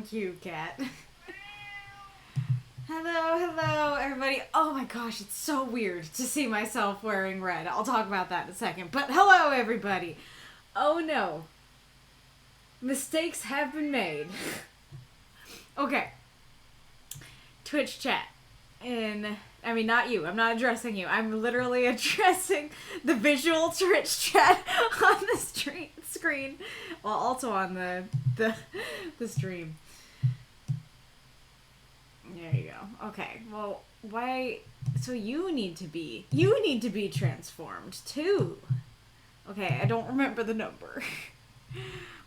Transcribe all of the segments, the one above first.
Thank you, cat. Hello, everybody. Oh my gosh, it's so weird to see myself wearing red. I'll talk about that in a second. But hello, everybody. Oh no. Mistakes have been made. Okay. Twitch chat. I mean, not you. I'm not addressing you. I'm literally addressing the visual Twitch chat on the screen. Well, also on the stream. There you go. Okay. Well, why? So you need to be transformed too. Okay. I don't remember the number.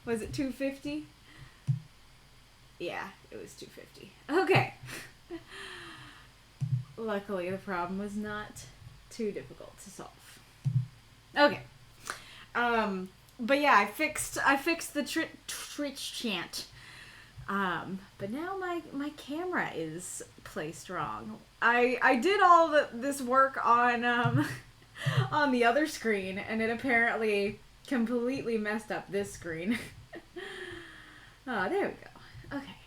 Was it 250? Yeah, it was 250. Okay. Luckily, the problem was not too difficult to solve. Okay. But yeah, I fixed the Twitch chant. But now my camera is placed wrong. I did all this work on on the other screen, and it apparently completely messed up this screen. Oh, there we go. Okay.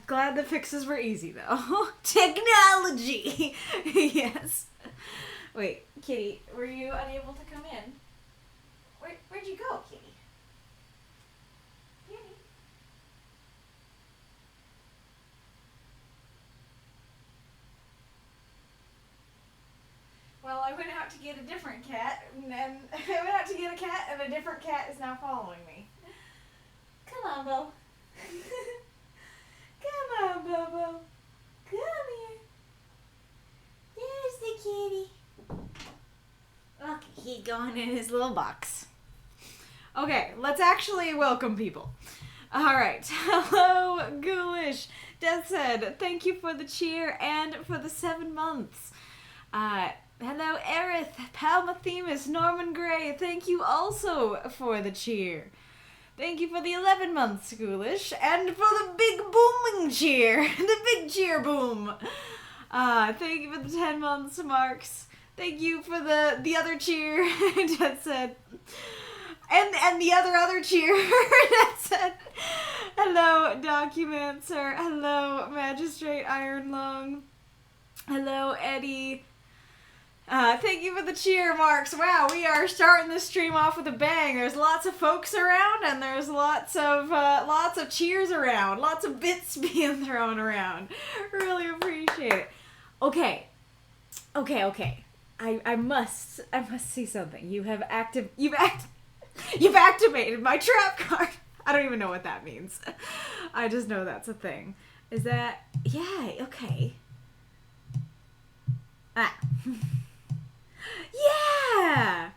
Glad the fixes were easy though. Technology. Yes. Wait, Kitty, were you unable to come in? Where'd you go, Kitty? Kitty. Well, I went out to get a different cat, and I went out to get a cat, and a different cat is now following me. Come on, Bo. Come on, Bobo. Come here. There's the kitty. Okay, he's going in his little box. Okay, let's actually welcome people. Alright, hello, Ghoulish. Death said, thank you for the cheer and for the 7 months. Hello, Aerith, Palmathemus, Norman Gray, thank you also for the cheer. Thank you for the 11 months, Ghoulish, and for the big booming cheer, the big cheer boom. Thank you for the 10 months, Marks. Thank you for the other cheer, Dad said. And the other cheer, Dad said. Hello, Documancer. Hello, Magistrate Ironlung. Hello, Eddie. Thank you for the cheer, Marks. Wow, we are starting this stream off with a bang. There's lots of folks around, and there's lots of cheers around, lots of bits being thrown around. Really appreciate it. Okay. I must see something. You've activated my trap card. I don't even know what that means. I just know that's a thing. Is that? Yeah. Okay. Ah. Yeah!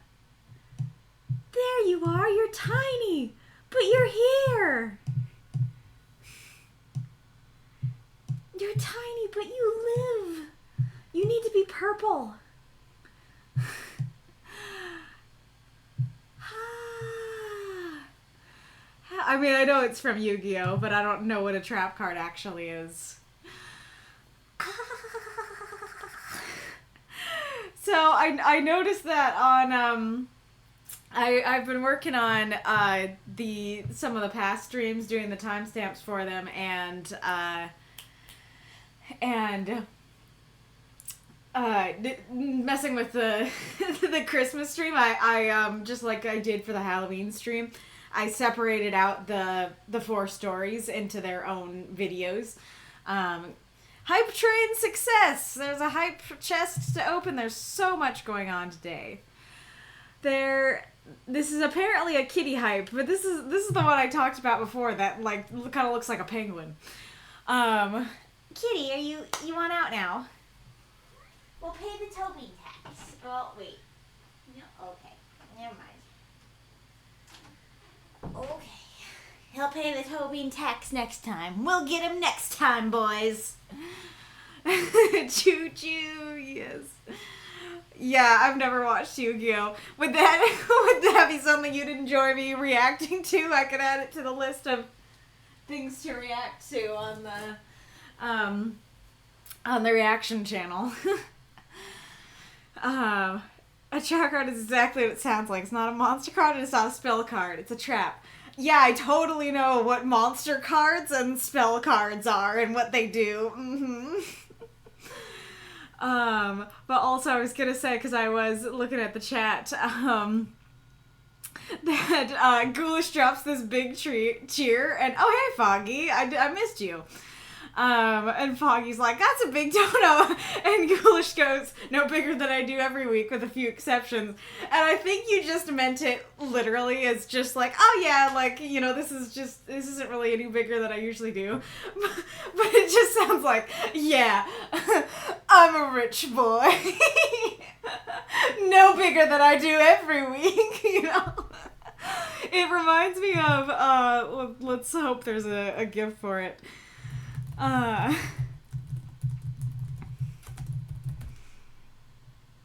There you are, you're tiny, but you're here. You're tiny, but you live. You need to be purple. I mean, I know it's from Yu-Gi-Oh, but I don't know what a trap card actually is. So I noticed that on I've been working on some of the past streams, doing the timestamps for them, and messing with the the Christmas stream. I just like I did for the Halloween stream, I separated out the 4 stories into their own videos. Hype train success! There's a hype chest to open. There's so much going on today. This is apparently a kitty hype, but this is the one I talked about before that like kind of looks like a penguin. Kitty, you want out now? We'll pay the Toby tax. Well, wait. No, okay. Never mind. Okay. He'll pay the Tobin tax next time. We'll get him next time, boys. Choo-choo, yes. Yeah, I've never watched Yu-Gi-Oh! Would that be something you'd enjoy me reacting to? I could add it to the list of things to react to on the reaction channel. A trap card is exactly what it sounds like. It's not a monster card and it's not a spell card. It's a trap. yeah, I totally know what monster cards and spell cards are and what they do. But also I was gonna say, because I was looking at the chat, that Ghoulish drops this big cheer, and oh hey Foggy, I missed you. And Foggy's like, that's a big dono. And Ghoulish goes, no bigger than I do every week with a few exceptions. And I think you just meant it literally as just like, oh yeah, like, you know, this isn't really any bigger than I usually do. But it just sounds like, yeah, I'm a rich boy. No bigger than I do every week, you know? It reminds me of, let's hope there's a gift for it.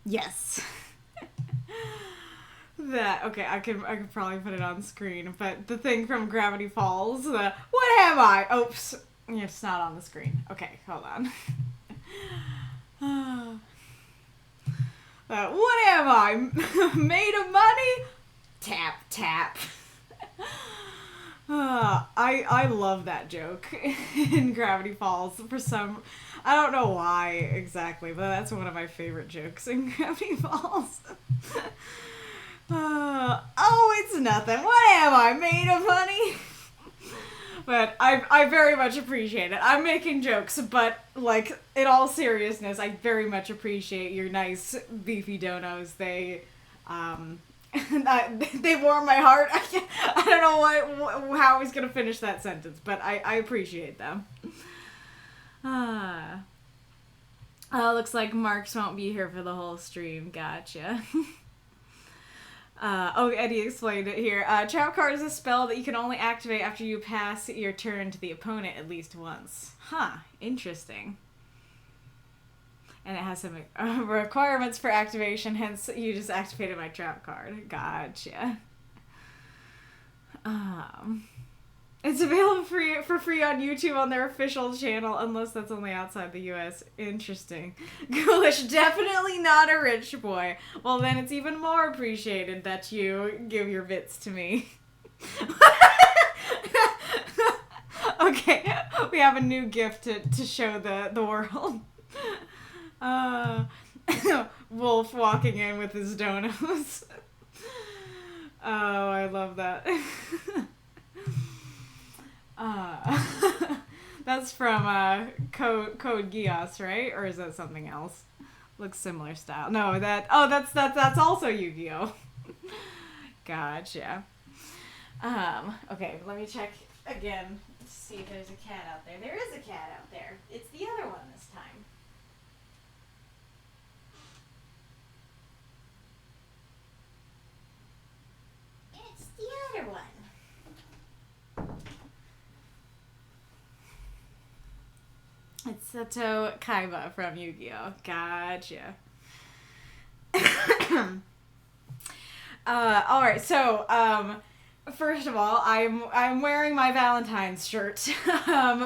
Yes. Okay, I could probably put it on screen, but the thing from Gravity Falls, what am I? Oops. It's not on the screen. Okay, hold on. What am I? Made of money? Tap, tap. I love that joke in Gravity Falls for some... I don't know why exactly, but that's one of my favorite jokes in Gravity Falls. Oh, it's nothing. What am I, made of money? But I very much appreciate it. I'm making jokes, but, like, in all seriousness, I very much appreciate your nice, beefy donos. They warm my heart. I don't know how I was going to finish that sentence, but I appreciate them. Looks like Marks won't be here for the whole stream. Gotcha. Eddie explained it here. Trap card is a spell that you can only activate after you pass your turn to the opponent at least once. Huh, interesting. And it has some requirements for activation, hence you just activated my trap card. Gotcha. It's available for free on YouTube on their official channel, unless that's only outside the US. Interesting. Ghoulish, definitely not a rich boy. Well, then it's even more appreciated that you give your bits to me. Okay, we have a new gift to show the world. Wolf walking in with his donuts. Oh, I love that. That's from Code Geass, right? Or is that something else? Looks similar style. No, that's also Yu-Gi-Oh. Gotcha. Okay, let me check again to see if there's a cat out there. There is a cat out there. It's the other one this time. It's the other one. It's Seto Kaiba from Yu-Gi-Oh! Gotcha. Alright, so, first of all, I'm wearing my Valentine's shirt,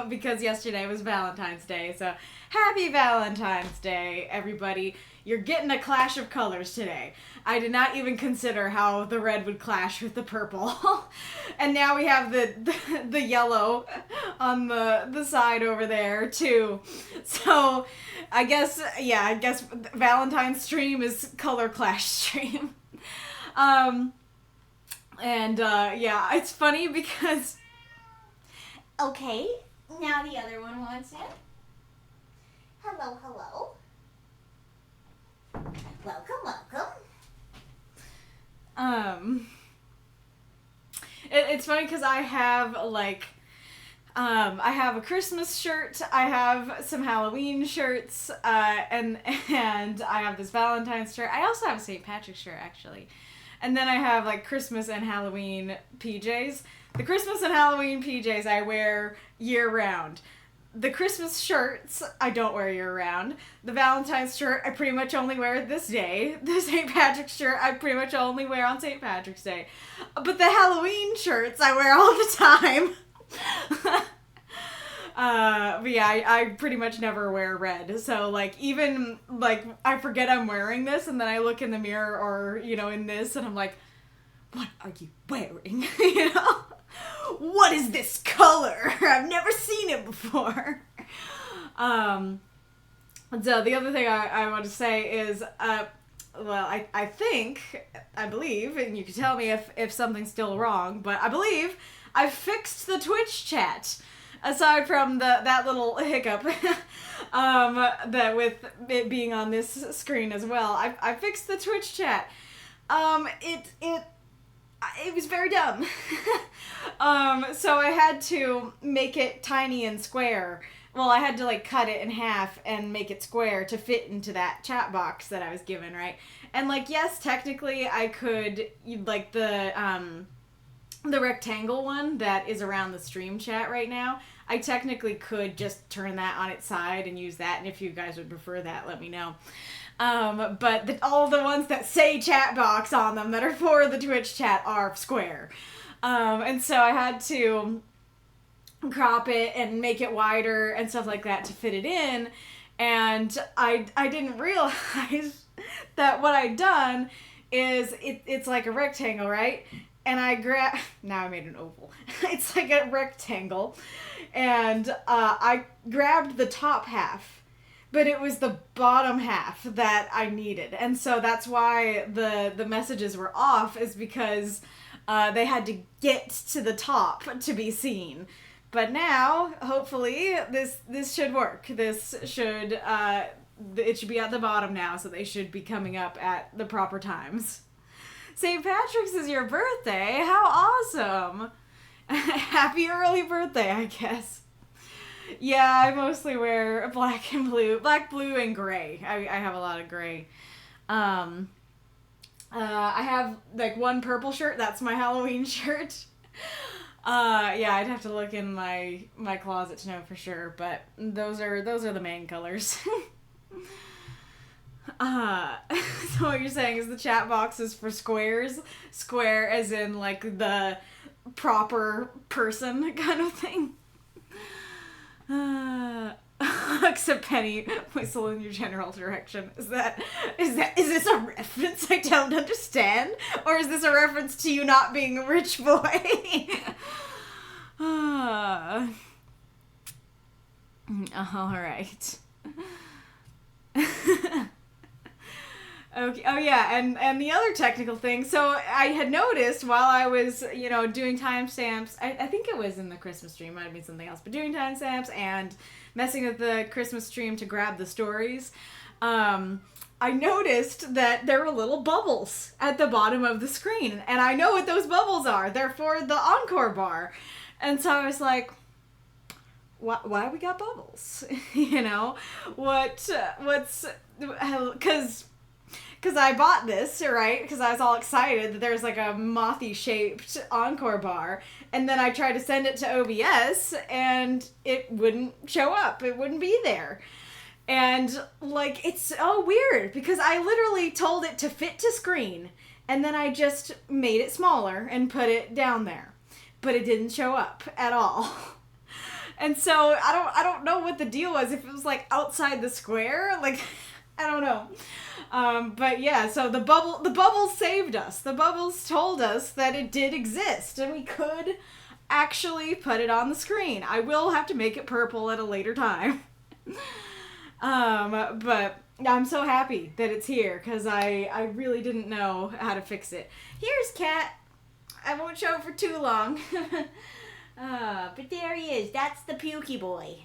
because yesterday was Valentine's Day, so happy Valentine's Day, everybody. You're getting a clash of colors today. I did not even consider how the red would clash with the purple. And now we have the yellow on the side over there, too. So, I guess Valentine's stream is color clash stream. It's funny because... Okay, now the other one wants it. Hello, hello. Welcome. It's funny because I have, like, I have a Christmas shirt, I have some Halloween shirts, and I have this Valentine's shirt. I also have a St. Patrick's shirt, actually. And then I have, like, Christmas and Halloween PJs. The Christmas and Halloween PJs I wear year-round. The Christmas shirts, I don't wear year-round. The Valentine's shirt, I pretty much only wear this day. The St. Patrick's shirt, I pretty much only wear on St. Patrick's Day. But the Halloween shirts, I wear all the time. But yeah, I pretty much never wear red. So, like, even, like, I forget I'm wearing this, and then I look in the mirror or, you know, in this, and I'm like, what are you wearing? You know? what is this color? I've never seen it before. So the other thing I want to say is, I believe, and you can tell me if something's still wrong, but I believe I fixed the Twitch chat. Aside from that little hiccup, that with it being on this screen as well, I fixed the Twitch chat. It was very dumb. So I had to make it tiny and square. Well, I had to like cut it in half and make it square to fit into that chat box that I was given, right? And like, yes, technically I could, like the rectangle one that is around the stream chat right now, I technically could just turn that on its side and use that, and if you guys would prefer that, let me know. But all the ones that say chat box on them that are for the Twitch chat are square. And so I had to crop it and make it wider and stuff like that to fit it in, and I didn't realize that what I'd done is it's like a rectangle, right? And now I made an oval. It's like a rectangle. And I grabbed the top half, but it was the bottom half that I needed. And so that's why the messages were off, is because they had to get to the top to be seen. But now, hopefully, this should work. It should be at the bottom now, so they should be coming up at the proper times. St. Patrick's is your birthday? How awesome! Happy early birthday, I guess. Yeah, I mostly wear black and blue. Black, blue, and gray. I have a lot of gray. I have, like, one purple shirt. That's my Halloween shirt. Yeah, I'd have to look in my closet to know for sure, but those are the main colors. So what you're saying is the chat box is for squares? Square as in, like, the proper person kind of thing? Except Penny, whistle in your general direction. Is this a reference I don't understand? Or is this a reference to you not being a rich boy? Alright. Okay. Oh yeah, and the other technical thing. So I had noticed while I was, doing timestamps. I think it was in the Christmas stream. Might have been something else. But doing timestamps and messing with the Christmas stream to grab the stories, I noticed that there were little bubbles at the bottom of the screen, and I know what those bubbles are. They're for the Encore bar, and so I was like, why we got bubbles? Because I bought this, right? Because I was all excited that there's like a mothy-shaped Encore bar. And then I tried to send it to OBS, and it wouldn't show up. It wouldn't be there. And, like, it's so weird, because I literally told it to fit to screen, and then I just made it smaller and put it down there. But it didn't show up at all. And so I don't know what the deal was. If it was, like, outside the square, like, I don't know. But yeah, so the bubbles saved us. The bubbles told us that it did exist, and we could actually put it on the screen. I will have to make it purple at a later time. But I'm so happy that it's here, because I really didn't know how to fix it. Here's Cat. I won't show for too long. But there he is. That's the pukey boy.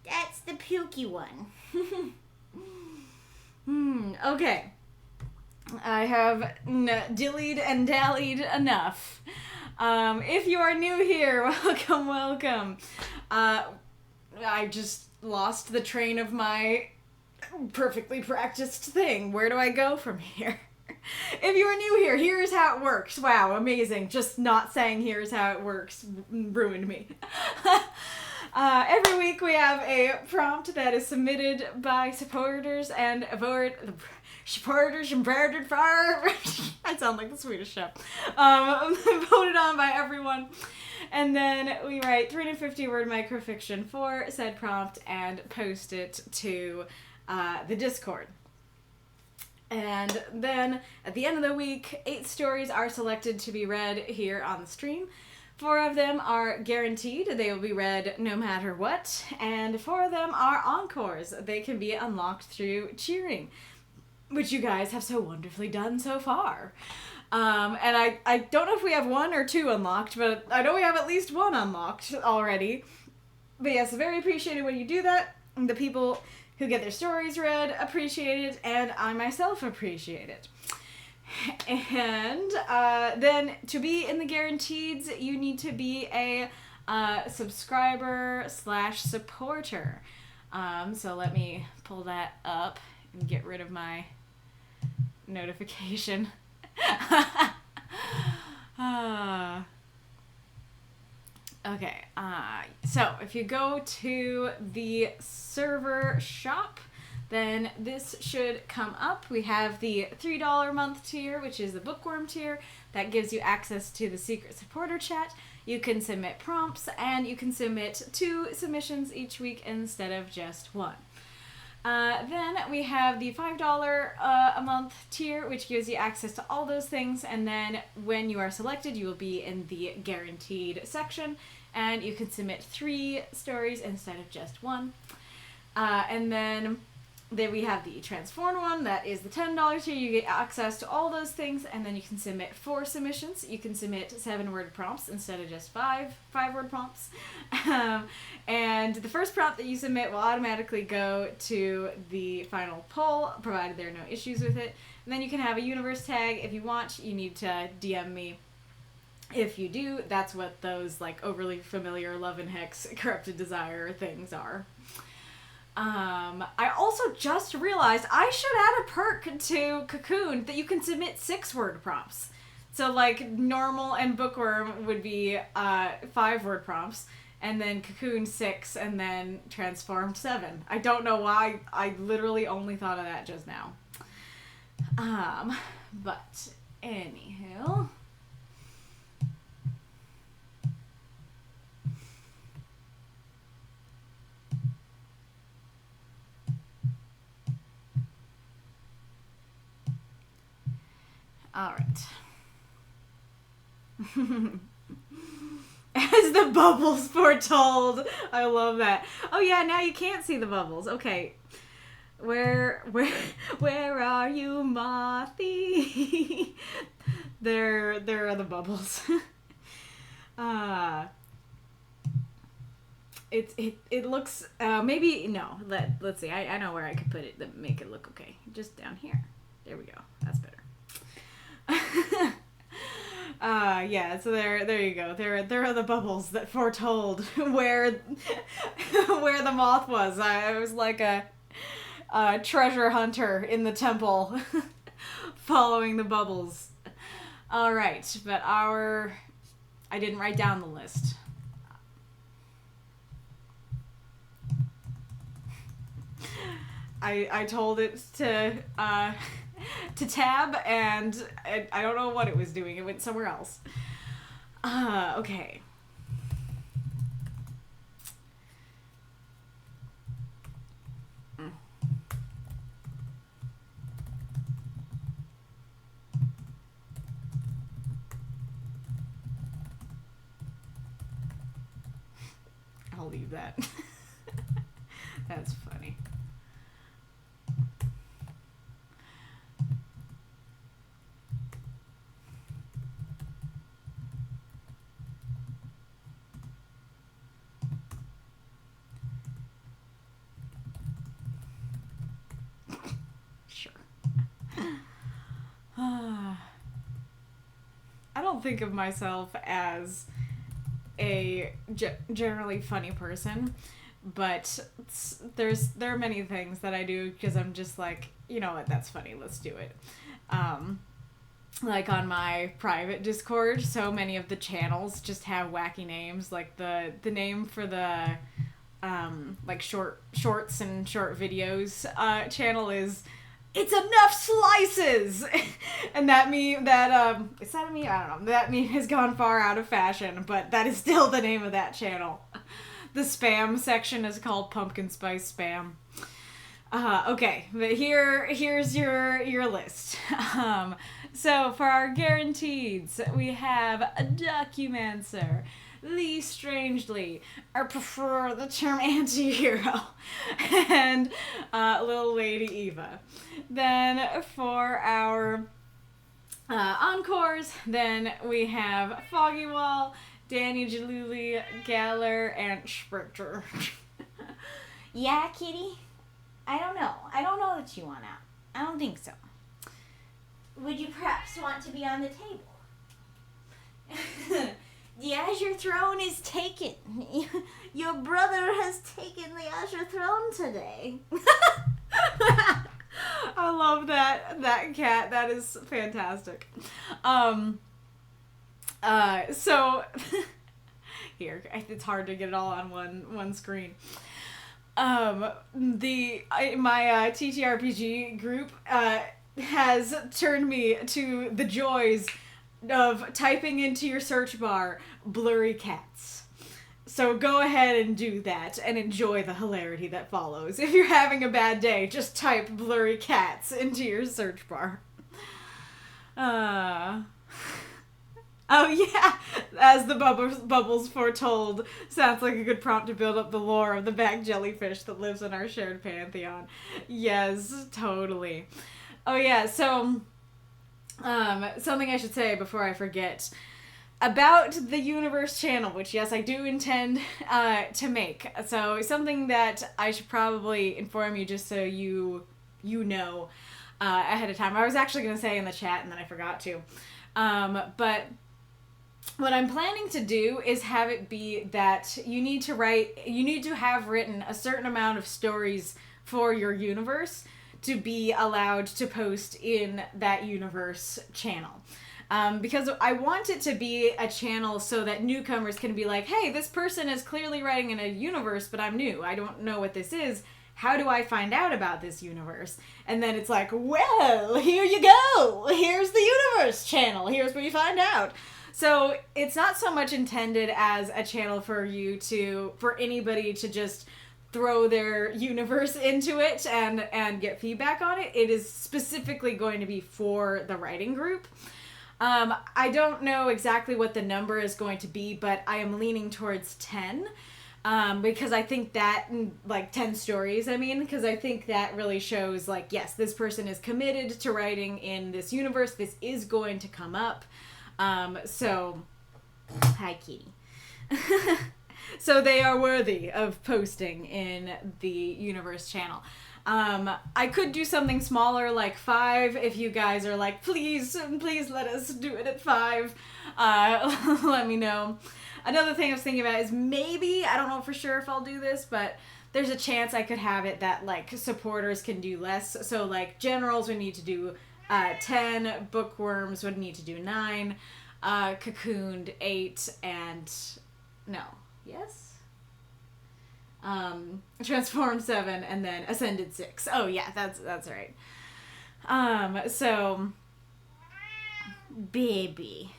That's the pukey one. Okay. I have dillied and dallied enough. If you are new here, welcome. I just lost the train of my perfectly practiced thing. Where do I go from here? If you are new here, here's how it works. Wow, amazing. Just not saying here's how it works ruined me. Every week we have a prompt that is submitted by supporters and supporters and voted for. I sound like the Swedish chef. Voted on by everyone. And then we write 350-word microfiction for said prompt and post it to the Discord. And then at the end of the week, 8 stories are selected to be read here on the stream. 4 of them are guaranteed. They will be read no matter what. And 4 of them are encores. They can be unlocked through cheering, which you guys have so wonderfully done so far. And I don't know if we have 1 or 2 unlocked, but I know we have at least 1 unlocked already. But yes, very appreciated when you do that. The people who get their stories read appreciate it, and I myself appreciate it. And then to be in the guaranteeds, you need to be a subscriber/supporter. So let me pull that up and get rid of my notification. Okay, so if you go to the server shop, then this should come up. We have the $3 a month tier, which is the bookworm tier. That gives you access to the secret supporter chat. You can submit prompts, and you can submit 2 submissions each week instead of just 1. Then we have the $5 a month tier, which gives you access to all those things, and then when you are selected, you will be in the guaranteed section, and you can submit 3 stories instead of just 1. And then we have the transformed one, that is the $10 tier. You get access to all those things, and then you can submit 4 submissions. You can submit 7-word prompts instead of just 5-word prompts. And the first prompt that you submit will automatically go to the final poll, provided there are no issues with it. And then you can have a universe tag if you want. You need to DM me. If you do, that's what those like overly familiar love and hex corrupted desire things are. I also just realized I should add a perk to Cocoon that you can submit 6-word prompts. So like normal and bookworm would be 5-word prompts, and then Cocoon 6, and then transformed 7. I don't know why. I literally only thought of that just now. But anywho. All right. As the bubbles foretold. I love that. Oh yeah, now you can't see the bubbles. Okay. Where are you, Mothy? There are the bubbles. It looks maybe no. Let's see. I know where I could put it that make it look okay. Just down here. There we go. That's better. Yeah, so there you go. There are the bubbles that foretold where the moth was. I was like a treasure hunter in the temple following the bubbles. All right, but I didn't write down the list. I told it to tab, and I don't know what it was doing. It went somewhere else. Okay. I'll leave that. That's funny. I don't think of myself as a generally funny person, but there are many things that I do because I'm just like, you know what, that's funny, let's do it. Like on my private Discord, so many of the channels just have wacky names. Like the name for the like shorts and short videos channel is "It's Enough Slices," and that meme, is that a meme? I don't know. That meme has gone far out of fashion, but that is still the name of that channel. The spam section is called Pumpkin Spice Spam. Okay, but here's your list. So for our guaranteeds, we have a Documancer, Lee Strangely, I prefer the term anti-hero, and Lilladyeva. Then for our Encores, then we have Foggy, Danny, Gilooley, Galler, and Sprinter. Yeah, kitty? I don't know. I don't know that you want out. I don't think so. Would you perhaps want to be on the table? The Azure Throne is taken. Your brother has taken the Azure Throne today. I love that cat. That is fantastic. So here, it's hard to get it all on one screen. My TTRPG group has turned me to the joys of typing into your search bar blurry cats. So go ahead and do that and enjoy the hilarity that follows. If you're having a bad day, just type blurry cats into your search bar. Oh yeah, as the bubbles foretold, sounds like a good prompt to build up the lore of the bag jellyfish that lives in our shared pantheon. Yes, totally. Oh yeah, so something I should say before I forget about the Universe channel, which yes, I do intend to make. So something that I should probably inform you just so you know ahead of time. I was actually going to say in the chat and then I forgot to. But what I'm planning to do is have it be that you need to have written a certain amount of stories for your universe to be allowed to post in that universe channel. Because I want it to be a channel so that newcomers can be like, hey, this person is clearly writing in a universe, but I'm new. I don't know what this is. How do I find out about this universe? And then it's like, well, here you go. Here's the universe channel. Here's where you find out. So it's not so much intended as a channel for anybody to just throw their universe into it and get feedback on it. It is specifically going to be for the writing group. I don't know exactly what the number is going to be, but I am leaning towards 10. Because I think that, like 10 stories, because I think that really shows, like, yes, this person is committed to writing in this universe. This is going to come up. So, hi, kitty. So they are worthy of posting in the universe channel. I could do something smaller, like 5, if you guys are like, please let us do it at 5. Let me know. Another thing I was thinking about is maybe, I don't know for sure if I'll do this, but there's a chance I could have it that, like, supporters can do less. So, like, generals would need to do 10, bookworms would need to do 9, cocooned 8, and, no, yes? Transformed 7, and then ascended 6. Oh, yeah, that's right. So, baby.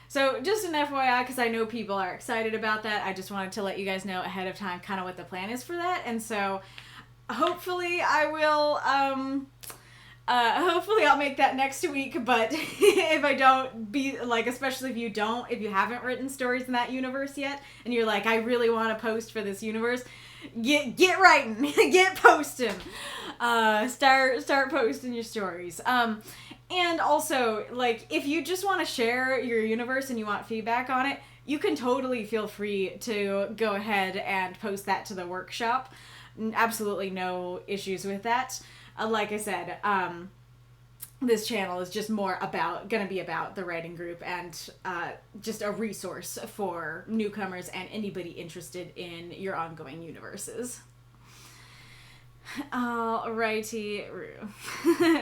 So just an FYI, because I know people are excited about that, I just wanted to let you guys know ahead of time kind of what the plan is for that. And so hopefully I will, hopefully I'll make that next week. But if I don't, especially if you haven't written stories in that universe yet, and you're like, I really want to post for this universe, get writing, get posting, start posting your stories. And also, like, if you just want to share your universe and you want feedback on it, you can totally feel free to go ahead and post that to the workshop. Absolutely no issues with that. Like I said, this channel is just more gonna be about the writing group and just a resource for newcomers and anybody interested in your ongoing universes. Alrighty.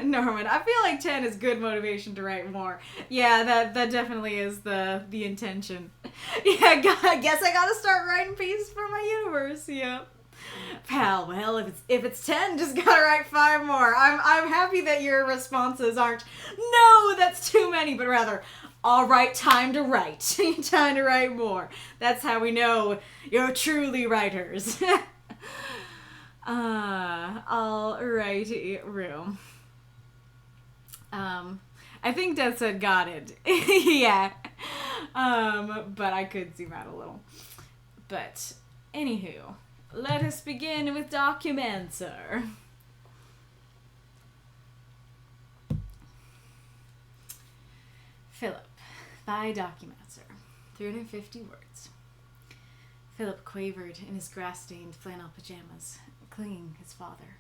Norman, I feel like 10 is good motivation to write more. Yeah, that definitely is the intention. Yeah, I guess I gotta start writing pieces for my universe. Yep. Pal, well, if it's 10, just gotta write 5 more. I'm happy that your responses aren't, no, that's too many, but rather, all right, time to write. Time to write more. That's how we know you're truly writers. Alrighty, room. I think Death said got it. Yeah. But I could zoom out a little. But, anywho, let us begin with Documancer. Phillip, by Documancer. 350 words. Phillip quavered in his grass-stained flannel pajamas, clinging his father.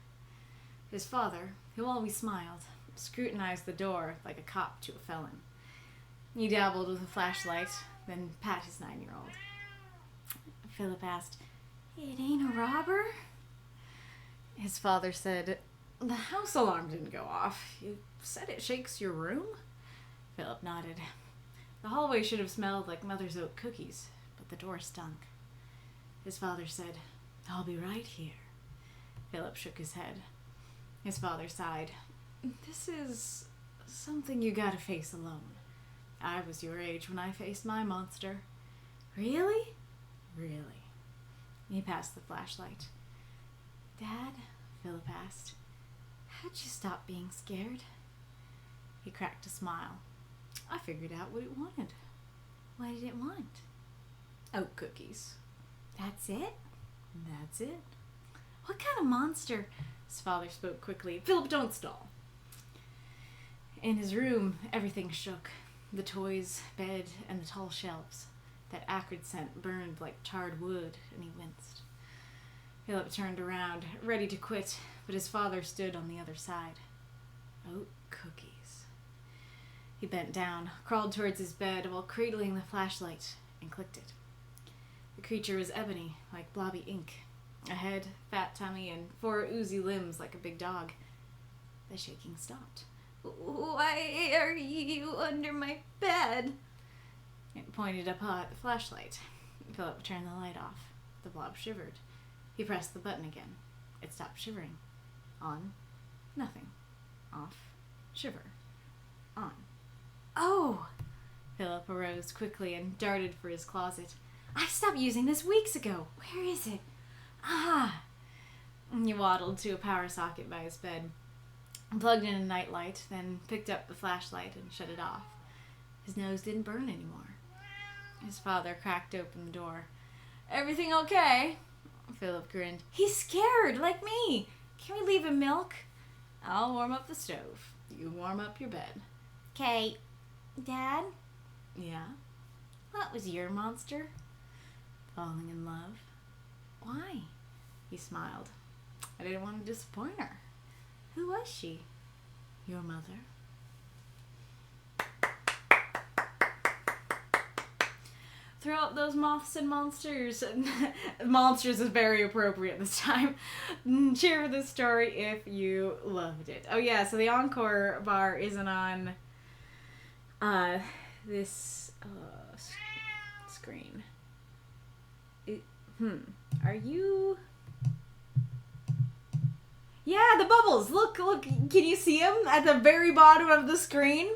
His father, who always smiled, scrutinized the door like a cop to a felon. He dabbled with a flashlight, then pat his 9-year-old. Phillip asked, "It ain't a robber?" His father said, "The house alarm didn't go off. You said it shakes your room?" Phillip nodded. The hallway should have smelled like Mother's Oat cookies, but the door stunk. His father said, "I'll be right here." Phillip shook his head. His father sighed. "This is something you gotta face alone. I was your age when I faced my monster." "Really?" "Really." He passed the flashlight. "Dad," Phillip asked, "how'd you stop being scared?" He cracked a smile. "I figured out what it wanted." "What did it want?" "Oat cookies." "That's it?" "That's it." "What kind of monster?" His father spoke quickly. "Phillip, don't stall." In his room, everything shook. The toys, bed, and the tall shelves. That acrid scent burned like charred wood, and he winced. Phillip turned around, ready to quit, but his father stood on the other side. Oat cookies. He bent down, crawled towards his bed while cradling the flashlight, and clicked it. The creature was ebony, like blobby ink. A head, fat tummy, and 4 oozy limbs like a big dog. The shaking stopped. "Why are you under my bed?" It pointed up at the flashlight. Phillip turned the light off. The blob shivered. He pressed the button again. It stopped shivering. On. Nothing. Off. Shiver. On. "Oh!" Phillip arose quickly and darted for his closet. "I stopped using this weeks ago. Where is it? Ah!" He waddled to a power socket by his bed, plugged in a nightlight, then picked up the flashlight and shut it off. His nose didn't burn anymore. His father cracked open the door. "Everything okay?" Phillip grinned. "He's scared, like me. Can we leave him milk?" "I'll warm up the stove. You warm up your bed." "'Kay. Dad?" "Yeah?" "What was your monster?" "Falling in love." "Why?" He smiled. "I didn't want to disappoint her." "Who was she?" "Your mother." Throw up those moths and monsters. Monsters is very appropriate this time. Cheer for this story if you loved it. Oh yeah, so the Encore bar isn't on this screen. Are you... Yeah, the bubbles. Look. Can you see them at the very bottom of the screen?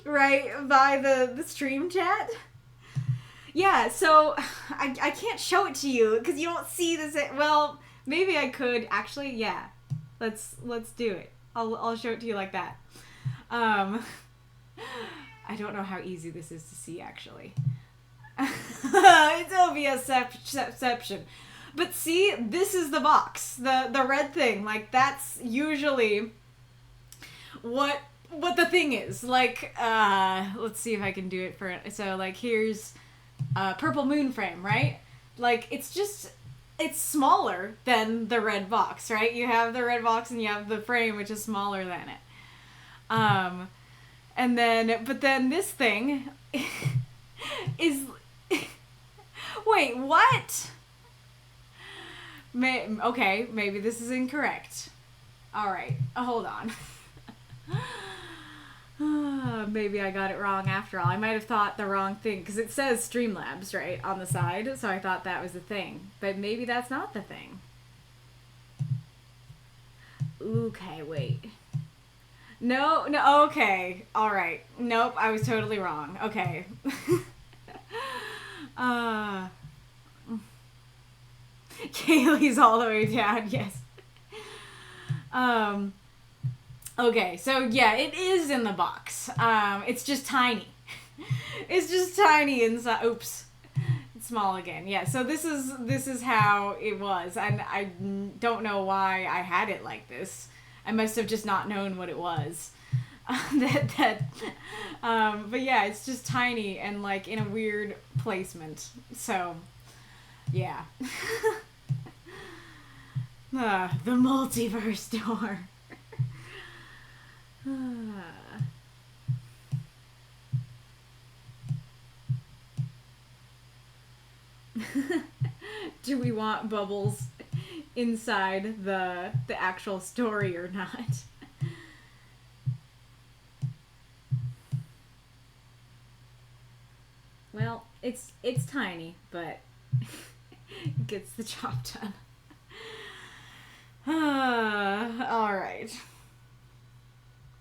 Right by the stream chat? Yeah, so I can't show it to you because you don't see this. Well, maybe I could. Actually, yeah. Let's do it. I'll show it to you like that. I don't know how easy this is to see, actually. It's OBSception. But see, this is the box. The red thing. Like, that's usually what the thing is. Like, let's see if I can do it for it. So, like, here's purple moon frame, right? Like, it's smaller than the red box, right? You have the red box and you have the frame, which is smaller than it. But then this thing is... Wait, what? Okay, maybe this is incorrect. Alright, hold on. Maybe I got it wrong after all. I might have thought the wrong thing, because it says Streamlabs, right, on the side, so I thought that was the thing. But maybe that's not the thing. Okay, wait. No, okay. Alright. Nope, I was totally wrong. Okay. Kaylie's all the way down, yes. Okay, so yeah, it is in the box. It's just tiny. It's just tiny inside. Oops. It's small again. Yeah, so this is how it was. And I don't know why I had it like this. I must have just not known what it was. But yeah, it's just tiny and like in a weird placement. So, yeah. The multiverse door. Do we want bubbles inside the actual story or not? Well, it's tiny, but it gets the job done. All right.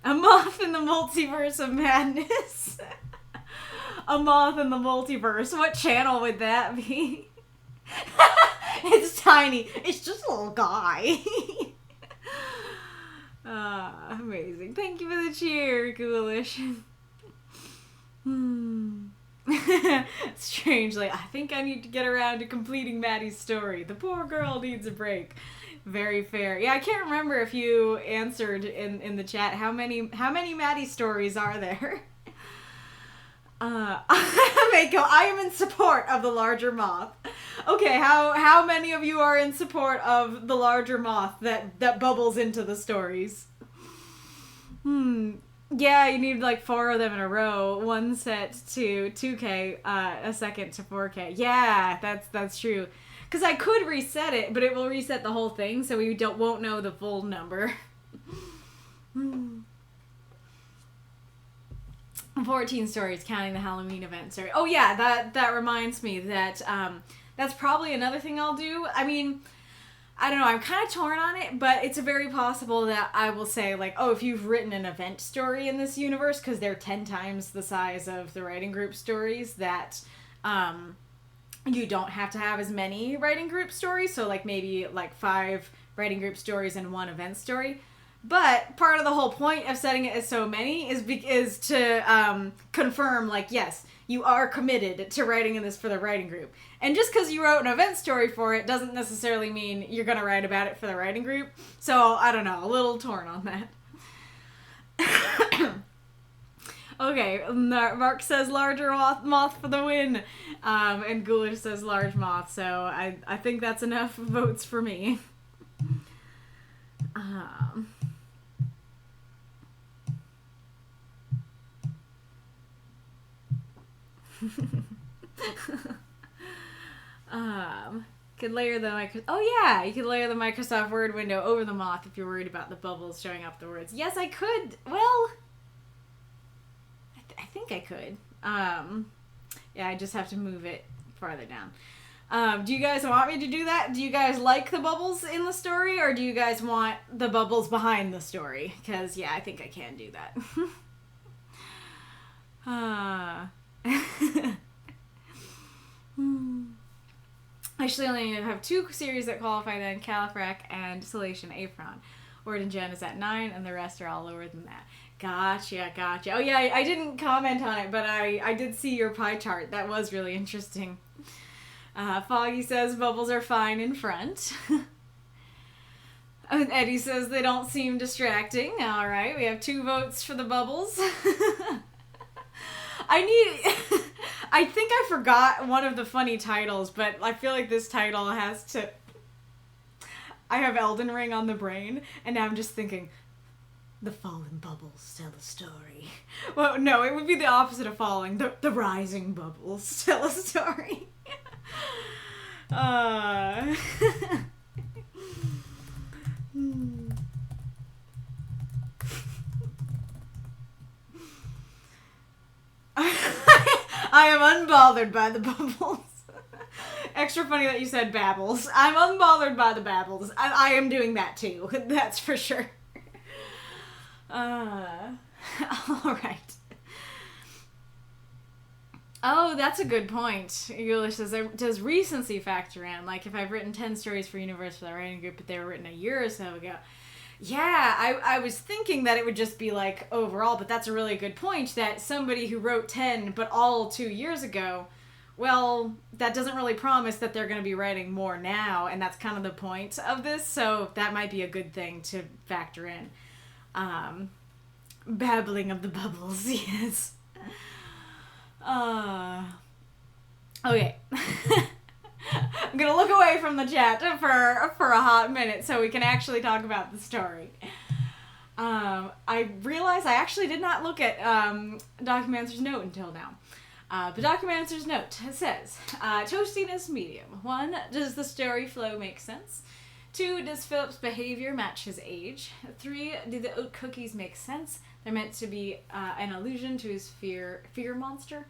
A moth in the multiverse of madness. A moth in the multiverse. What channel would that be? It's tiny. It's just a little guy. Amazing. Thank you for the cheer, Ghoulish. Strangely, I think I need to get around to completing Maddie's story. The poor girl needs a break. Very fair. Yeah, I can't remember if you answered in the chat how many Maddie stories are there. Mako, I am in support of the larger moth. Okay, how many of you are in support of the larger moth that bubbles into the stories? Yeah, you need like 4 of them in a row. One set to 2K, a second to 4K. Yeah, that's true. Because I could reset it, but it will reset the whole thing, so we won't know the full number. 14 stories, counting the Halloween event story. Oh yeah, that reminds me that that's probably another thing I'll do. I mean, I don't know, I'm kind of torn on it, but it's very possible that I will say, like, oh, if you've written an event story in this universe, because they're 10 times the size of the writing group stories, that you don't have to have as many writing group stories, so like maybe like 5 writing group stories and 1 event story. But part of the whole point of setting it as so many is to confirm, like, yes, you are committed to writing in this for the writing group. And just because you wrote an event story for it doesn't necessarily mean you're going to write about it for the writing group. So, I don't know, a little torn on that. Okay, Mark says larger moth for the win. And Ghoulish says large moth. So, I think that's enough votes for me. Could layer the oh yeah, you could layer the Microsoft Word window over the moth if you're worried about the bubbles showing up the words. Yes, I could. Well, I think I could. Yeah, I just have to move it farther down. Do you guys want me to do that? Do you guys like the bubbles in the story, or do you guys want the bubbles behind the story? Because, yeah, I think I can do that. Actually, only have 2 series that qualify then, Califrac and Salation Apron. Word and Gen is at 9, and the rest are all lower than that. Gotcha. Oh yeah, I didn't comment on it, but I did see your pie chart. That was really interesting. Foggy says bubbles are fine in front. And Eddie says they don't seem distracting. All right, we have 2 votes for the bubbles. I think I forgot one of the funny titles, but I feel like this title has to... I have Elden Ring on the brain, and now I'm just thinking, the fallen bubbles tell a story. Well, no, it would be the opposite of falling. The rising bubbles tell a story. I am unbothered by the bubbles. Extra funny that you said babbles. I'm unbothered by the babbles. I am doing that too. That's for sure. Alright. Oh, that's a good point. Gilooley says, does recency factor in? Like, if I've written 10 stories for Universe for the writing group, but they were written a year or so ago. Yeah, I was thinking that it would just be like overall, but that's a really good point that somebody who wrote 10, but all 2 years ago, well, that doesn't really promise that they're going to be writing more now, and that's kind of the point of this, so that might be a good thing to factor in. Babbling of the bubbles, yes. Okay. I'm gonna look away from the chat for a hot minute so we can actually talk about the story. I realized I actually did not look at Documancer's note until now. But Documancer's note says, toastiness medium. 1, does the story flow make sense? 2, does Phillip's behavior match his age? 3, do the oat cookies make sense? They're meant to be an allusion to his fear monster.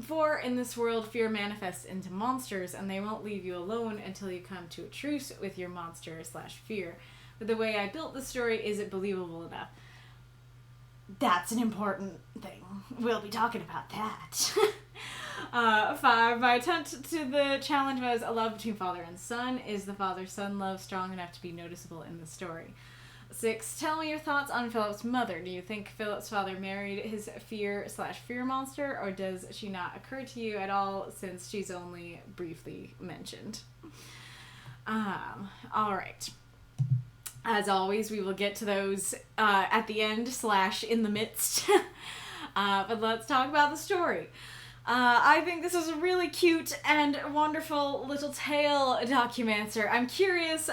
4, in this world, fear manifests into monsters, and they won't leave you alone until you come to a truce with your monster/fear. But the way I built the story, is it believable enough? That's an important thing. We'll be talking about that. 5, my attempt to the challenge was a love between father and son. Is the father-son love strong enough to be noticeable in the story? 6, tell me your thoughts on Phillip's mother. Do you think Phillip's father married his fear/fear monster, or does she not occur to you at all since she's only briefly mentioned? Alright. As always, we will get to those at the end / in the midst. But let's talk about the story. I think this is a really cute and wonderful little tale, Documancer. I'm curious,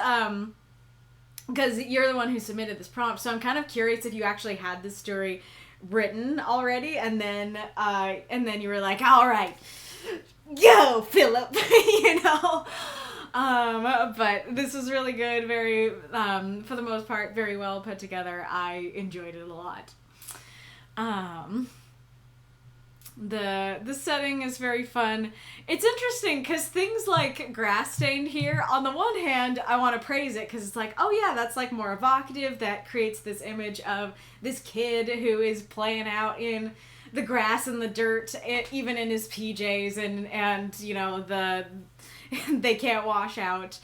because you're the one who submitted this prompt, so I'm kind of curious if you actually had this story written already, and then you were like, all right, go, Phillip, you know? But this was really good, very, for the most part, very well put together. I enjoyed it a lot. The setting is very fun. It's interesting because things like grass stained here, on the one hand, I want to praise it because it's like, oh yeah, that's like more evocative. That creates this image of this kid who is playing out in the grass and the dirt, even in his PJs, and you know, they can't wash out.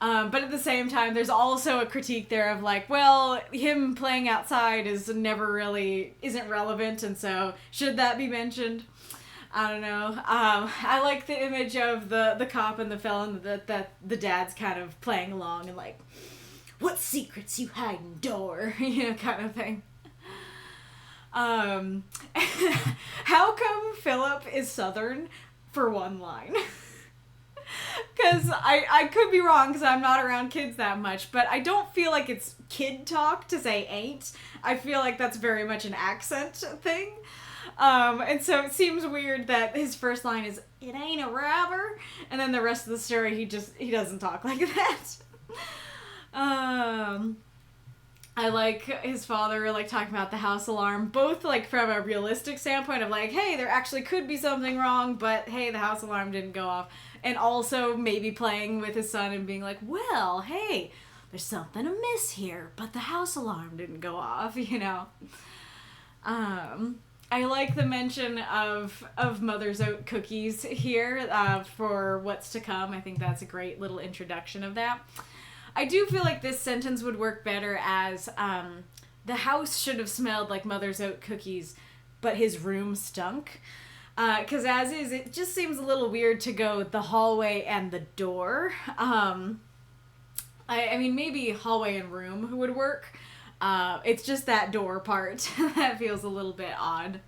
But at the same time, there's also a critique there of like, well, him playing outside isn't relevant, and so should that be mentioned? I don't know. I like the image of the cop and the felon that the dad's kind of playing along and like, what secrets you hiding, door? You know, kind of thing. How come Phillip is Southern for one line? Because I could be wrong because I'm not around kids that much, but I don't feel like it's kid talk to say ain't. I feel like that's very much an accent thing. And so it seems weird that his first line is, it ain't a robber, and then the rest of the story he doesn't talk like that. I like his father like talking about the house alarm, both like from a realistic standpoint of like, hey, there actually could be something wrong, but hey, the house alarm didn't go off. And also maybe playing with his son and being like, well, hey, there's something amiss here, but the house alarm didn't go off, you know. I like the mention of Mother's Oat cookies here for what's to come. I think that's a great little introduction of that. I do feel like this sentence would work better as the house should have smelled like Mother's Oat cookies, but his room stunk. Because as is, it just seems a little weird to go the hallway and the door. I mean, maybe hallway and room would work. It's just that door part that feels a little bit odd.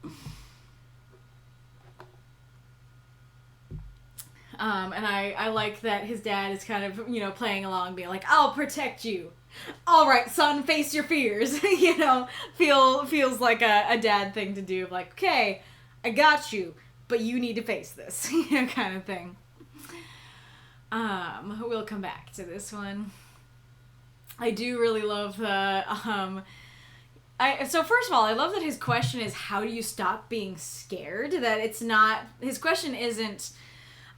And I like that his dad is kind of, you know, playing along, being like, I'll protect you. All right, son, face your fears. You know, feels like a dad thing to do. Like, okay, I got you, but you need to face this, you know, kind of thing. We'll come back to this one. I do really love the, so first of all, I love that his question is, how do you stop being scared? That it's not, his question isn't,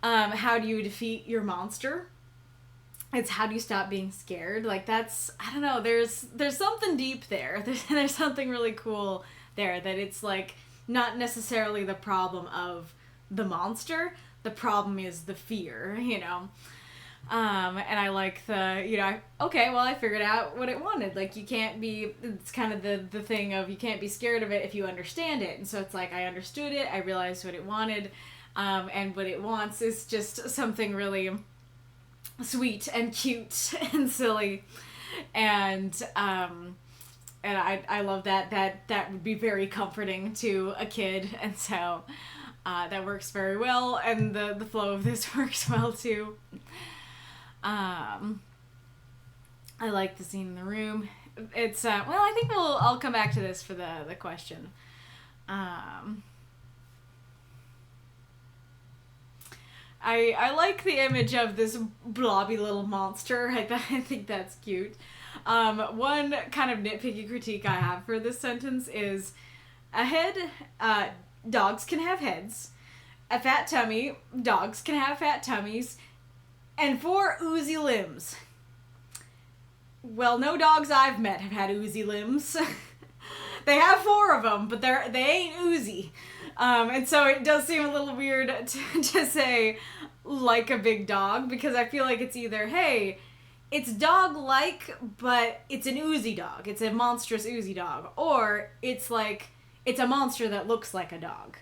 how do you defeat your monster? It's how do you stop being scared? Like that's, I don't know, there's something deep there. There's something really cool there, that it's like, not necessarily the problem of the monster, the problem is the fear, you know. And I like the, okay, well, I figured out what it wanted. Like, you can't be, it's kind of the thing of you can't be scared of it if you understand it. And so it's like, I understood it, I realized what it wanted, and what it wants is just something really sweet and cute and silly. And I love that would be very comforting to a kid. And so that works very well. And the flow of this works well too. I like the scene in the room. It's well, I think I'll come back to this for the question. I like the image of this blobby little monster. I think that's cute. One kind of nitpicky critique I have for this sentence is a head. Dogs can have heads. A fat tummy. Dogs can have fat tummies. And 4 oozy limbs. Well, no dogs I've met have had oozy limbs. They have 4 of them, but they ain't oozy. And so it does seem a little weird to say like a big dog, because I feel like it's either, hey, it's dog-like, but it's an oozy dog. It's a monstrous oozy dog. Or it's like, it's a monster that looks like a dog.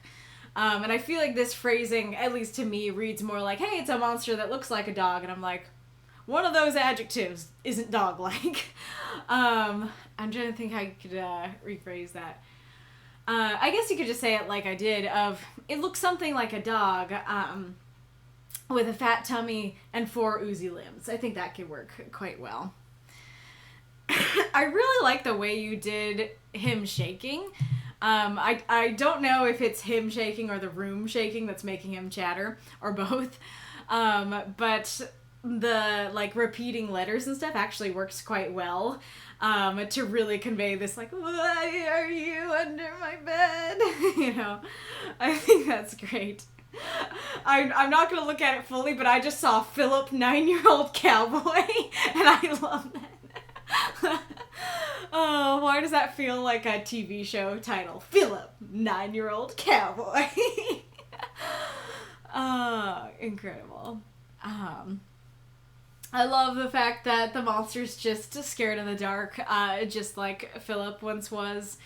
And I feel like this phrasing, at least to me, reads more like, hey, it's a monster that looks like a dog. And I'm like, one of those adjectives isn't dog-like. I'm trying to think how you could rephrase that. I guess you could just say it like I did, of, it looks something like a dog, with a fat tummy and 4 oozy limbs. I think that could work quite well. I really like the way you did him shaking. I don't know if it's him shaking or the room shaking that's making him chatter, or both. But the, like, repeating letters and stuff actually works quite well, to really convey this, like, why are you under my bed? I think that's great. I'm not going to look at it fully, but I just saw Phillip, 9-year-old cowboy, and I love that. Oh, why does that feel like a TV show title? Phillip, 9-year-old cowboy. Incredible. I love the fact that the monster's just scared in the dark, just like Phillip once was.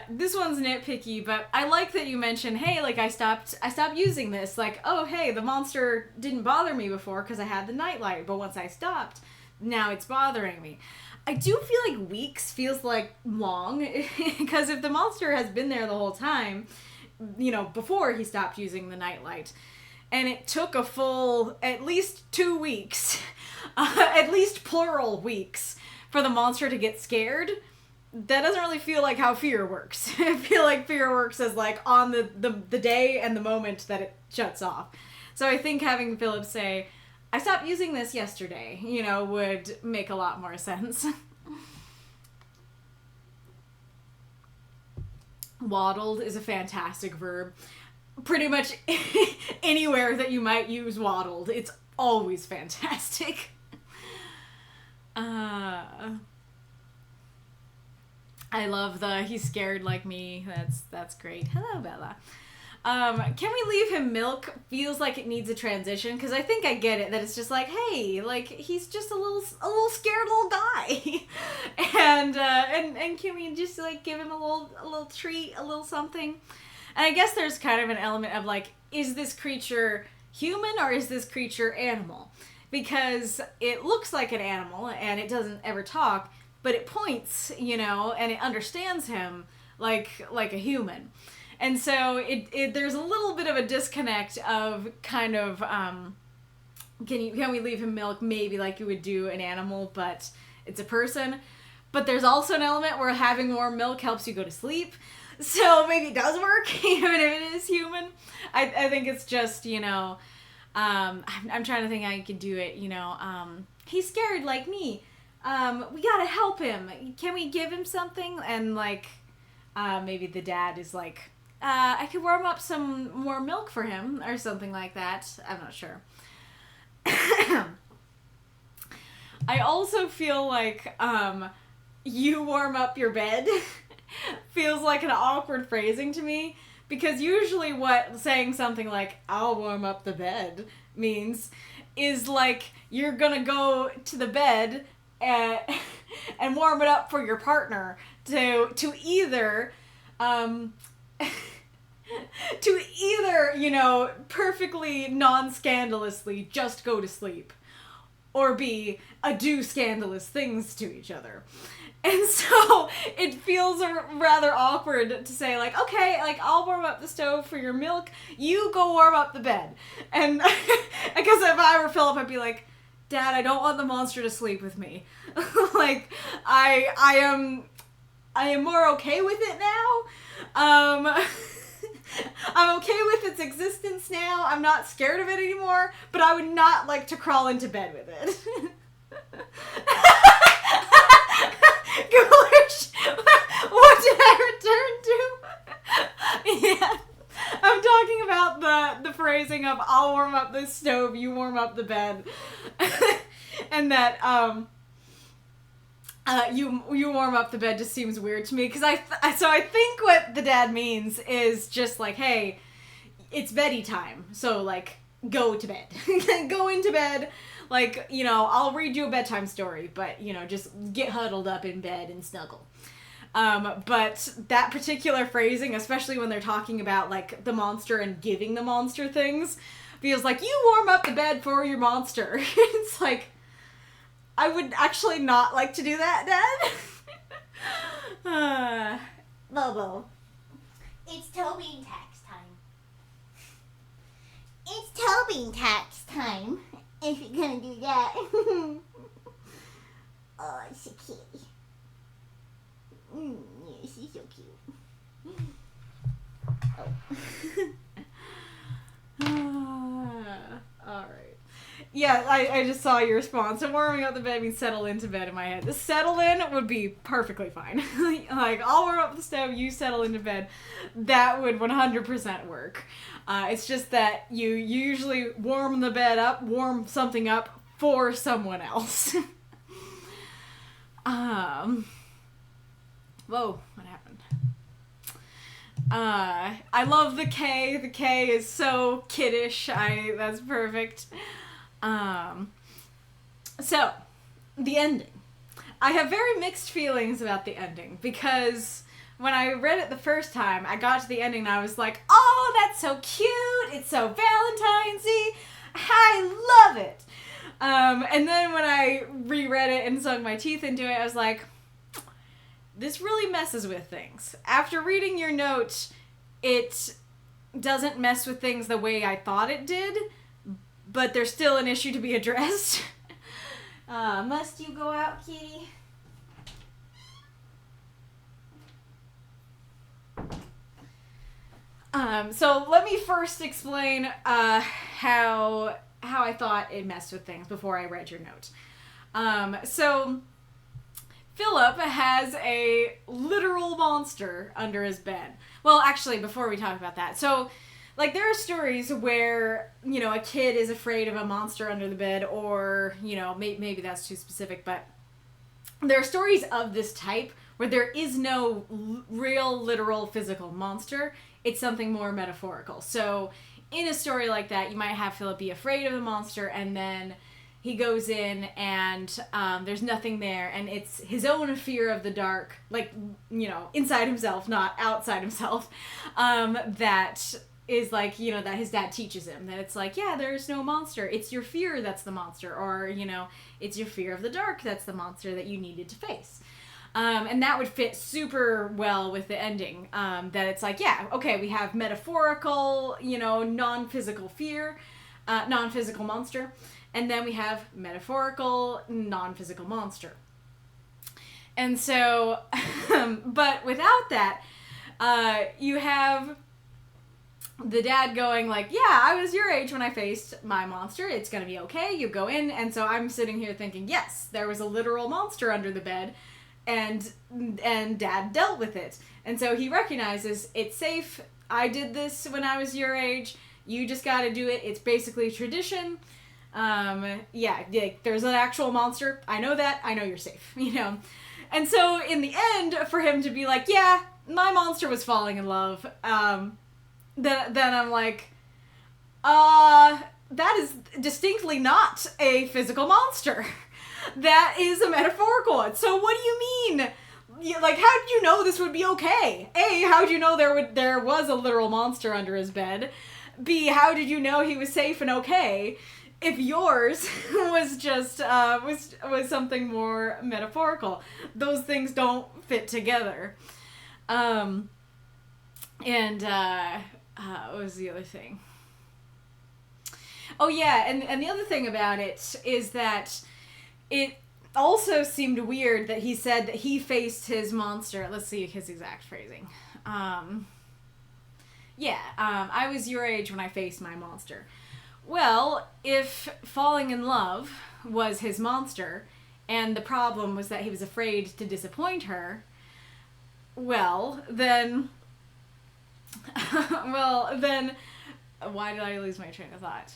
This one's nitpicky, but I like that you mentioned, hey, like, I stopped using this. Like, oh, hey, the monster didn't bother me before because I had the nightlight, but once I stopped, now it's bothering me. I do feel like weeks feels like long, because if the monster has been there the whole time, before he stopped using the nightlight, and it took a full, at least 2 weeks, at least plural weeks, for the monster to get scared, that doesn't really feel like how fear works. I feel like fear works as, like, on the day and the moment that it shuts off. So I think having Phillip say, I stopped using this yesterday, would make a lot more sense. Waddled is a fantastic verb. Pretty much anywhere that you might use waddled, it's always fantastic. I love the he's scared like me. That's great. Hello, Bella. Can we leave him milk? Feels like it needs a transition, because I think I get it, that it's just like, hey, like, he's just a little scared little guy. and can we just, like, give him a little treat, a little something? And I guess there's kind of an element of, like, is this creature human or is this creature animal? Because it looks like an animal and it doesn't ever talk, but it points, and it understands him like a human. And so it there's a little bit of a disconnect of kind of, can we leave him milk maybe like you would do an animal, but it's a person. But there's also an element where having warm milk helps you go to sleep. So maybe it does work, even if it is human. I think it's just, I'm trying to think how you could do it, he's scared like me. We gotta help him. Can we give him something? And, like, maybe the dad is like, I could warm up some more milk for him, or something like that. I'm not sure. I also feel like, you warm up your bed feels like an awkward phrasing to me, because usually what saying something like, I'll warm up the bed means is like you're gonna go to the bed and warm it up for your partner to either you know, perfectly non-scandalously just go to sleep, or B, do scandalous things to each other. And so it feels rather awkward to say, like, okay, like, I'll warm up the stove for your milk, you go warm up the bed. And because if I were Phillip, I'd be like, Dad, I don't want the monster to sleep with me. Like, I am more okay with it now. I'm okay with its existence now. I'm not scared of it anymore, but I would not like to crawl into bed with it. Gosh, what did I return to? Yeah, I'm talking about the phrasing of I'll warm up the stove, you warm up the bed, and that you warm up the bed just seems weird to me, because I think what the dad means is just like, hey, it's beddy time, so like go to bed. Go into bed. Like, you know, I'll read you a bedtime story, but, you know, just get huddled up in bed and snuggle. But that particular phrasing, especially when they're talking about, like, the monster and giving the monster things, feels like, you warm up the bed for your monster. It's like, I would actually not like to do that, Dad. Bobo. It's toe bean tax time. It's toe bean tax time. If you're gonna do that. Oh, it's a kitty. Yeah, she's so cute. Alright. Yeah, I just saw your response. So warming up the bed means settle into bed in my head. The settle in would be perfectly fine. Like, I'll warm up the stove, you settle into bed. That would 100% work. It's just that you usually warm the bed up, warm something up for someone else. Whoa, what happened? I love the K. The K is so kiddish. That's perfect. So, the ending. I have very mixed feelings about the ending, because when I read it the first time, I got to the ending and I was like, oh, that's so cute, it's so Valentine's-y, I love it. And then when I reread it and sunk my teeth into it, I was like, this really messes with things. After reading your note, it doesn't mess with things the way I thought it did, but there's still an issue to be addressed. Must you go out, kitty? So let me first explain how I thought it messed with things before I read your note. So Phillip has a literal monster under his bed. Well, actually, before we talk about that, so like there are stories where, you know, a kid is afraid of a monster under the bed, or, you know, maybe that's too specific, but there are stories of this type where there is no real, literal, physical monster. It's something more metaphorical. So in a story like that, you might have Phillip be afraid of the monster, and then he goes in and there's nothing there, and it's his own fear of the dark, like, you know, inside himself, not outside himself, that is like, you know, that his dad teaches him, that it's like, yeah, there's no monster. It's your fear that's the monster, or, you know, it's your fear of the dark that's the monster that you needed to face. And that would fit super well with the ending, that it's like, yeah, okay, we have metaphorical, you know, non-physical fear, non-physical monster, and then we have metaphorical non-physical monster. And so, but without that, you have the dad going like, yeah, I was your age when I faced my monster, it's gonna be okay, you go in. And so I'm sitting here thinking, yes, there was a literal monster under the bed, and dad dealt with it. And so he recognizes it's safe, I did this when I was your age, you just gotta do it, it's basically tradition. Yeah, there's an actual monster, I know that, I know you're safe, you know. And so in the end, for him to be like, yeah, my monster was falling in love, then I'm like, that is distinctly not a physical monster. That is a metaphorical one. So what do you mean? Like, how did you know this would be okay? A, how did you know there was a literal monster under his bed? B, how did you know he was safe and okay? If yours was just was something more metaphorical, those things don't fit together. What was the other thing? Oh yeah, and the other thing about it is that it also seemed weird that he said that he faced his monster. Let's see his exact phrasing. I was your age when I faced my monster. Well, if falling in love was his monster, and the problem was that he was afraid to disappoint her, well, then, why did I lose my train of thought?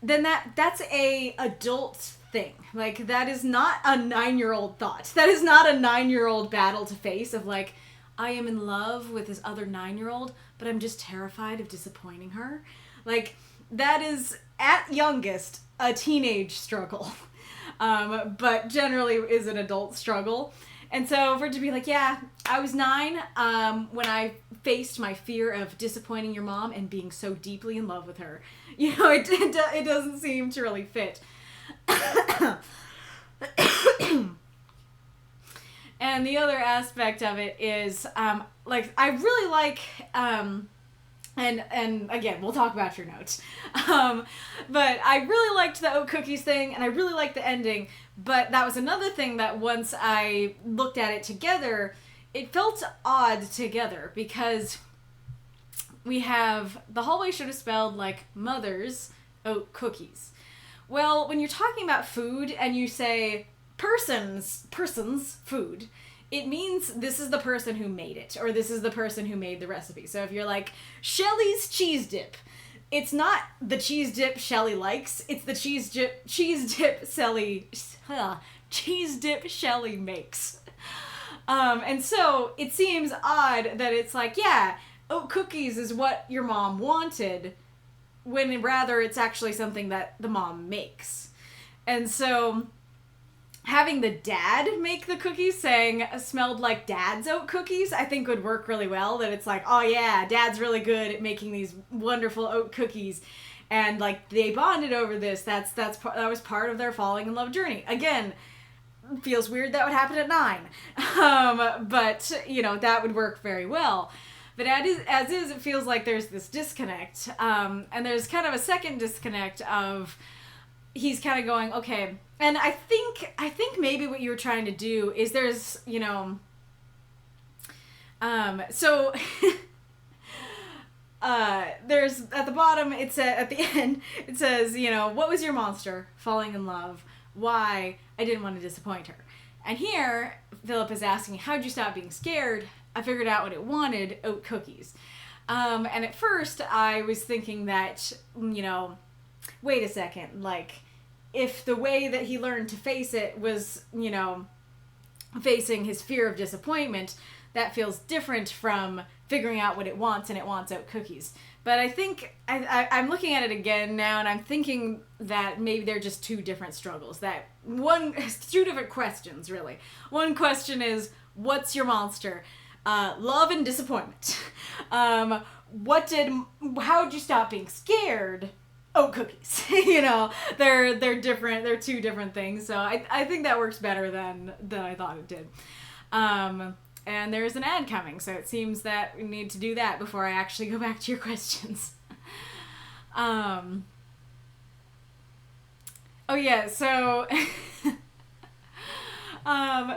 Then that's a adult thing. Like, that is not a 9-year-old thought. That is not a 9-year-old battle to face of, like, I am in love with this other 9-year-old, but I'm just terrified of disappointing her. Like, that is, at youngest, a teenage struggle. But generally is an adult struggle. And so for it to be like, yeah, I was 9 when I faced my fear of disappointing your mom and being so deeply in love with her. You know, it doesn't seem to really fit. And the other aspect of it is, I really like, and again, we'll talk about your notes. But I really liked the oat cookies thing, and I really liked the ending. But that was another thing that once I looked at it together, it felt odd together, because we have the hallway should have spelled like mother's oat cookies. Well, when you're talking about food and you say person's food, it means this is the person who made it, or this is the person who made the recipe. So if you're like, Shelly's cheese dip, it's not the cheese dip Shelly likes, it's the cheese dip Shelly makes. And so it seems odd that it's like, yeah, oat cookies is what your mom wanted, when rather it's actually something that the mom makes. And so having the dad make the cookies, saying smelled like dad's oat cookies, I think would work really well. That it's like, oh yeah, dad's really good at making these wonderful oat cookies, and like they bonded over this. That was part of their falling in love journey. Again, feels weird that would happen at 9, but you know, that would work very well. But as is, it feels like there's this disconnect, and there's kind of a second disconnect of he's kind of going, okay. And I think maybe what you were trying to do is there's, you know, so there's at the bottom, at the end, it says, you know, what was your monster? Falling in love. Why? I didn't want to disappoint her. And here, Phillip is asking, how'd you stop being scared? I figured out what it wanted, oat cookies. And at first I was thinking that, you know, wait a second, like, if the way that he learned to face it was, you know, facing his fear of disappointment, that feels different from figuring out what it wants, and it wants oat cookies. But I think, I'm looking at it again now, and I'm thinking that maybe they're just two different struggles. Two different questions, really. One question is, what's your monster? Love and disappointment. How'd you stop being scared? Oat cookies. You know, they're different. They're two different things. So I think that works better than I thought it did. And there's an ad coming, so it seems that we need to do that before I actually go back to your questions. Oh yeah, so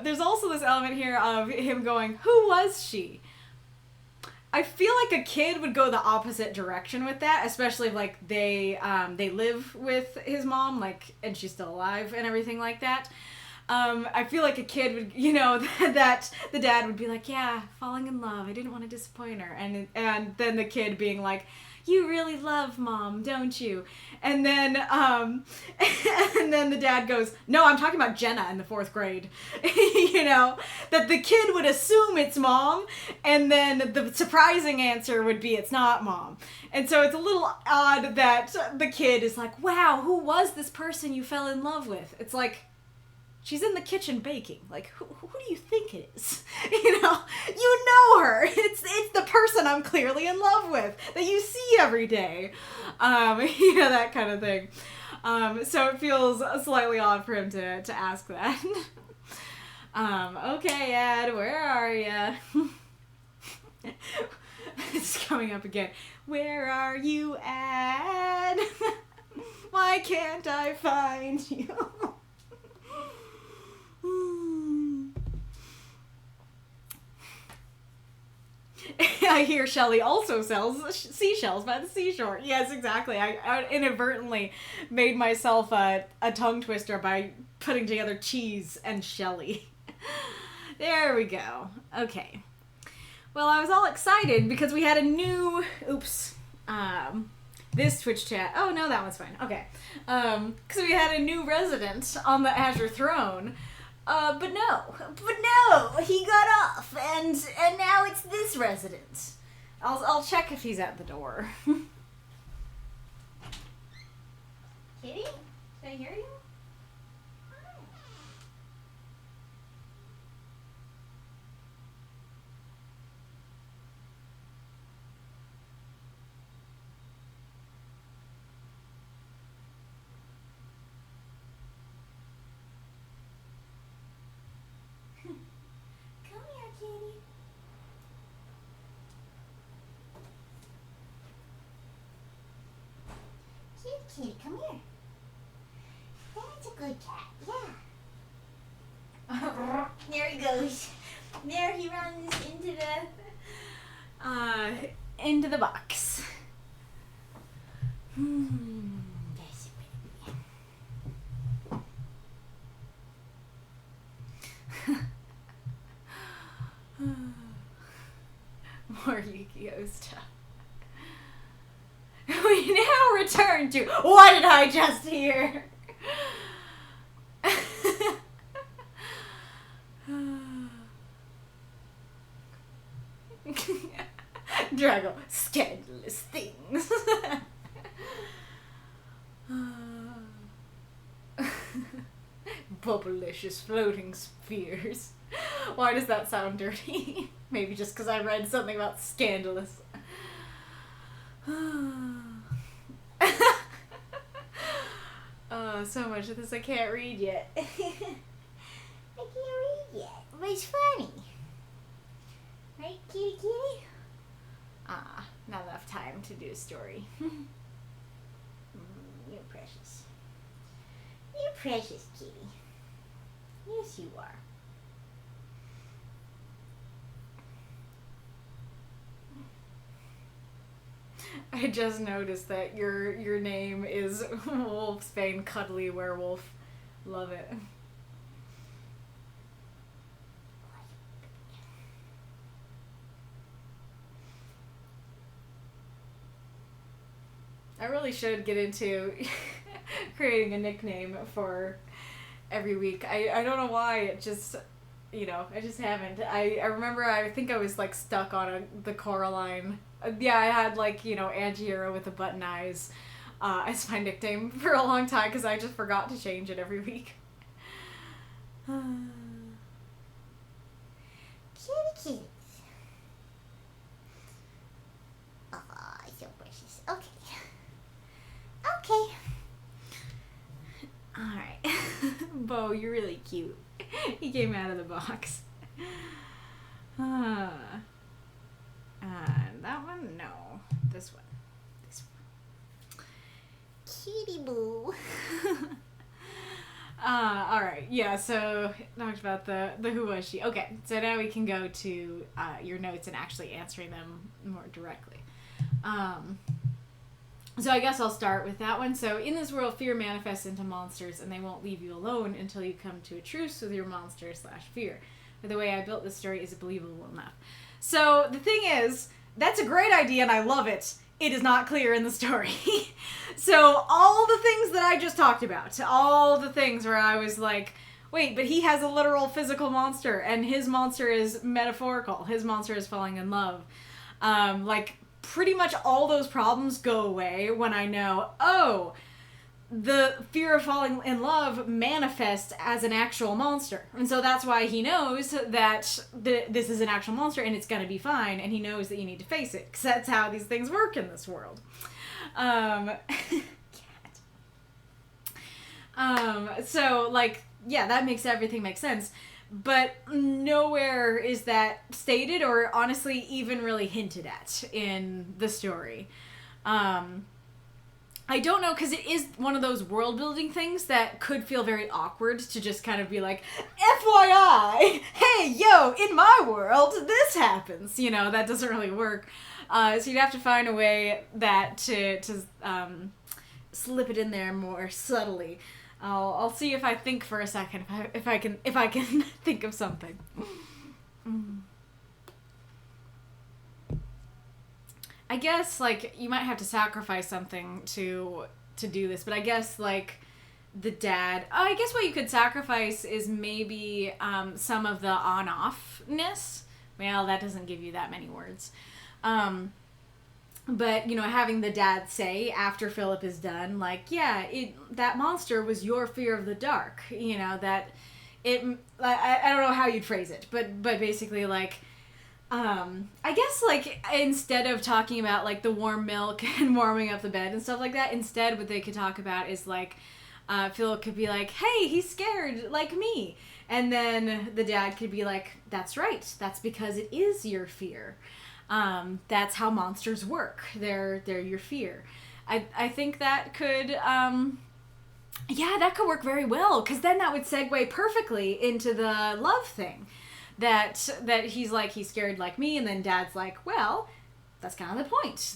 there's also this element here of him going, who was she? I feel like a kid would go the opposite direction with that, especially if, like, they live with his mom, like, and she's still alive and everything like that. I feel like a kid would, you know, that the dad would be like, yeah, falling in love, I didn't want to disappoint her. And then the kid being like, you really love Mom, don't you? And then, and then the dad goes, no, I'm talking about Jenna in the 4th grade. You know, that the kid would assume it's Mom, and then the surprising answer would be it's not Mom. And so it's a little odd that the kid is like, wow, who was this person you fell in love with? It's like, she's in the kitchen baking. Like, who do you think it is? You know her. It's the person I'm clearly in love with that you see every day. You know, that kind of thing. So it feels slightly odd for him to ask that. Okay, Ed, where are you? It's coming up again. Where are you, Ed? Why can't I find you? I hear Shelley also sells seashells by the seashore. Yes, exactly. I inadvertently made myself a tongue twister by putting together cheese and Shelley. There we go. Okay. Well, I was all excited because we had a new... Oops. This Twitch chat... Oh, no, that one's fine. Okay. Because we had a new resident on the Azure throne. But no, he got off, and now it's this resident. I'll check if he's at the door. Kitty? Did I hear you? Kitty, come here. That's a good cat, yeah. There he goes. There he runs Into the box. That's a More Yu-Gi-Oh stuff. We now return to what did I just hear? Drago, scandalous things. Bubblicious floating spheres. Why does that sound dirty? Maybe just because I read something about scandalous. Oh, so much of this I can't read yet. I can't read yet, but it's funny. Right, kitty kitty? Not enough time to do a story. You're precious. You're precious, kitty. Yes, you are. I just noticed that your name is Wolfsbane Cuddly Werewolf. Love it. I really should get into creating a nickname for every week. I don't know why, it just, I just haven't. I remember, I think I was like stuck on the Coraline. Yeah, I had Adiyr with the button eyes as my nickname for a long time because I just forgot to change it every week. Kitty kitties. Oh, so precious. Okay. Okay. Alright. Bo, you're really cute. He came out of the box. That one? No. This one. This one. Kitty boo. Alright. Yeah, so talked about the who was she. Okay, so now we can go to your notes and actually answering them more directly. So I guess I'll start with that one. So in this world, fear manifests into monsters, and they won't leave you alone until you come to a truce with your monster/fear. But the way I built this story is believable enough. So the thing is, that's a great idea, and I love it. it is not clear in the story. So all the things that I just talked about, all the things where I was like, wait, but he has a literal physical monster, and his monster is metaphorical. His monster is falling in love. Like, pretty much all those problems go away when I know, oh, the fear of falling in love manifests as an actual monster. And so that's why he knows that this is an actual monster and it's going to be fine, and he knows that you need to face it, because that's how these things work in this world. So, like, yeah, that makes everything make sense. But nowhere is that stated or honestly even really hinted at in the story. I don't know, because it is one of those world-building things that could feel very awkward to just kind of be like, FYI, hey, yo, in my world, this happens. You know, that doesn't really work. So you'd have to find a way that to slip it in there more subtly. I'll see if I think for a second, if I can think of something. I guess, like, you might have to sacrifice something to do this, but I guess, like, the dad... I guess what you could sacrifice is maybe some of the on-off-ness. Well, that doesn't give you that many words. But, you know, having the dad say, after Phillip is done, like, yeah, that monster was your fear of the dark. You know, that it... I don't know how you'd phrase it, but basically, like... I guess, like, instead of talking about, like, the warm milk and warming up the bed and stuff like that, instead what they could talk about is, like, Phillip could be like, hey, he's scared, like me. And then the dad could be like, that's right. That's because it is your fear. That's how monsters work. They're your fear. I think that could, yeah, that could work very well, because then that would segue perfectly into the love thing. That he's like, he's scared like me, and then dad's like, well, that's kind of the point.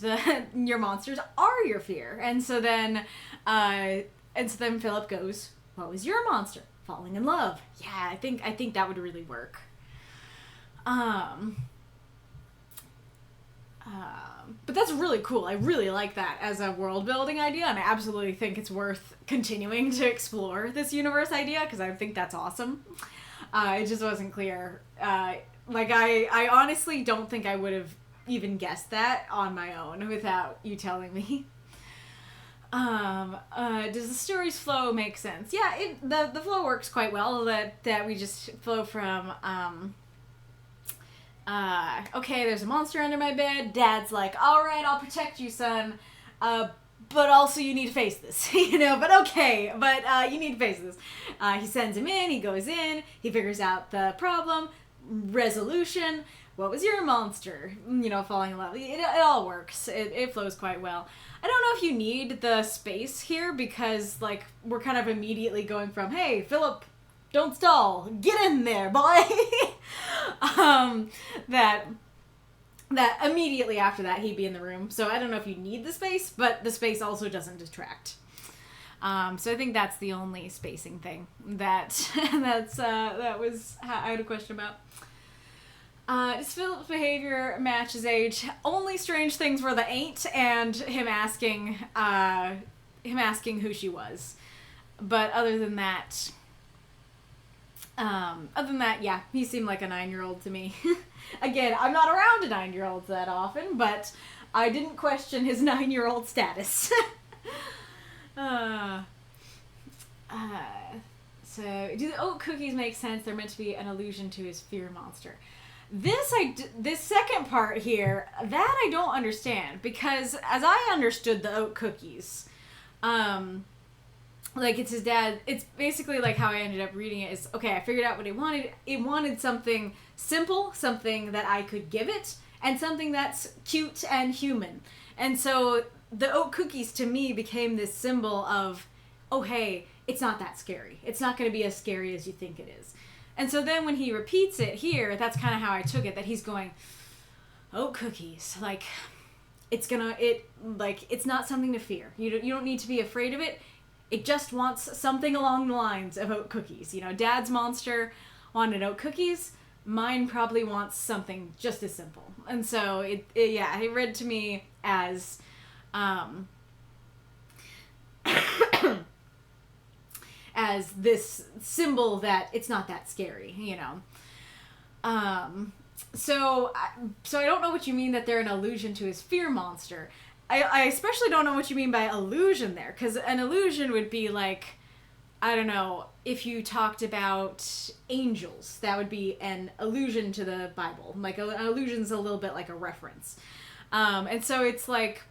Your monsters are your fear. And so then Phillip goes, what was your monster? Falling in love. Yeah, I think that would really work. But that's really cool. I really like that as a world building idea, and I absolutely think it's worth continuing to explore this universe idea, because I think that's awesome. It just wasn't clear. Like, I honestly don't think I would have even guessed that on my own without you telling me. Does the story's flow make sense? Yeah, the flow works quite well, that we just flow from, okay, there's a monster under my bed. Dad's like, alright, I'll protect you, son. But also you need to face this, you know, but you need to face this. He sends him in, he goes in, he figures out the problem, resolution. What was your monster? You know, falling in love. It all works. It flows quite well. I don't know if you need the space here, because, like, we're kind of immediately going from, hey, Phillip, don't stall, get in there, boy. That immediately after that he'd be in the room. So I don't know if you need the space, but the space also doesn't detract. So I think that's the only spacing thing that was I had a question about. Does Philip's behavior match his age? Only strange things were the ain't and him asking who she was. But other than that, yeah, he seemed like a 9-year-old to me. Again, I'm not around a 9-year-old that often, but I didn't question his 9-year-old status. So, do the oat cookies make sense? They're meant to be an allusion to his fear monster. This second part here, that I don't understand, because as I understood the oat cookies, like, it's his dad, it's basically like how I ended up reading it is, okay, I figured out what it wanted. It wanted something simple, something that I could give it, and something that's cute and human. And so the oat cookies to me became this symbol of, oh, hey, it's not that scary. It's not going to be as scary as you think it is. And so then when he repeats it here, that's kind of how I took it, that he's going, oat cookies, like, it's not something to fear. You don't need to be afraid of it. It just wants something along the lines of oat cookies. You know, Dad's monster wanted oat cookies. Mine probably wants something just as simple. And so it read to me as As this symbol that it's not that scary, So I don't know what you mean that they're an allusion to his fear monster. I especially don't know what you mean by illusion there, because an illusion would be like, I don't know, if you talked about angels, that would be an allusion to the Bible. Like, an allusion's a little bit like a reference. And so it's like,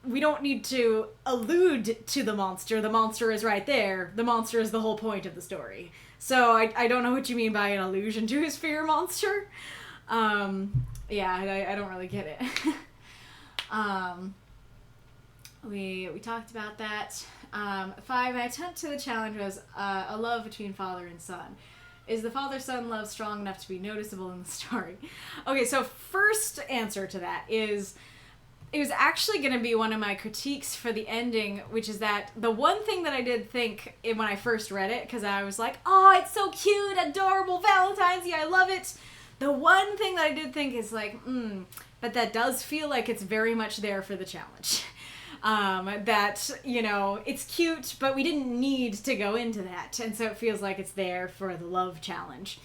we don't need to allude to the monster. The monster is right there. The monster is the whole point of the story. So I don't know what you mean by an allusion to his fear monster. I don't really get it. We talked about that. 5, my attempt to the challenge was a love between father and son. Is the father-son love strong enough to be noticeable in the story? Okay, so first answer to that is, it was actually going to be one of my critiques for the ending, which is that the one thing that I did think when I first read it, because I was like, oh, it's so cute, adorable, Valentine's Day, I love it. The one thing that I did think is like, but that does feel like it's very much there for the challenge. That, it's cute, but we didn't need to go into that. And so it feels like it's there for the love challenge.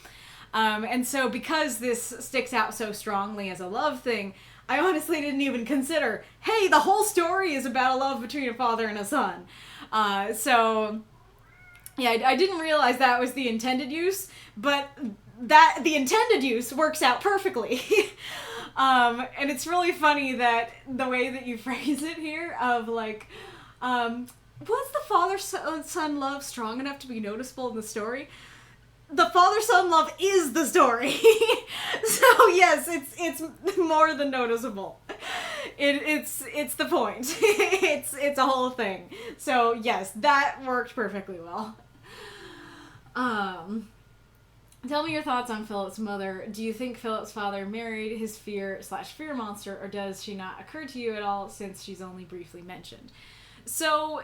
And so because this sticks out so strongly as a love thing, I honestly didn't even consider, hey, the whole story is about a love between a father and a son. I didn't realize that was the intended use, but that the intended use works out perfectly. And it's really funny that the way that you phrase it here of like, was the father-son love strong enough to be noticeable in the story? The father-son love is the story. So yes, it's more than noticeable. It's the point. It's a whole thing. So yes, that worked perfectly well. Tell me your thoughts on Philip's mother. Do you think Philip's father married his fear monster, or does she not occur to you at all since she's only briefly mentioned? So,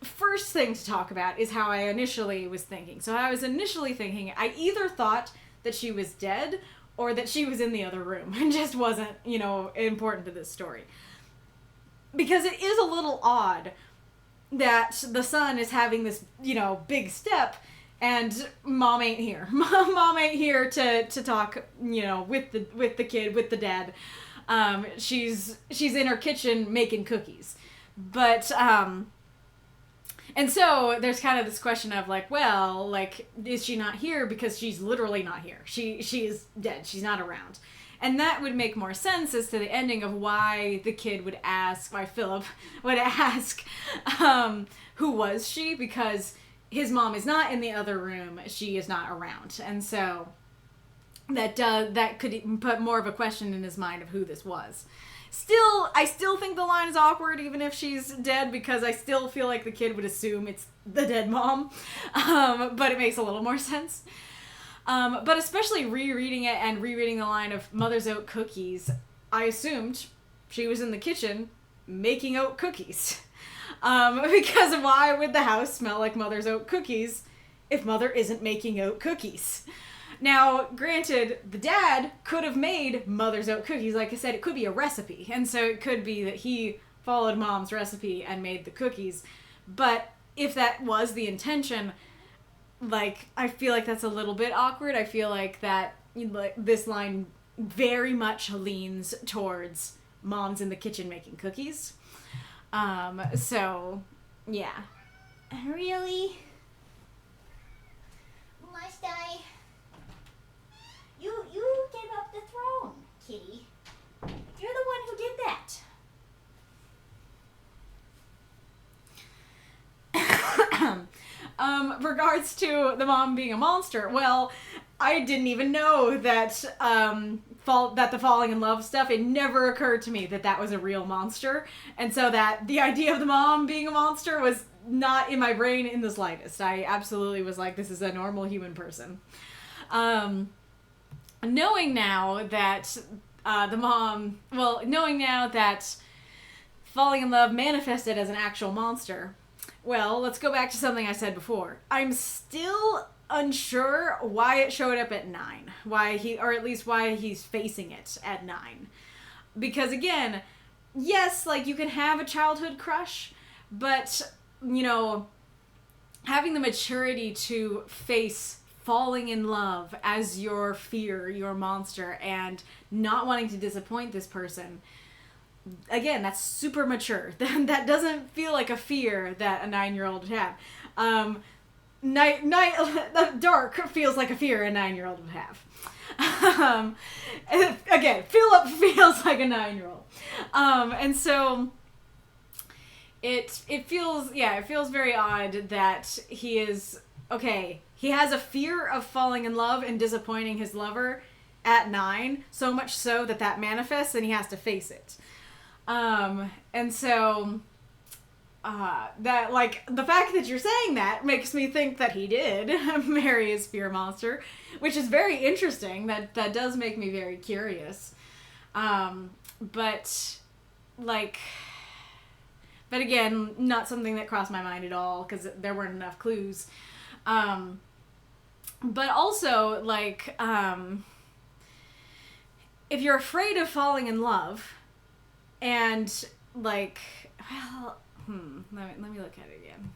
first thing to talk about is how I initially was thinking. So I was initially thinking, I either thought that she was dead or that she was in the other room and just wasn't, important to this story. Because it is a little odd that the son is having this, big step, and mom ain't here. Mom ain't here to talk, with the kid, with the dad. She's in her kitchen making cookies. But, and so there's kind of this question of like, well, like, is she not here? Because she's literally not here. She is dead. She's not around. And that would make more sense as to the ending of why the kid would ask, why Philip would ask, who was she? Because his mom is not in the other room. She is not around. And so that could put more of a question in his mind of who this was. I still think the line is awkward, even if she's dead, because I still feel like the kid would assume it's the dead mom. But it makes a little more sense. But especially rereading it and rereading the line of Mother's Oat cookies, I assumed she was in the kitchen making oat cookies. Because why would the house smell like Mother's Oat cookies if Mother isn't making oat cookies? Now, granted, the dad could have made Mother's Oat cookies. Like I said, it could be a recipe. And so it could be that he followed Mom's recipe and made the cookies. But if that was the intention, like, I feel like that's a little bit awkward. I feel like that this line very much leans towards Mom's in the kitchen making cookies. So, yeah. Really? Must I? You gave up the throne, kitty. You're the one who did that. Regards to the mom being a monster, well, I didn't even know that that the falling in love stuff, it never occurred to me that was a real monster. And so that the idea of the mom being a monster was not in my brain in the slightest. I absolutely was like, this is a normal human person. Knowing now that knowing now that falling in love manifested as an actual monster, well, let's go back to something I said before. I'm still unsure why it showed up at 9. Why he's facing it at 9. Because again, yes, like, you can have a childhood crush, but, you know, having the maturity to face falling in love as your fear, your monster, and not wanting to disappoint this person, again, that's super mature. That doesn't feel like a fear that a 9-year-old would have. Dark feels like a fear a 9-year-old would have. Again, Phillip feels like a 9-year-old. And so it feels very odd that he is, okay, he has a fear of falling in love and disappointing his lover at 9, so much so that manifests and he has to face it. And so that, like, the fact that you're saying that makes me think that he did marry his fear monster, which is very interesting. That does make me very curious. But again, not something that crossed my mind at all, because there weren't enough clues. But also, like, if you're afraid of falling in love, and, like, well, let me look at it again.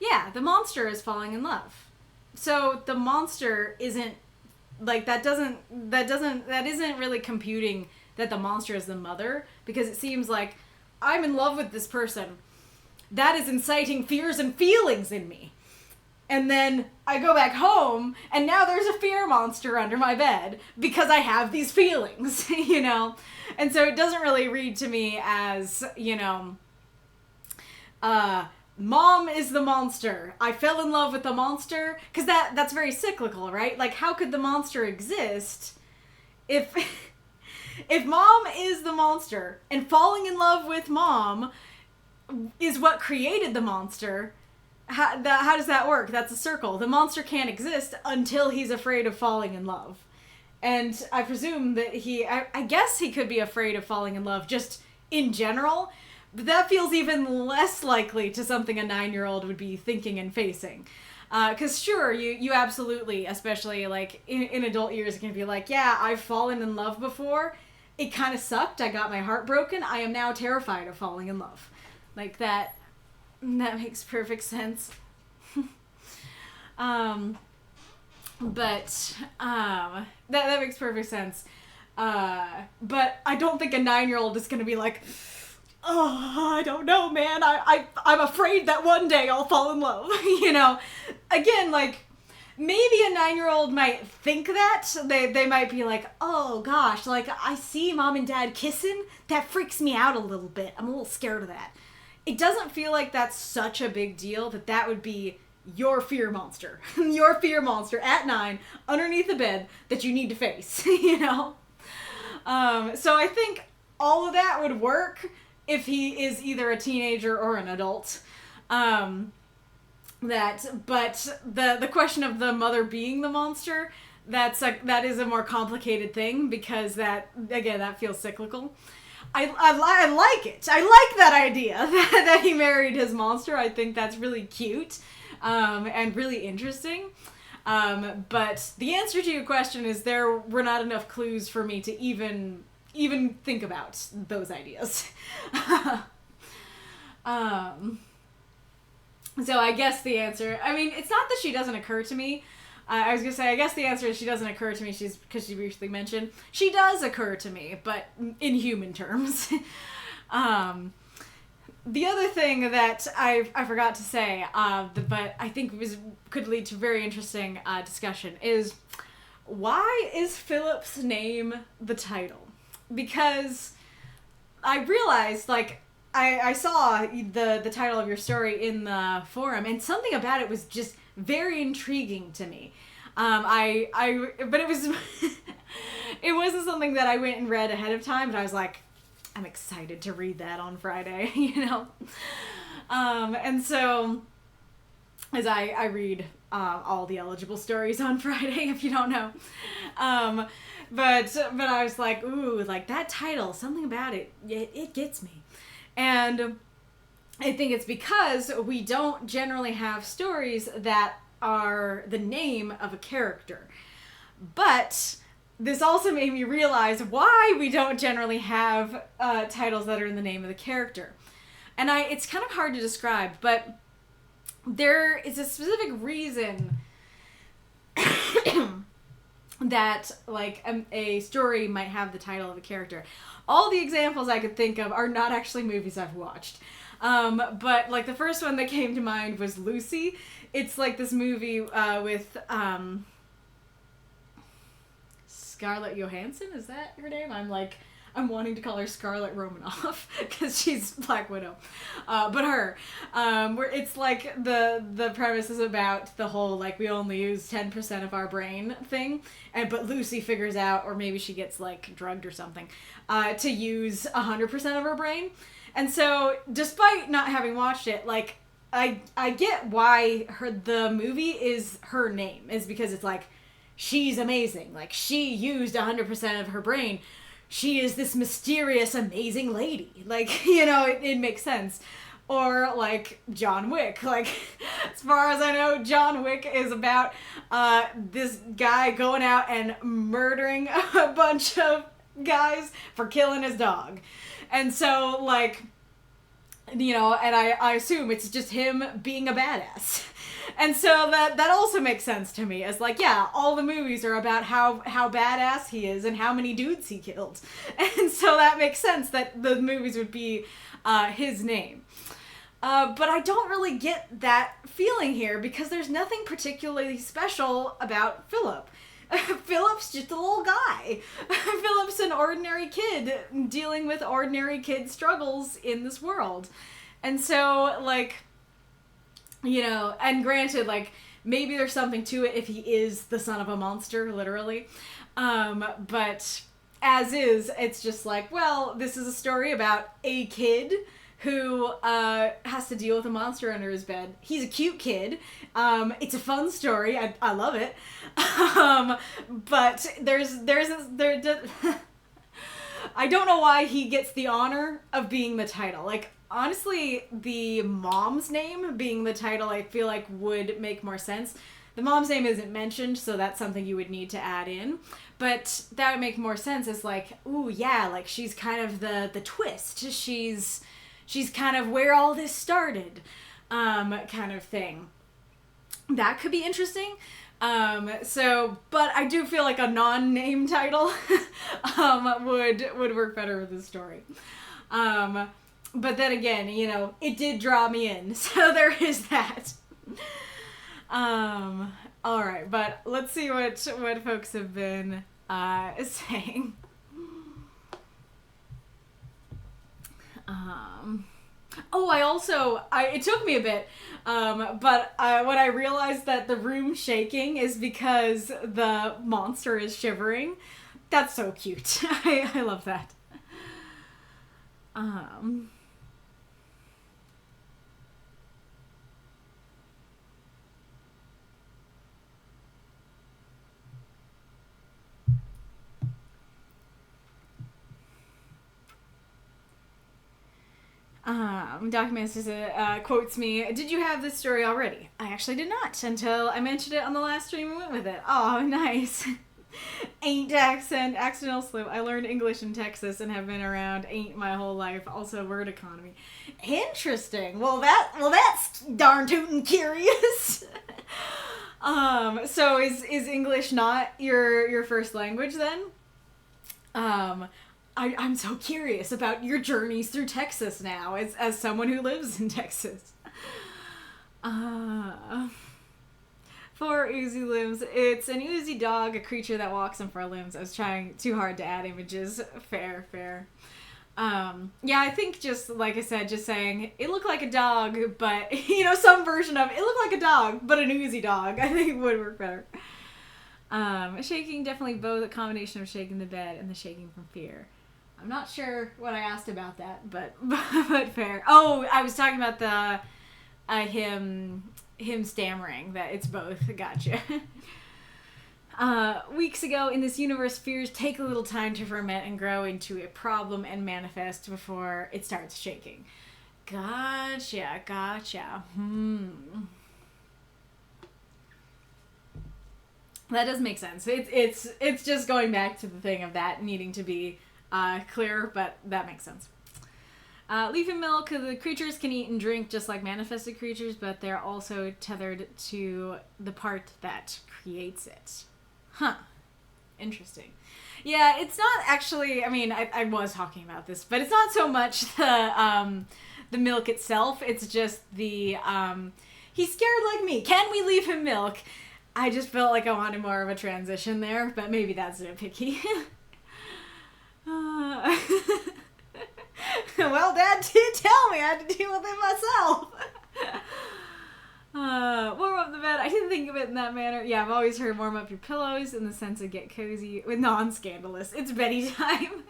Yeah, the monster is falling in love. So the monster isn't, like, that isn't really computing that the monster is the mother, because it seems like I'm in love with this person. That is inciting fears and feelings in me. And then I go back home, and now there's a fear monster under my bed because I have these feelings, you know? And so it doesn't really read to me as, you know, mom is the monster. I fell in love with the monster. Because that's very cyclical, right? Like, how could the monster exist if mom is the monster and falling in love with mom is what created the monster? How does that work? That's a circle. The monster can't exist until he's afraid of falling in love. And I presume that I guess he could be afraid of falling in love just in general, but that feels even less likely to something a 9-year-old would be thinking and facing. Because sure, you absolutely, especially like in adult years, can be like, yeah, I've fallen in love before. It kind of sucked. I got my heart broken. I am now terrified of falling in love. Like that makes perfect sense. That makes perfect sense. But I don't think a 9-year-old is gonna be like, oh, I don't know, man. I'm afraid that one day I'll fall in love. You know, again, like, maybe a 9-year-old might think that. They might be like, oh gosh, like, I see mom and dad kissing. That freaks me out a little bit. I'm a little scared of that. It doesn't feel like that's such a big deal that would be your fear monster. Your fear monster at 9 underneath the bed that you need to face, you know? So I think all of that would work if he is either a teenager or an adult. But the question of the mother being the monster, that is a more complicated thing, because that feels cyclical. I like it. I like that idea that he married his monster. I think that's really cute, and really interesting. But the answer to your question is there were not enough clues for me to even think about those ideas. So I guess the answer, I mean, it's not that she doesn't occur to me. I was going to say, I guess the answer is she doesn't occur to me because she briefly mentioned. She does occur to me, but in human terms. The other thing that I forgot to say, but I think could lead to very interesting discussion, is why is Phillip's name the title? Because I realized, like, I saw the title of your story in the forum, and something about it was just very intriguing to me. But it was it wasn't something that I went and read ahead of time, but I was like, I'm excited to read that on Friday, you know? And so as I read all the eligible stories on Friday, if you don't know. But I was like, ooh, like that title, something about it gets me. And I think it's because we don't generally have stories that are the name of a character. But this also made me realize why we don't generally have titles that are in the name of the character. And it's kind of hard to describe, but there is a specific reason that, like, a story might have the title of a character. All the examples I could think of are not actually movies I've watched. But, like, the first one that came to mind was Lucy. It's, like, this movie with Scarlett Johansson. Is that her name? I'm wanting to call her Scarlett Romanoff because she's Black Widow. But her, where it's like the premise is about the whole, like, we only use 10% of our brain thing. But Lucy figures out, or maybe she gets, like, drugged or something, to use 100% of her brain. And so, despite not having watched it, like, I get why the movie is her name, is because it's like, she's amazing. Like, she used 100% of her brain. She is this mysterious, amazing lady. Like, you know, it makes sense. Or, like, John Wick. Like, as far as I know, John Wick is about this guy going out and murdering a bunch of guys for killing his dog. And so, like, you know, and I assume it's just him being a badass. And so that also makes sense to me, as, like, yeah, all the movies are about how badass he is and how many dudes he killed. And so that makes sense that the movies would be his name. But I don't really get that feeling here because there's nothing particularly special about Phillip. Phillip's just a little guy. Phillip's an ordinary kid dealing with ordinary kid struggles in this world. And so, like, you know, and granted, like, maybe there's something to it if he is the son of a monster, literally. But as is, it's just like, well, this is a story about a kid who has to deal with a monster under his bed. He's a cute kid. It's a fun story. I love it. But I don't know why he gets the honor of being the title. Like, honestly, the mom's name being the title, I feel like would make more sense. The mom's name isn't mentioned, so that's something you would need to add in. But that would make more sense as, like, ooh, yeah, like, she's kind of the twist. She's kind of where all this started, kind of thing. That could be interesting. But I do feel like a non-name title would work better with the story. But then again, you know, it did draw me in, so there is that. All right, but let's see what folks have been saying. It took me a bit, but when I realized that the room shaking is because the monster is shivering, that's so cute. I love that. Documancer quotes me, "Did you have this story already?" I actually did not until I mentioned it on the last stream and went with it. Oh, nice. Ain't accent, accidental slip. I learned English in Texas and have been around ain't my whole life. Also, word economy. Interesting. Well, that's darn tootin' curious. So is English not your first language then? I'm so curious about your journeys through Texas now, as someone who lives in Texas. For oozy limbs, it's an oozy dog, a creature that walks on four limbs. I was trying too hard to add images. Fair. Yeah, I think just, like I said, just saying, it looked like a dog, but, you know, some version of, it looked like a dog, but an oozy dog, I think would work better. Shaking, definitely both a combination of shaking the bed and the shaking from fear. I'm not sure what I asked about that, but fair. Oh, I was talking about the him stammering, that it's both. Gotcha. Weeks ago, in this universe, fears take a little time to ferment and grow into a problem and manifest before it starts shaking. Gotcha. That does make sense. It's just going back to the thing of that needing to be clear, but that makes sense. Leaf and milk, the creatures can eat and drink just like manifested creatures, but they're also tethered to the part that creates it. Huh. Interesting. Yeah, it's not actually, I mean, I was talking about this, but it's not so much the milk itself, it's just the, he's scared like me. Can we leave him milk? I just felt like I wanted more of a transition there, but maybe that's nitpicky. Well, Dad did tell me I had to deal with it myself. Warm up the bed. I didn't think of it in that manner. Yeah, I've always heard warm up your pillows in the sense of get cozy with non-scandalous. It's Betty time.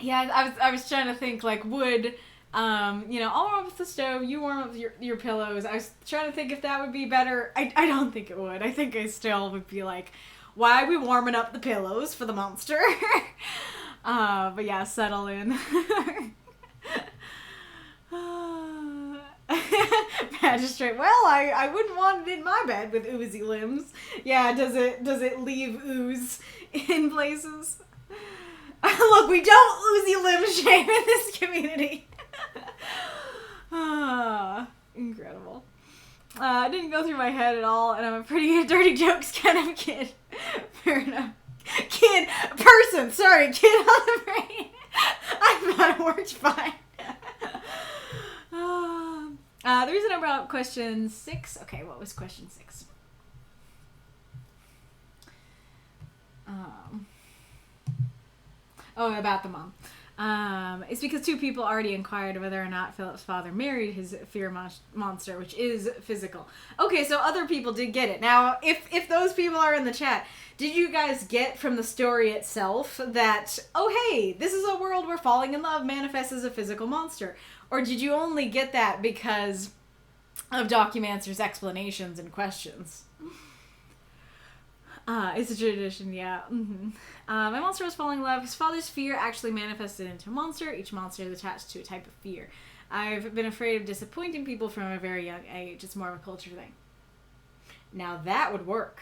Yeah, I was trying to think like would I'll warm up the stove, you warm up your pillows. I was trying to think if that would be better. I don't think it would. I think I still would be like, why are we warming up the pillows for the monster? But yeah, settle in. Magistrate, well, I wouldn't want it in my bed with oozy limbs. Yeah, does it leave ooze in places? Look, we don't oozy limb shame in this community. Incredible. It didn't go through my head at all, and I'm a pretty dirty jokes kind of kid. Fair enough. Kid on the brain. I thought it worked fine. The reason I brought up question 6. Okay, what was question 6? About the mom. It's because 2 people already inquired whether or not Philip's father married his fear monster, which is physical. Okay, so other people did get it. Now, if those people are in the chat, did you guys get from the story itself that, oh hey, this is a world where falling in love manifests as a physical monster? Or did you only get that because of Documancer's explanations and questions? It's a tradition, yeah. Mm-hmm. My monster was falling in love. His father's fear actually manifested into a monster. Each monster is attached to a type of fear. I've been afraid of disappointing people from a very young age. It's more of a culture thing. Now that would work.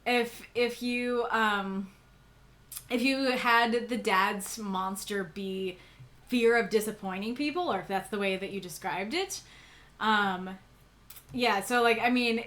If you had the dad's monster be fear of disappointing people, or if that's the way that you described it, yeah. So like, I mean.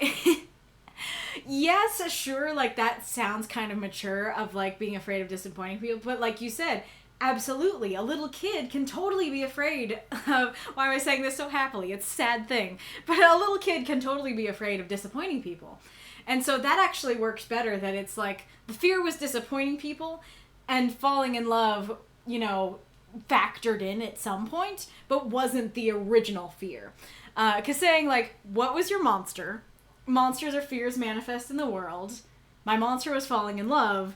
Yes, sure, like, that sounds kind of mature of, like, being afraid of disappointing people, but like you said, absolutely, a little kid can totally be afraid of, why am I saying this so happily? It's a sad thing, but a little kid can totally be afraid of disappointing people. And so that actually works better, that it's like, the fear was disappointing people, and falling in love, factored in at some point, but wasn't the original fear. 'Cause saying, like, what was your monster? Monsters are fears manifest in the world. My monster was falling in love.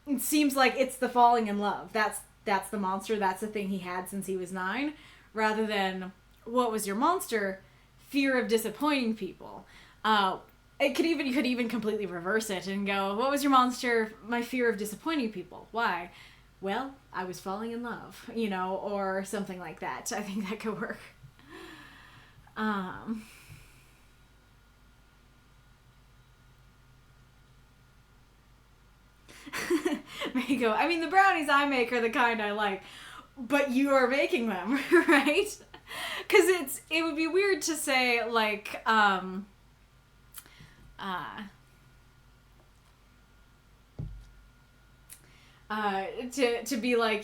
It seems like it's the falling in love. That's the monster. That's the thing he had since he was 9. Rather than, what was your monster? Fear of disappointing people. You could even completely reverse it and go, what was your monster? My fear of disappointing people. Why? Well, I was falling in love, or something like that. I think that could work. Mango, I mean, the brownies I make are the kind I like, but you are making them, right? Because it would be weird to say, like, to be like,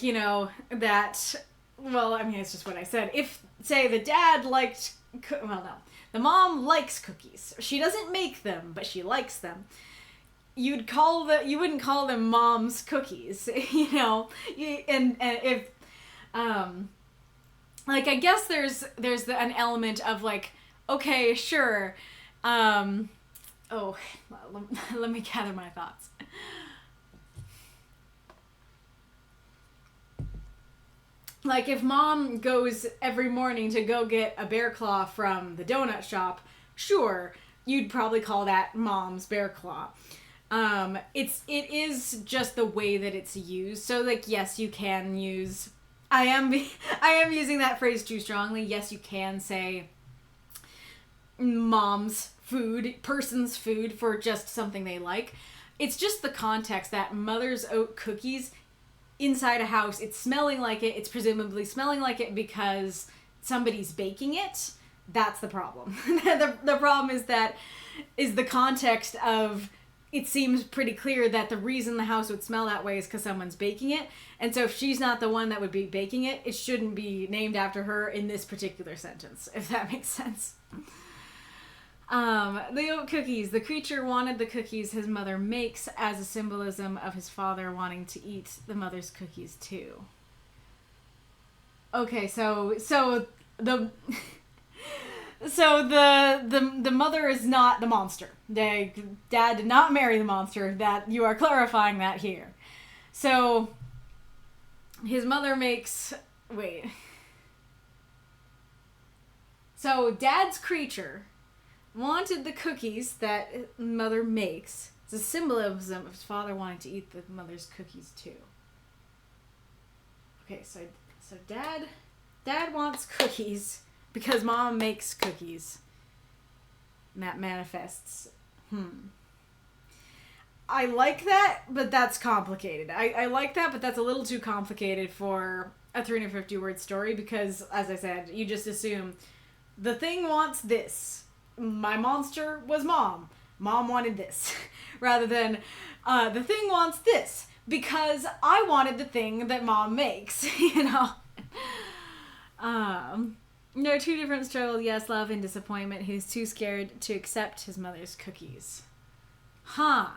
that, well, I mean, it's just what I said. If, say, the dad liked, the mom likes cookies. She doesn't make them, but she likes them. You wouldn't call them mom's cookies, and if, like, I guess there's an element of, like, okay, sure, let me gather my thoughts. Like, if mom goes every morning to go get a bear claw from the donut shop, sure, you'd probably call that mom's bear claw. It is just the way that it's used. So, like, yes, you can use, I am using that phrase too strongly. Yes, you can say mom's person's food for just something they like. It's just the context that mother's oat cookies inside a house, it's smelling like it. It's presumably smelling like it because somebody's baking it. That's the problem. The problem is the context of, it seems pretty clear that the reason the house would smell that way is because someone's baking it. And so if she's not the one that would be baking it, it shouldn't be named after her in this particular sentence, if that makes sense. The oat cookies. The creature wanted the cookies his mother makes as a symbolism of his father wanting to eat the mother's cookies too. Okay, so the the mother is not the monster. Dad did not marry the monster. That you are clarifying that here. So his mother makes So Dad's creature wanted the cookies that mother makes. It's a symbolism of his father wanting to eat the mother's cookies too. Okay, so Dad wants cookies because Mom makes cookies. And that manifests. I like that, but that's complicated. I like that, but that's a little too complicated for a 350-word story because, as I said, you just assume the thing wants this. My monster was Mom. Mom wanted this. Rather than, the thing wants this because I wanted the thing that Mom makes, you know? No, two different struggles. Yes, love and disappointment. He's too scared to accept his mother's cookies. Yeah,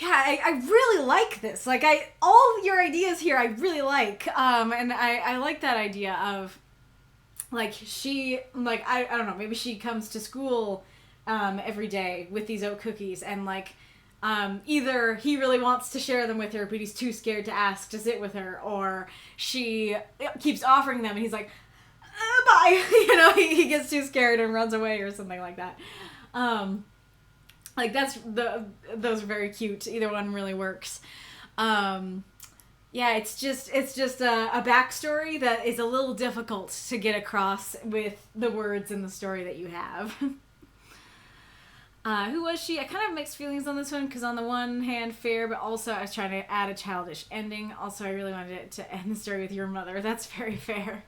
I really like this. Like, all your ideas here I really like. And I like that idea of, like, she, like, I don't know, maybe she comes to school every day with these oat cookies and, like, either he really wants to share them with her, but he's too scared to ask to sit with her, or she keeps offering them and he's like, bye, you know, he gets too scared and runs away or something like that. Like, those are very cute. Either one really works. Yeah, it's just a backstory that is a little difficult to get across with the words in the story that you have. Who was she? I kind of have mixed feelings on this one because on the one hand, fair, but also I was trying to add a childish ending. Also, I really wanted it to end the story with your mother. That's very fair.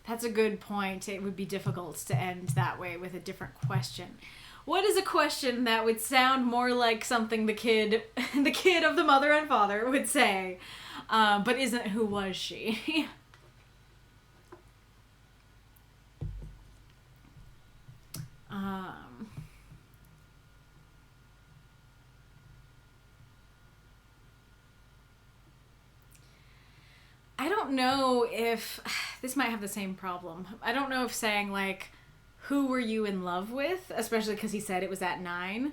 That's a good point. It would be difficult to end that way with a different question. What is a question that would sound more like something the kid of the mother and father would say, but isn't who was she? I don't know if this might have the same problem. I don't know if saying, like, who were you in love with, especially because he said it was at 9,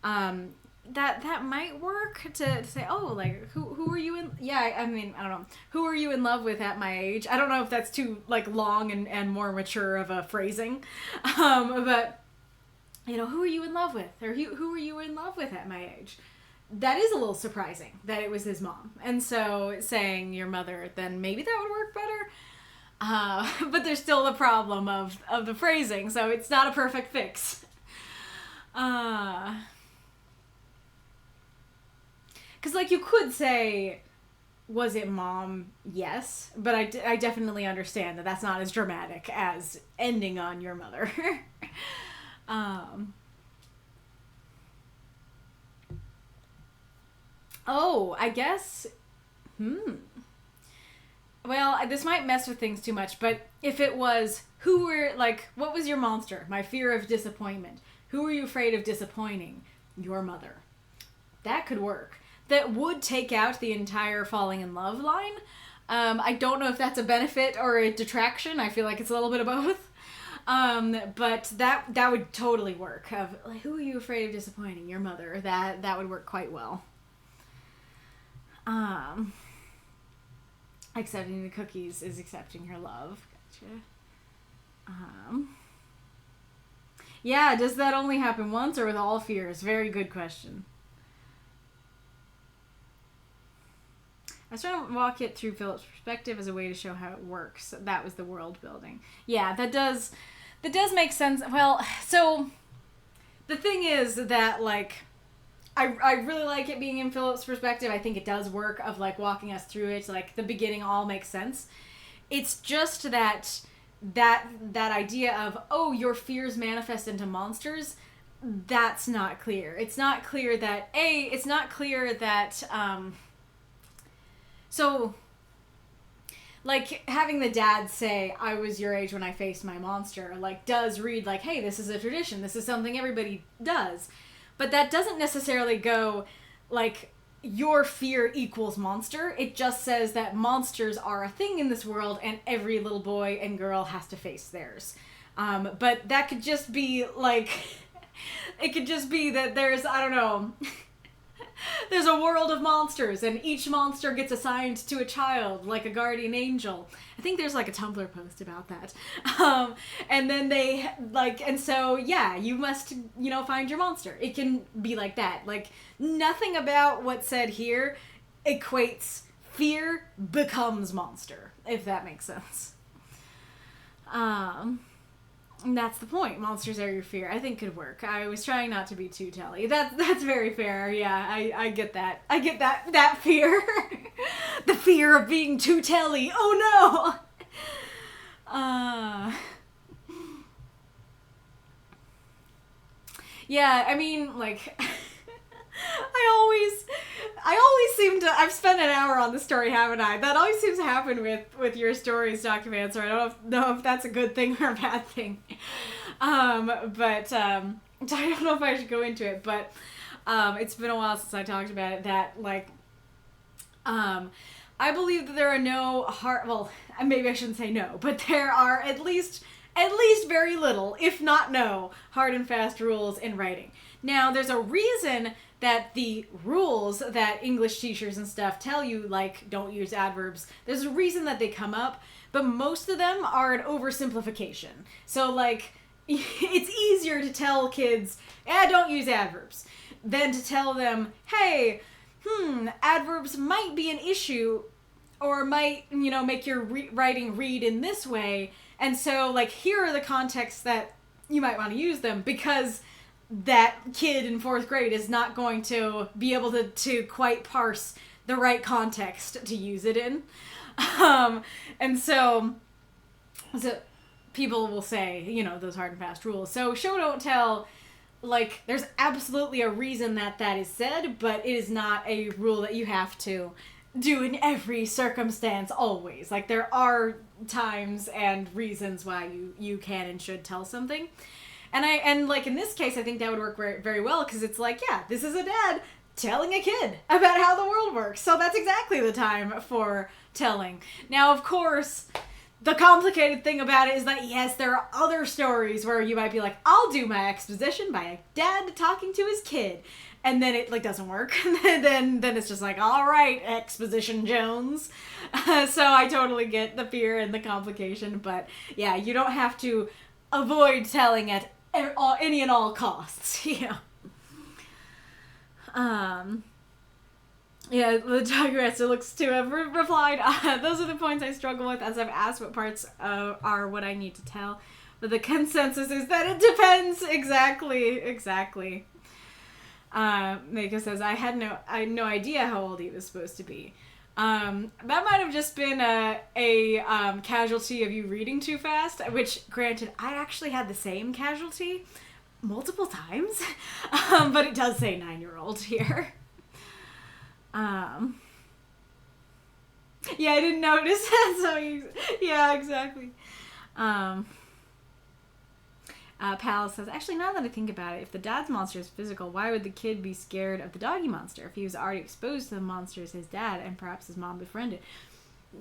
that might work to say, oh, like, who were you in, I mean, I don't know, who were you in love with at my age? I don't know if that's too, like, long and more mature of a phrasing, but, you know, who were you in love with, or who were you in love with at my age? That is a little surprising that it was his mom, and so saying your mother, then maybe that would work better. But there's still the problem of the phrasing, so it's not a perfect fix. Because, like, you could say, was it Mom? Yes. But I definitely understand that that's not as dramatic as ending on your mother. Oh, I guess... Well, this might mess with things too much, but if it was, what was your monster? My fear of disappointment. Who were you afraid of disappointing? Your mother. That could work. That would take out the entire falling in love line. I don't know if that's a benefit or a detraction. I feel like it's a little bit of both. But that would totally work. Of, like, who are you afraid of disappointing? Your mother. That would work quite well. Accepting the cookies is accepting her love. Gotcha. Yeah, does that only happen once or with all fears? Very good question. I was trying to walk it through Philip's perspective as a way to show how it works. That was the world building. Yeah, that does make sense. Well, so the thing is that, like, I really like it being in Philip's perspective. I think it does work of, like, walking us through it. Like, the beginning all makes sense. It's just that idea of, oh, your fears manifest into monsters, that's not clear. It's not clear that, so, like, having the dad say, I was your age when I faced my monster, like, does read like, hey, this is a tradition. This is something everybody does. But that doesn't necessarily go, like, your fear equals monster. It just says that monsters are a thing in this world and every little boy and girl has to face theirs. But that could just be, like, it could just be that there's, I don't know, there's a world of monsters and each monster gets assigned to a child, like a guardian angel. I think there's, like, a Tumblr post about that. And then they, like, and so, yeah, you must, you know, find your monster. It can be like that. Like, nothing about what's said here equates fear becomes monster, if that makes sense. And that's the point. Monsters are your fear. I think could work. I was trying not to be too telly. That's very fair. Yeah, I get that. I get that fear. The fear of being too telly. Oh no! Yeah, I mean, like, I always seem to, I've spent an hour on the story, haven't I? That always seems to happen with your stories, Documancer. I don't know if that's a good thing or a bad thing. But I don't know if I should go into it, but it's been a while since I talked about it, that, like, I believe that there are no hard, well, maybe I shouldn't say no, but there are at least very little, if not no, hard and fast rules in writing. Now, there's a reason that the rules that English teachers and stuff tell you, like, don't use adverbs, there's a reason that they come up, but most of them are an oversimplification. So, like, it's easier to tell kids, don't use adverbs, than to tell them, hey, adverbs might be an issue, or might, you know, make your writing read in this way, and so, like, here are the contexts that you might want to use them, because that kid in 4th grade is not going to be able to quite parse the right context to use it in. And so people will say, you know, those hard and fast rules. So show, don't tell, like, there's absolutely a reason that is said, but it is not a rule that you have to do in every circumstance always. Like, there are times and reasons why you can and should tell something. And like, in this case, I think that would work very, very well, because it's like, yeah, this is a dad telling a kid about how the world works. So that's exactly the time for telling. Now, of course, the complicated thing about it is that, yes, there are other stories where you might be like, I'll do my exposition by a dad talking to his kid. And then it, like, doesn't work. then it's just like, all right, Exposition Jones. So I totally get the fear and the complication. But, yeah, you don't have to avoid telling at any and all costs. Yeah. Yeah, the Documancer looks to have replied, those are the points I struggle with as I've asked what parts are what I need to tell. But the consensus is that it depends. Exactly. Mako says, I had no idea how old he was supposed to be. That might have just been a casualty of you reading too fast, which, granted, I actually had the same casualty multiple times, but it does say 9-year-old here. Yeah, I didn't notice that, so yeah, exactly. Pal says, actually, now that I think about it, if the dad's monster is physical, why would the kid be scared of the doggy monster if he was already exposed to the monster as his dad and perhaps his mom befriended?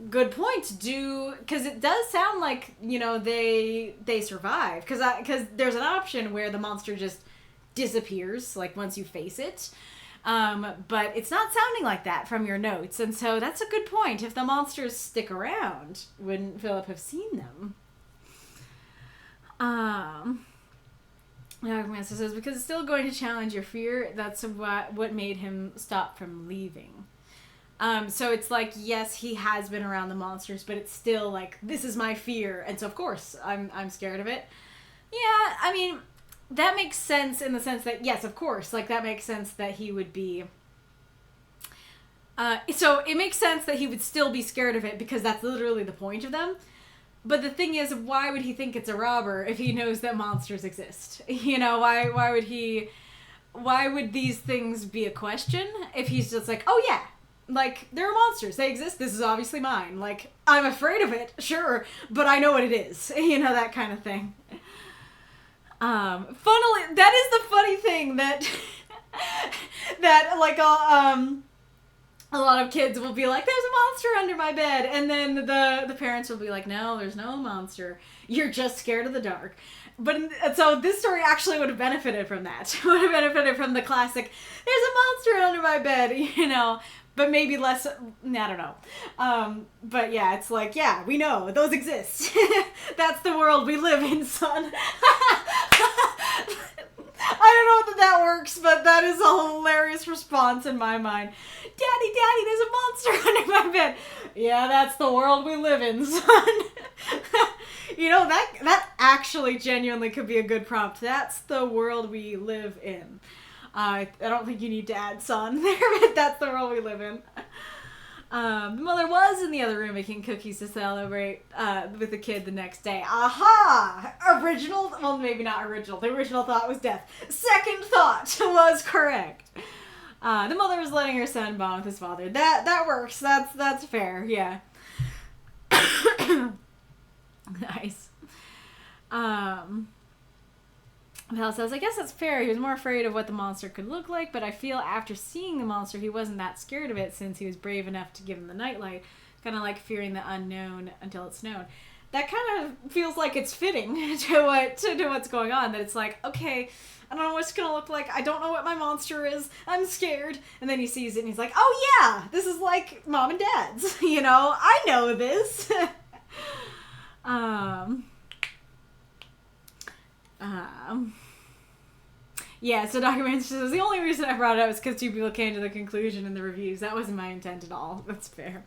Good point. Because it does sound like, you know, they survive. Because there's an option where the monster just disappears, like, once you face it. But it's not sounding like that from your notes. And so that's a good point. If the monsters stick around, wouldn't Philip have seen them? Documancer says, because it's still going to challenge your fear, that's what made him stop from leaving. So it's like, yes, he has been around the monsters, but it's still like, this is my fear, and so of course I'm scared of it. Yeah, I mean, that makes sense in the sense that, yes, of course, like, that makes sense that he would be... so it makes sense that he would still be scared of it, because that's literally the point of them. But the thing is, why would he think it's a robber if he knows that monsters exist? You know, why would these things be a question if he's just like, oh yeah, like, there are monsters, they exist, this is obviously mine. Like, I'm afraid of it, sure, but I know what it is. You know, that kind of thing. Funnily, that is the funny thing that that like a lot of kids will be like, there's a monster under my bed, and then the parents will be like, no, there's no monster, you're just scared of the dark. But so this story actually would have benefited from that. Would have benefited from the classic, there's a monster under my bed, you know, but maybe less, I don't know. But yeah, it's like, yeah, we know, those exist. That's the world we live in, son. I don't know that works, but that is a hilarious response in my mind. Daddy, there's a monster under my bed. Yeah, that's the world we live in, son. You know, that actually genuinely could be a good prompt. That's the world we live in. I don't think you need to add son there, but that's the world we live in. The mother was in the other room making cookies to celebrate with the kid the next day. Aha! Original? Well, maybe not original. The original thought was death. Second thought was correct. The mother was letting her son bond with his father. That works. That's fair. Yeah. Nice. Val says, I guess that's fair. He was more afraid of what the monster could look like, but I feel after seeing the monster, he wasn't that scared of it since he was brave enough to give him the nightlight. Kind of like fearing the unknown until it's known. That kind of feels like it's fitting to what's going on. That it's like, okay, I don't know what it's going to look like. I don't know what my monster is. I'm scared. And then he sees it and he's like, oh yeah, this is like Mom and Dad's. You know, I know this. Yeah, so Documancer says, the only reason I brought it up is because two people came to the conclusion in the reviews. That wasn't my intent at all. That's fair.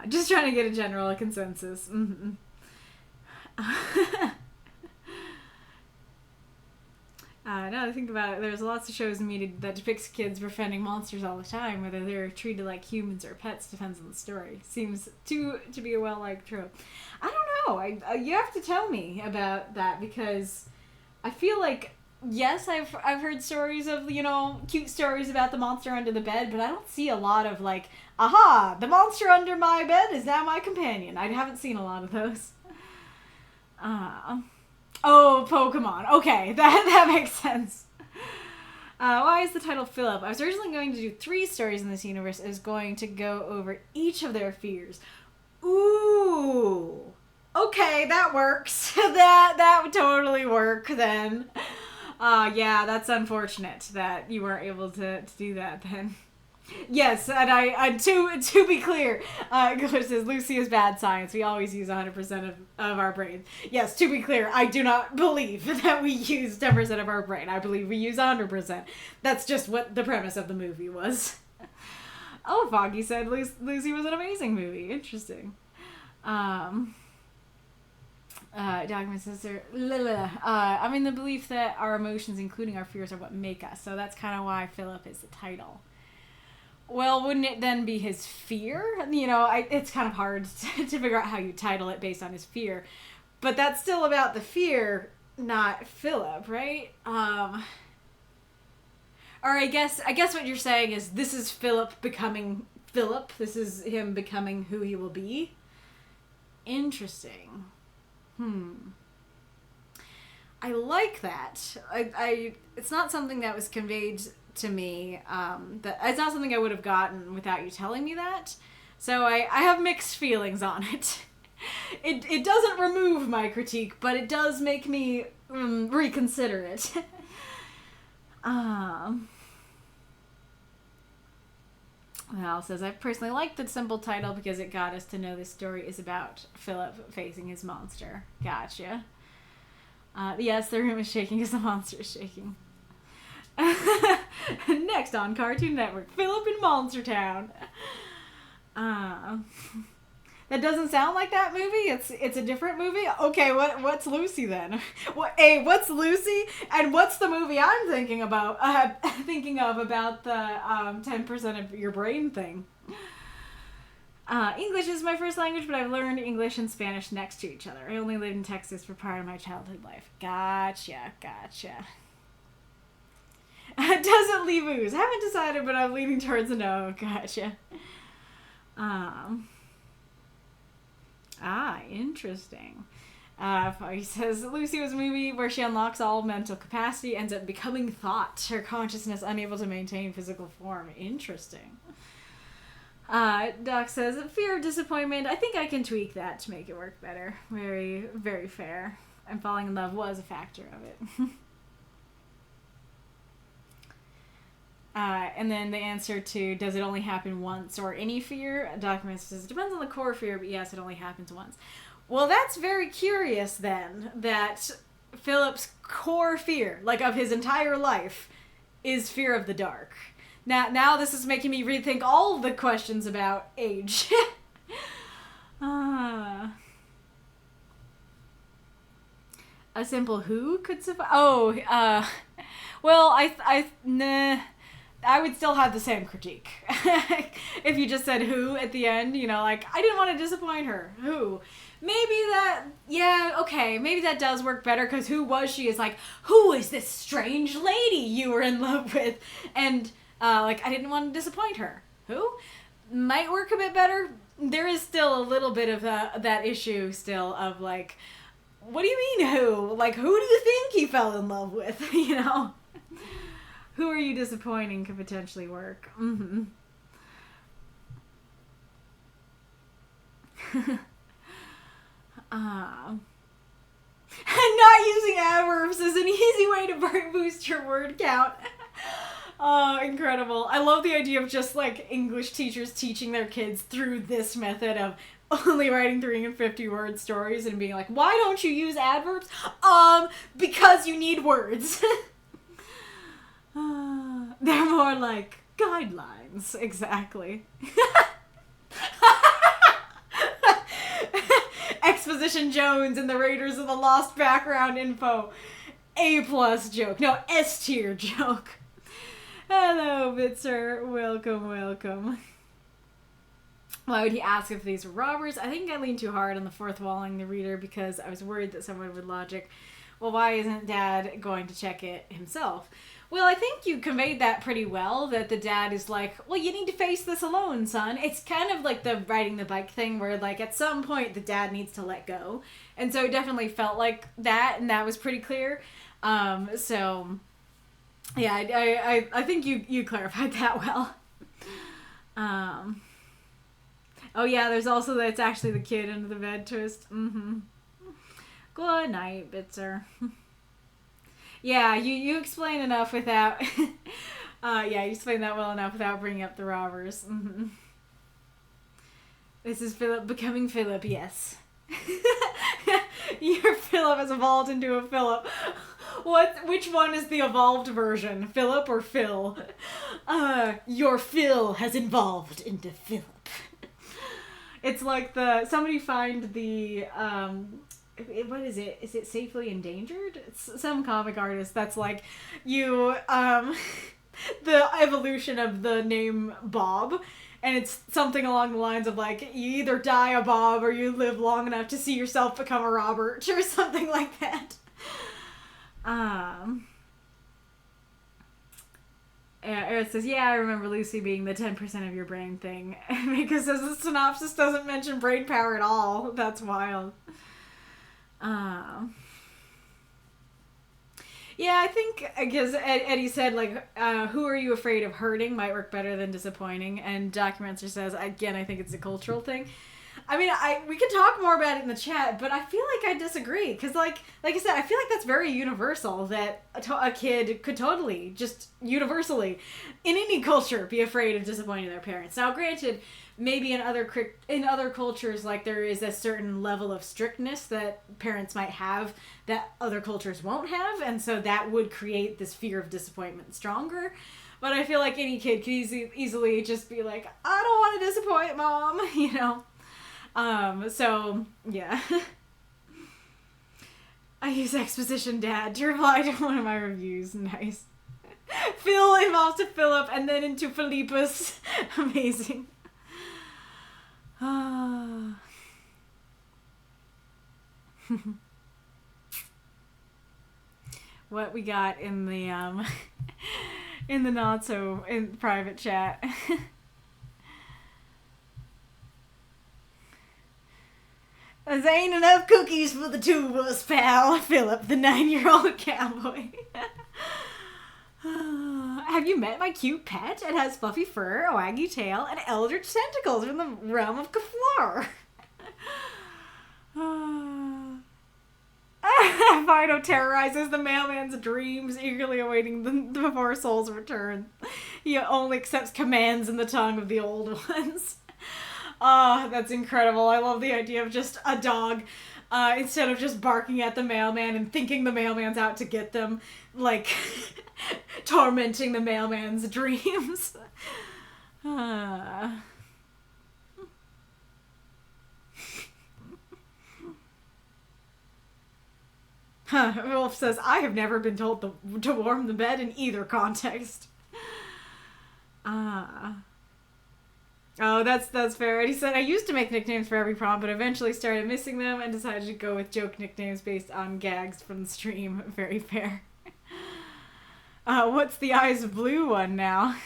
Just trying to get a general consensus. Mm-hmm. Now that I think about it, there's lots of shows and media that depicts kids befriending monsters all the time. Whether they're treated like humans or pets depends on the story. Seems to be a well-liked trope. I don't know. You have to tell me about that, because I feel like, yes, I've heard stories of, you know, cute stories about the monster under the bed, but I don't see a lot of like, aha, the monster under my bed is now my companion. I haven't seen a lot of those. Oh, Pokemon. Okay, that makes sense. Why is the title Phillip? I was originally going to do 3 stories in this universe. I was going to go over each of their fears. Ooh. Okay, that works. that would totally work then. Yeah, that's unfortunate that you weren't able to do that then. Yes, and I to be clear, Gilooley says Lucy is bad science. We always use 100% of our brains. Yes, to be clear, I do not believe that we use 10% of our brain. I believe we use 100%. That's just what the premise of the movie was. Oh, Foggy said Lucy was an amazing movie. Interesting. Document says I'm in the belief that our emotions, including our fears, are what make us. So that's kind of why Phillip is the title. Well, wouldn't it then be his fear? You know, it's kind of hard to figure out how you title it based on his fear. But that's still about the fear, not Phillip, right? Or I guess what you're saying is this is Phillip becoming Phillip. This is him becoming who he will be. Interesting. I like that. It's not something that was conveyed to me. That it's not something I would have gotten without you telling me that. So I have mixed feelings on it. It doesn't remove my critique, but it does make me reconsider it. Val says, I personally like the simple title because it got us to know this story is about Phillip facing his monster. Gotcha. Yes, the room is shaking because the monster is shaking. Next on Cartoon Network, Phillip in Monster Town. That doesn't sound like that movie. It's a different movie. Okay, what's Lucy then? What's Lucy? And what's the movie I'm thinking about? Thinking of about the 10% of your brain thing. English is my first language, but I've learned English and Spanish next to each other. I only lived in Texas for part of my childhood life. Gotcha. Doesn't leave ooze. Haven't decided, but I'm leaning towards a no. Gotcha. Interesting. He says Lucy was a movie where she unlocks all mental capacity, ends up becoming thought, her consciousness unable to maintain physical form. Interesting. Doc says, fear of disappointment. I think I can tweak that to make it work better. Very, very fair. And falling in love was a factor of it. And then the answer to, does it only happen once or any fear? Documancer says, it depends on the core fear, but yes, it only happens once. Well, that's very curious then, that Phillip's core fear, like of his entire life, is fear of the dark. Now this is making me rethink all the questions about age. A simple who could survive? Well, I would still have the same critique. If you just said who at the end, like, I didn't want to disappoint her. Who? Maybe that does work better, because who was she is like, who is this strange lady you were in love with? And, I didn't want to disappoint her. Who? Might work a bit better. There is still a little bit of that issue still of, like, what do you mean who? Like, who do you think he fell in love with? Who are you disappointing could potentially work. Mm-hmm. Not using adverbs is an easy way to boost your word count. Oh, incredible. I love the idea of just, like, English teachers teaching their kids through this method of only writing 350-word stories and being like, why don't you use adverbs? Because you need words. They're more like guidelines. Exactly. Exposition Jones and the Raiders of the Lost background info. A+ joke. No, S tier joke. Hello, Bitzer. Welcome. Why would he ask if these were robbers? I think I leaned too hard on the fourth walling the reader because I was worried that someone would logic, well, why isn't Dad going to check it himself? Well, I think you conveyed that pretty well, that the dad is like, well, you need to face this alone, son. It's kind of like the riding the bike thing where, like, at some point the dad needs to let go. And so it definitely felt like that, and that was pretty clear. So, yeah, I think you clarified that well. Oh, yeah, there's also that it's actually the kid under the bed twist. Mm-hmm. Good night, Bitzer. Yeah, you explain enough without... you explain that well enough without bringing up the robbers. Mm-hmm. This is Phillip becoming Phillip, yes. Your Phillip has evolved into a Phillip. Which one is the evolved version? Phillip or Phil? Your Phil has evolved into Phillip. It's like somebody find the... what is it? Is it Safely Endangered? It's some comic artist that's like, the evolution of the name Bob, and it's something along the lines of like, you either die a Bob or you live long enough to see yourself become a Robert, or something like that. Eric says, yeah, I remember Lucy being the 10% of your brain thing. Because the synopsis doesn't mention brain power at all. That's wild. Yeah, I think, because Eddie said, like, who are you afraid of hurting might work better than disappointing, and Documancer says, again, I think it's a cultural thing. I mean, we could talk more about it in the chat, but I feel like I disagree, because, like I said, I feel like that's very universal, that a kid could totally, just universally, in any culture, be afraid of disappointing their parents. Now, granted, maybe in other cultures, like, there is a certain level of strictness that parents might have that other cultures won't have, and so that would create this fear of disappointment stronger. But I feel like any kid could easily just be like, I don't want to disappoint mom, you know? So, yeah. I use exposition dad to reply to one of my reviews. Nice. Phil evolves to Phillip and then into Philippus. Amazing. What we got in the in the not so in private chat. There ain't enough cookies for the two of us, pal. Philip, the 9-year-old cowboy. Have you met my cute pet? It has fluffy fur, a waggy tail, and eldritch tentacles from the realm of Kaflar. Fido terrorizes the mailman's dreams, eagerly awaiting the before Soul's return. He only accepts commands in the tongue of the old ones. Oh, that's incredible. I love the idea of just a dog, instead of just barking at the mailman and thinking the mailman's out to get them, like, tormenting the mailman's dreams. Wolf says, I have never been told to warm the bed in either context. Oh, that's fair. And he said, I used to make nicknames for every prompt, but eventually started missing them and decided to go with joke nicknames based on gags from the stream. Very fair. What's the eyes blue one now?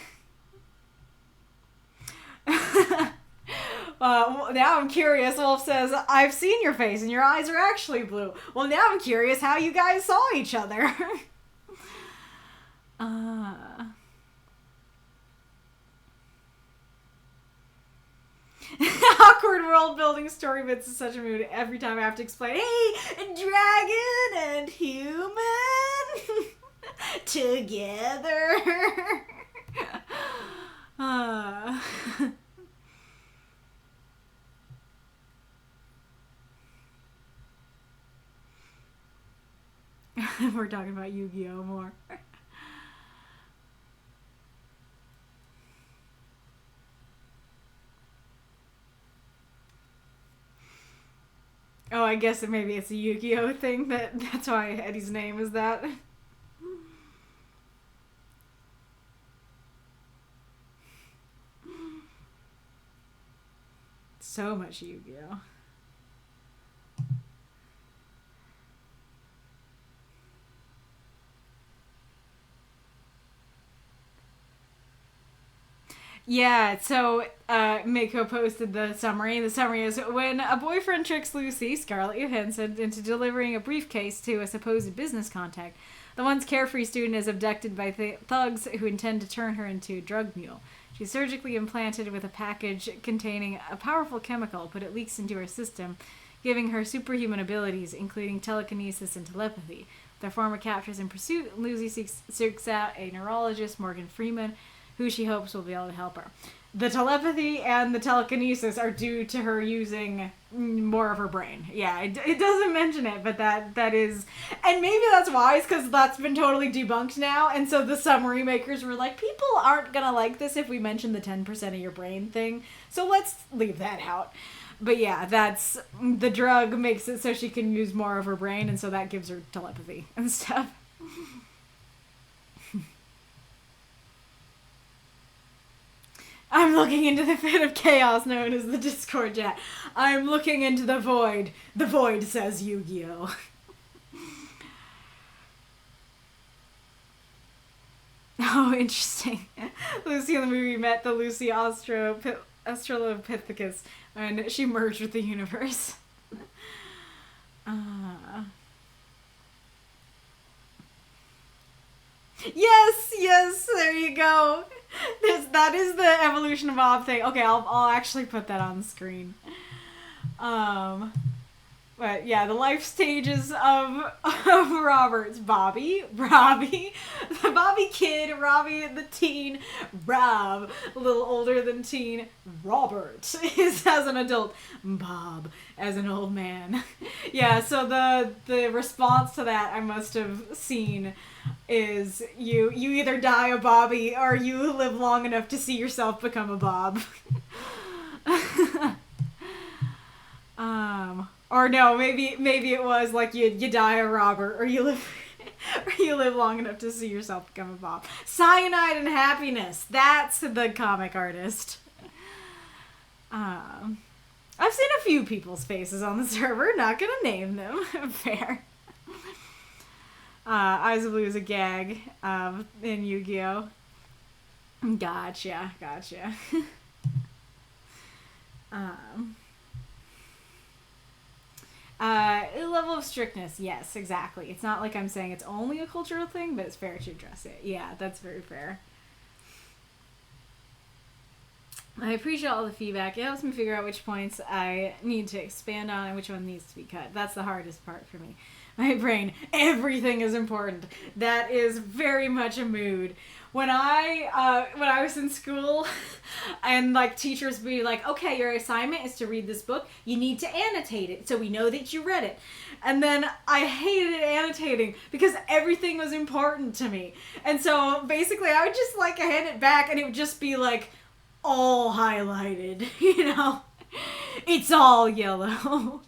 Now I'm curious. Wolf says, I've seen your face and your eyes are actually blue. Well, now I'm curious how you guys saw each other. Awkward world building story bits is such a mood. Every time I have to explain, hey, dragon and human together. We're talking about Yu-Gi-Oh! More. Oh, I guess maybe it's a Yu-Gi-Oh! Thing that's why Eddie's name is that. So much Yu-Gi-Oh! Yeah, so Mako posted the summary. The summary is, when a boyfriend tricks Lucy, Scarlett Johansson, into delivering a briefcase to a supposed business contact, the once carefree student is abducted by thugs who intend to turn her into a drug mule. She's surgically implanted with a package containing a powerful chemical, but it leaks into her system, giving her superhuman abilities, including telekinesis and telepathy. With their former captors in pursuit, Lucy seeks out a neurologist, Morgan Freeman, who she hopes will be able to help her. The telepathy and the telekinesis are due to her using more of her brain. Yeah, it doesn't mention it, but that is... And maybe that's wise, because that's been totally debunked now, and so the summary makers were like, people aren't gonna like this if we mention the 10% of your brain thing, so let's leave that out. But yeah, that's... The drug makes it so she can use more of her brain, and so that gives her telepathy and stuff. I'm looking into the pit of chaos known as the Discord chat. I'm looking into the void. The void says Yu-Gi-Oh! Oh, interesting. Lucy in the movie met the Lucy Australopithecus, and she merged with the universe. Yes, there you go. That is the evolution of Bob thing. Okay, I'll actually put that on the screen. But yeah, the life stages of Robert's Robbie, the Bobby kid, Robbie the teen, Rob, a little older than teen, Robert is as an adult, Bob as an old man. Yeah, so the response to that I must have seen is you either die a Bobby or you live long enough to see yourself become a Bob. Or no, maybe it was like you die a Robert, or you live long enough to see yourself become a Bob. Cyanide and Happiness. That's the comic artist. I've seen a few people's faces on the server. Not gonna name them. Fair. Eyes of Blue is a gag in Yu-Gi-Oh. Gotcha. Level of strictness, yes, exactly. It's not like I'm saying it's only a cultural thing, but it's fair to address it. Yeah, that's very fair. I appreciate all the feedback. It helps me figure out which points I need to expand on and which one needs to be cut. That's the hardest part for me. My brain, everything is important. That is very much a mood. When I was in school and like teachers would be like, okay, your assignment is to read this book. You need to annotate it so we know that you read it. And then I hated annotating because everything was important to me. And so basically I would just like hand it back and it would just be like all highlighted, It's all yellow.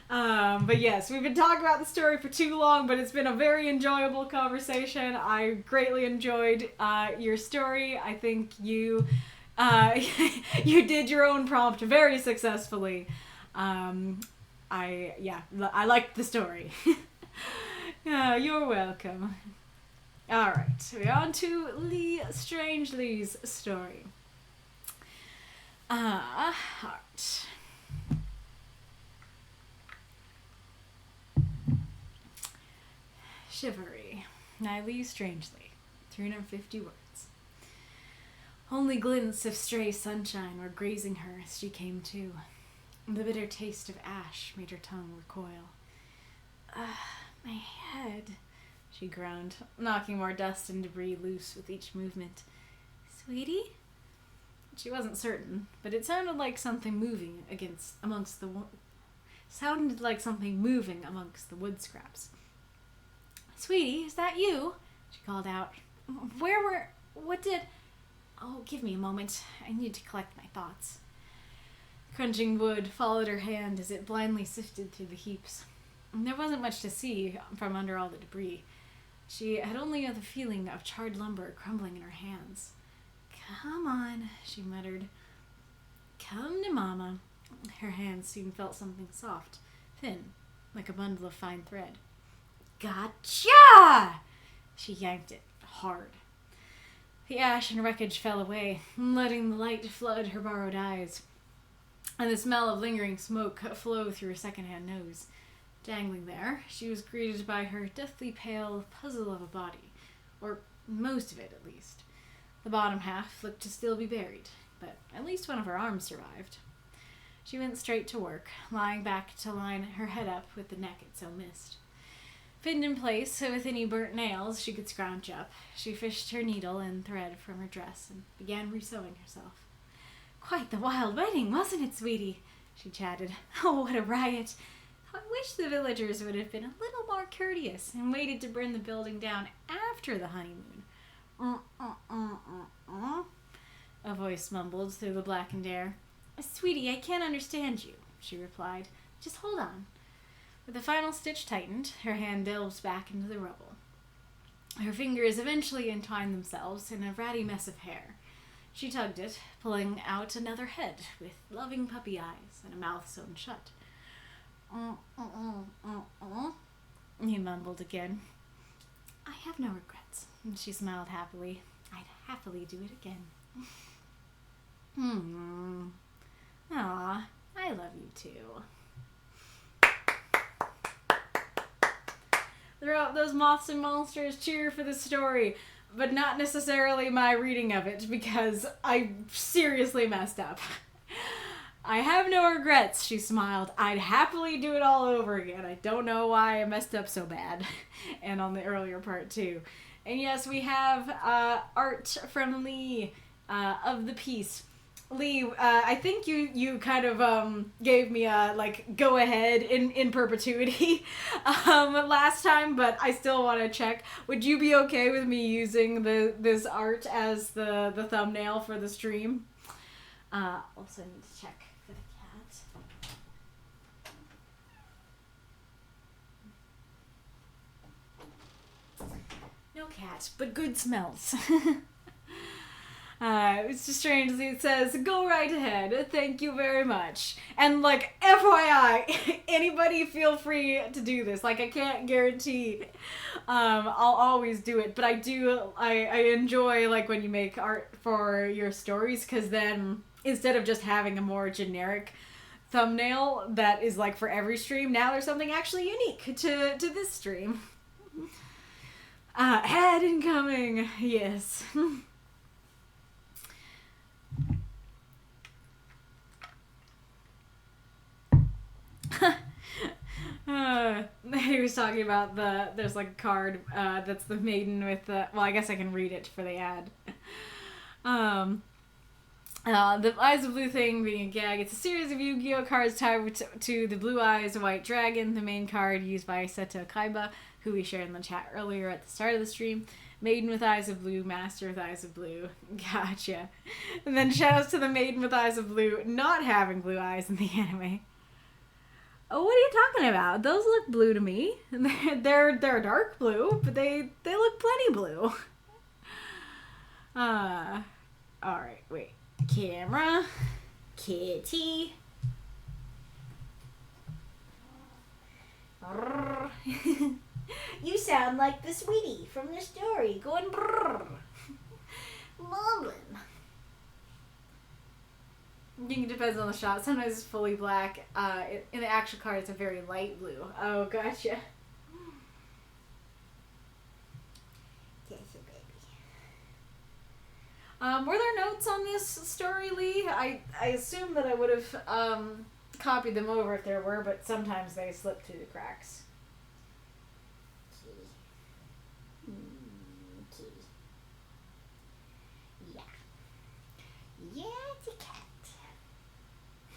But yes, we've been talking about the story for too long, but it's been a very enjoyable conversation. I greatly enjoyed your story. I think you you did your own prompt very successfully. I liked the story. You're welcome. All right, we're on to Lee Strangely's story. Heart. Shivaree. I Lee Strangely. 350 words. Only glints of stray sunshine were grazing her as she came to. The bitter taste of ash made her tongue recoil. My head, she groaned, knocking more dust and debris loose with each movement. Sweetie? She wasn't certain, but it sounded like something moving amongst the wood scraps. Sweetie, is that you? She called out. Oh, give me a moment. I need to collect my thoughts. Crunching wood followed her hand as it blindly sifted through the heaps. There wasn't much to see from under all the debris. She had only the feeling of charred lumber crumbling in her hands. Come on, she muttered. Come to Mama. Her hands soon felt something soft, thin, like a bundle of fine thread. Gotcha! She yanked it hard. The ash and wreckage fell away, letting the light flood her borrowed eyes, and the smell of lingering smoke flowed through her second-hand nose. Dangling there, she was greeted by her deathly pale puzzle of a body, or most of it at least. The bottom half looked to still be buried, but at least one of her arms survived. She went straight to work, lying back to line her head up with the neck it so missed. Pinned in place with any burnt nails she could scrounge up, she fished her needle and thread from her dress and began resewing herself. Quite the wild wedding, wasn't it, sweetie? She chatted. Oh, what a riot. I wish the villagers would have been a little more courteous and waited to burn the building down after the honeymoon. A voice mumbled through the blackened air. Sweetie, I can't understand you, she replied. Just hold on. With the final stitch tightened, her hand delved back into the rubble. Her fingers eventually entwined themselves in a ratty mess of hair. She tugged it, pulling out another head with loving puppy eyes and a mouth sewn shut. He mumbled again. I have no regrets. She smiled happily. I'd happily do it again. Aw, I love you too. Throughout those moths and monsters cheer for the story, but not necessarily my reading of it because I seriously messed up. I have no regrets, she smiled. I'd happily do it all over again. I don't know why I messed up so bad. And on the earlier part, too. And yes, we have art from Lee of the piece. Lee, I think you kind of gave me a go ahead in perpetuity last time, but I still want to check. Would you be okay with me using this art as the thumbnail for the stream? Also need to check for the cat. No cat, but good smells. It's just strange. It says, "Go right ahead. Thank you very much." And FYI, anybody feel free to do this. I can't guarantee I'll always do it, but I enjoy when you make art for your stories, because then instead of just having a more generic thumbnail that is for every stream, now there's something actually unique to this stream. Ad incoming. Yes. He was talking about there's a card that's the maiden with the, well, I guess I can read it for the ad. The Eyes of Blue thing being a gag. It's a series of Yu-Gi-Oh cards tied to the Blue Eyes White Dragon, the main card used by Seto Kaiba, who we shared in the chat earlier at the start of the stream. Maiden with Eyes of Blue, Master with Eyes of Blue. Gotcha. And then shoutouts to the Maiden with Eyes of Blue not having blue eyes in the anime. Oh, what are you talking about? Those look blue to me. They're dark blue, but they look plenty blue. Alright, wait. Camera. Kitty. You sound like the sweetie from the story, going brrrr. Mumbling. I think it depends on the shot. Sometimes it's fully black. In the actual card, it's a very light blue. Oh, gotcha. Yes, baby. Were there notes on this story, Lee? I assume that I would have copied them over if there were, but sometimes they slip through the cracks. Kitty. Yeah. Yeah, it's a cat.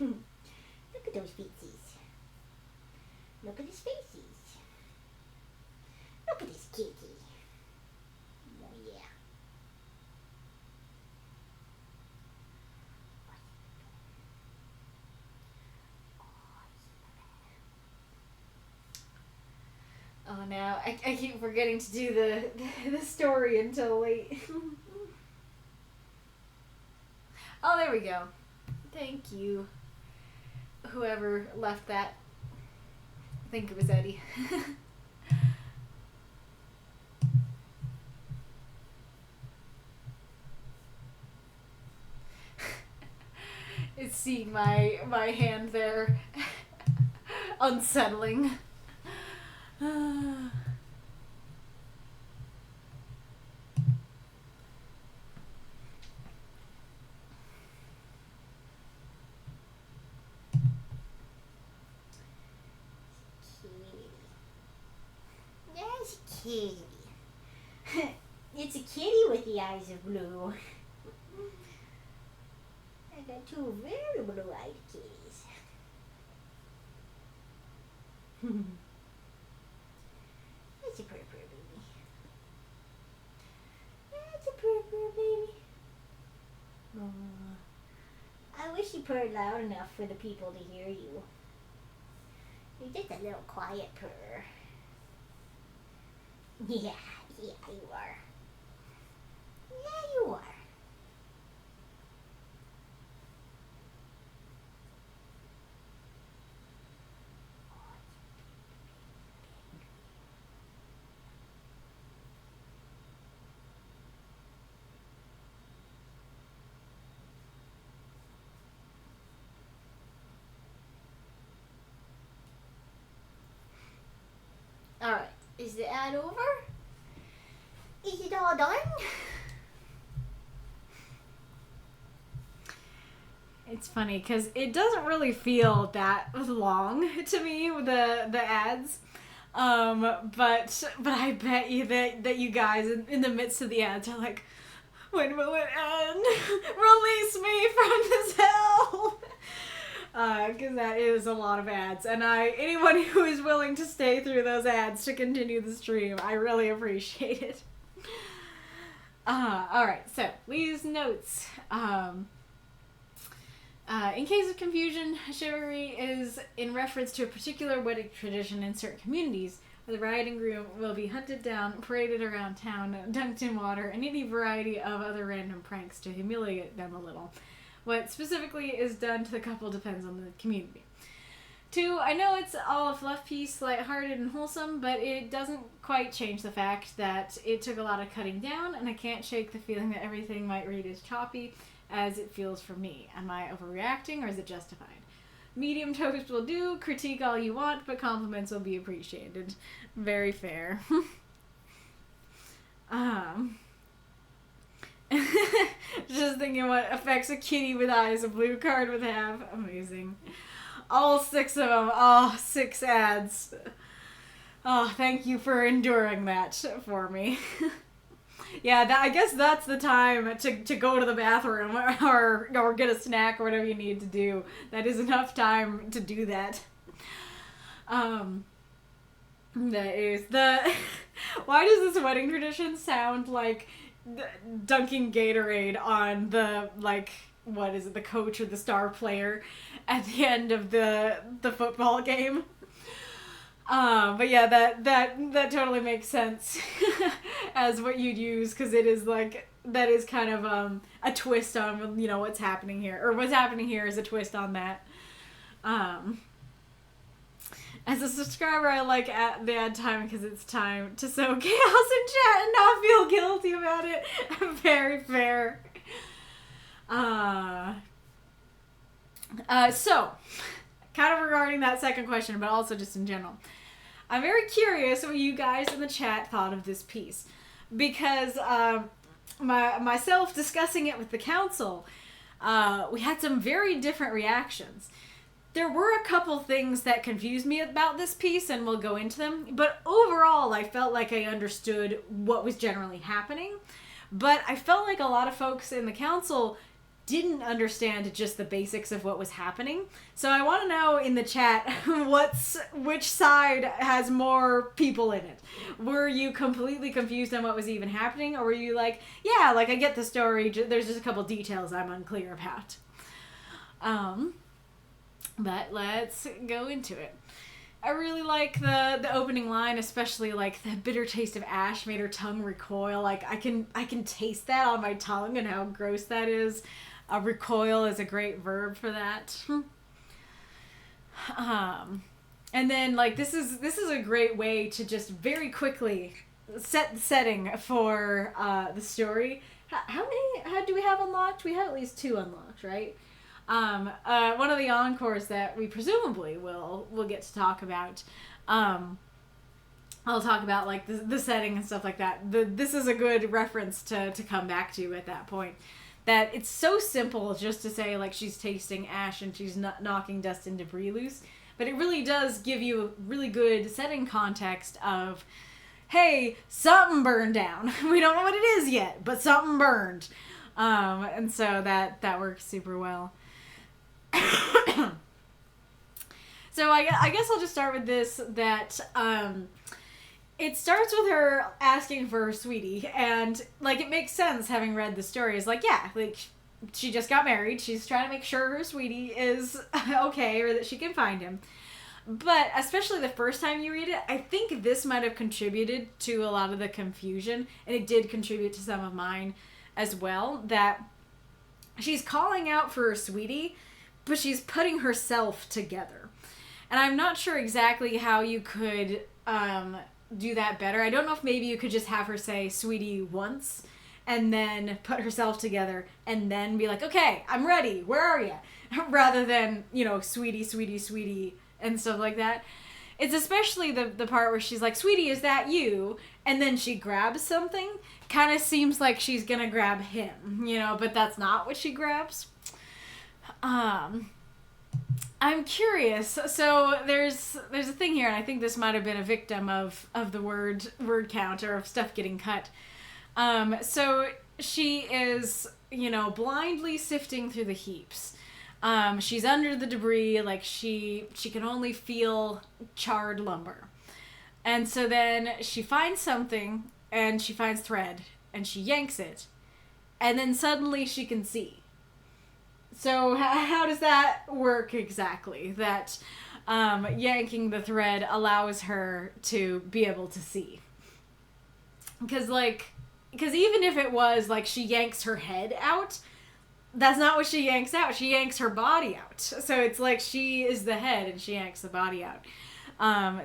Look at those feetsies. Look at his faces. Look at this kitty. Oh, yeah. Oh, now I keep forgetting to do the story until late. Oh, there we go. Thank you. Whoever left that. I think it was Eddie. It's seeing my hand there. Unsettling. There's a kitty. It's a kitty with the eyes of blue. I got two very blue-eyed kitties. That's a purr baby. That's a purr baby. I wish you purred loud enough for the people to hear you. You're just a little quiet purr. Yeah, you are. Yeah, you are. Alright, is the ad over? Is it all done? It's funny because it doesn't really feel that long to me with the ads. But I bet you that you guys in the midst of the ads are like, when will it end? Release me from this hell. Because that is a lot of ads, and anyone who is willing to stay through those ads to continue the stream, I really appreciate it. Alright, so Lee's notes. In case of confusion, Shivaree is in reference to a particular wedding tradition in certain communities, where the bride and groom will be hunted down, paraded around town, dunked in water, and any variety of other random pranks to humiliate them a little. What specifically is done to the couple depends on the community. 2, I know it's all a fluff piece, lighthearted and wholesome, but it doesn't quite change the fact that it took a lot of cutting down, and I can't shake the feeling that everything might read as choppy as it feels for me. Am I overreacting, or is it justified? Medium toast will do, critique all you want, but compliments will be appreciated. Very fair. Just thinking what effects a kitty with eyes a blue card would have. Amazing. All 6 of them. Oh, 6 ads. Oh, thank you for enduring that for me. Yeah, I guess that's the time to go to the bathroom or get a snack or whatever you need to do. That is enough time to do that. That is the... Why does this wedding tradition sound like dunking Gatorade on the, what is it, the coach or the star player at the end of the football game? But yeah, that totally makes sense as what you'd use, because it is that is kind of a twist on, what's happening here, or what's happening here is a twist on that. As a subscriber, I like the ad time because it's time to sow chaos in chat and not feel guilty about it. Very fair. So, kind of regarding that second question, but also just in general. I'm very curious what you guys in the chat thought of this piece. Because myself discussing it with the council, we had some very different reactions. There were a couple things that confused me about this piece, and we'll go into them. But overall, I felt like I understood what was generally happening. But I felt like a lot of folks in the council didn't understand just the basics of what was happening. So I want to know in the chat which side has more people in it. Were you completely confused on what was even happening, or were you like, yeah, I get the story, there's just a couple details I'm unclear about. But let's go into it. I really like the opening line, especially the bitter taste of ash made her tongue recoil. I can taste that on my tongue and how gross that is. Recoil is a great verb for that. And then this is a great way to just very quickly set the setting for the story. How do we have unlocked? We have at least 2 unlocked, right? One of the Encores that we presumably will get to talk about. I'll talk about the setting and stuff like that. This is a good reference to come back to at that point. That it's so simple just to say she's tasting ash and she's not knocking dust and debris loose, but it really does give you a really good setting context of, hey, something burned down. We don't know what it is yet, but something burned. And so that works super well. So I guess I'll just start with this, that it starts with her asking for her sweetie, and it makes sense having read the story. It's she just got married, she's trying to make sure her sweetie is okay, or that she can find him. But especially the first time you read it, I think this might have contributed to a lot of the confusion, and it did contribute to some of mine as well, that she's calling out for her sweetie, but she's putting herself together. And I'm not sure exactly how you could do that better. I don't know if maybe you could just have her say sweetie once and then put herself together and then be like, okay, I'm ready, where are you? Rather than, sweetie, sweetie, sweetie, and stuff like that. It's especially the part where she's like, sweetie, is that you? And then she grabs something. Kind of seems like she's gonna grab him, but that's not what she grabs. I'm curious. So there's a thing here, and I think this might have been a victim of the word count or of stuff getting cut. So she is, blindly sifting through the heaps. She's under the debris, like she can only feel charred lumber. And so then she finds something, and she finds thread, and she yanks it, and then suddenly she can see. So how does that work exactly? That yanking the thread allows her to be able to see. Because even if it was like she yanks her head out, that's not what she yanks out. She yanks her body out. So it's like she is the head and she yanks the body out.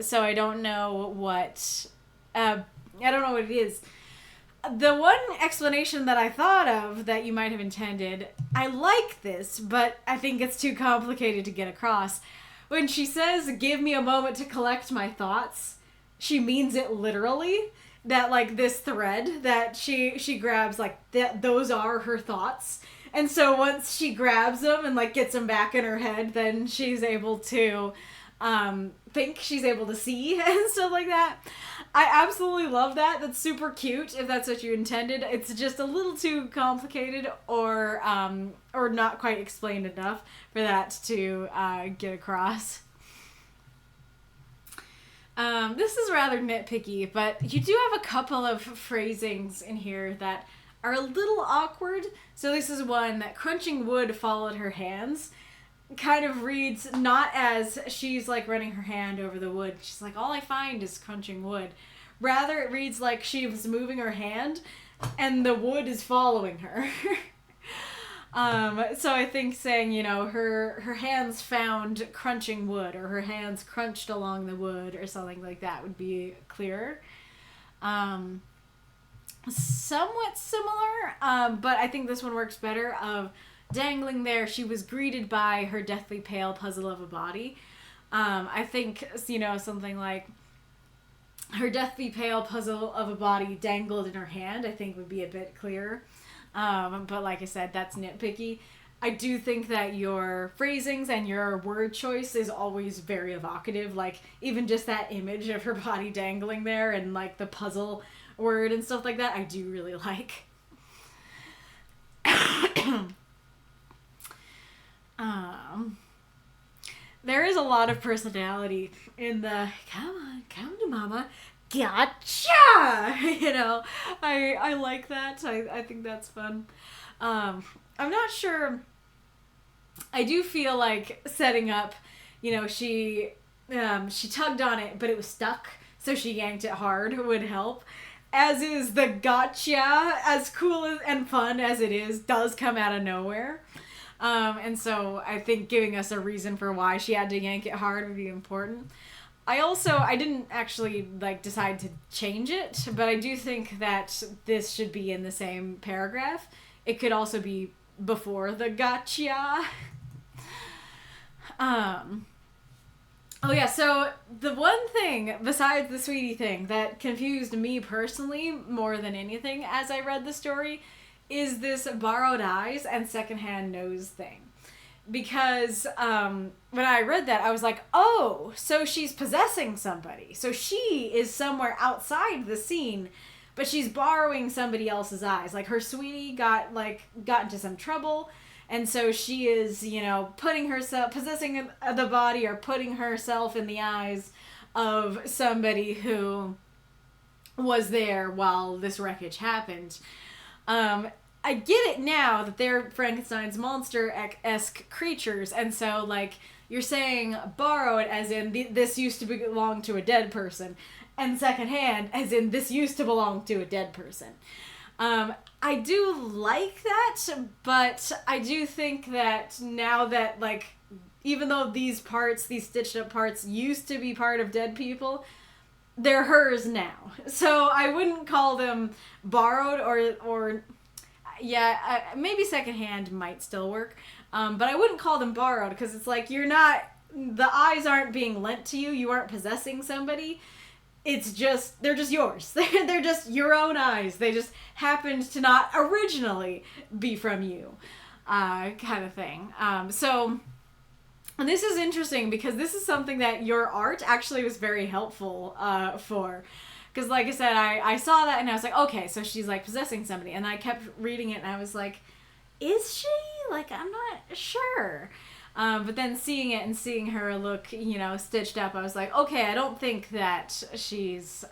So I don't know what it is. The one explanation that I thought of that you might have intended, I like this, but I think it's too complicated to get across. When she says, "Give me a moment to collect my thoughts," she means it literally. That, like, this thread that she grabs, like, those are her thoughts. And so once she grabs them and, like, gets them back in her head, then she's able to think, she's able to see and stuff like that. I absolutely love that. That's super cute if that's what you intended. It's just a little too complicated or not quite explained enough for that to get across. This is rather nitpicky, but you do have a couple of phrasings in here that are a little awkward. So this is one that crunching wood followed her hands. Kind of reads not as she's like running her hand over the wood. She's like, all I find is crunching wood. Rather, it reads like she was moving her hand and the wood is following her. So I think saying, her hands found crunching wood, or her hands crunched along the wood, or something like that would be clearer. Somewhat similar, but I think this one works better. Of dangling there, she was greeted by her deathly pale puzzle of a body. I think, something like her deathly pale puzzle of a body dangled in her hand, I think would be a bit clearer. But like I said, that's nitpicky. I do think that your phrasings and your word choice is always very evocative. Like, even just that image of her body dangling there and, like, the puzzle word and stuff like that, I do really like. There is a lot of personality in the come to mama, gotcha! I like that. I think that's fun. I'm not sure. I do feel like setting up, she tugged on it, but it was stuck, so she yanked it hard would help. As is the gotcha, as cool and fun as it is, does come out of nowhere. And so I think giving us a reason for why she had to yank it hard would be important. I didn't actually decide to change it, but I do think that this should be in the same paragraph. It could also be before the gotcha. Oh yeah, so the one thing besides the sweetie thing that confused me personally more than anything as I read the story is this borrowed eyes and secondhand nose thing. Because when I read that, I was like, oh, so she's possessing somebody. So she is somewhere outside the scene, but she's borrowing somebody else's eyes. Like, her sweetie got into some trouble, and so she is, possessing the body or putting herself in the eyes of somebody who was there while this wreckage happened. I get it now that they're Frankenstein's monster-esque creatures, and so, you're saying borrowed as in this used to belong to a dead person, and secondhand as in this used to belong to a dead person. I do like that, but I do think that now that, even though these stitched-up parts used to be part of dead people, they're hers now. So I wouldn't call them borrowed or maybe secondhand might still work. But I wouldn't call them borrowed, because it's the eyes aren't being lent to you. You aren't possessing somebody. They're just yours. They're just your own eyes. They just happened to not originally be from you. kind of thing. So this is interesting because this is something that your art actually was very helpful for. Because like I said, I saw that and I was like, okay, so she's like possessing somebody. And I kept reading it and I was like, is she? Like, I'm not sure. But then seeing it and seeing her look, stitched up, I was like, okay, I don't think that she's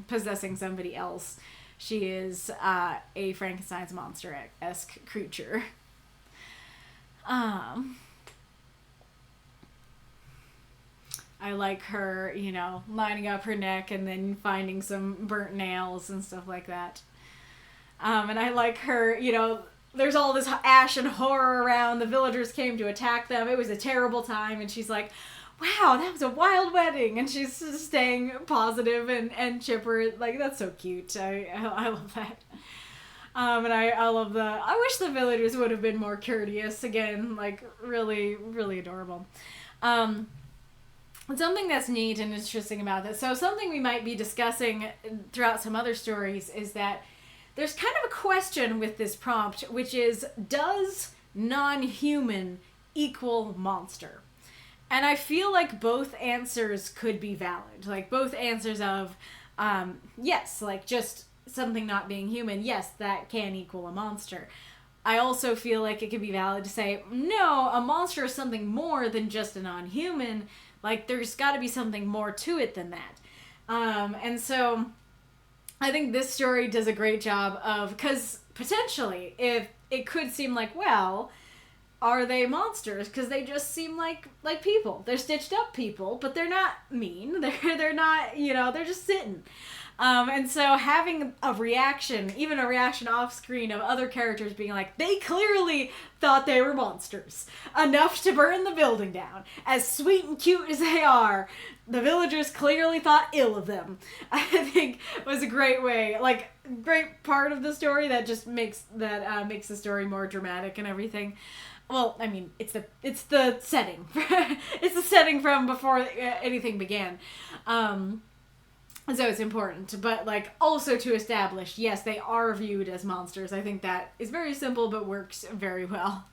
possessing somebody else. She is a Frankenstein's monster-esque creature. I like her, lining up her neck and then finding some burnt nails and stuff like that. And I like her, there's all this ash and horror around. The villagers came to attack them. It was a terrible time. And she's like, wow, that was a wild wedding. And she's staying positive and chipper. Like, that's so cute. I love that. And I love I wish the villagers would have been more courteous. Again, like, really, really adorable. Something that's neat and interesting about this, so something we might be discussing throughout some other stories, is that there's kind of a question with this prompt, which is, does non-human equal monster? And I feel like both answers could be valid. Like, both answers of, yes, like, just something not being human, yes, that can equal a monster. I also feel like it could be valid to say, no, a monster is something more than just a non-human. Like, there's got to be something more to it than that. And so I think this story does a great job of, because potentially, if it could seem like, well, are they monsters? Because they just seem like people. They're stitched up people, but they're not mean. They're not, they're just sitting. And so having a reaction, even a reaction off screen of other characters being like, they clearly thought they were monsters enough to burn the building down. As sweet and cute as they are, the villagers clearly thought ill of them. I think was a great way, like, great part of the story that just makes the story more dramatic and everything. Well, I mean, it's the setting. It's the setting from before anything began. So it's important, but like also to establish, yes, they are viewed as monsters. I think that is very simple, but works very well.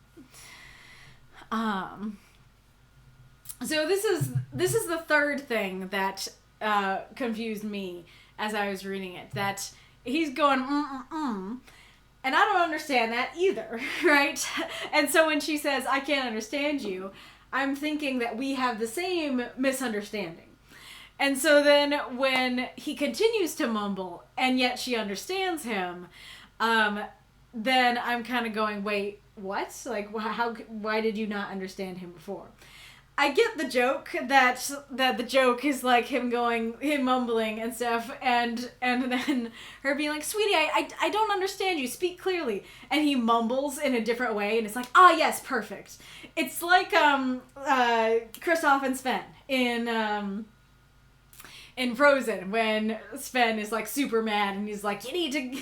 So this is the third thing that confused me as I was reading it. That he's going and I don't understand that either, right? And so when she says, "I can't understand you," I'm thinking that we have the same misunderstanding. And so then when he continues to mumble, and yet she understands him, then I'm kind of going, wait, what? Like, why did you not understand him before? I get the joke that the joke is like him mumbling and stuff, and then her being like, sweetie, I don't understand you, speak clearly. And he mumbles in a different way, and it's like, ah, yes, perfect. It's like Kristoff and Sven in Frozen, when Sven is like super mad and he's like, you need to,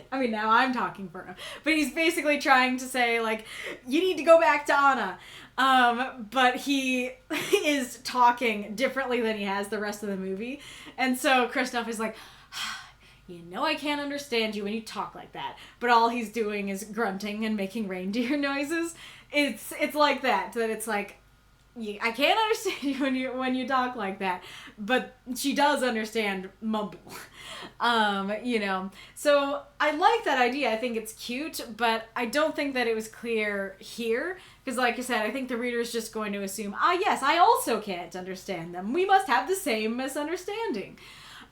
I mean, now I'm talking for him, but he's basically trying to say like, you need to go back to Anna. But he is talking differently than he has the rest of the movie. And so Kristoff is like, I can't understand you when you talk like that. But all he's doing is grunting and making reindeer noises. It's like that it's like, I can't understand you when you talk like that, but she does understand mumble, So I like that idea. I think it's cute, but I don't think that it was clear here, because like I said, I think the reader is just going to assume, yes, I also can't understand them. We must have the same misunderstanding,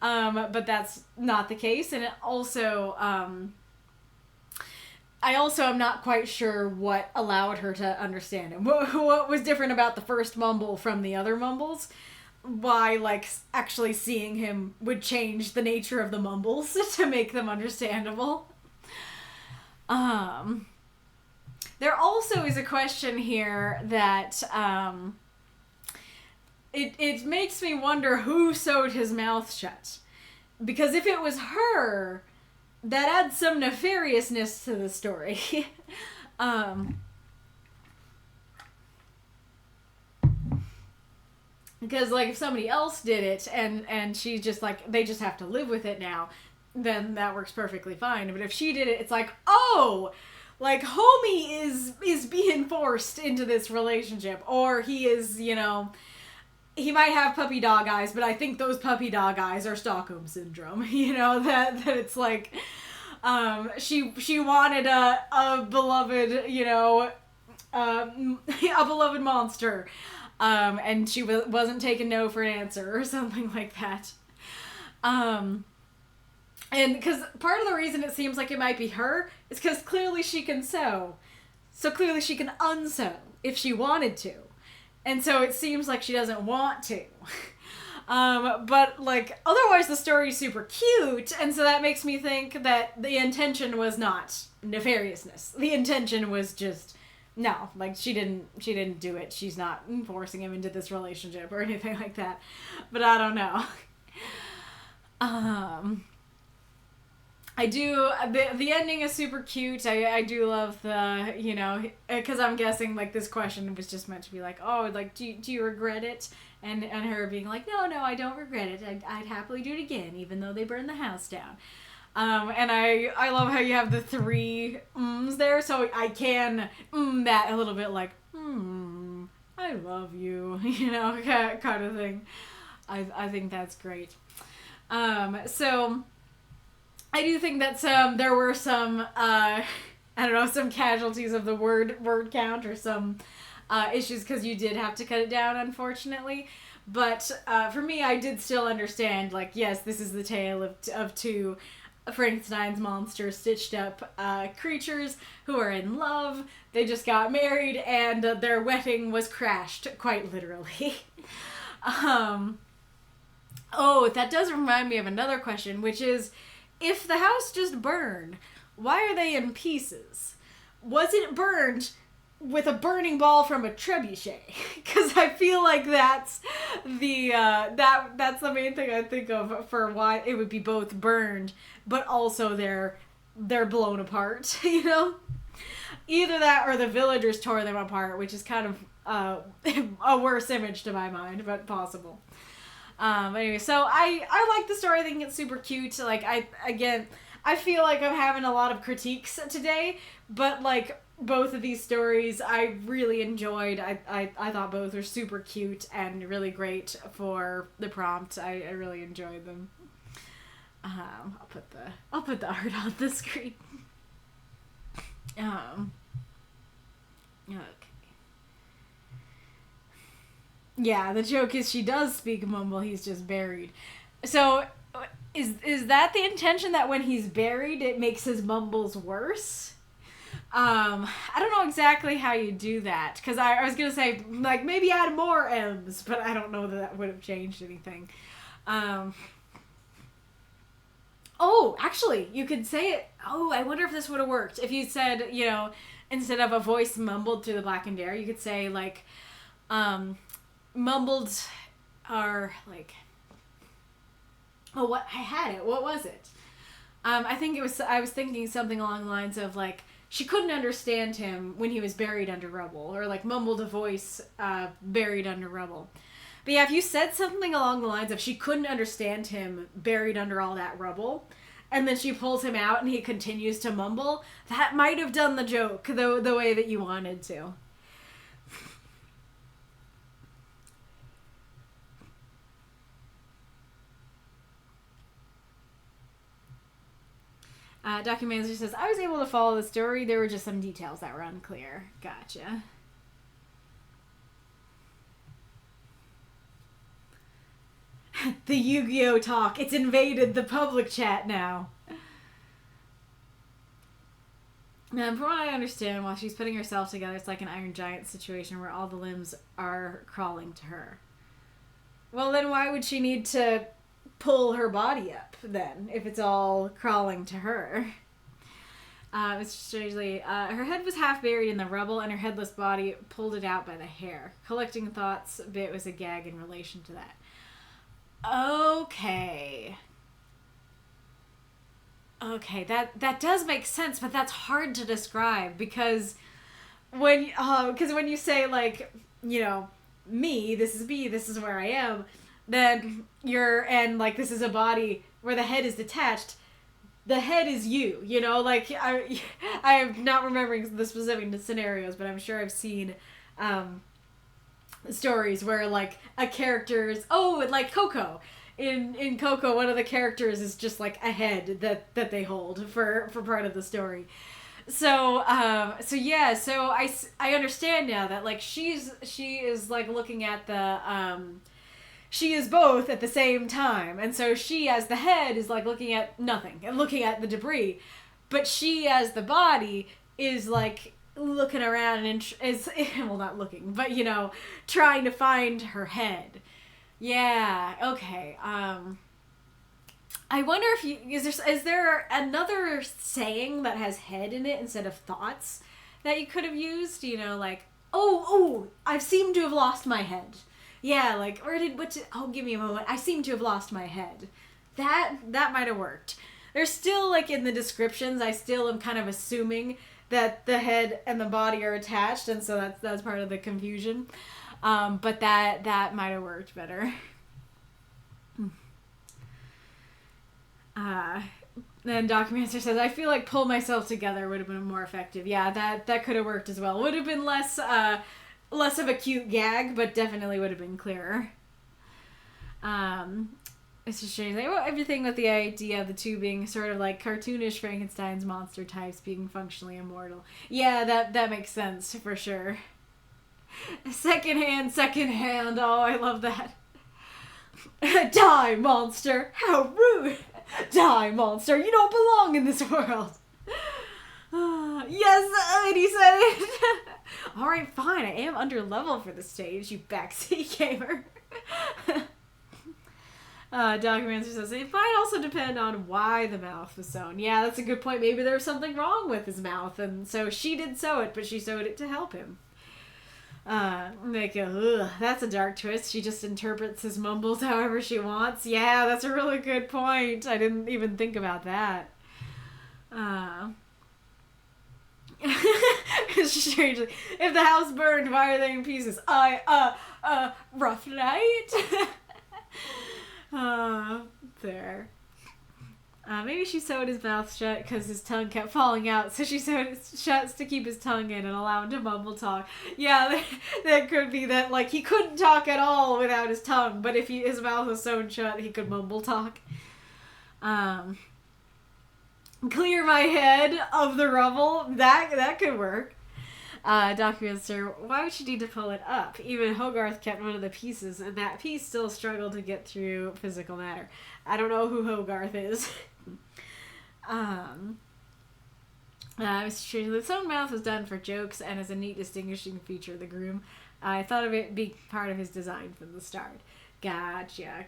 but that's not the case, and it also. I also am not quite sure what allowed her to understand him. What was different about the first mumble from the other mumbles? Why, like, actually seeing him would change the nature of the mumbles to make them understandable. There also is a question here that it makes me wonder who sewed his mouth shut. Because if it was her, that adds some nefariousness to the story. Because, like, if somebody else did it and she's just like, they just have to live with it now, then that works perfectly fine. But if she did it, it's like, oh, like, homie is being forced into this relationship, or he is, you know, he might have puppy dog eyes, but I think those puppy dog eyes are Stockholm syndrome. You know, that it's like, she wanted a beloved, you know, a beloved monster, and she wasn't taking no for an answer or something like that. And because part of the reason it seems like it might be her is because clearly she can sew, so clearly she can unsew if she wanted to. And so it seems like she doesn't want to. But, like, otherwise the story's super cute, and so that makes me think that the intention was not nefariousness. The intention was just, no, like, she didn't do it. She's not forcing him into this relationship or anything like that. But I don't know. I do, the ending is super cute. I do love the, you know, because I'm guessing, like, this question was just meant to be like, oh, like, do you regret it? And her being like, no, I don't regret it. I'd happily do it again, even though they burned the house down. And I love how you have the 3 there, so I can that a little bit, like, I love you, you know, kind of thing. I think that's great. So I do think that there were some, I don't know, some casualties of the word count or some issues because you did have to cut it down, unfortunately. But for me, I did still understand, like, yes, this is the tale of 2 Frankenstein's monster stitched up creatures who are in love. They just got married and their wedding was crashed, quite literally. Oh, that does remind me of another question, which is, if the house just burned, why are they in pieces? Was it burned with a burning ball from a trebuchet? Because I feel like that's the that's the main thing I think of for why it would be both burned, but also they're blown apart. You know, either that or the villagers tore them apart, which is kind of a worse image to my mind, but possible. Anyway, so I like the story. I think it's super cute. Like, I feel like I'm having a lot of critiques today, but, like, both of these stories I really enjoyed. I thought both were super cute and really great for the prompt. I really enjoyed them. I'll put the art on the screen. Okay. Yeah, the joke is she does speak mumble, he's just buried. So, is that the intention, that when he's buried, it makes his mumbles worse? I don't know exactly how you do that, because I was going to say, like, maybe add more M's, but I don't know that would have changed anything. Oh, actually, you could say it, I wonder if this would have worked. If you said, you know, instead of a voice mumbled through the blackened air, you could say, like, mumbled are like, what was it? I was thinking something along the lines of, like, she couldn't understand him when he was buried under rubble, or like mumbled a voice buried under rubble. But yeah, if you said something along the lines of she couldn't understand him buried under all that rubble, and then she pulls him out and he continues to mumble, that might have done the joke the way that you wanted to. Documancer says, I was able to follow the story. There were just some details that were unclear. Gotcha. The Yu-Gi-Oh talk. It's invaded the public chat now. From what I understand, while she's putting herself together, it's like an Iron Giant situation where all the limbs are crawling to her. Well, then why would she need to pull her body up then if it's all crawling to her? It's strangely, her head was half buried in the rubble and her headless body pulled it out by the hair. Collecting thoughts bit was a gag in relation to that. Okay, that does make sense, but that's hard to describe because when you say, like, you know, me, this is where I am, then and like this is a body where the head is detached, the head is you, you know, like I'm not remembering the specific scenarios, but I'm sure I've seen stories where like a character's like Coco. In Coco, one of the characters is just like a head that they hold for part of the story. So I understand now that like she is like looking at the she is both at the same time, and so she as the head is like looking at nothing and looking at the debris, but she as the body is like looking around and is well, not looking, but you know, trying to find her head. Yeah, okay. I wonder if is there another saying that has head in it instead of thoughts that you could have used, you know, like, oh, I seem to have lost my head. Yeah, like, give me a moment. I seem to have lost my head. That might have worked. There's still, like, in the descriptions, I still am kind of assuming that the head and the body are attached, and so that's part of the confusion. But that might have worked better. Then Documancer says, I feel like pull myself together would have been more effective. Yeah, that could have worked as well. Would have been less of a cute gag, but definitely would have been clearer. It's just strange. They wrote everything with the idea of the two being sort of like cartoonish Frankenstein's monster types being functionally immortal. Yeah, that makes sense for sure. Second hand. Oh, I love that. Die, monster! How rude! Die, monster! You don't belong in this world! Yes, Eddie said it! Alright, fine, I am under level for the stage, you backseat gamer. Documancer says, it might also depend on why the mouth was sewn. Yeah, that's a good point. Maybe there was something wrong with his mouth, and so she did sew it, but she sewed it to help him. That's a dark twist. She just interprets his mumbles however she wants. Yeah, that's a really good point. I didn't even think about that. Strangely, if the house burned, why are they in pieces? Rough night? There. Maybe she sewed his mouth shut because his tongue kept falling out, so she sewed it shut to keep his tongue in and allow him to mumble talk. Yeah, that could be that, like, he couldn't talk at all without his tongue, but if his mouth was sewn shut, he could mumble talk. Clear my head of the rubble. That could work. Documancer, why would she need to pull it up? Even Hogarth kept one of the pieces, and that piece still struggled to get through physical matter. I don't know who Hogarth is. Mr. Strange, the sewn mouth was done for jokes and as a neat distinguishing feature of the groom. I thought of it being part of his design from the start. Gotcha.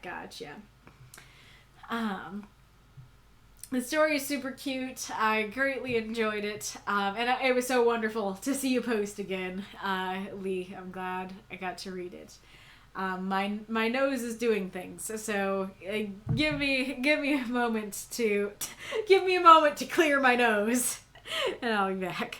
The story is super cute. I greatly enjoyed it. And it was so wonderful to see you post again, Lee. I'm glad I got to read it. My nose is doing things, so give me a moment to clear my nose, and I'll be back.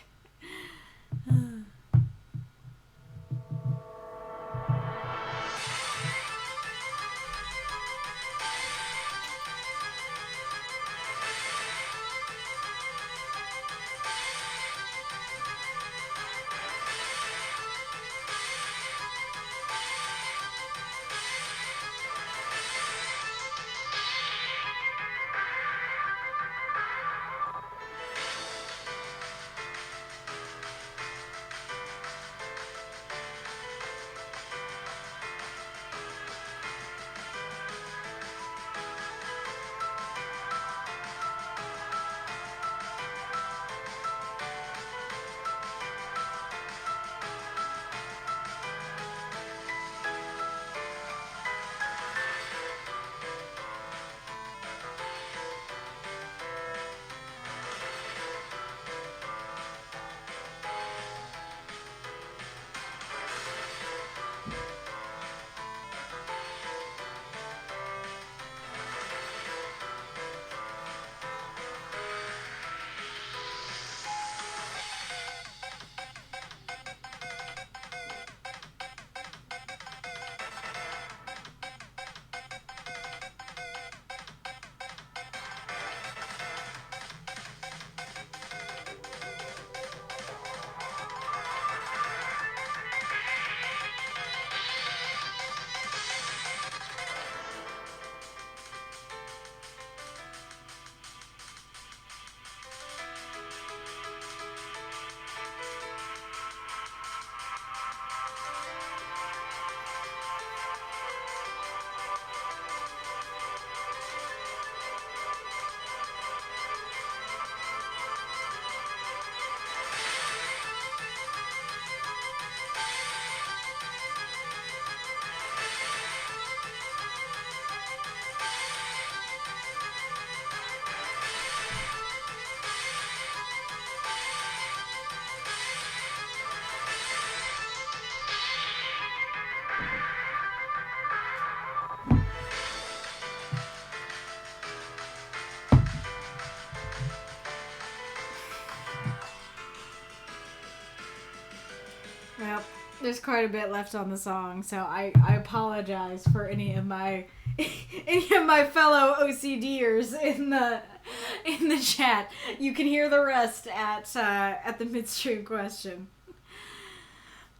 there's quite a bit left on the song, so I apologize for any of my fellow OCDers in the chat. You can hear the rest at the midstream question.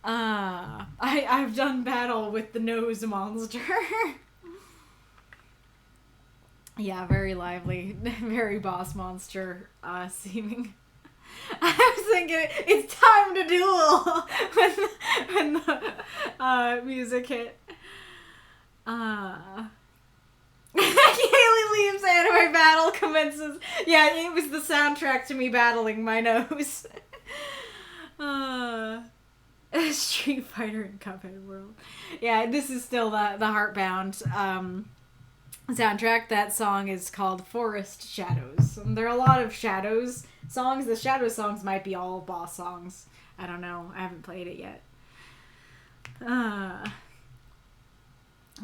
I've done battle with the nose monster. Yeah, very lively, very boss monster seeming. I was thinking it's time to duel when the music hit. Kaylie leaves, anime battle commences. Yeah, it was the soundtrack to me battling my nose. Street Fighter and Cuphead World. Yeah, this is still the Heartbound soundtrack. That song is called Forest Shadows. And there are a lot of Shadows songs. The Shadow songs might be all boss songs. I don't know. I haven't played it yet.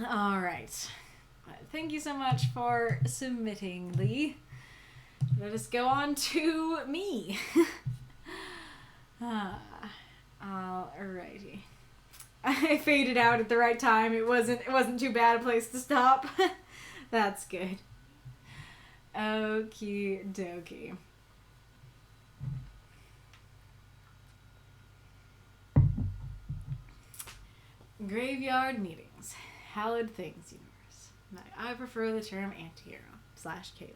Alright. Thank you so much for submitting, Lee. Let us go on to me. Alrighty. I faded out at the right time. It wasn't too bad a place to stop. That's good. Okie dokie. Graveyard meetings. Hallowed Things universe. I prefer the term antihero / Kaylie.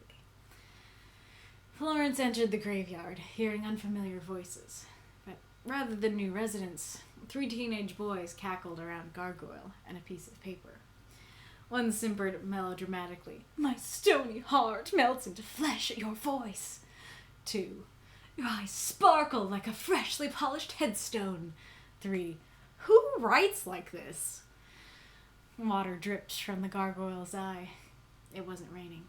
Florence entered the graveyard, hearing unfamiliar voices. But rather than new residents, 3 teenage boys cackled around a gargoyle and a piece of paper. One simpered melodramatically, "My stony heart melts into flesh at your voice." 2. "Your eyes sparkle like a freshly polished headstone." 3. "Who writes like this?" Water dripped from the gargoyle's eye. It wasn't raining.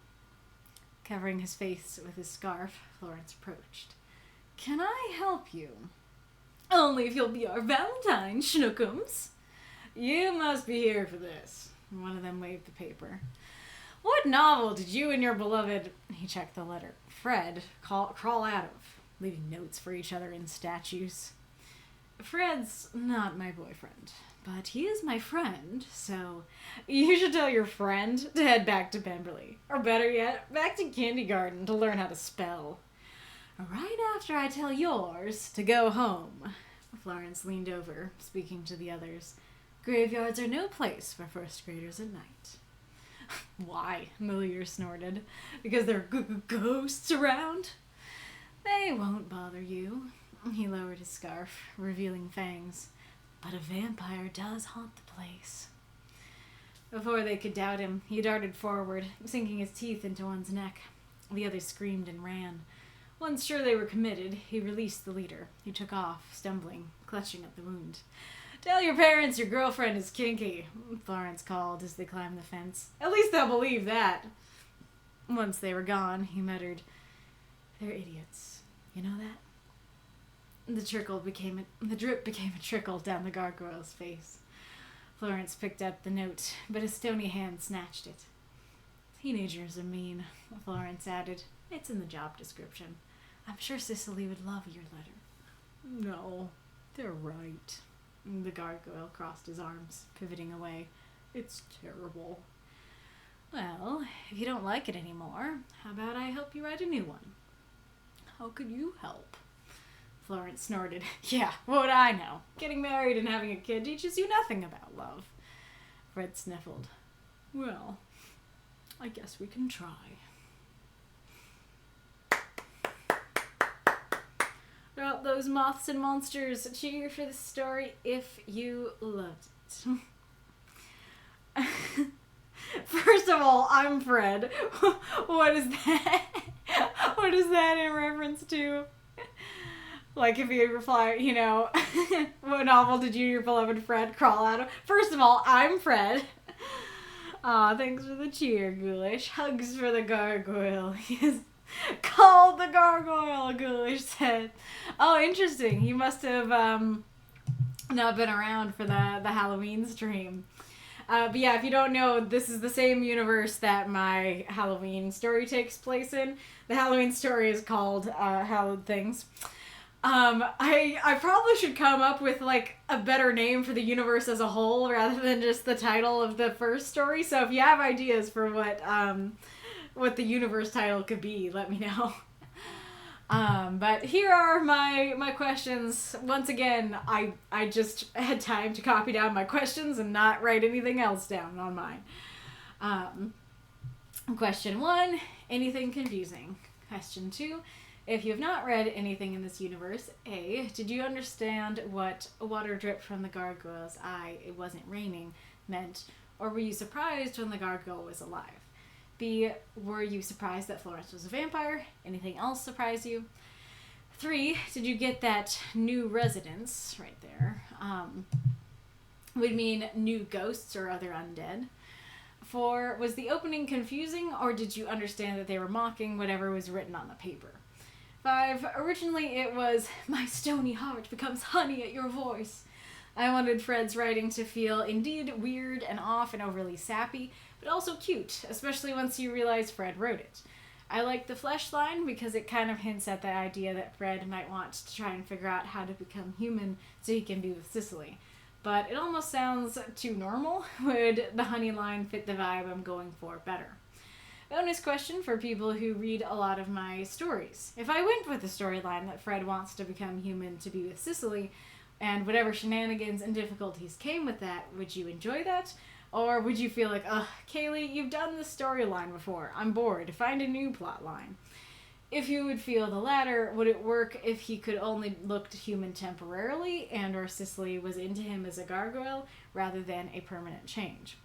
Covering his face with his scarf, Florence approached. "Can I help you?" "Only if you'll be our Valentine, schnookums." "You must be here for this." One of them waved the paper. "What novel did you and your beloved," he checked the letter, "Fred, crawl out of, leaving notes for each other in statues?" "Fred's not my boyfriend, but he is my friend, so you should tell your friend to head back to Pemberley. Or better yet, back to kindergarten to learn how to spell. Right after I tell yours to go home." Florence leaned over, speaking to the others. "Graveyards are no place for first graders at night." "Why?" the leader snorted. "Because there are ghosts around?" "They won't bother you." He lowered his scarf, revealing fangs. "But a vampire does haunt the place." Before they could doubt him, he darted forward, sinking his teeth into one's neck. The others screamed and ran. Once sure they were committed, he released the leader, who took off, stumbling, clutching at the wound. "Tell your parents your girlfriend is kinky," Florence called as they climbed the fence. "At least they'll believe that." Once they were gone, he muttered, "They're idiots. You know that?" The drip became a trickle down the gargoyle's face. Florence picked up the note, but a stony hand snatched it. "Teenagers are mean," Florence added. "It's in the job description. I'm sure Cicely would love your letter." "No, they're right." The gargoyle crossed his arms, pivoting away. "It's terrible." "Well, if you don't like it anymore, how about I help you write a new one?" "How could you help?" Florence snorted. "Yeah, what would I know? Getting married and having a kid teaches you nothing about love." Fred sniffled. "Well, I guess we can try." Drop those moths and monsters. Cheer for the story if you loved it. First of all, I'm Fred. What is that? What is that in reference to? Like if you reply, what novel did you and your beloved Fred crawl out of? First of all, I'm Fred. Aw, thanks for the cheer, Ghoulish. Hugs for the gargoyle. Yes. Called the gargoyle, Ghoulish said. Oh, interesting. He must have not been around for the Halloween stream. But yeah, if you don't know, this is the same universe that my Halloween story takes place in. The Halloween story is called Hallowed Things. I probably should come up with, like, a better name for the universe as a whole rather than just the title of the first story. So if you have ideas for what the universe title could be, let me know. But here are my questions. Once again, I just had time to copy down my questions and not write anything else down on mine. Question 1, anything confusing? Question 2, if you have not read anything in this universe, A, did you understand what a water drip from the gargoyle's eye, it wasn't raining, meant, or were you surprised when the gargoyle was alive? B, were you surprised that Florence was a vampire? Anything else surprise you? 3, did you get that new residence, right there, would mean new ghosts or other undead? 4, was the opening confusing, or did you understand that they were mocking whatever was written on the paper? 5, originally it was, my stony heart becomes honey at your voice. I wanted Fred's writing to feel indeed weird and off and overly sappy, but also cute, especially once you realize Fred wrote it. I like the flesh line because it kind of hints at the idea that Fred might want to try and figure out how to become human so he can be with Cicely. But it almost sounds too normal. Would the honey line fit the vibe I'm going for better? Bonus question for people who read a lot of my stories. If I went with the storyline that Fred wants to become human to be with Cicely, and whatever shenanigans and difficulties came with that, would you enjoy that? Or would you feel like, ugh, Kaylie, you've done this storyline before. I'm bored. Find a new plot line. If you would feel the latter, would it work if he could only look human temporarily and or Cicely was into him as a gargoyle rather than a permanent change?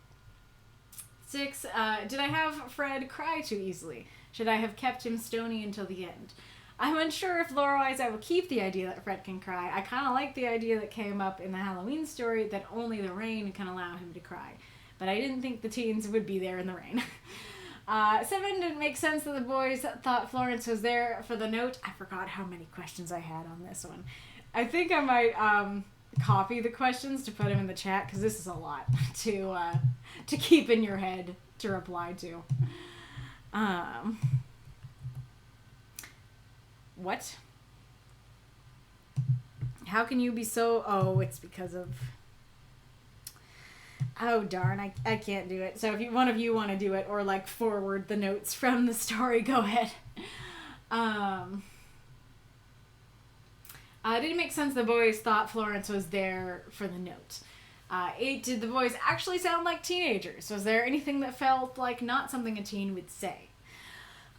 6, did I have Fred cry too easily? Should I have kept him stony until the end? I'm unsure if lore-wise I will keep the idea that Fred can cry. I kind of like the idea that came up in the Halloween story that only the rain can allow him to cry. But I didn't think the teens would be there in the rain. 7, didn't make sense that the boys thought Florence was there for the note. I forgot how many questions I had on this one. I think I might copy the questions to put them in the chat because this is a lot to keep in your head to reply to. What? How can you be so... Oh, it's because of... Oh, darn, I can't do it. So if one of you want to do it or, like, forward the notes from the story, go ahead. Didn't make sense the boys thought Florence was there for the note. 8, did the boys actually sound like teenagers? Was there anything that felt like not something a teen would say?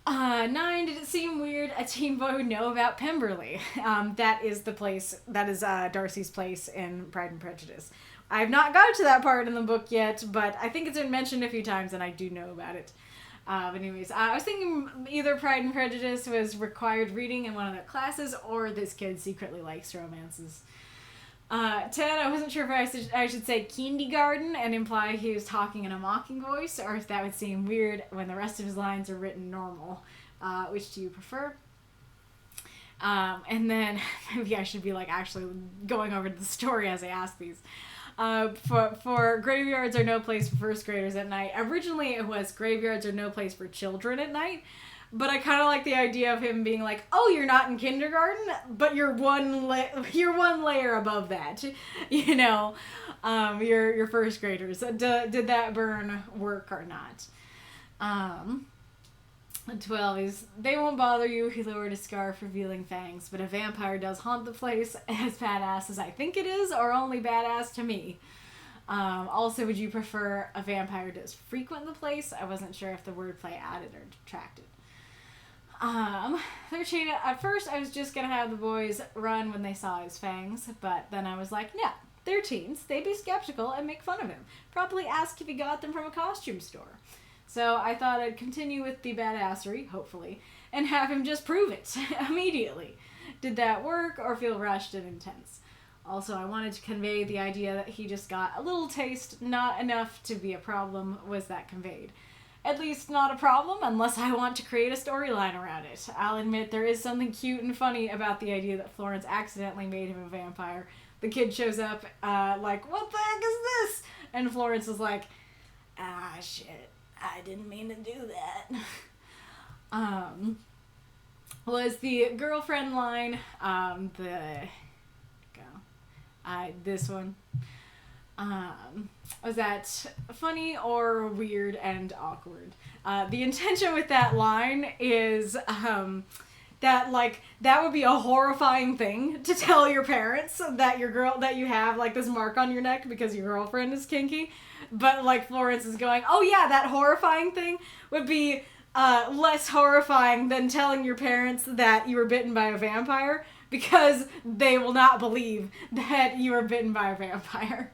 9, did it seem weird a teen boy would know about Pemberley? That is the place, that is Darcy's place in Pride and Prejudice. I've not got to that part in the book yet, but I think it's been mentioned a few times and I do know about it. But anyways, I was thinking either Pride and Prejudice was required reading in one of the classes or this kid secretly likes romances. 10, I wasn't sure if I should say kindergarten and imply he was talking in a mocking voice or if that would seem weird when the rest of his lines are written normal. Which do you prefer? And then maybe I should be like actually going over the story as I ask these. For graveyards are no place for first graders at night. Originally it was graveyards are no place for children at night, but I kind of like the idea of him being like, oh, you're not in kindergarten, but you're one layer above that, you know, your first graders. Did that burn work or not? 12 is, they won't bother you. He lowered his scarf, revealing fangs, but a vampire does haunt the place as badass as I think it is, or only badass to me. Also, would you prefer a vampire does frequent the place? I wasn't sure if the wordplay added or detracted. 13, at first I was just gonna have the boys run when they saw his fangs, but then I was like, no, they're teens. They'd be skeptical and make fun of him. Probably ask if he got them from a costume store. So I thought I'd continue with the badassery, hopefully, and have him just prove it immediately. Did that work or feel rushed and intense? Also, I wanted to convey the idea that he just got a little taste, not enough to be a problem. Was that conveyed? At least not a problem unless I want to create a storyline around it. I'll admit there is something cute and funny about the idea that Florence accidentally made him a vampire. The kid shows up like, what the heck is this? And Florence is like, ah, shit. I didn't mean to do that. was the girlfriend line. This one. Was that funny or weird and awkward? The intention with that line is that like that would be a horrifying thing to tell your parents that you have like this mark on your neck because your girlfriend is kinky. But like Florence is going, oh yeah, that horrifying thing would be less horrifying than telling your parents that you were bitten by a vampire, because they will not believe that you were bitten by a vampire.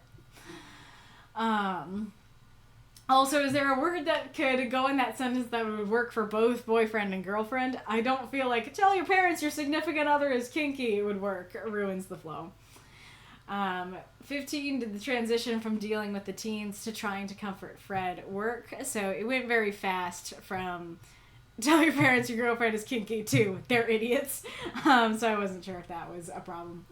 Also, is there a word that could go in that sentence that would work for both boyfriend and girlfriend? I don't feel like tell your parents your significant other is kinky would work. It ruins the flow. 15, did the transition from dealing with the teens to trying to comfort Fred work? So it went very fast from tell your parents your girlfriend is kinky to they're idiots. So I wasn't sure if that was a problem.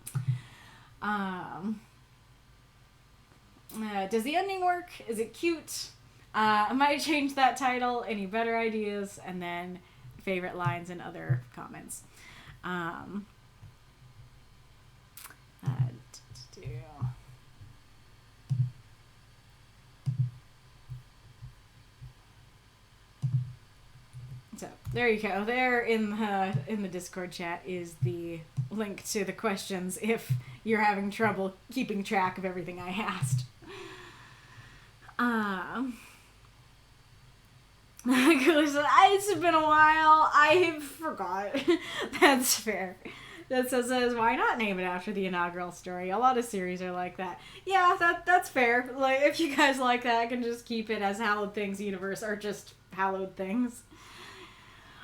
Does the ending work? Is it cute? I might change that title. Any better ideas? And then favorite lines and other comments. So there you go. There in the Discord chat is the link to the questions if you're having trouble keeping track of everything I asked. It's been a while. I forgot. That's fair. That says, why not name it after the inaugural story? A lot of series are like that. Yeah, that's fair. Like, if you guys like that, I can just keep it as Hallowed Things universe, or just Hallowed Things.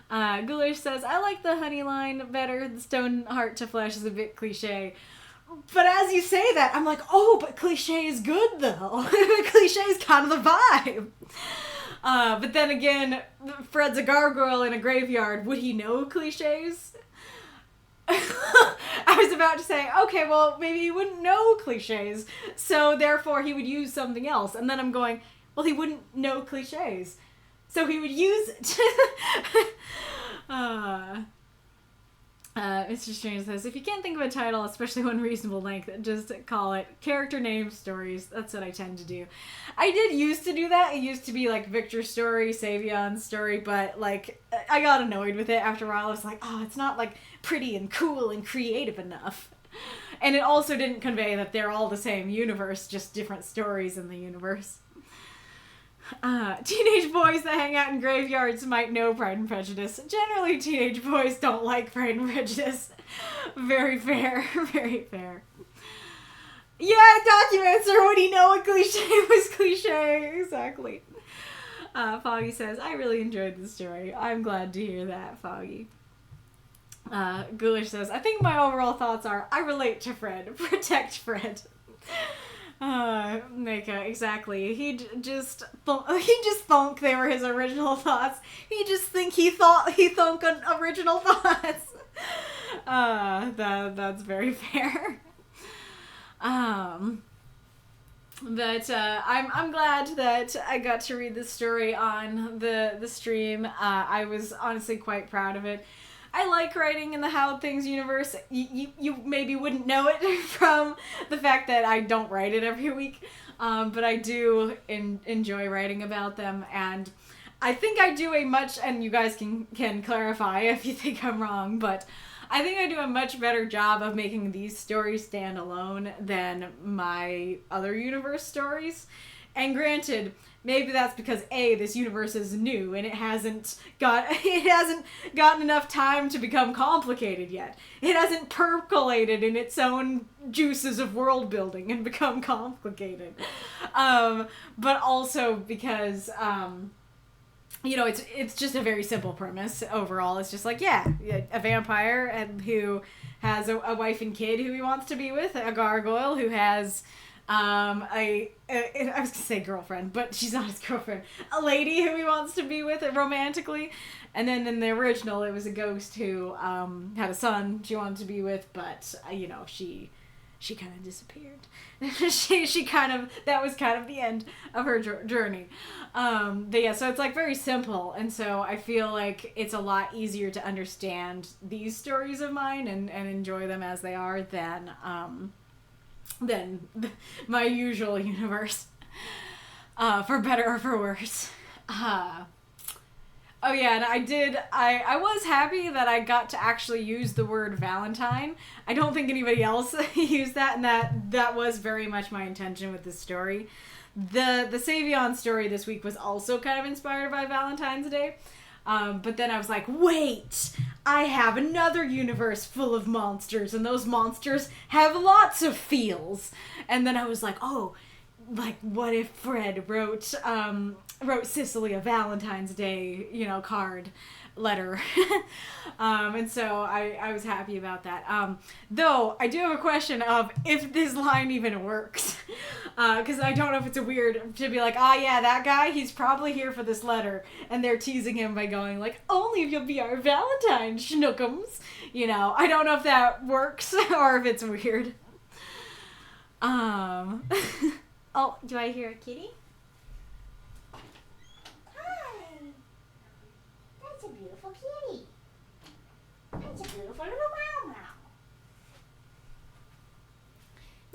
Gilooley says, I like the honey line better. The stone heart to flesh is a bit cliche. But as you say that, I'm like, oh, but cliche is good, though. Cliche is kind of the vibe. But then again, Fred's a gargoyle in a graveyard. Would he know cliches? I was about to say, okay, well, maybe he wouldn't know cliches, so therefore he would use something else. And then I'm going, well, he wouldn't know cliches, so he would use it. Mr. Strange says, if you can't think of a title, especially one reasonable length, just call it character name stories. That's what I tend to do. I did used to do that. It used to be like Victor's story, Savion's story, but like I got annoyed with it after a while. I was like, oh, it's not like pretty and cool and creative enough. And it also didn't convey that they're all the same universe, just different stories in the universe. Teenage boys that hang out in graveyards might know Pride and Prejudice. Generally, teenage boys don't like Pride and Prejudice. Very fair. Very fair. Yeah, Documancer, would he know a cliche was cliche? Exactly. Foggy says, I really enjoyed the story. I'm glad to hear that, Foggy. Ghoulish says, I think my overall thoughts are, I relate to Fred. Protect Fred. Mika, exactly. He just thunk they were his original thoughts. He just think he thunk original thoughts. That's very fair. But I'm glad that I got to read this story on the stream. I was honestly quite proud of it. I like writing in the Hallowed Things universe. You maybe wouldn't know it from the fact that I don't write it every week, but I do enjoy writing about them, and I think I do a much, and you guys can clarify if you think I'm wrong, but I think I do a much better job of making these stories stand alone than my other universe stories. And granted, maybe that's because this universe is new and it hasn't gotten enough time to become complicated yet. It hasn't percolated in its own juices of world building and become complicated. But also because it's just a very simple premise overall. It's just like, a vampire and who has a wife and kid who he wants to be with, a gargoyle who has I was gonna say girlfriend, but she's not his girlfriend. A lady who he wants to be with romantically, and then in the original, it was a ghost who had a son she wanted to be with, but she she kind of disappeared. she kind of, that was kind of the end of her journey. But yeah, so it's like very simple, and so I feel like it's a lot easier to understand these stories of mine and enjoy them as they are than my usual universe, for better or for worse. Oh yeah, and I was happy that I got to actually use the word Valentine. I don't think anybody else used that, and that was very much my intention with this story. The Savion story this week was also kind of inspired by Valentine's Day. But then I was like, wait, I have another universe full of monsters, and those monsters have lots of feels. And then I was like, oh, like, what if Fred wrote Cicely a Valentine's Day, card, letter. And so I was happy about that. Though, I do have a question of if this line even works. Because I don't know if it's weird to be like, yeah, that guy, he's probably here for this letter. And they're teasing him by going, like, only if you'll be our Valentine, schnookums. I don't know if that works or if it's weird. Oh, do I hear a kitty? Hi. That's a beautiful kitty. That's a beautiful little meow meow.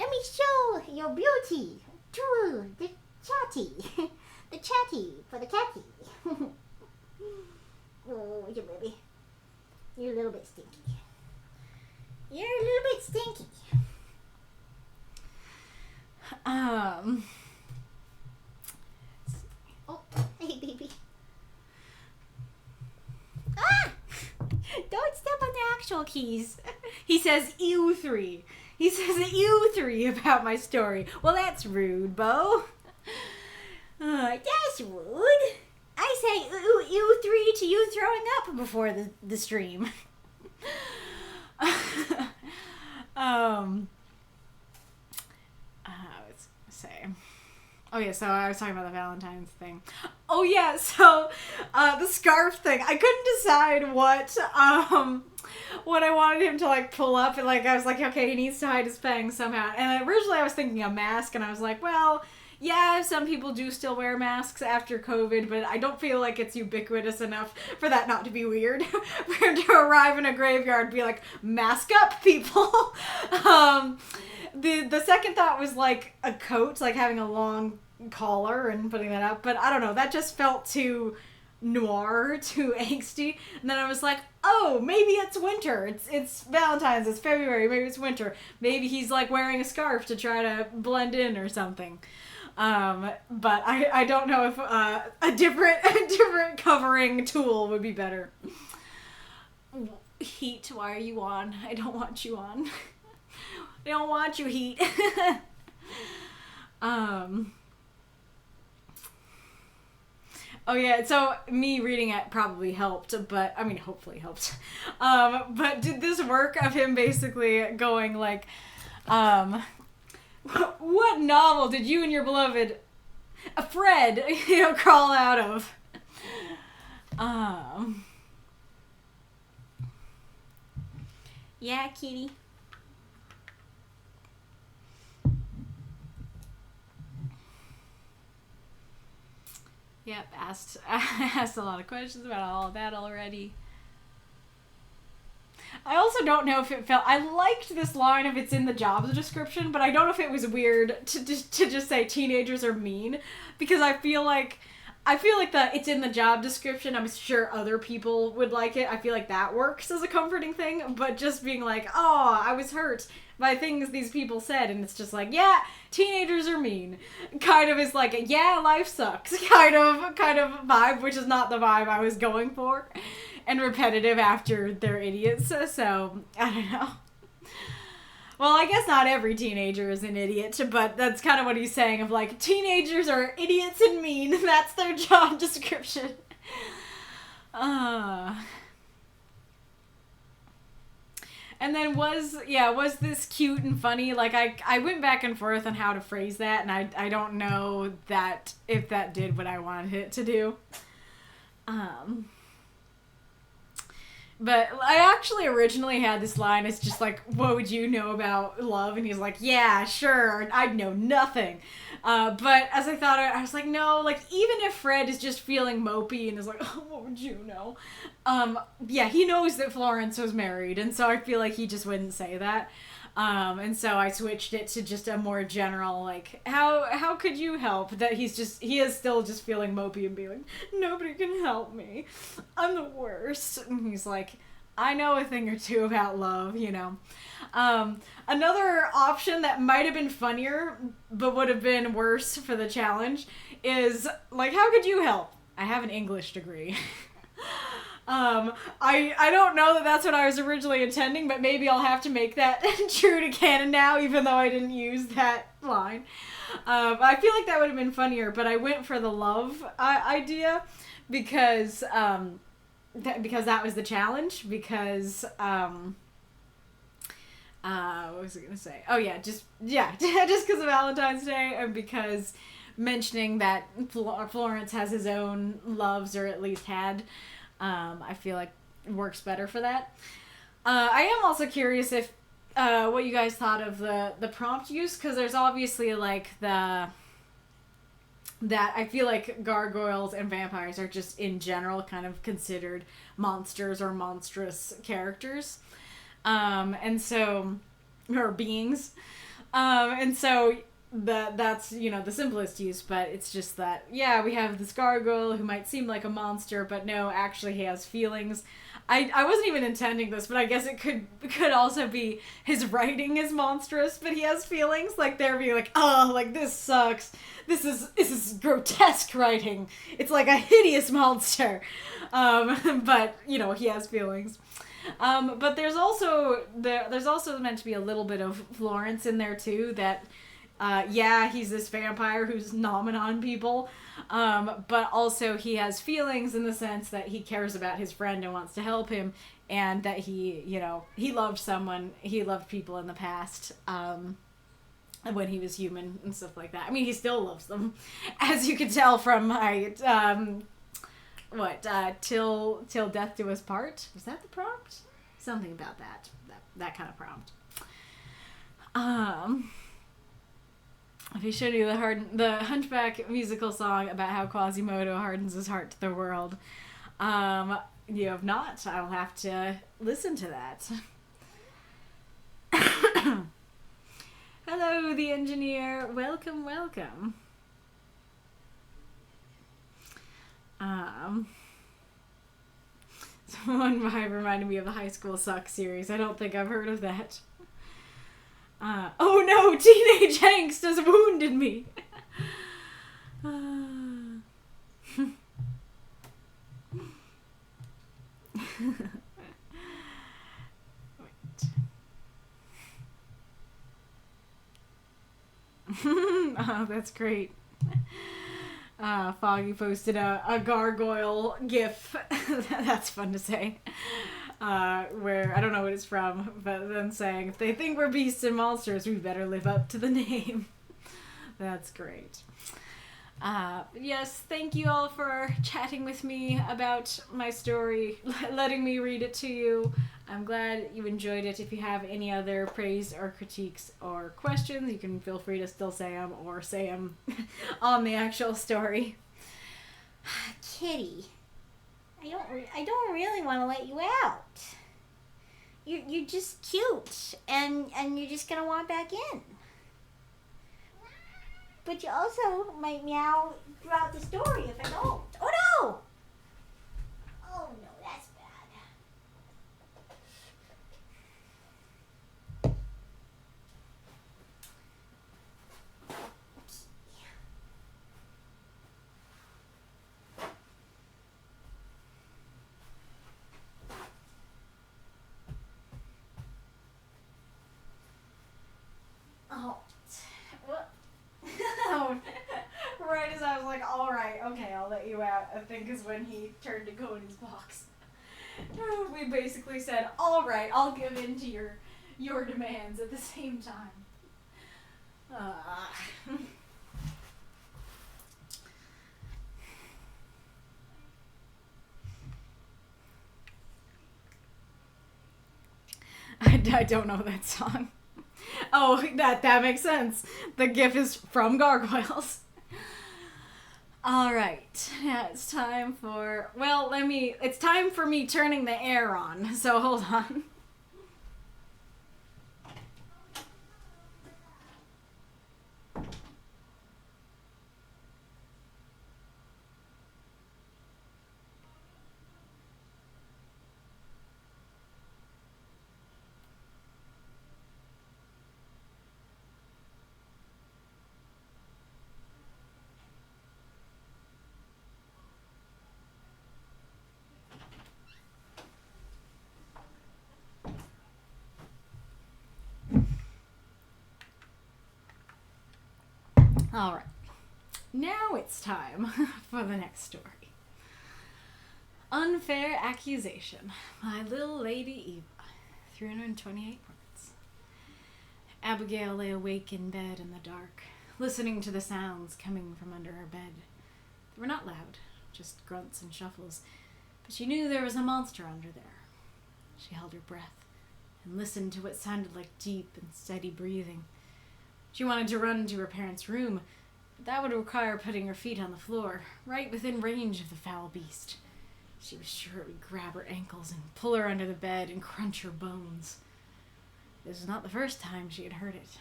Let me show your beauty to the chatty. The chatty for the catty. Oh, you baby. You're a little bit stinky. You're a little bit stinky. Oh, hey, baby. Ah! Don't step on the actual keys. He says ew 3. He says ew 3 about my story. Well, that's rude, Bo. That's rude. I say ew 3 to you throwing up before the stream. Oh yeah, so I was talking about the Valentine's thing. Oh yeah, so the scarf thing. I couldn't decide what I wanted him to like pull up, and like I was like, okay, he needs to hide his fangs somehow. And originally I was thinking a mask, and I was like, well, yeah, some people do still wear masks after COVID, but I don't feel like it's ubiquitous enough for that not to be weird. For him to arrive in a graveyard and be like, mask up, people. The second thought was like a coat, like having a long collar and putting that up, but I don't know, that just felt too noir, too angsty. And then I was like, oh, maybe it's winter. It's Valentine's, it's February, maybe it's winter. Maybe he's like wearing a scarf to try to blend in or something. But I don't know if a different covering tool would be better. Heat, why are you on? I don't want you on. I don't want you, Heat. Oh yeah, so me reading it probably helped, but, I mean, hopefully helped. But did this work of him basically going like, what novel did you and your beloved Fred, crawl out of? Yeah, kitty. Yep, asked a lot of questions about all of that already. I also don't know if it felt... I liked this line if it's in the job description, but I don't know if it was weird to just say teenagers are mean, because I feel like it's in the job description. I'm sure other people would like it. I feel like that works as a comforting thing, but just being like, oh, I was hurt by things these people said, and it's just like, yeah, teenagers are mean, kind of is like, yeah, life sucks, kind of vibe, which is not the vibe I was going for, and repetitive after they're idiots, so, I don't know. Well, I guess not every teenager is an idiot, but that's kind of what he's saying, of like, teenagers are idiots and mean, that's their job description. And then was this cute and funny? Like, I went back and forth on how to phrase that, and I don't know that if that did what I wanted it to do. But I actually originally had this line as just like, what would you know about love? And he's like, yeah, sure, I'd know nothing. But as I thought, I was like, no, like, even if Fred is just feeling mopey and is like, oh, what would you know? Yeah, he knows that Florence was married, and so I feel like he just wouldn't say that. And so I switched it to just a more general, like, how could you help? That he is still just feeling mopey and being like, nobody can help me. I'm the worst. And he's like, I know a thing or two about love, you know. Another option that might have been funnier, but would have been worse for the challenge, is, like, how could you help? I have an English degree. I don't know that that's what I was originally intending, but maybe I'll have to make that true to canon now, even though I didn't use that line. I feel like that would have been funnier, but I went for the love idea because that was the challenge. Because what was I gonna say? Oh yeah, just because of Valentine's Day, and because mentioning that Florence has his own loves, or at least had. I feel like it works better for that. I am also curious if what you guys thought of the prompt use, because there's obviously like that I feel like gargoyles and vampires are just in general kind of considered monsters or monstrous characters, and so or beings, and so. That's the simplest use, but it's just that we have this gargoyle who might seem like a monster, but no, actually he has feelings. I wasn't even intending this, but I guess it could also be his writing is monstrous, but he has feelings, like they're being like, oh, like this sucks, this is grotesque writing, it's like a hideous monster, but he has feelings. But there's also meant to be a little bit of Florence in there too, that he's this vampire who's nomming on people, but also he has feelings in the sense that he cares about his friend and wants to help him, and that he loved people in the past, when he was human and stuff like that. I mean, he still loves them, as you can tell from my, till death do us part? Was that the prompt? Something about that kind of prompt. If he showed you the Hunchback musical song about how Quasimodo hardens his heart to the world, you have not. I'll have to listen to that. Hello, the engineer. Welcome. Someone reminded me of the High School Sucks series. I don't think I've heard of that. Oh no, teenage angst has wounded me. Oh, that's great. Foggy posted a gargoyle gif. That's fun to say. Where I don't know what it's from, but them saying, if they think we're beasts and monsters, we better live up to the name. That's great. Yes, thank you all for chatting with me about my story, letting me read it to you. I'm glad you enjoyed it. If you have any other praise or critiques or questions, you can feel free to still say them or say them on the actual story. Kitty, I don't really want to let you out. You're just cute, and you're just gonna want back in. But you also might meow throughout the story if I don't. Oh no! Oh no, that's bad. Oh, what? Right as I was like, alright, okay, I'll let you out, I think is when he turned to go in his box. We basically said, alright, I'll give in to your demands at the same time. I don't know that song. Oh, that makes sense. The GIF is from Gargoyles. All right, now it's time for, it's time for me turning the air on, so hold on. All right, now it's time for the next story. Unfair Accusation by Lilladyeva, 328 words. Abigail lay awake in bed in the dark, listening to the sounds coming from under her bed. They were not loud, just grunts and shuffles, but she knew there was a monster under there. She held her breath and listened to what sounded like deep and steady breathing. She wanted to run to her parents' room, but that would require putting her feet on the floor, right within range of the foul beast. She was sure it would grab her ankles and pull her under the bed and crunch her bones. This was not the first time she had heard it.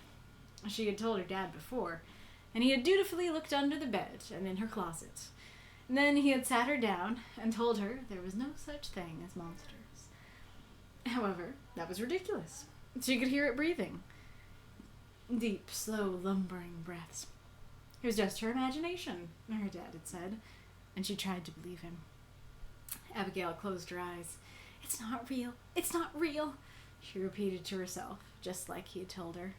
She had told her dad before, and he had dutifully looked under the bed and in her closet. And then he had sat her down and told her there was no such thing as monsters. However, that was ridiculous. She could hear it breathing. Deep, slow, lumbering breaths. It was just her imagination, her dad had said, and she tried to believe him. Abigail closed her eyes. "It's not real. It's not real," she repeated to herself, just like he had told her.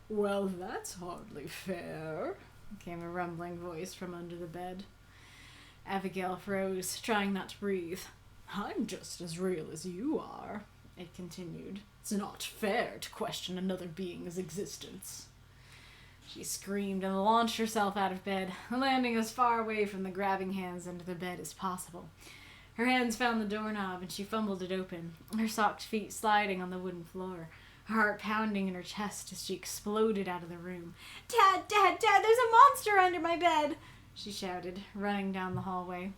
"Well, that's hardly fair," came a rumbling voice from under the bed. Abigail froze, trying not to breathe. "I'm just as real as you are," it continued. "It's not fair to question another being's existence." She screamed and launched herself out of bed, landing as far away from the grabbing hands under the bed as possible. Her hands found the doorknob and she fumbled it open, her socked feet sliding on the wooden floor, her heart pounding in her chest as she exploded out of the room. Dad, Dad, Dad, there's a monster under my bed!" she shouted, running down the hallway.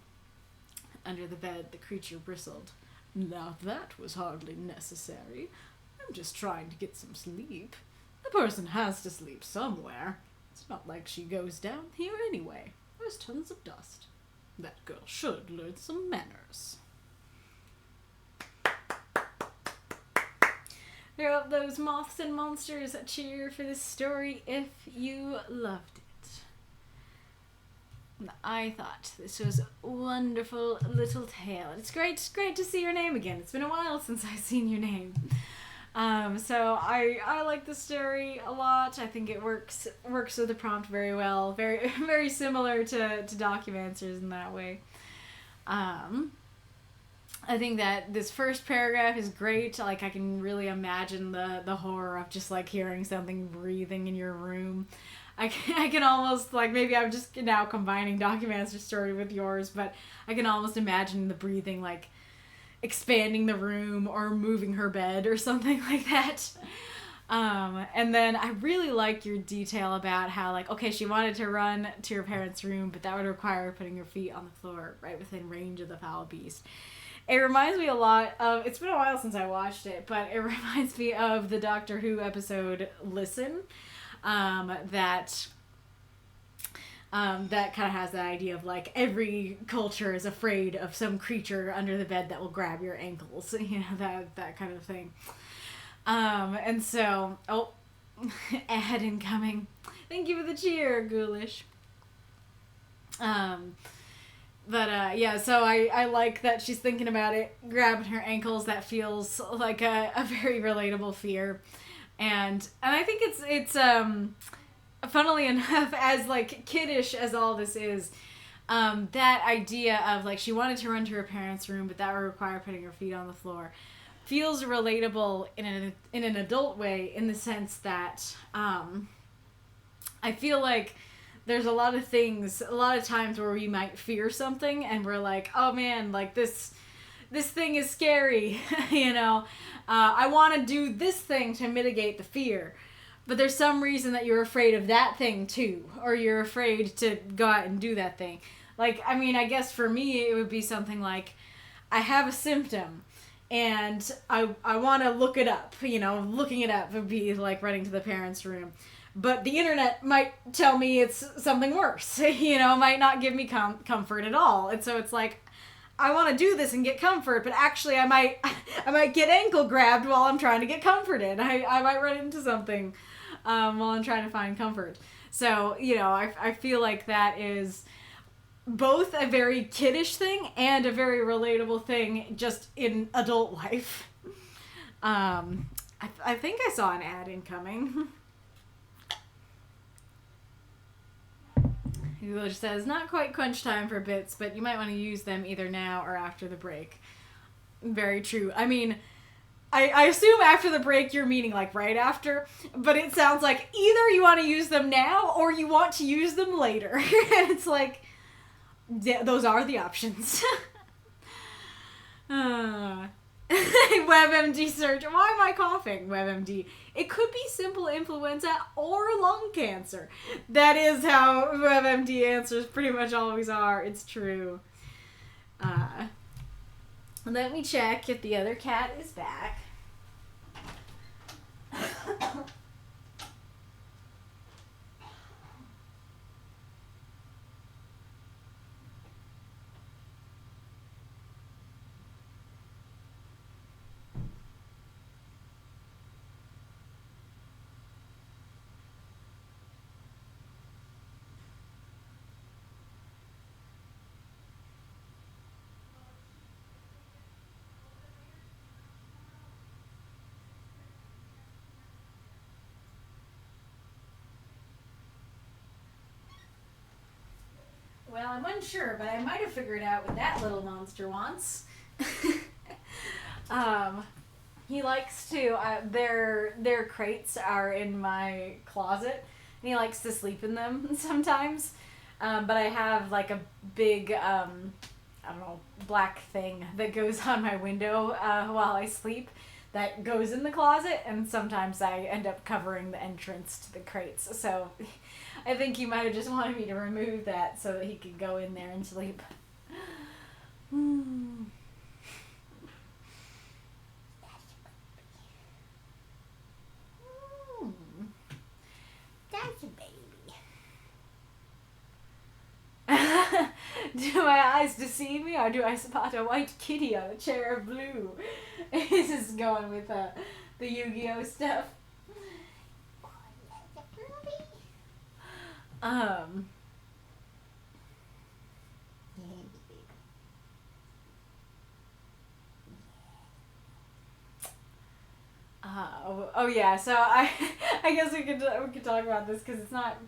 Under the bed, the creature bristled. "Now that was hardly necessary. I'm just trying to get some sleep. A person has to sleep somewhere. It's not like she goes down here anyway. There's tons of dust. That girl should learn some manners." Throw up those moths and monsters. Cheer for this story if you loved it. I thought this was a wonderful little tale. It's great to see your name again. It's been a while since I've seen your name. So I like the story a lot. I think it works with the prompt very well. Very very similar to Documancers in that way. I think that this first paragraph is great. Like, I can really imagine the horror of just like hearing something breathing in your room. I can almost, like, maybe I'm just now combining Documancer's story with yours, but I can almost imagine the breathing, like, expanding the room or moving her bed or something like that. And then I really like your detail about how, like, okay, she wanted to run to her parents' room, but that would require her putting her feet on the floor right within range of the foul beast. It reminds me a lot of, it's been a while since I watched it, but it reminds me of the Doctor Who episode Listen, that kind of has that idea of, like, every culture is afraid of some creature under the bed that will grab your ankles, you know, that kind of thing. And so, ad incoming. Thank you for the cheer, Ghoulish. Yeah, so I like that she's thinking about it, grabbing her ankles. That feels like a very relatable fear. And I think it's funnily enough, as, like, kiddish as all this is, that idea of, like, she wanted to run to her parents' room, but that would require putting her feet on the floor, feels relatable in an adult way, in the sense that I feel like there's a lot of times where we might fear something and we're like, oh man, like, this this thing is scary, you know. I want to do this thing to mitigate the fear. But there's some reason that you're afraid of that thing too. Or you're afraid to go out and do that thing. Like, I mean, I guess for me it would be something like, I have a symptom and I want to look it up. You know, looking it up would be like running to the parents' room. But the internet might tell me it's something worse. You know, might not give me comfort at all. And so it's like, I want to do this and get comfort, but actually I might get ankle grabbed while I'm trying to get comforted. I might run into something while I'm trying to find comfort. So, you know, I feel like that is both a very kiddish thing and a very relatable thing just in adult life. I think I saw an ad incoming. Google just says, not quite crunch time for bits, but you might want to use them either now or after the break. Very true. I mean, I assume after the break you're meaning like right after, but it sounds like either you want to use them now or you want to use them later. And it's like, those are the options. WebMD search. Why am I coughing? WebMD. It could be simple influenza or lung cancer. That is how WebMD answers pretty much always are. It's true. Let me check if the other cat is back. Well, I'm unsure, but I might have figured out what that little monster wants. He likes to, their crates are in my closet, and he likes to sleep in them sometimes. But I have like a big, I don't know, black thing that goes on my window while I sleep that goes in the closet, and sometimes I end up covering the entrance to the crates. So I think he might have just wanted me to remove that so that he could go in there and sleep. That's a baby. Do my eyes deceive me, or do I spot a white kitty on a chair of blue? This is going with the Yu-Gi-Oh stuff. Oh yeah, so I guess we could talk about this because it's not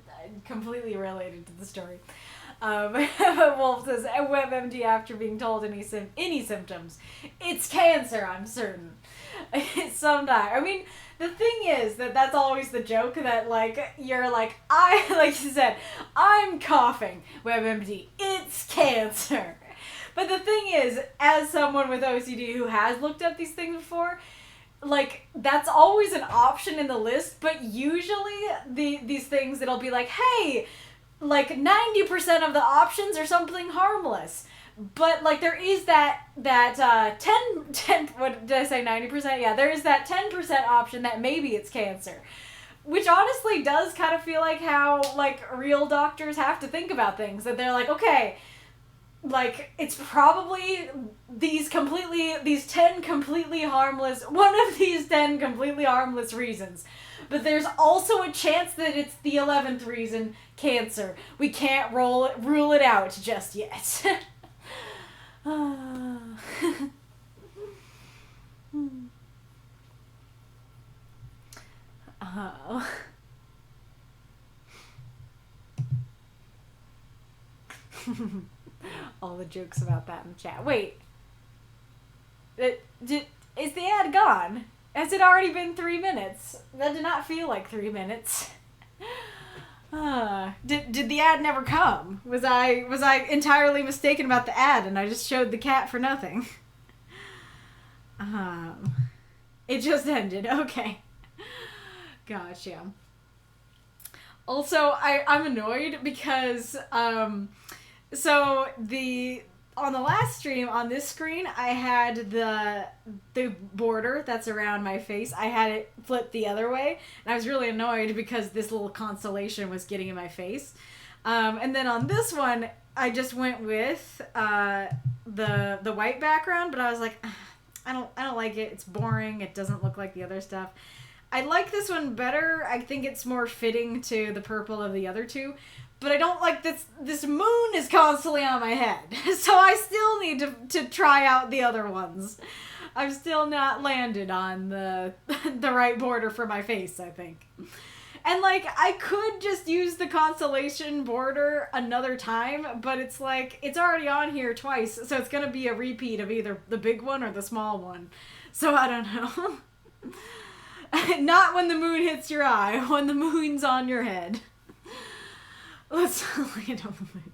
completely related to the story. Wolf says, WebMD after being told any symptoms. It's cancer, I'm certain. Sometime. I mean, the thing is that's always the joke that, like, you're like, like you said, I'm coughing. WebMD, it's cancer. But the thing is, as someone with OCD who has looked up these things before, like, that's always an option in the list, but usually these things it'll be like, hey, like 90% of the options are something harmless. But like there is that 10 what did I say, 90%? Yeah, there is that 10% option that maybe it's cancer. Which honestly does kind of feel like how like real doctors have to think about things, that they're like, okay, like it's probably these 10 completely harmless, one of these 10 completely harmless reasons. But there's also a chance that it's the 11th reason, cancer. We can't rule it out just yet. Oh. All the jokes about that in the chat. Wait. Is the ad gone? Has it already been 3 minutes? That did not feel like 3 minutes. Did the ad never come? Was I entirely mistaken about the ad and I just showed the cat for nothing? It just ended. Okay. Gotcha. Also, I'm annoyed because, so on the last stream, on this screen, I had the border that's around my face, I had it flipped the other way, and I was really annoyed because this little constellation was getting in my face. And then on this one, I just went with the white background, but I was like, I don't like it. It's boring. It doesn't look like the other stuff. I like this one better. I think it's more fitting to the purple of the other two. But I don't like this moon is constantly on my head. So I still need to try out the other ones. I've still not landed on the right border for my face, I think. And, like, I could just use the constellation border another time, but it's like, it's already on here twice, so it's gonna be a repeat of either the big one or the small one. So I don't know. Not when the moon hits your eye, when the moon's on your head. Let's land on the moon.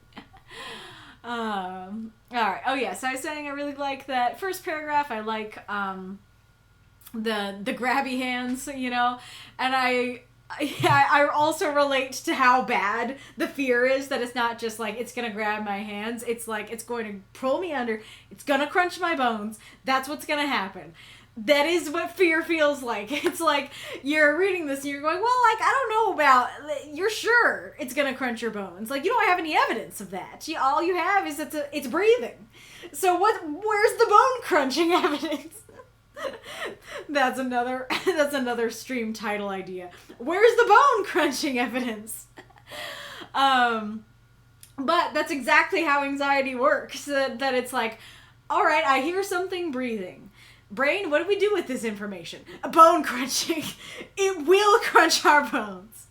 Alright. Oh, yeah, so I was saying I really like that first paragraph. I like, the grabby hands, you know, and I also relate to how bad the fear is, that it's not just like it's gonna grab my hands, it's like it's going to pull me under, it's gonna crunch my bones, that's what's gonna happen. That is what fear feels like. It's like you're reading this and you're going, well, like, I don't know about, you're sure it's gonna crunch your bones. Like, you don't have any evidence of that. All you have is it's breathing. So where's the bone crunching evidence? That's another stream title idea. Where's the bone crunching evidence? But that's exactly how anxiety works. That it's like, all right, I hear something breathing. Brain, what do we do with this information? A bone crunching. It will crunch our bones.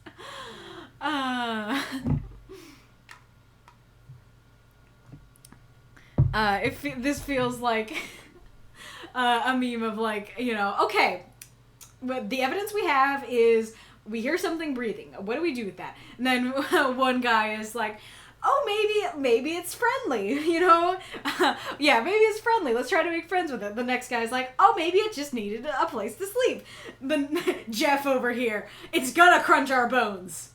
This feels like a meme of, like, you know, okay, but the evidence we have is we hear something breathing. What do we do with that? And then one guy is like, oh, maybe it's friendly, you know? Yeah, maybe it's friendly. Let's try to make friends with it. The next guy's like, oh, maybe it just needed a place to sleep. Jeff over here, it's gonna crunch our bones.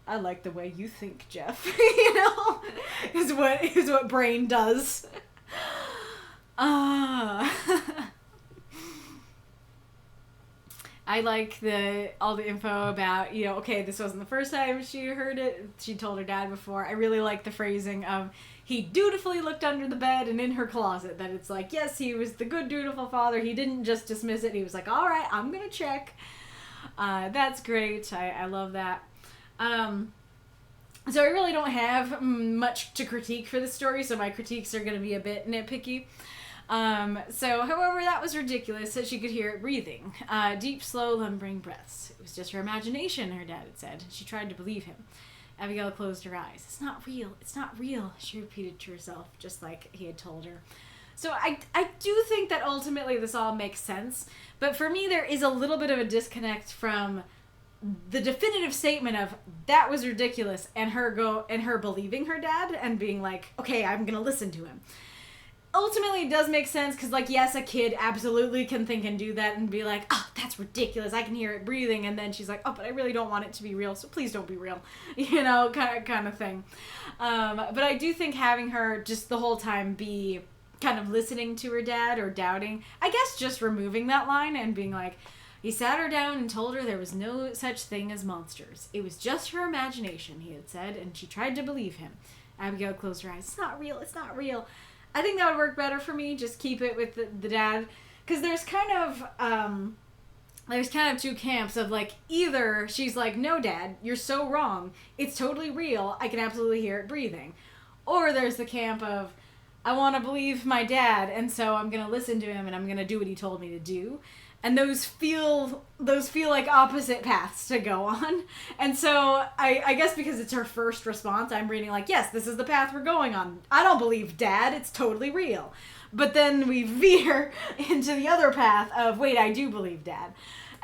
I like the way you think, Jeff. You know? Is what brain does. I like all the info about, you know, okay, this wasn't the first time she heard it. She told her dad before. I really like the phrasing of, he dutifully looked under the bed and in her closet. That it's like, yes, he was the good, dutiful father. He didn't just dismiss it. He was like, all right, I'm going to check. That's great. I love that. So I really don't have much to critique for this story, so my critiques are going to be a bit nitpicky. However, that was ridiculous that she could hear it breathing. Deep, slow, lumbering breaths. It was just her imagination, her dad had said. She tried to believe him. Abigail closed her eyes. It's not real. It's not real, she repeated to herself, just like he had told her. So I do think that ultimately this all makes sense, but for me there is a little bit of a disconnect from the definitive statement of that was ridiculous and her believing her dad and being like, okay, I'm gonna listen to him. Ultimately, it does make sense because, like, yes, a kid absolutely can think and do that and be like, oh, that's ridiculous. I can hear it breathing. And then she's like, oh, but I really don't want it to be real, so please don't be real. You know, kind of thing. But I do think having her just the whole time be kind of listening to her dad or doubting, I guess just removing that line and being like, he sat her down and told her there was no such thing as monsters. It was just her imagination, he had said, and she tried to believe him. Abigail closed her eyes. It's not real. It's not real. I think that would work better for me. Just keep it with the dad, because there's kind of two camps of, like, either she's like, no, Dad, you're so wrong. It's totally real. I can absolutely hear it breathing. Or there's the camp of, I want to believe my dad, and so I'm gonna listen to him and I'm gonna do what he told me to do. And those feel like opposite paths to go on. And so I guess because it's her first response, I'm reading like, yes, this is the path we're going on. I don't believe Dad. It's totally real. But then we veer into the other path of, wait, I do believe Dad.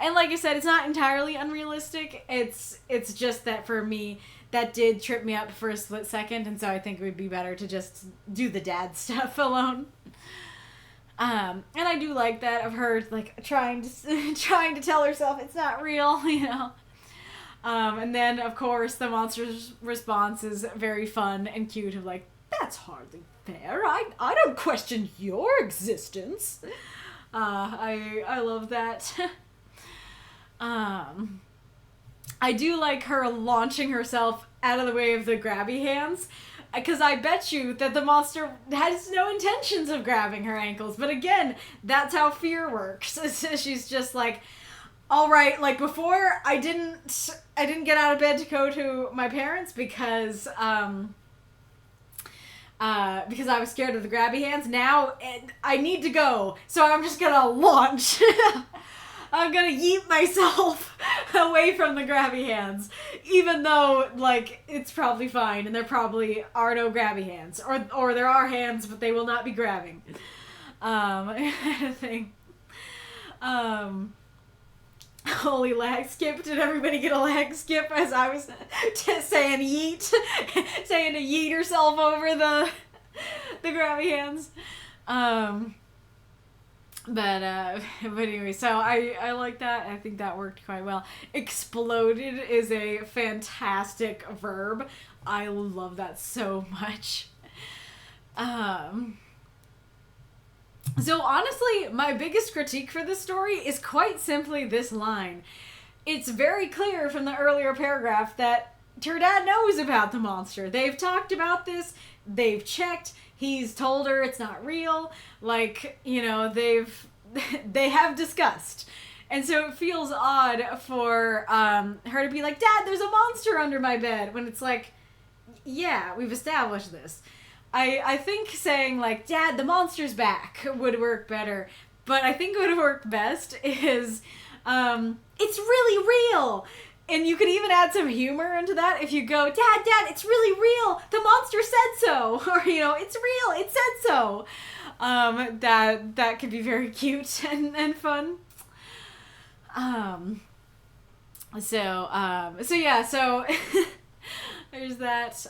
And like I said, it's not entirely unrealistic. It's just that for me, that did trip me up for a split second. And so I think it would be better to just do the dad stuff alone. And I do like that of her, like, trying to tell herself it's not real, you know. And then, of course, the monster's response is very fun and cute of like, that's hardly fair. I don't question your existence. I love that. I do like her launching herself out of the way of the grabby hands, because I bet you that the monster has no intentions of grabbing her ankles. But again, that's how fear works. She's just like, all right, like before I didn't get out of bed to go to my parents because I was scared of the grabby hands. Now I need to go, so I'm just gonna launch. I'm gonna yeet myself away from the grabby hands, even though, like, it's probably fine, and there probably are no grabby hands, or there are hands, but they will not be grabbing. Thing. Holy lag skip! Did everybody get a lag skip as I was just saying yeet, saying to yeet herself over the grabby hands? But anyway, so I like that. I think that worked quite well. Exploded is a fantastic verb. I love that so much. So honestly, my biggest critique for this story is quite simply this line. It's very clear from the earlier paragraph that her dad knows about the monster. They've talked about this. They've checked. He's told her it's not real. Like, you know, they have discussed. And so it feels odd for her to be like, Dad, there's a monster under my bed. When it's like, yeah, we've established this. I think saying, like, Dad, the monster's back would work better. But I think what would work best is, it's really real. And you could even add some humor into that if you go, Dad, it's really real. The monster said so. Or, you know, it's real. It said so. That could be very cute and fun. So yeah, so there's that.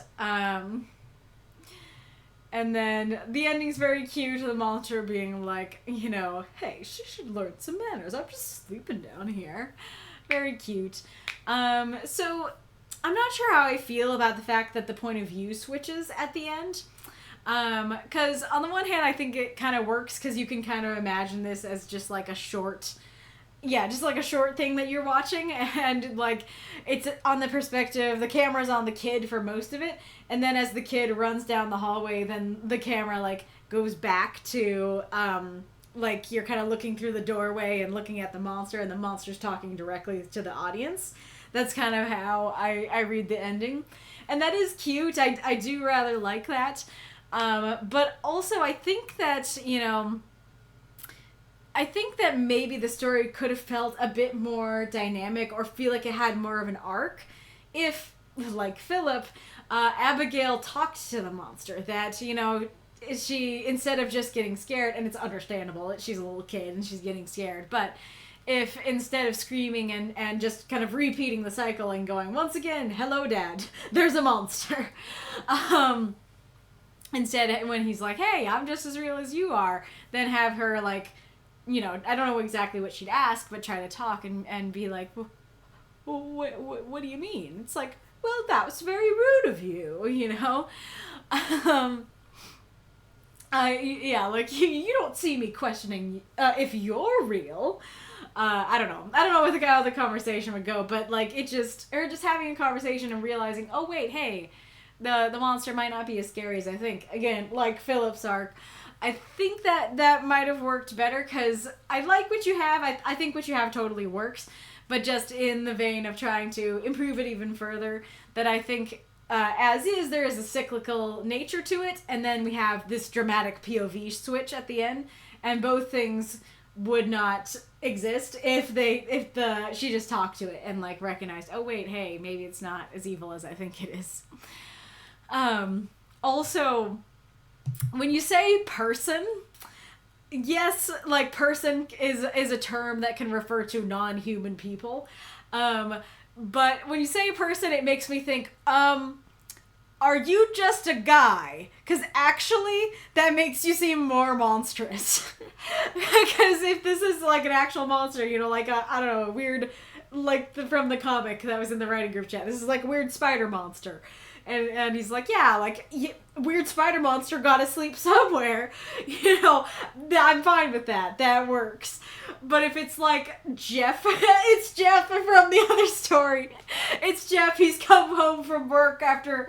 And then the ending's very cute. The monster being like, you know, hey, she should learn some manners. I'm just sleeping down here. Very cute. So I'm not sure how I feel about the fact that the point of view switches at the end. Because on the one hand, I think it kind of works because you can kind of imagine this as just like a short, just like a short thing that you're watching, and like it's on the perspective, the camera's on the kid for most of it, and then as the kid runs down the hallway, then the camera like goes back to like you're kind of looking through the doorway and looking at the monster, and the monster's talking directly to the audience. That's kind of how I read the ending, and that is cute. I do rather like that. But also I think that, you know, I think that maybe the story could have felt a bit more dynamic or feel like it had more of an arc if, like Phillip, Abigail talked to the monster. That, you know, she, instead of just getting scared, and it's understandable, she's a little kid and she's getting scared, but if instead of screaming and just kind of repeating the cycle and going, once again, hello, Dad, there's a monster. Instead, when he's like, hey, I'm just as real as you are, then have her, like, you know, I don't know exactly what she'd ask, but try to talk and be like, well, what do you mean? It's like, well, that was very rude of you, you know? Like, you don't see me questioning if you're real. I don't know how the conversation would go, but, like, just having a conversation and realizing, oh, wait, hey, the monster might not be as scary as I think. Again, like Phillip's arc, I think that might have worked better, because I like what you have. I think what you have totally works, but just in the vein of trying to improve it even further, that I think as is, there is a cyclical nature to it, and then we have this dramatic POV switch at the end, and both things would not exist if she just talked to it and, like, recognized, oh wait, hey, maybe it's not as evil as I think it is. Also, when you say person, yes, like, person is a term that can refer to non-human people. But when you say person, it makes me think, are you just a guy? Because actually, that makes you seem more monstrous. Because if this is like an actual monster, you know, like a, I don't know, a weird, like from the comic that was in the writing group chat, this is like a weird spider monster. And he's like, yeah, like, weird spider monster gotta sleep somewhere. You know, I'm fine with that. That works. But if it's like Jeff, it's Jeff from the other story. It's Jeff, he's come home from work after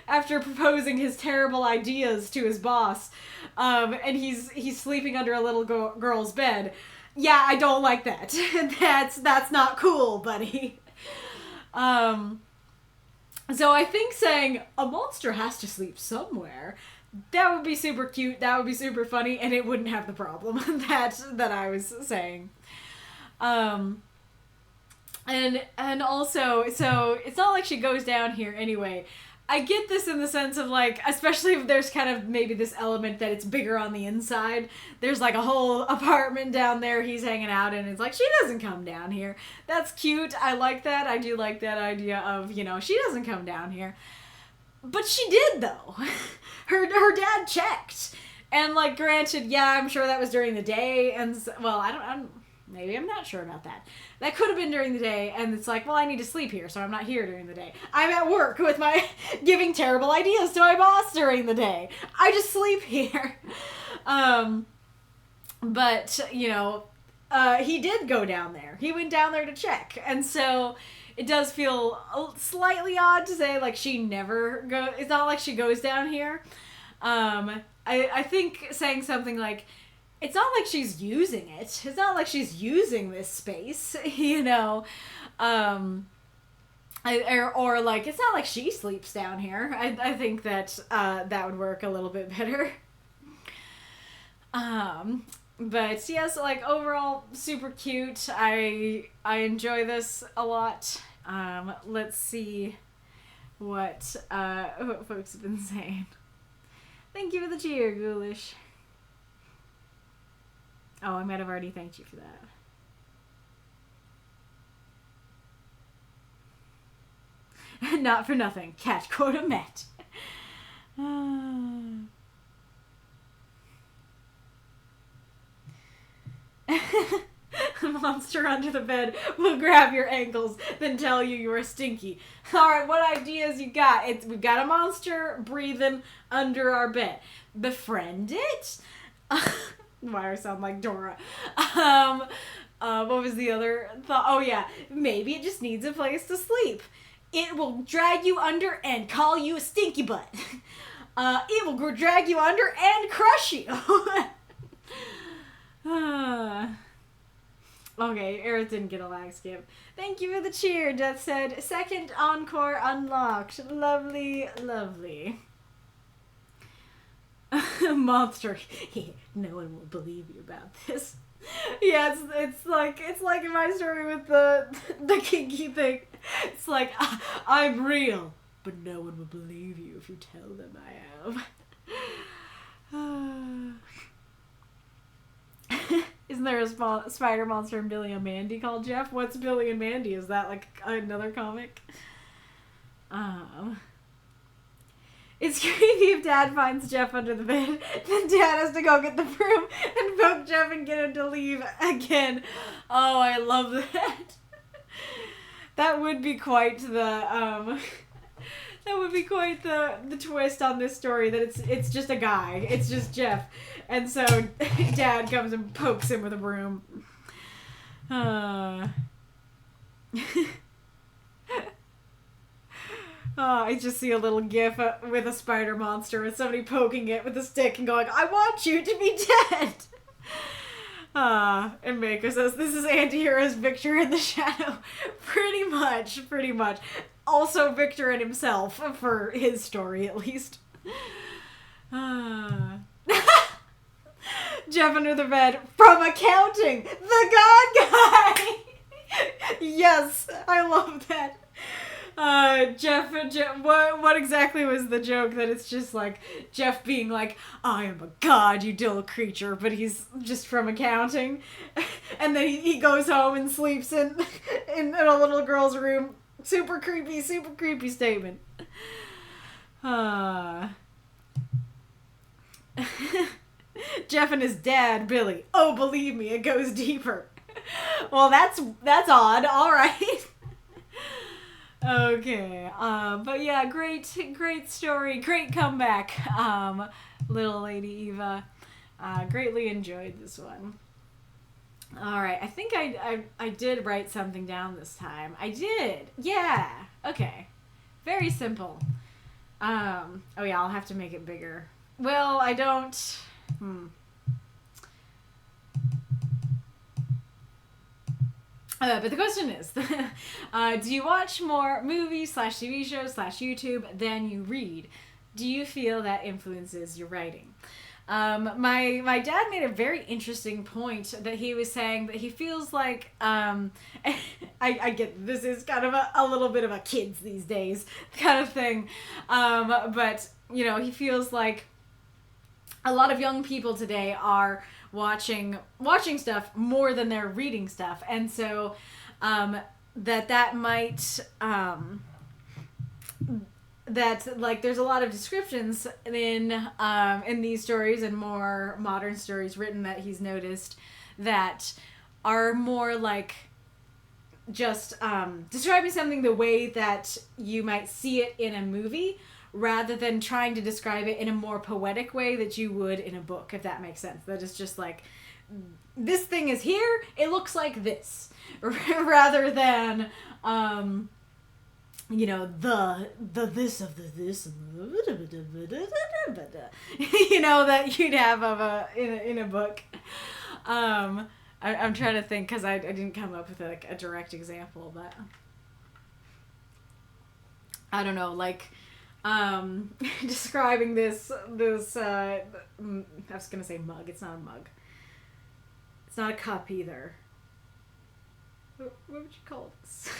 proposing his terrible ideas to his boss. And he's sleeping under a little girl's bed. Yeah, I don't like that. That's not cool, buddy. So I think saying a monster has to sleep somewhere, that would be super cute, that would be super funny, and it wouldn't have the problem that I was saying. And also, so it's not like she goes down here anyway. I get this in the sense of, like, especially if there's kind of maybe this element that it's bigger on the inside. There's, like, a whole apartment down there he's hanging out in. It's like, she doesn't come down here. That's cute. I like that. I do like that idea of, you know, she doesn't come down here. But she did, though. Her dad checked. And, like, granted, yeah, I'm sure that was during the day. And, well, maybe I'm not sure about that. That could have been during the day, and it's like, well, I need to sleep here, so I'm not here during the day. I'm at work with my giving terrible ideas to my boss during the day. I just sleep here. But, you know, he did go down there. He went down there to check. And so it does feel slightly odd to say, like, she never goes... It's not like she goes down here. I think saying something like... It's not like she's using it. It's not like she's using this space, you know. Or like, it's not like she sleeps down here. I think that that would work a little bit better. But yeah, so like overall, super cute. I enjoy this a lot. Let's see what folks have been saying. Thank you for the cheer, Ghoulish. Oh, I might have already thanked you for that. Not for nothing. Cat quota met. Monster under the bed will grab your ankles, then tell you are stinky. Alright, what ideas you got? We've got a monster breathing under our bed. Befriend it? Why do I sound like Dora? What was the other thought? Oh yeah, maybe it just needs a place to sleep. It will drag you under and call you a stinky butt. It will drag you under and crush you. Okay, Aerith didn't get a lag skip. Thank you for the cheer, Death said. Second encore unlocked. Lovely, lovely. Monster. No one will believe you about this. Yeah, it's like in my story with the kinky thing. It's like, I'm real, but no one will believe you if you tell them I am. Isn't there a spider monster in Billy and Mandy called Jeff? What's Billy and Mandy? Is that like another comic? It's creepy if Dad finds Jeff under the bed. Then Dad has to go get the broom and poke Jeff and get him to leave again. Oh, I love that. That would be quite the twist on this story, that it's just a guy. It's just Jeff. And so Dad comes and pokes him with a broom. I just see a little gif with a spider monster with somebody poking it with a stick and going, I want you to be dead! And Mako says, this is Adiyr Victor in the shadow. Pretty much. Also Victor and himself, for his story at least. Jeff under the bed from accounting! The God Guy! Yes, I love that. Jeff, what exactly was the joke? That it's just like Jeff being like, I am a god, you dull creature, but he's just from accounting. And then he goes home and sleeps in a little girl's room Super creepy statement. Jeff and his dad, Billy. Oh, believe me, it goes deeper. Well, that's odd. All right. Okay. But yeah, great story, great comeback. Lilladyeva. Greatly enjoyed this one. All right, I think I did write something down this time. I did. Yeah. Okay. Very simple. Oh yeah, I'll have to make it bigger. Well, I don't. But the question is, do you watch more movies / TV shows / YouTube than you read? Do you feel that influences your writing? My dad made a very interesting point that he was saying that he feels like, I get this is kind of a little bit of a kids these days kind of thing. But, you know, he feels like a lot of young people today are watching stuff more than they're reading stuff. And so, that might, that like there's a lot of descriptions in these stories and more modern stories written that he's noticed that are more like just describing something the way that you might see it in a movie rather than trying to describe it in a more poetic way that you would in a book, if that makes sense. That is just like, this thing is here, it looks like this, rather than you know, the this of the this, you know, that you'd have of in a book. I'm trying to think because I didn't come up with like a direct example, but I don't know, like describing this I was gonna say mug. It's not a mug. It's not a cup either. What would you call this?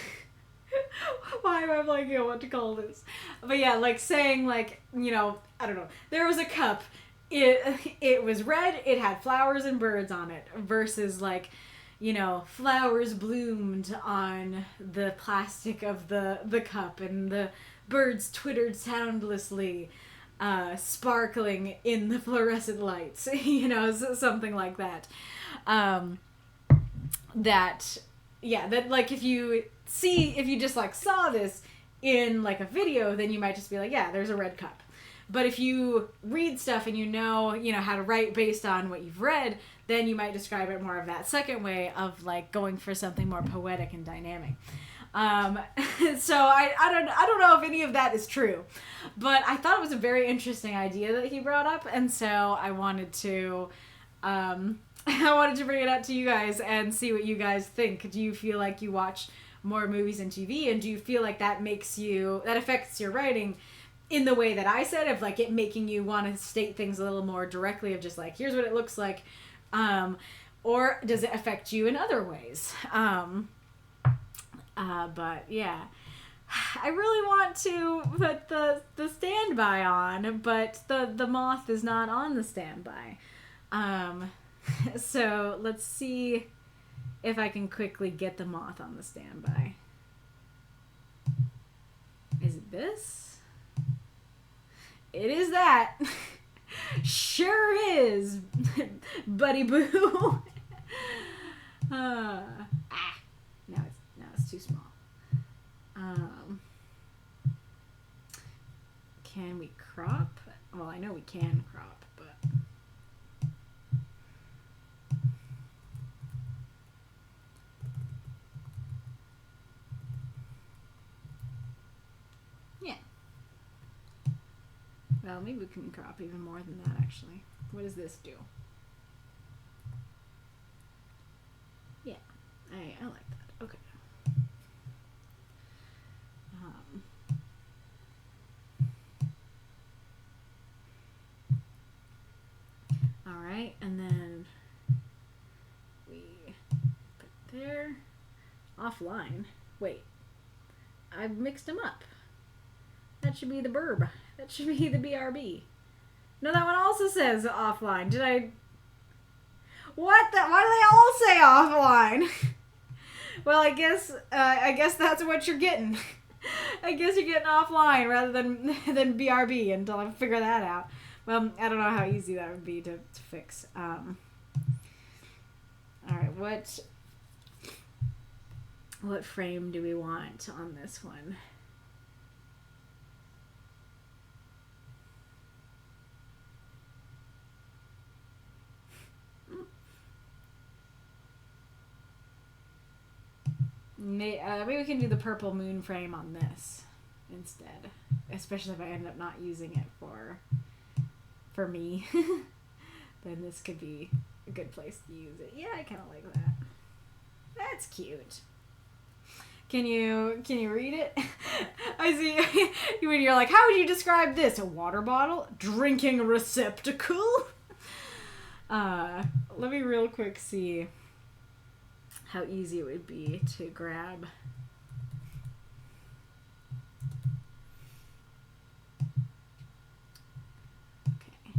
Why am I blanking on what to call this? But yeah, like saying like, you know, I don't know. There was a cup. It was red. It had flowers and birds on it. Versus like, you know, flowers bloomed on the plastic of the cup and the birds twittered soundlessly, sparkling in the fluorescent lights. You know, something like that. That like if you just like saw this in like a video, then you might just be like, yeah, there's a red cup. But if you read stuff and you know how to write based on what you've read, then you might describe it more of that second way of like going for something more poetic and dynamic. So I don't know if any of that is true, but I thought it was a very interesting idea that he brought up, and so I wanted to bring it up to you guys and see what you guys think. Do you feel like you watch more movies and TV, and do you feel like that affects your writing in the way that I said, of like it making you want to state things a little more directly, of just like, here's what it looks like, or does it affect you in other ways? But yeah, I really want to put the standby on, but the moth is not on the standby. So let's see if I can quickly get the moth on the standby. Is it this? It is that. Sure is, buddy boo. Now it's too small. Can we crop? Well, I know we can crop, but yeah. Well, maybe we can crop even more than that, actually. What does this do? Yeah, I like that. Okay. All right, and then we put there. Offline. Wait, I've mixed them up. That should be the burb. That should be the BRB. No, that one also says offline. Did I... What? Why do they all say offline? Well, I guess that's what you're getting. I guess you're getting offline rather than BRB until I figure that out. Well, I don't know how easy that would be to fix. All right, what frame do we want on this one? Maybe we can do the purple moon frame on this instead, especially if I end up not using it for me. Then this could be a good place to use it. Yeah, I kind of like that. That's cute. Can you read it? I see when you're like, how would you describe this? A water bottle? Drinking receptacle? Let me real quick see how easy it would be to grab. Okay.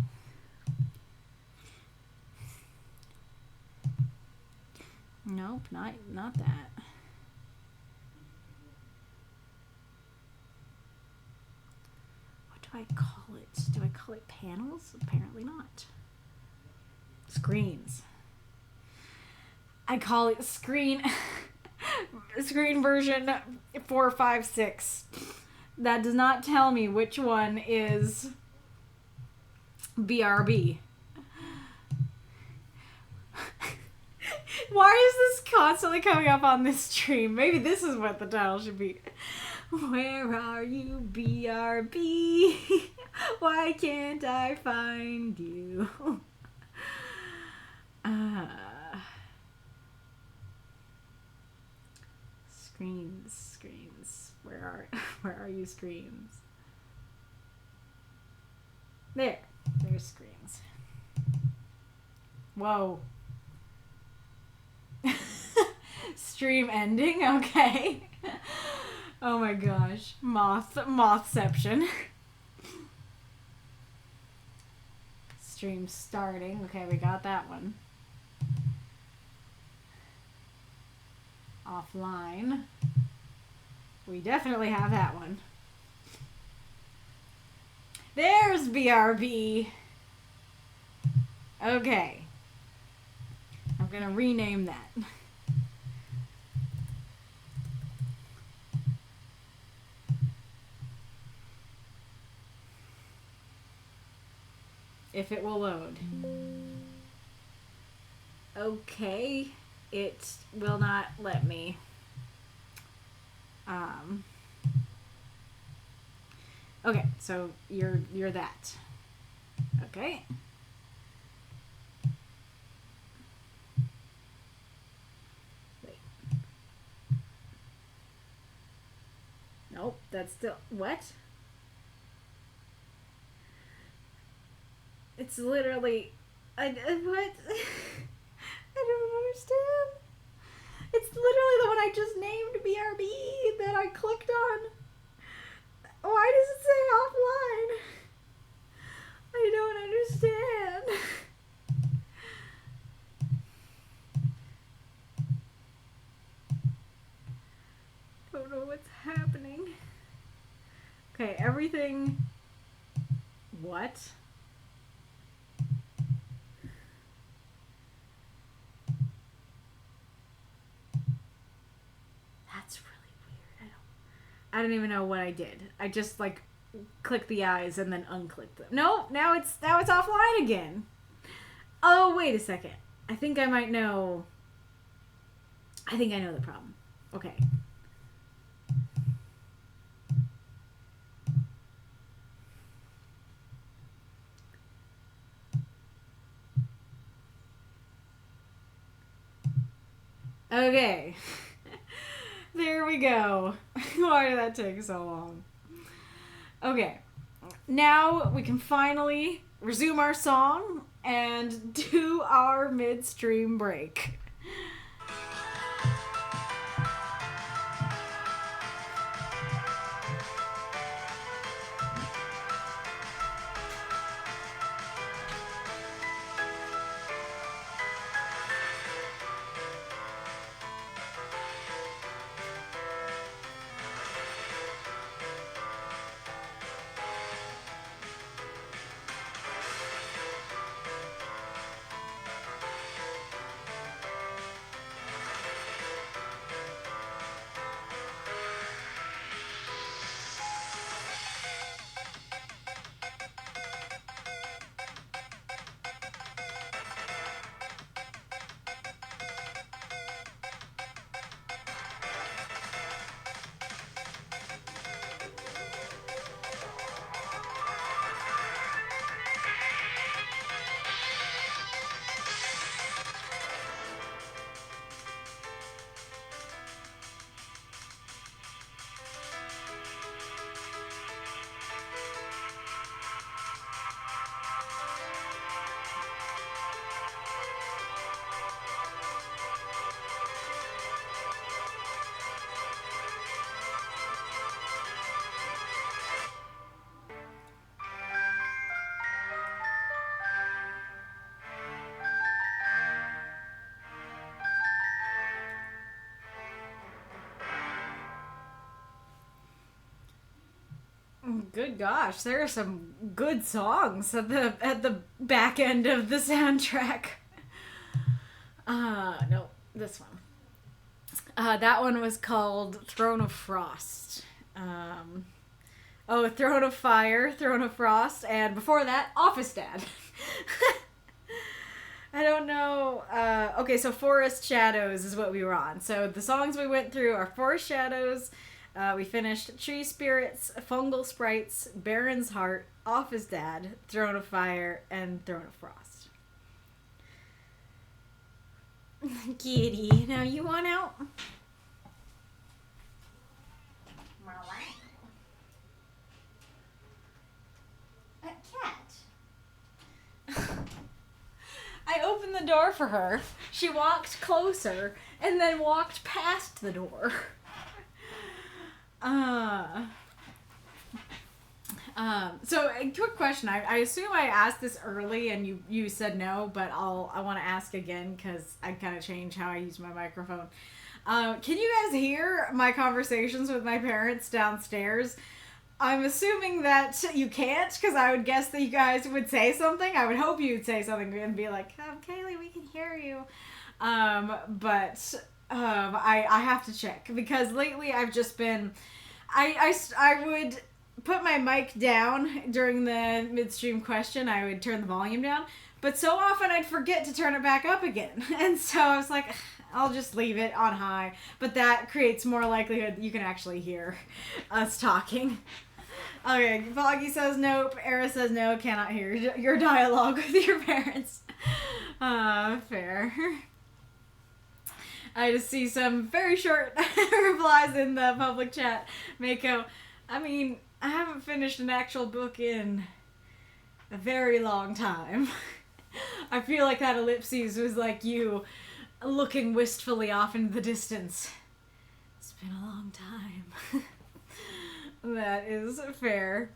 Nope, not that. What do I call it? Do I call it panels? Apparently not. Screens. I call it screen version 456. That does not tell me which one is BRB. Why is this constantly coming up on this stream? Maybe this is what the title should be. Where are you, BRB? Why can't I find you? Screens. Where are you, screens? There's screens. Whoa. Stream ending? Okay. Oh my gosh. Mothception. Stream starting. Okay, we got that one. Offline. We definitely have that one. There's BRB. Okay. I'm gonna rename that. If it will load. Okay. It will not let me. Okay, so you're that. Okay. Wait. Nope, that's still what? It's literally what? I don't understand. It's literally the one I just named BRB that I clicked on. Why does it say offline? I don't understand. Don't know what's happening. Okay, everything. What? That's really weird. I don't even know what I did. I just like clicked the eyes and then unclicked them. No, now it's offline again. Oh, wait a second. I think I might know. I think I know the problem. Okay. Okay. There we go. Why did that take so long? Okay. Now we can finally resume our song and do our midstream break. Good gosh, there are some good songs at the back end of the soundtrack. No, this one. That one was called Throne of Frost. Throne of Fire, Throne of Frost, and before that, Office Dad. I don't know. Okay, so Forest Shadows is what we were on. So the songs we went through are Forest Shadows. We finished Tree Spirits, Fungal Sprites, Baron's Heart, Office Dad, Throne of Fire, and Throne of Frost. Kitty, now you want out? A cat. I opened the door for her. She walked closer and then walked past the door. So a quick question. I assume I asked this early and you said no, but I want to ask again because I kind of changed how I use my microphone. Can you guys hear my conversations with my parents downstairs? I'm assuming that you can't, because I would guess that you guys would say something. I would hope you'd say something and be like, Kaylie, we can hear you. But I have to check, because lately I've just been... I would put my mic down during the midstream question. I would turn the volume down. But so often I'd forget to turn it back up again. And so I was like... I'll just leave it on high, but that creates more likelihood that you can actually hear us talking. Okay, Foggy says nope, Era says no, cannot hear your dialogue with your parents. Fair. I just see some very short replies in the public chat. Mako, I mean, I haven't finished an actual book in a very long time. I feel like that ellipses was like you looking wistfully off into the distance. It's been a long time. That is fair.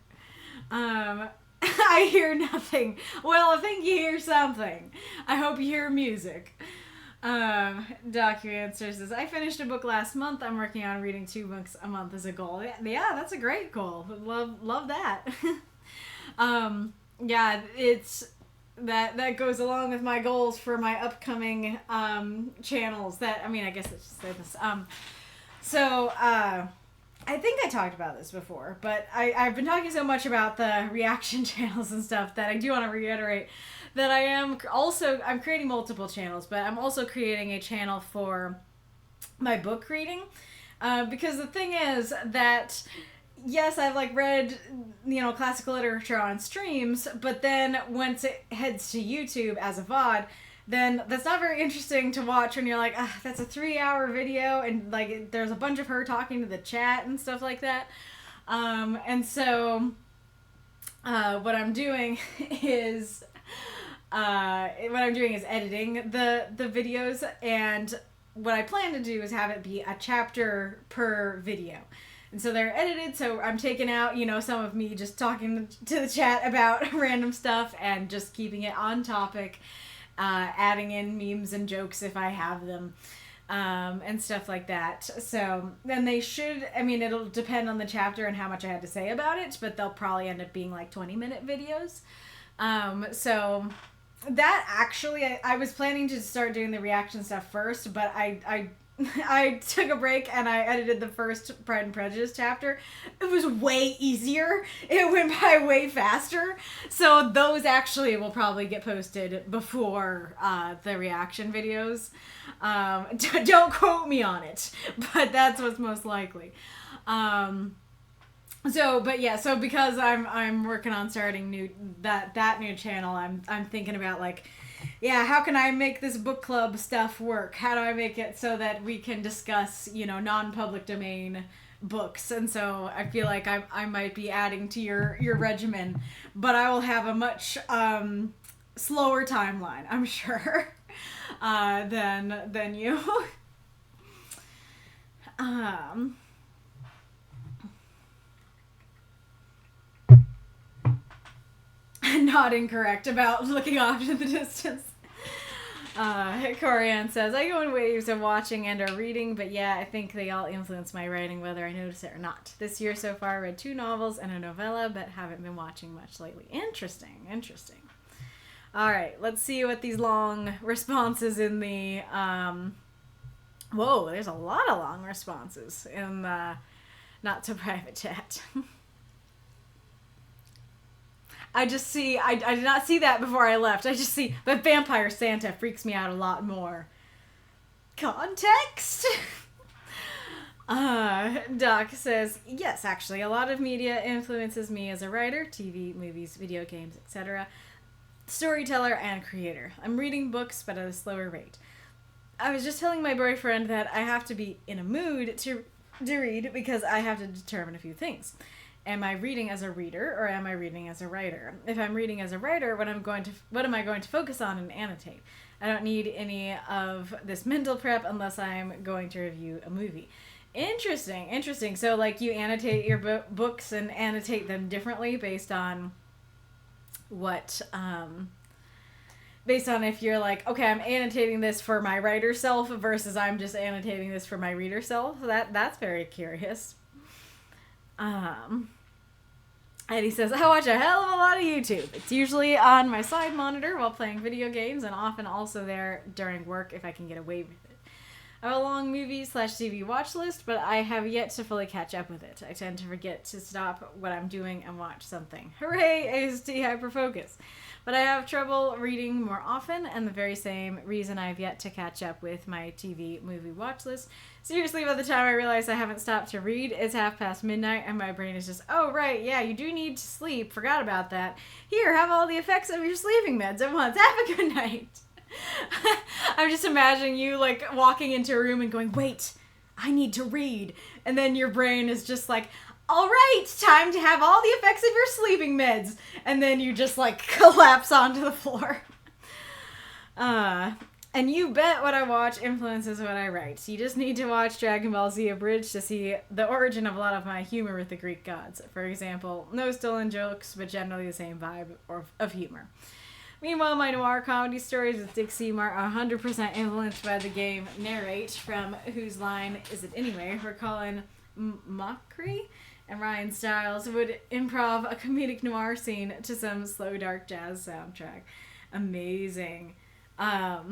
I hear nothing. Well, I think you hear something. I hope you hear music. Documancer says, I finished a book last month. I'm working on reading 2 books a month as a goal. Yeah, that's a great goal. Love that. Yeah, it's... That goes along with my goals for my upcoming channels. That, I mean, I guess I should say this. I think I talked about this before, but I've been talking so much about the reaction channels and stuff that I do want to reiterate that I'm creating multiple channels, but I'm also creating a channel for my book reading. Because the thing is that... Yes, I've read, classical literature on streams, but then once it heads to YouTube as a VOD, then that's not very interesting to watch when you're like, that's a 3-hour video, and there's a bunch of her talking to the chat and stuff like that. And so what I'm doing is editing the videos, and what I plan to do is have it be a chapter per video. And so they're edited, so I'm taking out, some of me just talking to the chat about random stuff and just keeping it on topic, adding in memes and jokes if I have them, and stuff like that. So then they should, it'll depend on the chapter and how much I had to say about it, but they'll probably end up being 20-minute videos. So that actually, I was planning to start doing the reaction stuff first, but I took a break and I edited the first Pride and Prejudice chapter. It was way easier. It went by way faster. So those actually will probably get posted before the reaction videos. Don't quote me on it, but that's what's most likely. So because I'm working on starting that new channel, I'm thinking about how can I make this book club stuff work? How do I make it so that we can discuss, non-public domain books? And so I feel like I might be adding to your regimen, but I will have a much slower timeline, I'm sure, than you. Not incorrect about looking off to the distance. Corian says, I go in waves of watching and or reading, but yeah, I think they all influence my writing, whether I notice it or not. This year so far, I read 2 novels and a novella, but haven't been watching much lately. Interesting. All right, let's see what these long responses in the, whoa, there's a lot of long responses in the not so private chat. I just see, I did not see that before I left. I just see, but Vampire Santa freaks me out a lot more. Context? Doc says, yes, actually, a lot of media influences me as a writer, TV, movies, video games, etc., storyteller, and creator. I'm reading books, but at a slower rate. I was just telling my boyfriend that I have to be in a mood to read because I have to determine a few things. Am I reading as a reader or am I reading as a writer? If I'm reading as a writer, what am I going to focus on and annotate? I don't need any of this mental prep unless I'm going to review a movie. Interesting. So, like, you annotate your books and annotate them differently based on what, based on if you're like, okay, I'm annotating this for my writer self versus I'm just annotating this for my reader self. That's very curious. And he says, I watch a hell of a lot of YouTube. It's usually on my side monitor while playing video games and often also there during work if I can get away with it. I have a long movie/TV watch list, but I have yet to fully catch up with it. I tend to forget to stop what I'm doing and watch something. Hooray, AST Hyperfocus. But I have trouble reading more often, and the very same reason I've yet to catch up with my TV movie watch list. Seriously, by the time I realize I haven't stopped to read, it's midnight, and my brain is just, oh, right, yeah, you do need to sleep. Forgot about that. Here, have all the effects of your sleeping meds at once. Have a good night. I'm just imagining you, like, walking into a room and going, wait, I need to read. And then your brain is just like, all right, time to have all the effects of your sleeping meds. And then you just, like, collapse onto the floor. And you bet what I watch influences what I write. You just need to watch Dragon Ball Z Abridged to see the origin of a lot of my humor with the Greek gods. For example, no stolen jokes, but generally the same vibe of humor. Meanwhile, my noir comedy stories with Dick Seymour are 100% influenced by the game Narrate, from Whose Line Is It Anyway? Where Colin Mockery and Ryan Stiles would improv a comedic noir scene to some slow, dark jazz soundtrack. Amazing. As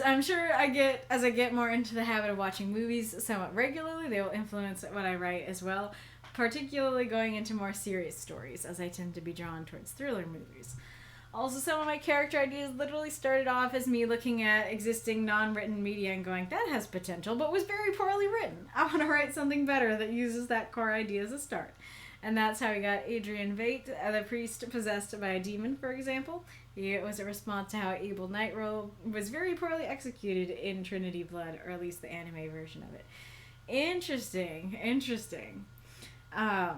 I'm sure as I get more into the habit of watching movies somewhat regularly, they will influence what I write as well, particularly going into more serious stories, as I tend to be drawn towards thriller movies. Also, some of my character ideas literally started off as me looking at existing non-written media and going, that has potential, but was very poorly written. I want to write something better that uses that core idea as a start. And that's how we got Adrian Veidt, the priest possessed by a demon, for example. It was a response to how Abel Nightroll was very poorly executed in Trinity Blood, or at least the anime version of it. Interesting. What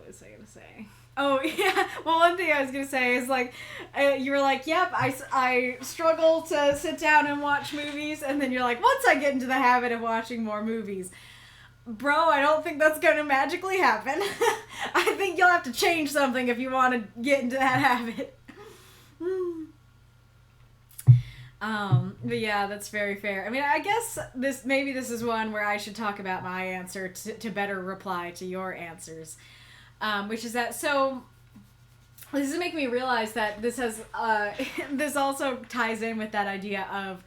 was I going to say? Oh, yeah. Well, one thing I was going to say is, like, you were like, yep, I struggle to sit down and watch movies. And then you're like, once I get into the habit of watching more movies. Bro, I don't think that's going to magically happen. I think you'll have to change something if you want to get into that habit. But yeah, that's very fair. I mean, I guess this is one where I should talk about my answer to better reply to your answers. Which is that, so this is making me realize that this has, this also ties in with that idea of,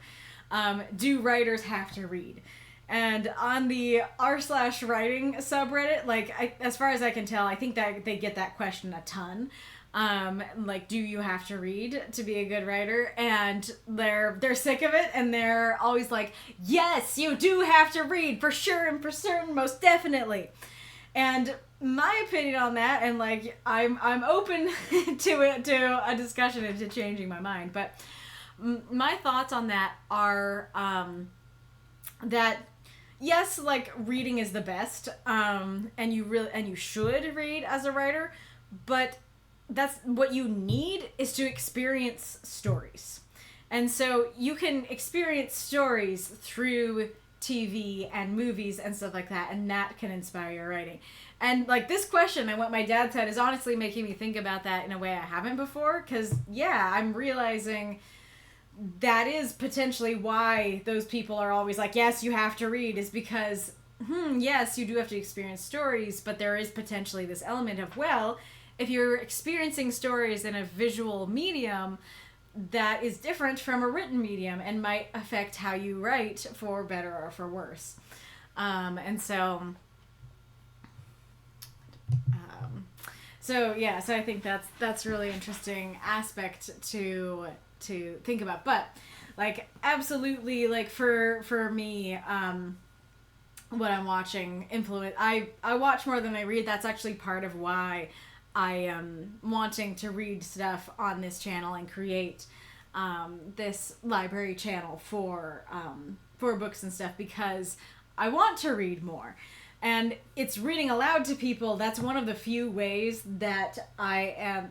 do writers have to read? And on the r/writing subreddit, like, as far as I can tell, I think that they get that question a ton. Like, do you have to read to be a good writer? And they're sick of it, and they're always like, yes, you do have to read, for sure and for certain, most definitely. And my opinion on that, and, like, I'm open to a discussion and to changing my mind, but my thoughts on that are that yes, like, reading is the best, and you should read as a writer, but that's what you need is to experience stories. And so you can experience stories through TV and movies and stuff like that, and that can inspire your writing. And like this question and what my dad said is honestly making me think about that in a way I haven't before. Because, yeah, I'm realizing that is potentially why those people are always like, yes, you have to read, is because, yes, you do have to experience stories, but there is potentially this element of, well, if you're experiencing stories in a visual medium, that is different from a written medium and might affect how you write for better or for worse. And so... So I think that's a really interesting aspect to think about. But like absolutely, like for me, what I'm watching I watch more than I read. That's actually part of why I am wanting to read stuff on this channel and create this library channel for books and stuff, because I want to read more. And it's reading aloud to people. That's one of the few ways that I'm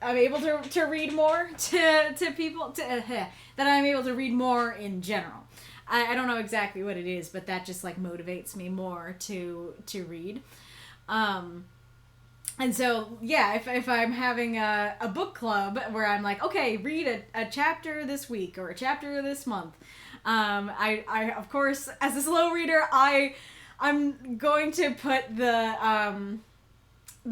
able to read more to people, that I'm able to read more in general. I don't know exactly what it is, but that just like motivates me more to read. And so, yeah, if I'm having a book club where I'm like, okay, read a chapter this week or a chapter this month. I of course, as a slow reader, I'm going to put the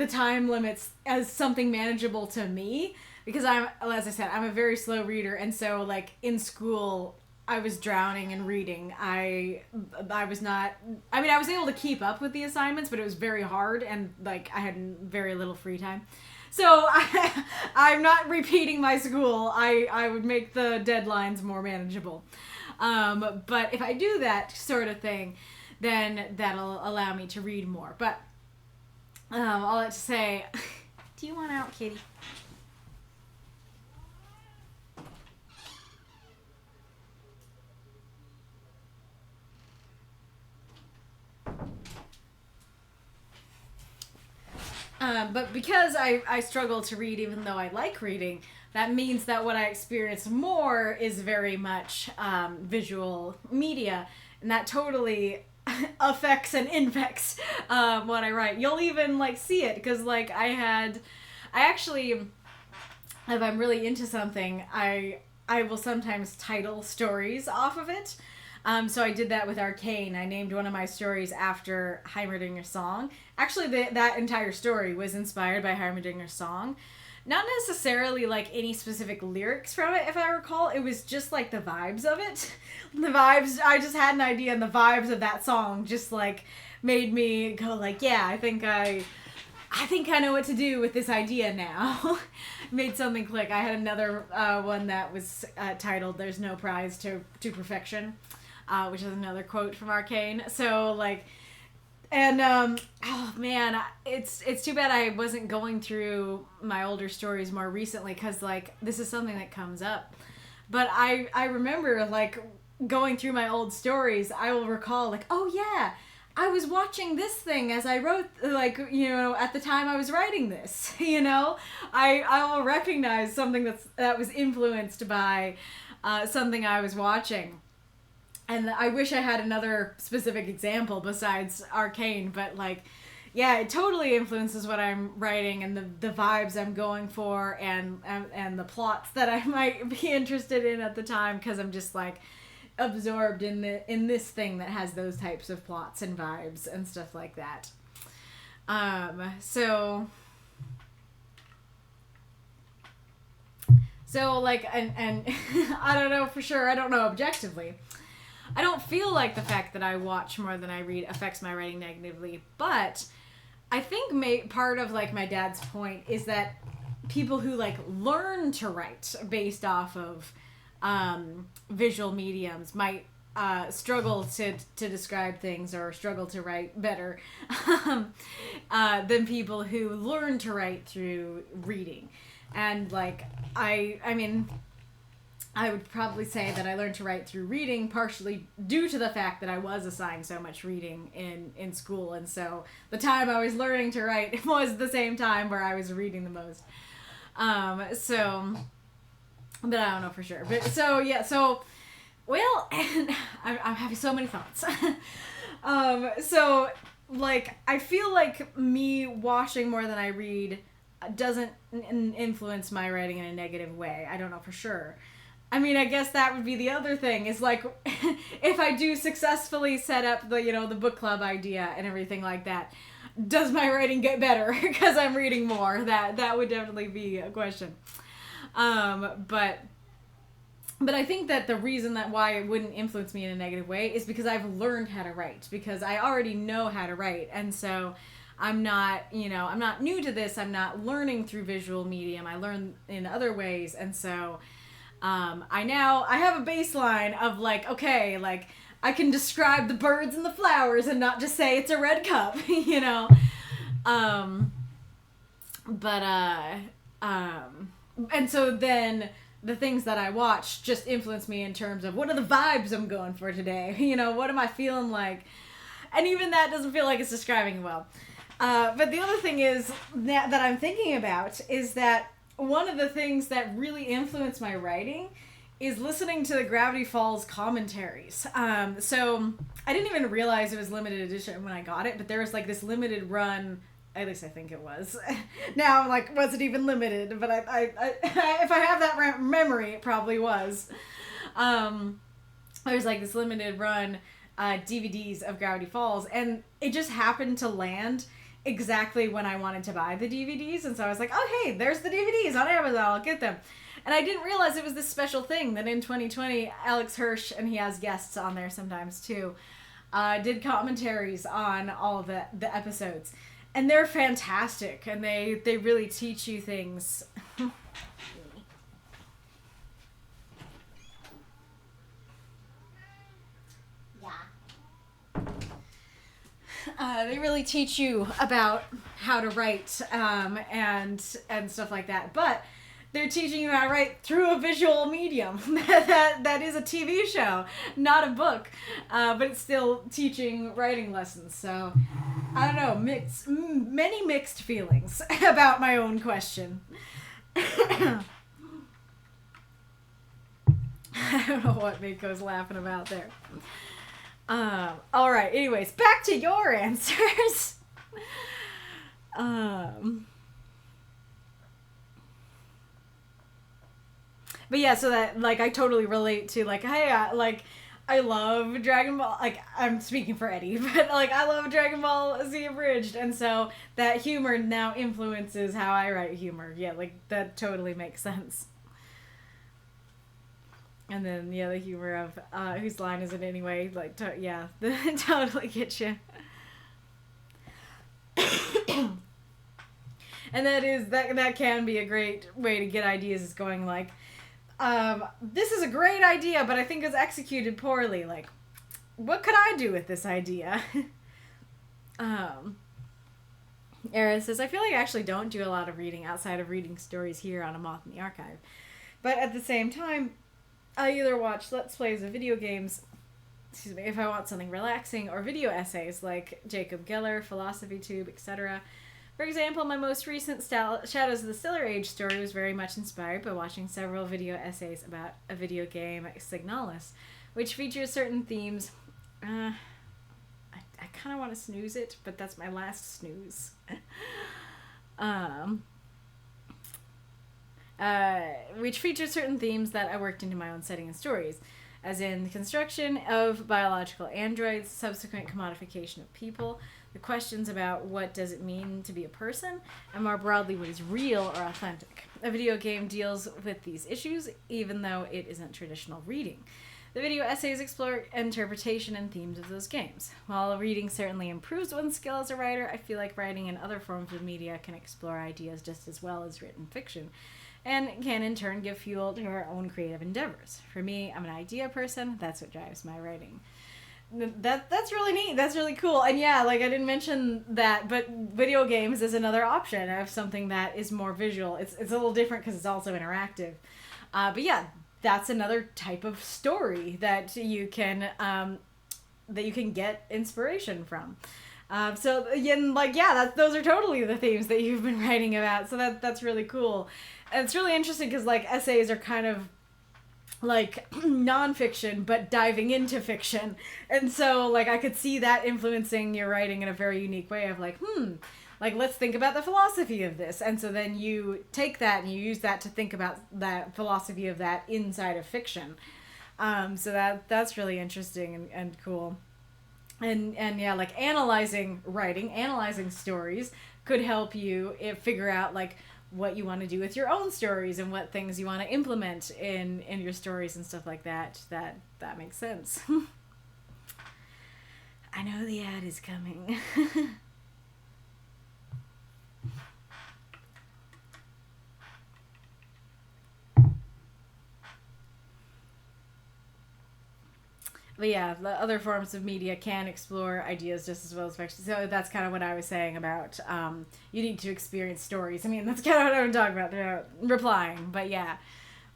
time limits as something manageable to me, because as I said, I'm a very slow reader, and so like in school I was drowning in reading. I was able to keep up with the assignments, but it was very hard, and like I had very little free time. So I'm not repeating my school. I would make the deadlines more manageable. But if I do that sort of thing, then that'll allow me to read more. But all that to say, do you want out, kitty? But because I struggle to read even though I like reading, that means that what I experience more is very much visual media, and that totally affects and infects what I write. You'll even like see it, because like I actually, if I'm really into something, I will sometimes title stories off of it. So I did that with Arcane. I named one of my stories after Heimerdinger's song. Actually, that entire story was inspired by Heimerdinger's song. Not necessarily like any specific lyrics from it, if I recall. It was just like the vibes of it. The vibes, I just had an idea, and the vibes of that song just like made me go like, yeah, I think I know what to do with this idea now. Made something click. I had another one that was titled "There's No Prize to Perfection," which is another quote from Arcane. So like, and oh man, it's too bad I wasn't going through my older stories more recently, because like this is something that comes up. But I remember like going through my old stories, I will recall like, oh yeah, I was watching this thing as I wrote, like, you know, at the time I was writing this, you know, I will recognize something that was influenced by something I was watching. And I wish I had another specific example besides Arcane, but like, yeah, it totally influences what I'm writing and the vibes I'm going for, and the plots that I might be interested in at the time, because I'm just like absorbed in this thing that has those types of plots and vibes and stuff like that. So like, and I don't know for sure, I don't know objectively, I don't feel like the fact that I watch more than I read affects my writing negatively, but I think part of like my dad's point is that people who like learn to write based off of visual mediums might struggle to describe things, or struggle to write better than people who learn to write through reading. And like I mean, I would probably say that I learned to write through reading, partially due to the fact that I was assigned so much reading in school, and so the time I was learning to write was the same time where I was reading the most. But I don't know for sure. But well, and I'm having so many thoughts. So like, I feel like me watching more than I read doesn't influence my writing in a negative way. I don't know for sure. I mean, I guess that would be the other thing, is like, if I do successfully set up the, the book club idea and everything like that, does my writing get better because I'm reading more? That would definitely be a question. But I think that the reason that why it wouldn't influence me in a negative way is because I've learned how to write, because I already know how to write. And so I'm not, I'm not new to this. I'm not learning through visual medium. I learn in other ways. And so I have a baseline of like, okay, like I can describe the birds and the flowers and not just say it's a red cup, and so then the things that I watch just influence me in terms of what are the vibes I'm going for today, what am I feeling like? And even that doesn't feel like it's describing well. But the other thing is that I'm thinking about is that one of the things that really influenced my writing is listening to the Gravity Falls commentaries. So I didn't even realize it was limited edition when I got it, but there was like this limited run, at least I think it was. Now I'm like, was it even limited? But I if I have that memory, it probably was. There's like this limited run DVDs of Gravity Falls, and it just happened to land exactly when I wanted to buy the DVDs, and so I was like, oh hey, there's the DVDs on Amazon, I'll get them. And I didn't realize it was this special thing that in 2020 Alex Hirsch, and he has guests on there sometimes too, did commentaries on all of the episodes, and they're fantastic, and they really teach you things. They really teach you about how to write and stuff like that. But they're teaching you how to write through a visual medium. that is a TV show, not a book. But it's still teaching writing lessons. So, I don't know, many mixed feelings about my own question. I don't know what Mako's laughing about there. All right. Anyways, back to your answers. But yeah, so that, like, I totally relate to, like, hey, I love Dragon Ball, like, I'm speaking for Eddie, but, like, I love Dragon Ball Z Abridged, and so that humor now influences how I write humor. Yeah, like, that totally makes sense. And then, yeah, the humor of whose line is it anyway? Like, yeah, totally get you. And that can be a great way to get ideas, is going like, this is a great idea, but I think it's executed poorly. Like, what could I do with this idea? Era says, I feel like I actually don't do a lot of reading outside of reading stories here on A Moth in the Archive. But at the same time, I either watch Let's Plays of video games, if I want something relaxing, or video essays like Jacob Geller, Philosophy Tube, etc. For example, my most recent Shadows of the Stellar Age story was very much inspired by watching several video essays about a video game, Signalis, which features certain themes. I kind of want to snooze it, but that's my last snooze. Which features certain themes that I worked into my own setting and stories, as in the construction of biological androids, subsequent commodification of people, the questions about what does it mean to be a person, and more broadly, what is real or authentic. A video game deals with these issues, even though it isn't traditional reading. The video essays explore interpretation and themes of those games. While reading certainly improves one's skill as a writer, I feel like writing in other forms of media can explore ideas just as well as written fiction, and can in turn give fuel to our own creative endeavors. For me, I'm an idea person. That's what drives my writing. That's really neat. That's really cool. And yeah, like I didn't mention that, but video games is another option of something that is more visual. It's a little different because it's also interactive. But yeah, that's another type of story that you can get inspiration from. So again, like, yeah, those are totally the themes that you've been writing about. So that's really cool. And it's really interesting because, like, essays are kind of like nonfiction, but diving into fiction. And so like I could see that influencing your writing in a very unique way of like, like let's think about the philosophy of this. And so then you take that and you use that to think about that philosophy of that inside of fiction. So that's really interesting and cool. And yeah, like analyzing writing, analyzing stories could help you figure out like what you want to do with your own stories and what things you want to implement in your stories and stuff like that. That makes sense. I know the ad is coming. But yeah, the other forms of media can explore ideas just as well as fiction. So that's kind of what I was saying about you need to experience stories. I mean, that's kind of what I'm talking about, replying. But yeah,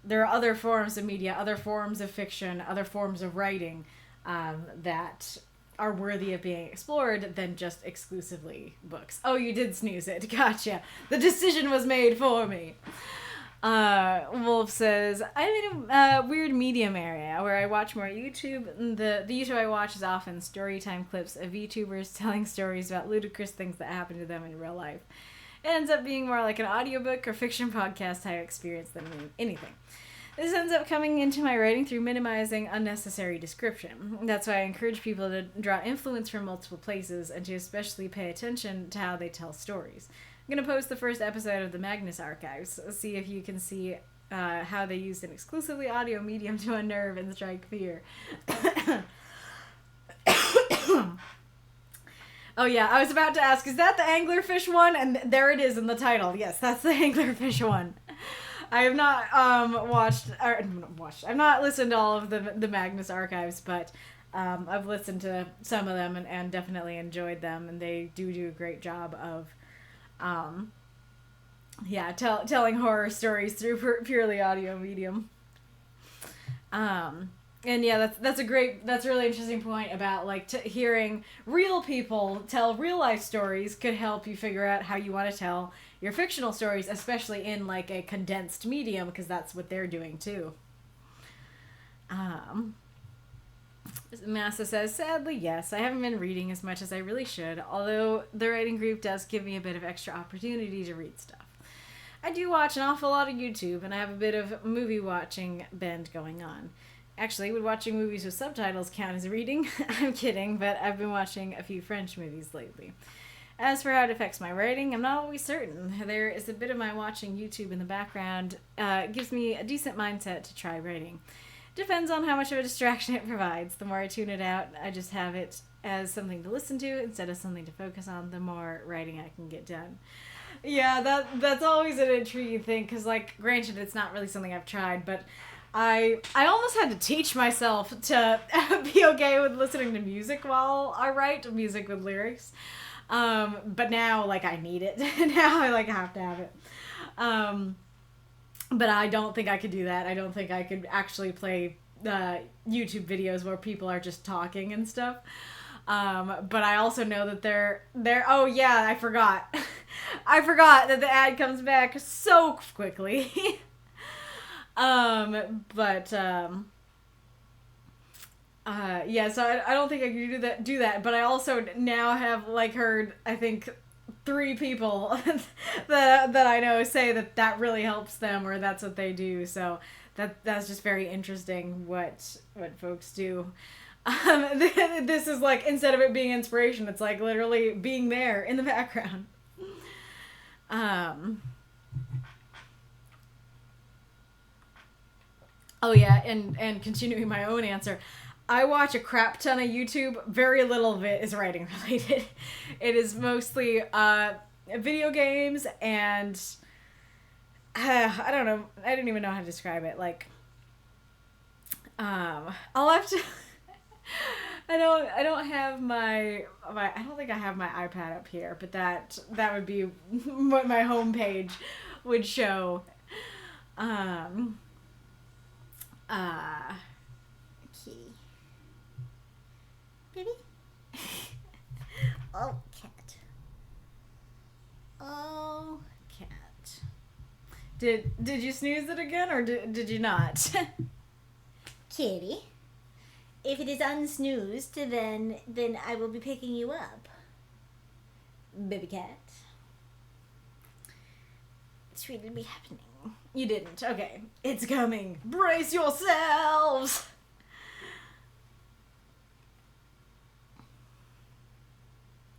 there are other forms of media, other forms of fiction, other forms of writing that are worthy of being explored than just exclusively books. Oh, you did snooze it. Gotcha. The decision was made for me. Wolf says, I'm in a weird medium area where I watch more YouTube. The YouTube I watch is often storytime clips of VTubers telling stories about ludicrous things that happen to them in real life. It ends up being more like an audiobook or fiction podcast type experience than anything. This ends up coming into my writing through minimizing unnecessary description. That's why I encourage people to draw influence from multiple places and to especially pay attention to how they tell stories. I'm going to post the first episode of the Magnus Archives. See if you can see how they used an exclusively audio medium to unnerve and strike fear. Oh yeah, I was about to ask, is that the anglerfish one? And there it is in the title. Yes, that's the anglerfish one. I have not I've not listened to all of the Magnus Archives, but I've listened to some of them and definitely enjoyed them, and they do a great job of telling horror stories through purely audio medium. And yeah, that's a really interesting point about like hearing real people tell real life stories could help you figure out how you want to tell your fictional stories, especially in like a condensed medium, because that's what they're doing too. Massa says, sadly, yes, I haven't been reading as much as I really should, although the writing group does give me a bit of extra opportunity to read stuff. I do watch an awful lot of YouTube, and I have a bit of movie watching bend going on. Actually, would watching movies with subtitles count as reading? I'm kidding, but I've been watching a few French movies lately. As for how it affects my writing, I'm not always certain. There is a bit of my watching YouTube in the background. It gives me a decent mindset to try writing. Depends on how much of a distraction it provides. The more I tune it out, I just have it as something to listen to instead of something to focus on, the more writing I can get done. Yeah, that's always an intriguing thing, because, like, granted, it's not really something I've tried, but I almost had to teach myself to be okay with listening to music while I write, music with lyrics. But now, like, I need it. Now I, like, have to have it. But I don't think I could do that. I don't think I could actually play YouTube videos where people are just talking and stuff. But I also know that they're oh yeah, I forgot. I forgot that the ad comes back so quickly. Yeah, so I don't think I can do that, but I also now have like heard, I think, 3 people that I know say that really helps them, or that's what they do. So that's just very interesting what folks do. This is like, instead of it being inspiration, it's like literally being there in the background. Oh yeah, and continuing my own answer, I watch a crap ton of YouTube. Very little of it is writing related. It is mostly video games and I don't know. I don't even know how to describe it. Like, I'll have to. I don't have my I don't think I have my iPad up here, but that would be what my homepage would show. Kitty. Baby? Oh, cat. Oh, cat. Did you snooze it again, or did you not? Kitty. If it is unsnoozed, then I will be picking you up. Baby cat. It's really be happening. You didn't. Okay. It's coming. Brace yourselves!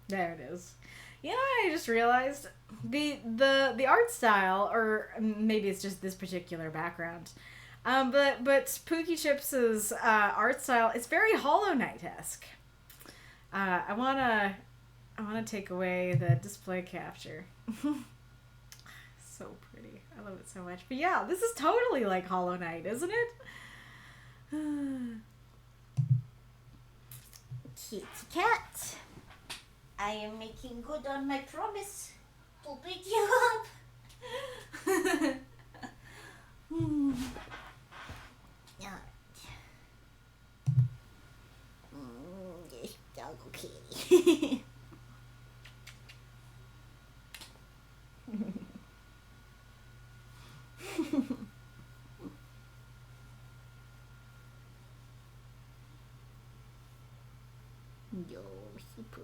There it is. You know what I just realized? The art style, or maybe it's just this particular background, but Spooky Chips's art style, it's very Hollow Knight-esque. I wanna take away the display capture. So pretty. I love it so much. But yeah, this is totally like Hollow Knight, isn't it? Kitty cat. I am making good on my promise to pick you up. Yes, dog, okay. Yo, super.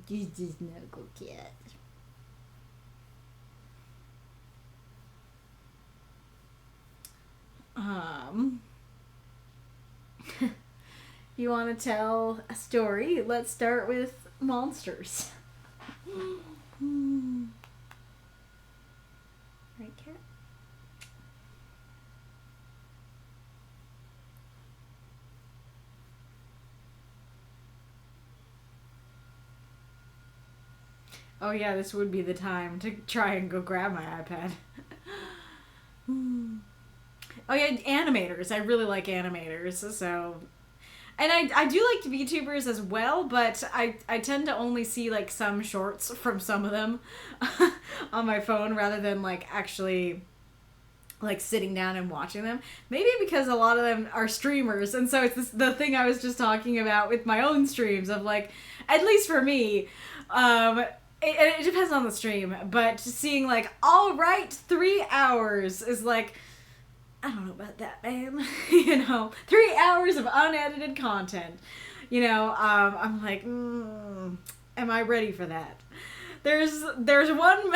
This is snuggle cat. You want to tell a story? Let's start with monsters. Right, cat? Oh yeah, this would be the time to try and go grab my iPad. Oh yeah, animators. I really like animators, so... And I do like VTubers as well, but I tend to only see, like, some shorts from some of them on my phone rather than, like, actually, like, sitting down and watching them. Maybe because a lot of them are streamers, and so it's the thing I was just talking about with my own streams of, like, at least for me, it depends on the stream, but seeing, like, all right, 3 hours is, like... I don't know about that, man. 3 hours of unedited content. I'm like, am I ready for that? There's one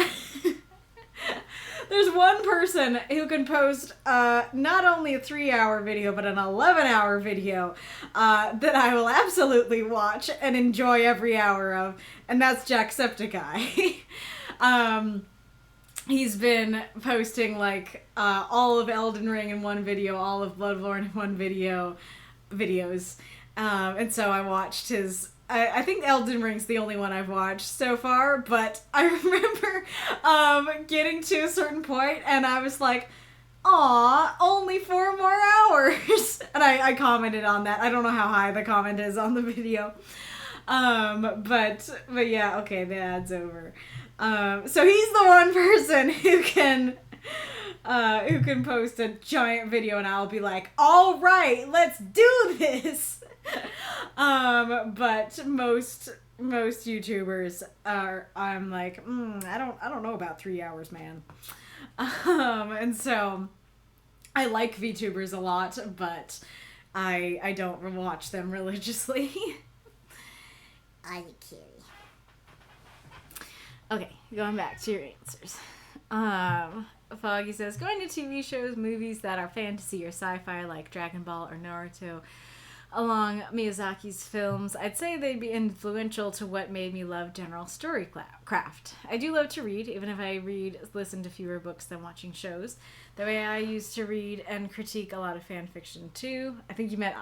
there's one person who can post not only a 3-hour video but an 11-hour video that I will absolutely watch and enjoy every hour of, and that's Jacksepticeye. He's been posting, like, all of Elden Ring in one video, all of Bloodborne in one videos. And so I watched his... I think Elden Ring's the only one I've watched so far, but I remember getting to a certain point, and I was like, aw, only 4 more hours! And I commented on that. I don't know how high the comment is on the video. But yeah, okay, the ad's over. So he's the one person who can post a giant video and I'll be like, all right, let's do this. But most YouTubers I'm like, I don't know about 3 hours, man. And so I like VTubers a lot, but I don't watch them religiously. I carry. Okay, going back to your answers. Foggy says, going to TV shows, movies that are fantasy or sci-fi like Dragon Ball or Naruto, along Miyazaki's films, I'd say they'd be influential to what made me love general storycraft. I do love to read, even if I listen to fewer books than watching shows. The way I used to read and critique a lot of fan fiction too. I think you meant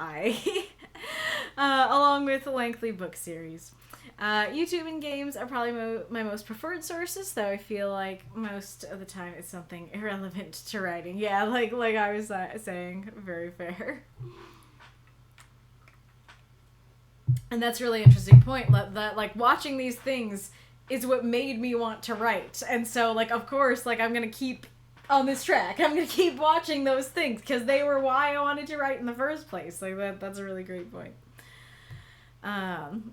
along with lengthy book series. YouTube and games are probably my most preferred sources, though I feel like most of the time it's something irrelevant to writing. Yeah, like I was saying, very fair. And that's a really interesting point, that like watching these things is what made me want to write. And so, like, of course, like, I'm going to keep on this track. I'm going to keep watching those things because they were why I wanted to write in the first place. Like, that's a really great point.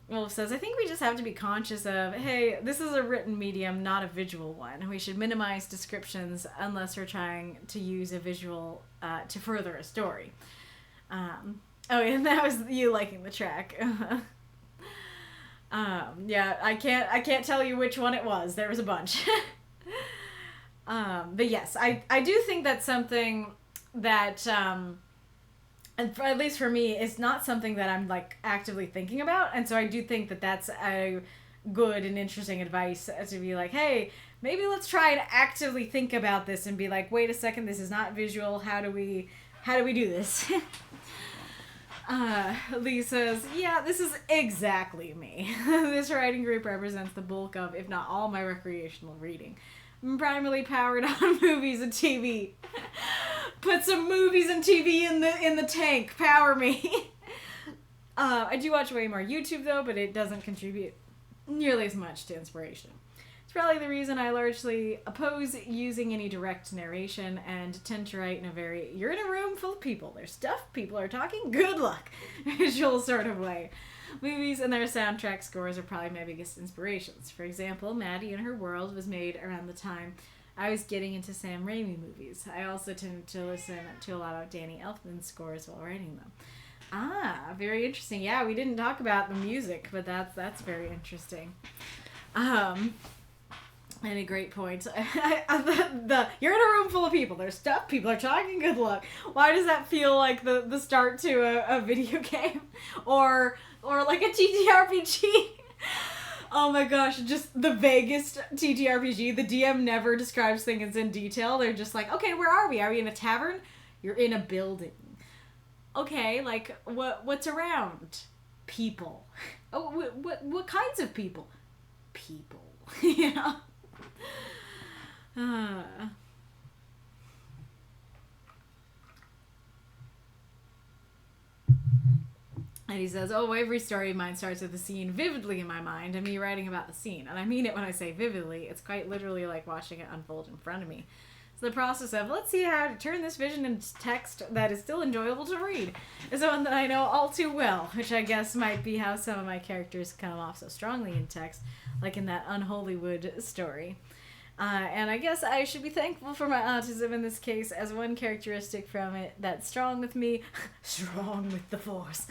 Wolf says, I think we just have to be conscious of, hey, this is a written medium, not a visual one. We should minimize descriptions unless we're trying to use a visual to further a story. Oh, and that was you liking the track. Yeah, I can't tell you which one it was. There was a bunch. But yes, I do think that's something that, and at least for me, it's not something that I'm like actively thinking about. And so I do think that that's a good and interesting advice to be like, hey, maybe let's try and actively think about this and be like, wait a second, this is not visual. How do we do this? Lee says, yeah, this is exactly me. This writing group represents the bulk of, if not all, my recreational reading. I'm primarily powered on movies and TV. Put some movies and TV in the tank. Power me. I do watch way more YouTube though, but it doesn't contribute nearly as much to inspiration. It's probably the reason I largely oppose using any direct narration and tend to write in a very, you're in a room full of people, there's stuff, people are talking, good luck, visual sort of way. Movies and their soundtrack scores are probably my biggest inspirations. For example, Maddie and Her World was made around the time I was getting into Sam Raimi movies. I also tended to listen to a lot of Danny Elfman's scores while writing them. Ah, very interesting. Yeah, we didn't talk about the music, but that's very interesting. And a great point. You're in a room full of people. There's stuff. People are talking. Good luck. Why does that feel like the start to a video game, or like a TTRPG? Oh my gosh, just the vaguest TTRPG. The DM never describes things in detail. They're just like, okay, where are we? Are we in a tavern? You're in a building. Okay, like what's around? People. Oh, what kinds of people? People. You know. And he says, oh, every story of mine starts with a scene vividly in my mind and me writing about the scene. And I mean it when I say vividly. It's quite literally like watching it unfold in front of me. So the process of, let's see how to turn this vision into text that is still enjoyable to read, is one that I know all too well, which I guess might be how some of my characters come off so strongly in text, like in that Unholywood story. And I guess I should be thankful for my autism in this case, as one characteristic from it that's strong with me, strong with the force,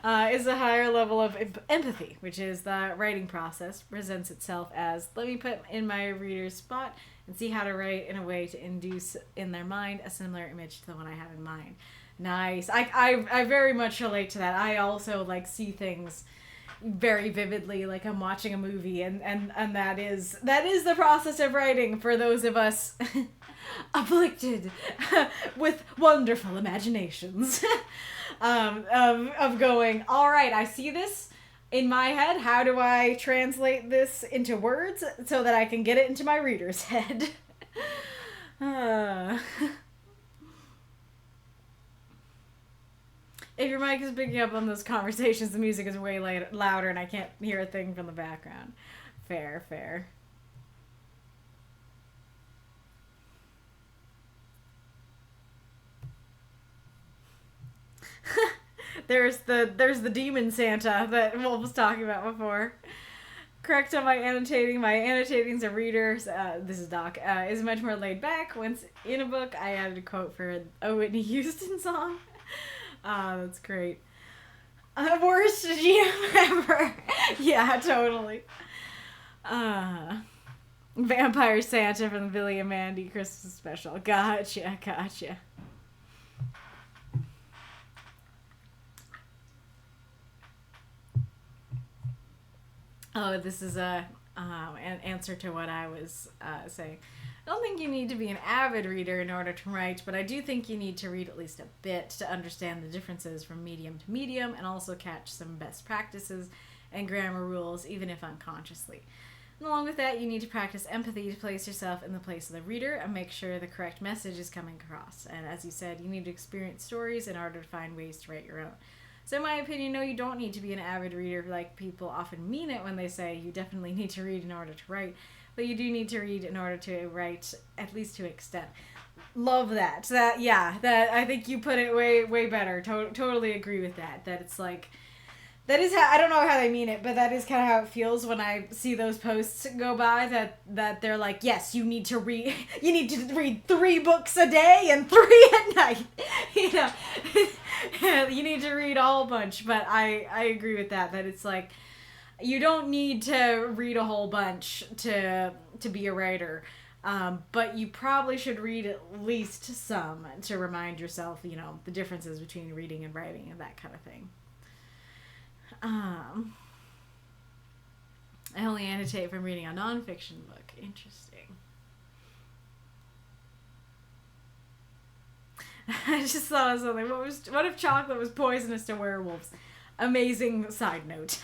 is a higher level of empathy, which is the writing process presents itself as, let me put in my reader's spot and see how to write in a way to induce in their mind a similar image to the one I have in mind. Nice. I very much relate to that. I also like see things very vividly, like I'm watching a movie, and that is the process of writing for those of us afflicted with wonderful imaginations. Of going, all right, I see this in my head. How do I translate this into words so that I can get it into my reader's head? If your mic is picking up on those conversations, the music is way louder and I can't hear a thing from the background. Fair. There's the demon Santa that Wolf was talking about before. Correct on my annotating. My annotating's a reader's, this is Doc, is much more laid back. Once in a book, I added a quote for a Whitney Houston song. That's great. Worst GM ever. Yeah, totally. Vampire Santa from the Billy and Mandy Christmas special. Gotcha. Oh, this is an answer to what I was saying. I don't think you need to be an avid reader in order to write, but I do think you need to read at least a bit to understand the differences from medium to medium and also catch some best practices and grammar rules, even if unconsciously. And along with that, you need to practice empathy to place yourself in the place of the reader and make sure the correct message is coming across. And as you said, you need to experience stories in order to find ways to write your own. So in my opinion, no, you don't need to be an avid reader like people often mean it when they say you definitely need to read in order to write. But you do need to read in order to write, at least to an extent. Love that. That I think you put it way better. Totally agree with that. That it's like, That is how, I don't know how they mean it, but that is kind of how it feels when I see those posts go by that they're like, yes, you need to read 3 books a day and 3 at night. You know, you need to read a whole bunch. But I agree with that it's like, you don't need to read a whole bunch to be a writer. But you probably should read at least some to remind yourself, you know, the differences between reading and writing and that kind of thing. I only annotate from reading a nonfiction book. Interesting. I just thought of something. What if chocolate was poisonous to werewolves? Amazing side note.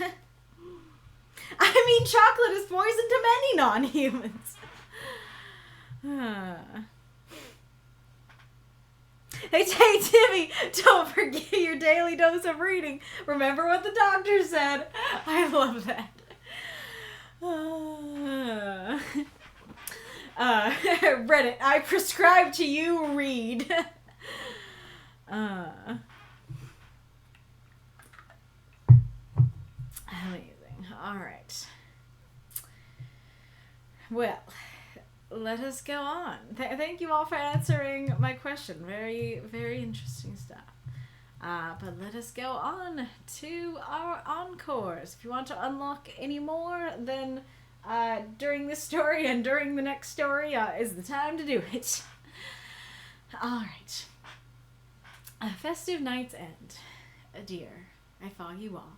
I mean, chocolate is poison to many non-humans. Hey, Timmy, don't forget your daily dose of reading. Remember what the doctor said. I love that. Reddit, I prescribe to you, read. Amazing. Alright. Well, let us go on. Thank you all for answering my question. Very, very interesting stuff. But let us go on to our encores. If you want to unlock any more, then during this story and during the next story is the time to do it. Alright. A Festive Night's End. Adiyr. By Foggy Wall.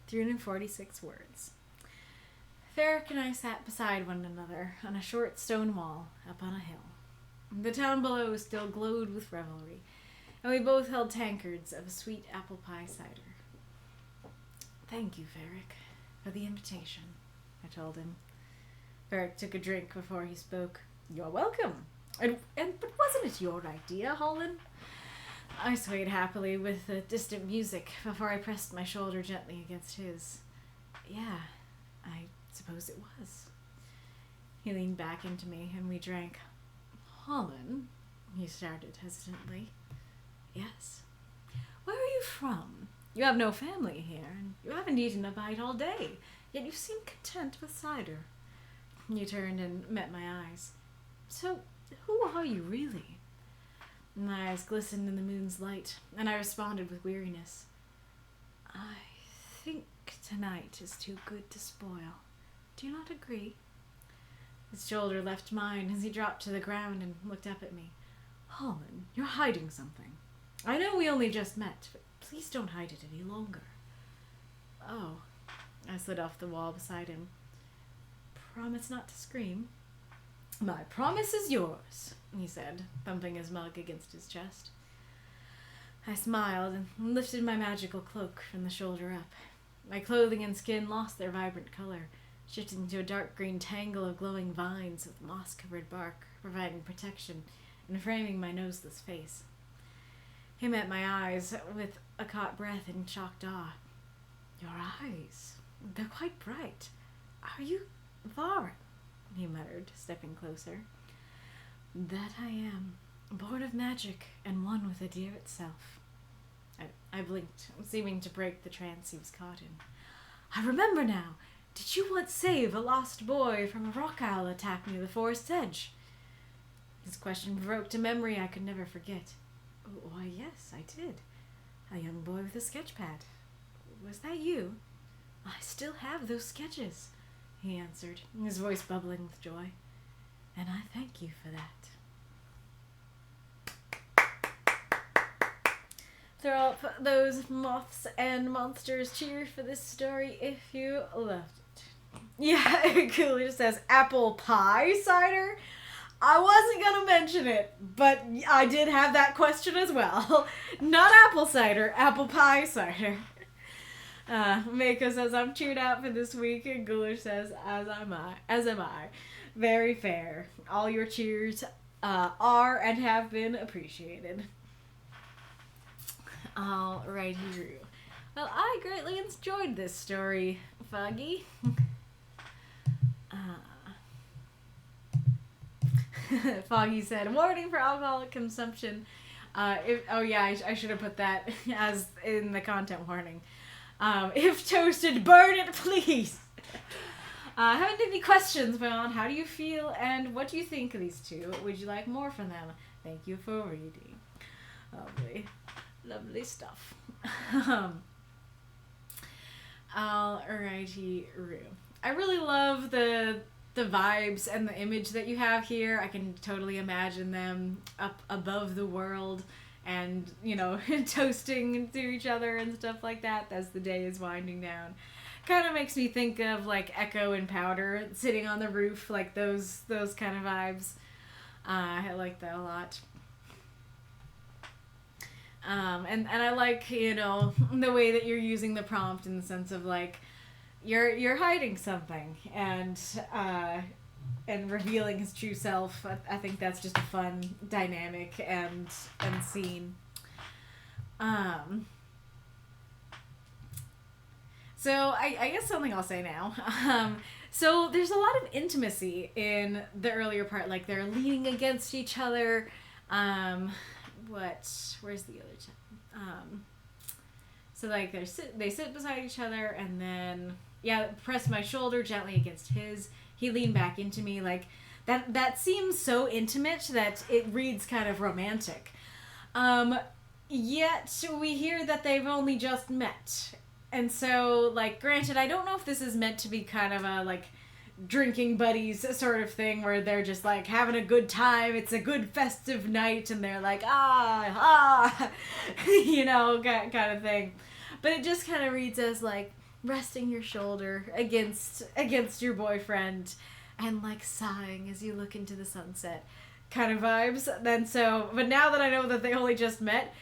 346 words. Ferric and I sat beside one another on a short stone wall up on a hill. The town below still glowed with revelry, and we both held tankards of a sweet apple pie cider. Thank you, Ferric, for the invitation, I told him. Ferric took a drink before he spoke. You're welcome. But wasn't it your idea, Holland? I swayed happily with the distant music before I pressed my shoulder gently against his. Yeah, I suppose it was. He leaned back into me and we drank. Holland, he started hesitantly. Yes. Where are you from? You have no family here, and you haven't eaten a bite all day, yet you seem content with cider. He turned and met my eyes. So, who are you really? My eyes glistened in the moon's light, and I responded with weariness. I think tonight is too good to spoil. Do you not agree? His shoulder left mine as he dropped to the ground and looked up at me. Holland, you're hiding something. I know we only just met, but please don't hide it any longer. Oh. I slid off the wall beside him. Promise not to scream. My promise is yours, he said, thumping his mug against his chest. I smiled and lifted my magical cloak from the shoulder up. My clothing and skin lost their vibrant color, shifting to a dark green tangle of glowing vines with moss-covered bark, providing protection and framing my noseless face. He met my eyes with a caught breath in shocked awe. Your eyes, they're quite bright. Are you Varen? He muttered, stepping closer. That I am, born of magic and one with Adiyr itself. I blinked, seeming to break the trance he was caught in. I remember now. Did you once save a lost boy from a rock owl attack near the forest's edge? His question provoked a memory I could never forget. Why, yes, I did. A young boy with a sketch pad. Was that you? I still have those sketches, he answered, his voice bubbling with joy. And I thank you for that. Throw up those moths and monsters. Cheer for this story if you loved it. Yeah, Gilooley just says apple pie cider. I wasn't going to mention it, but I did have that question as well. Not apple cider, apple pie cider. Mako says, I'm cheered out for this week, and Gilooley says, as am I. Very fair. All your cheers are and have been appreciated. Alrighty, Drew. Well, I greatly enjoyed this story, Foggy. Foggy said, warning for alcoholic consumption. I should have put that as in the content warning. If toasted, burn it, please. Haven't any questions, Vaughn. How do you feel, and what do you think of these two? Would you like more from them? Thank you for reading. Lovely. Lovely stuff. Alrighty, Roo. I really love the vibes and the image that you have here. I can totally imagine them up above the world and, you know, toasting to each other and stuff like that as the day is winding down. Kind of makes me think of like Echo and Powder sitting on the roof, like those kind of vibes. I like that a lot. And I like, you know, the way that you're using the prompt in the sense of like you're hiding something and revealing his true self. I think that's just a fun dynamic and scene. So I guess something I'll say now. So there's a lot of intimacy in the earlier part. Like they're leaning against each other. Where's the other so like they sit beside each other and then press my shoulder gently against his. He leaned back into me. Like that seems so intimate that it reads kind of romantic. Yet we hear that they've only just met. And so, like, granted, I don't know if this is meant to be kind of a, like, drinking buddies sort of thing where they're just, like, having a good time. It's a good festive night, and they're like, you know, kind of thing. But it just kind of reads as, like, resting your shoulder against your boyfriend and, like, sighing as you look into the sunset kind of vibes. But now that I know that they only just met,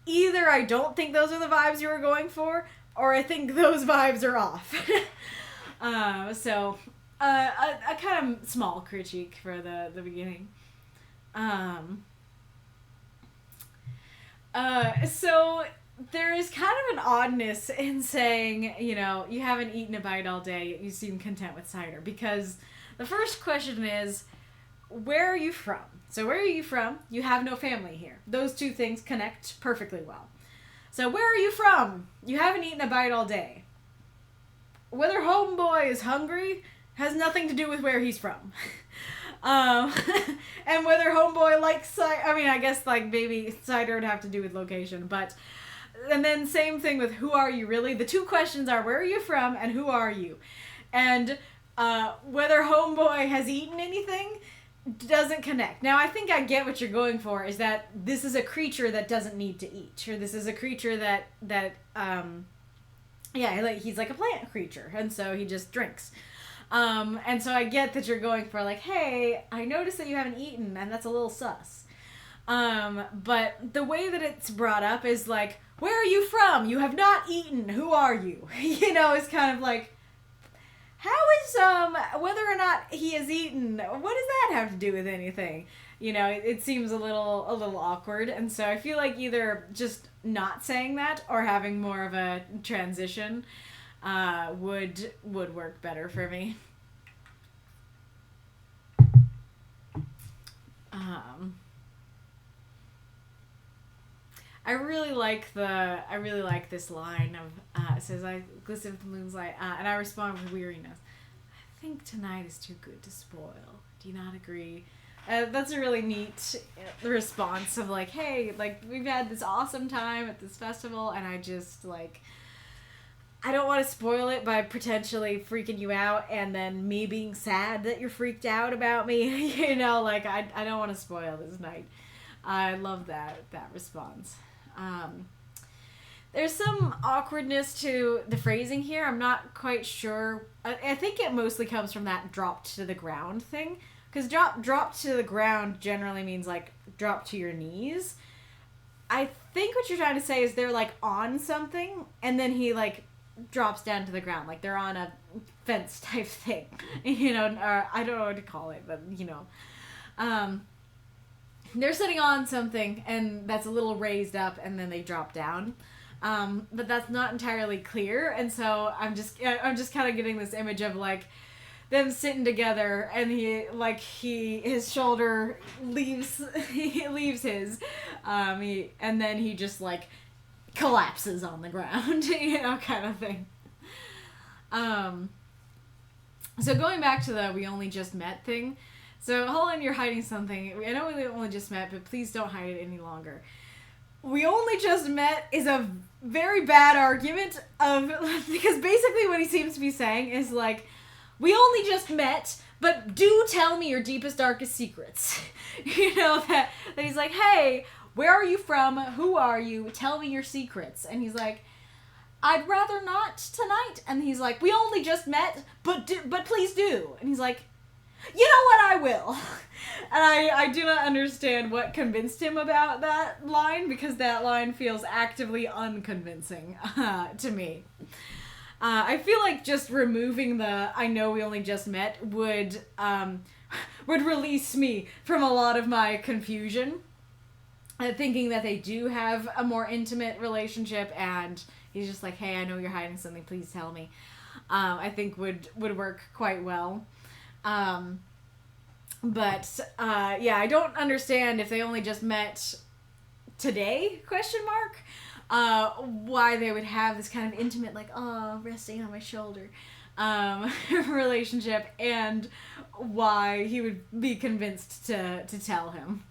either I don't think those are the vibes you were going for, or I think those vibes are off. A kind of small critique for the beginning. So there is kind of an oddness in saying, you know, you haven't eaten a bite all day, you seem content with cider. Because the first question is, where are you from? So where are you from? You have no family here. Those two things connect perfectly well. So where are you from? You haven't eaten a bite all day. Whether homeboy is hungry has nothing to do with where he's from. And whether homeboy likes cider, I mean, I guess like maybe cider would have to do with location, but, and then same thing with who are you really? The two questions are where are you from and who are you? And whether homeboy has eaten anything doesn't connect. Now, I think I get what you're going for, is that this is a creature that doesn't need to eat, or this is a creature that like he's like a plant creature, and so he just drinks. And so I get that you're going for like, hey, I noticed that you haven't eaten, and that's a little sus. But the way that it's brought up is like, where are you from? You have not eaten. Who are you? You know, it's kind of like, how is, whether or not he has eaten, what does that have to do with anything? You know, it seems a little awkward, and so I feel like either just not saying that or having more of a transition would work better for me. I really like this line of it says, I glisten with the moon's light, and I respond with weariness. I think tonight is too good to spoil. Do you not agree? That's a really neat response of like, hey, like we've had this awesome time at this festival, and I just like, I don't want to spoil it by potentially freaking you out and then me being sad that you're freaked out about me. You know, like I don't want to spoil this night. I love that response. There's some awkwardness to the phrasing here. I'm not quite sure. I think it mostly comes from that dropped to the ground thing. Because drop to the ground generally means like drop to your knees. I think what you're trying to say is they're like on something and then he like drops down to the ground. Like they're on a fence type thing. You know, or I don't know what to call it, but you know. They're sitting on something and that's a little raised up and then they drop down. But that's not entirely clear, and so I'm just kind of getting this image of like them sitting together and his shoulder leaves his and then he just like collapses on the ground, kind of thing. So going back to the we only just met thing. So, Holland, you're hiding something. I know we only just met, but please don't hide it any longer. We only just met is a very bad argument because basically what he seems to be saying is like, we only just met, but do tell me your deepest, darkest secrets. That he's like, hey, where are you from? Who are you? Tell me your secrets. And he's like, I'd rather not tonight. And he's like, we only just met, but please do. And he's like, you know what, I will. And I do not understand what convinced him about that line, because that line feels actively unconvincing to me. I feel like just removing the I know we only just met would release me from a lot of my confusion. Thinking that they do have a more intimate relationship, and he's just like, hey, I know you're hiding something, please tell me. I think would work quite well. But I don't understand if they only just met today, ? Why they would have this kind of intimate, like, oh, resting on my shoulder, relationship, and why he would be convinced to tell him.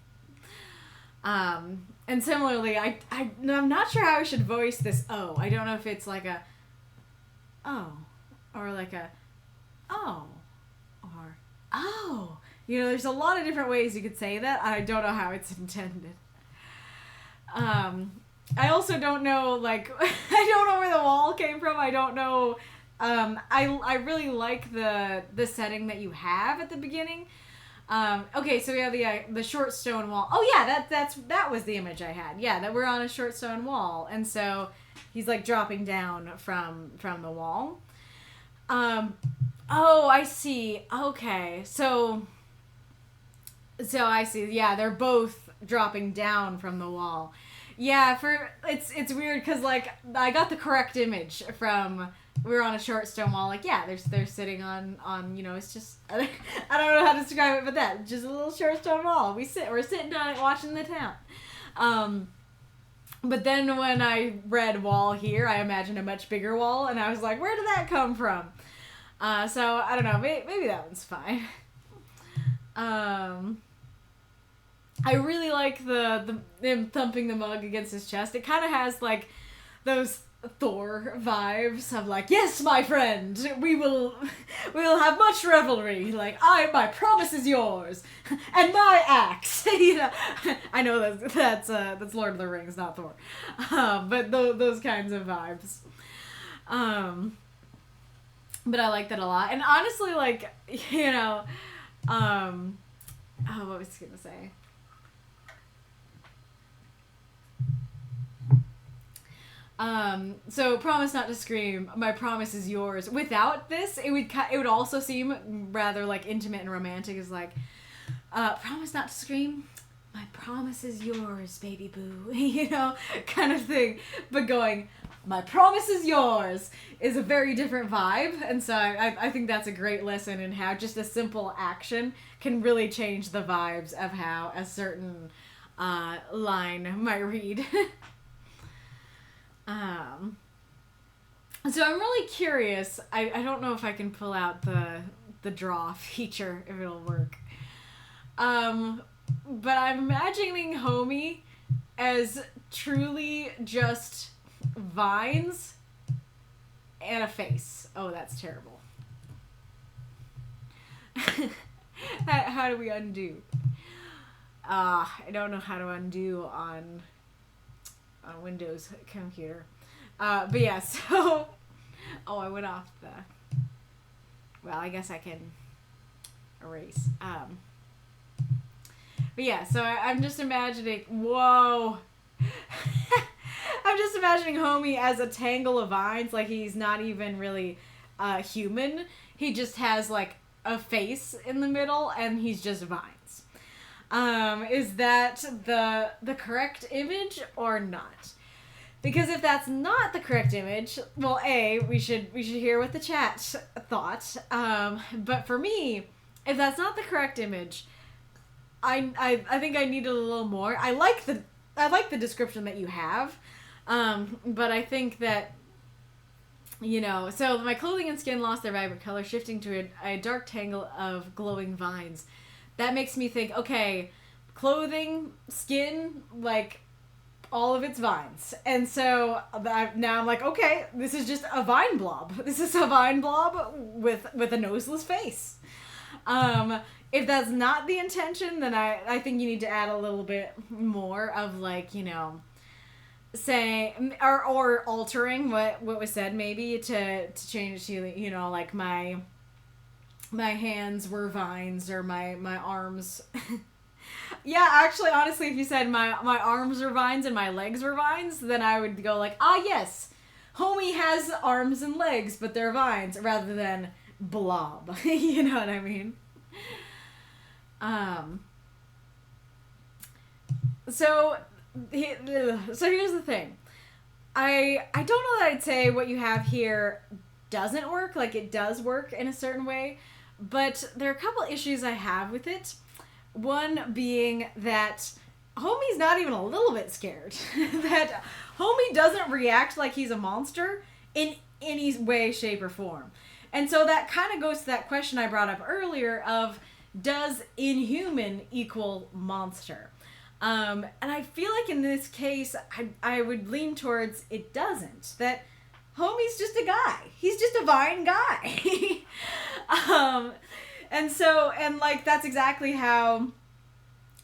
And similarly, I'm not sure how I should voice this oh. I don't know if it's like a oh, or like a oh, or oh. There's a lot of different ways you could say that. I don't know how it's intended. I also don't know, like, I don't know where the wall came from. I don't know. I really like the setting that you have at the beginning. Okay, so we have the short stone wall. Oh yeah, that was the image I had. Yeah, that we're on a short stone wall, and so he's like dropping down from the wall. Oh, I see. Okay, so I see. Yeah, they're both dropping down from the wall. Yeah, it's weird because like I got the correct image from. We were on a short stone wall, like, yeah, they're sitting on, it's just, I don't know how to describe it, but that, just a little short stone wall. We're sitting down watching the town. But then when I read wall here, I imagined a much bigger wall, and I was like, where did that come from? So, I don't know, maybe that one's fine. I really like him thumping the mug against his chest. It kind of has, like, those Thor vibes of like, yes, my friend, we will have much revelry. Like, my promise is yours, and my axe. I know that's Lord of the Rings, not Thor, but those kinds of vibes. But I like that a lot, and honestly, like, what was I gonna say? So promise not to scream. My promise is yours. Without this, it would also seem rather like intimate and romantic. As like, promise not to scream. My promise is yours, baby boo. Kind of thing. But going, my promise is yours is a very different vibe. And so I think that's a great lesson in how just a simple action can really change the vibes of how a certain line might read. So I'm really curious. I don't know if I can pull out the draw feature, if it'll work. But I'm imagining Homie as truly just vines and a face. Oh, that's terrible. How do we undo? I don't know how to undo on Windows computer. But yeah, so... Oh, I went off the... Well, I guess I can erase. But yeah, so I'm just imagining... Whoa! I'm just imagining Homie as a tangle of vines, like he's not even really human. He just has, like, a face in the middle, and he's just vines. Is that the correct image or not? Because if that's not the correct image, well, we should hear what the chat thought. But for me, if that's not the correct image, I think I need a little more. I like the description that you have. But I think that, so my clothing and skin lost their vibrant color, shifting to a dark tangle of glowing vines. That makes me think, okay, clothing, skin, like, all of its vines. And so now I'm like, okay, this is just a vine blob. This is a vine blob with a noseless face. If that's not the intention, then I think you need to add a little bit more of, like, saying or altering what was said, maybe to change to, like my hands were vines, or my arms. Yeah, actually, honestly, if you said my arms are vines and my legs were vines, then I would go like, yes, homie has arms and legs, but they're vines, rather than blob. You know what I mean? So here's the thing. I don't know that I'd say what you have here doesn't work. Like, it does work in a certain way, but there are a couple issues I have with it. One being that homie's not even a little bit scared. That homie doesn't react like he's a monster in any way, shape, or form. And so that kind of goes to that question I brought up earlier of, does inhuman equal monster? And I feel like in this case, I would lean towards it doesn't. That homie's just a guy. He's just a vine guy. And like, that's exactly how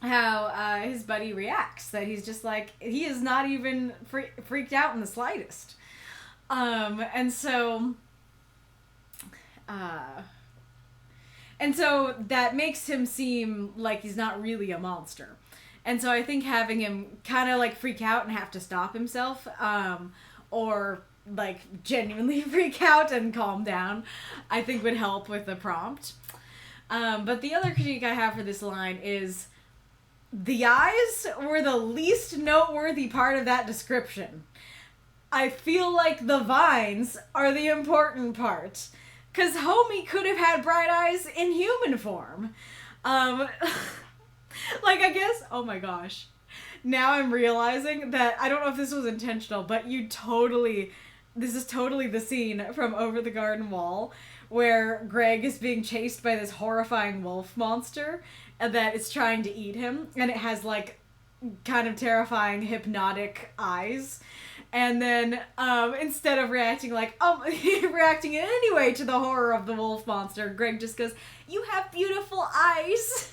his buddy reacts. That he's just like, he is not even freaked out in the slightest. And so that makes him seem like he's not really a monster. And so I think having him kind of like freak out and have to stop himself, or like genuinely freak out and calm down, I think would help with the prompt. But the other critique I have for this line is the eyes were the least noteworthy part of that description. I feel like the vines are the important part. Because homie could have had bright eyes in human form. Like, I guess, oh my gosh. Now I'm realizing that, I don't know if this was intentional, but this is totally the scene from Over the Garden Wall, where Greg is being chased by this horrifying wolf monster that is trying to eat him, and it has, like, kind of terrifying hypnotic eyes. And then, instead of reacting like, reacting in any way to the horror of the wolf monster, Greg just goes, "You have beautiful eyes."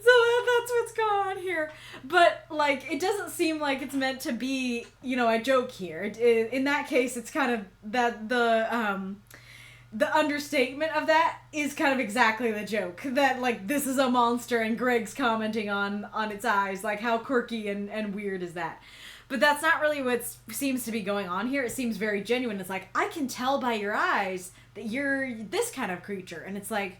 So that's what's going on here. But, like, it doesn't seem like it's meant to be, a joke here. In that case, it's kind of that the understatement of that is kind of exactly the joke. That, like, this is a monster and Greg's commenting on its eyes. Like, how quirky and weird is that? But that's not really what seems to be going on here. It seems very genuine. It's like, I can tell by your eyes that you're this kind of creature. And it's like,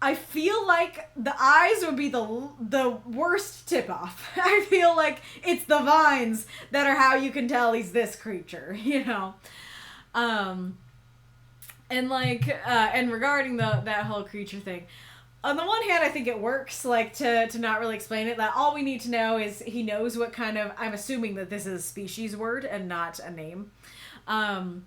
I feel like the eyes would be the worst tip-off. I feel like it's the vines that are how you can tell he's this creature, And like, and regarding that whole creature thing, on the one hand, I think it works, like, to not really explain it. That all we need to know is he knows what kind of, I'm assuming that this is a species word and not a name. Homie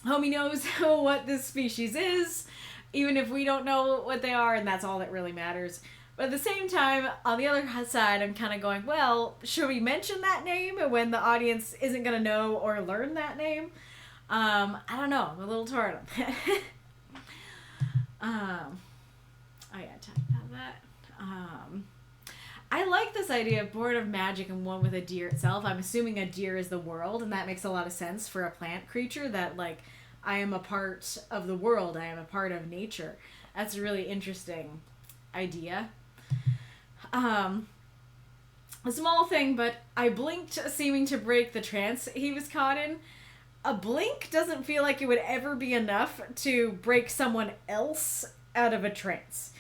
knows what this species is, even if we don't know what they are, and that's all that really matters. But at the same time, on the other side, I'm kind of going, well, should we mention that name when the audience isn't going to know or learn that name? I don't know. I'm a little torn on that. I gotta talk about that. I like this idea of born of magic and one with Adiyr itself. I'm assuming Adiyr is the world, and that makes a lot of sense for a plant creature, that, like, I am a part of the world. I am a part of nature. That's a really interesting idea. A small thing, but I blinked, seeming to break the trance he was caught in. A blink doesn't feel like it would ever be enough to break someone else out of a trance.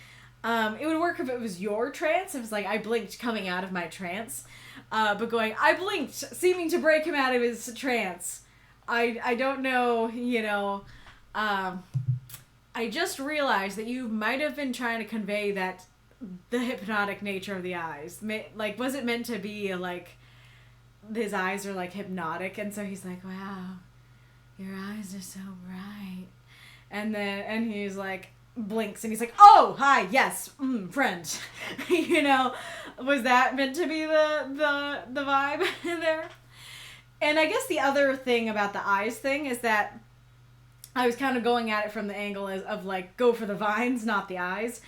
It would work if it was your trance. If it was like, I blinked coming out of my trance. But going, I blinked, seeming to break him out of his trance. I don't know, I just realized that you might have been trying to convey that the hypnotic nature of the eyes. Like, was it meant to be, like, his eyes are, like, hypnotic, and so he's like, wow, your eyes are so bright. And he's like, blinks, and he's like, oh, hi, yes, friend. You know, was that meant to be the vibe there? And I guess the other thing about the eyes thing is that I was kind of going at it from the angle of like, go for the vines, not the eyes.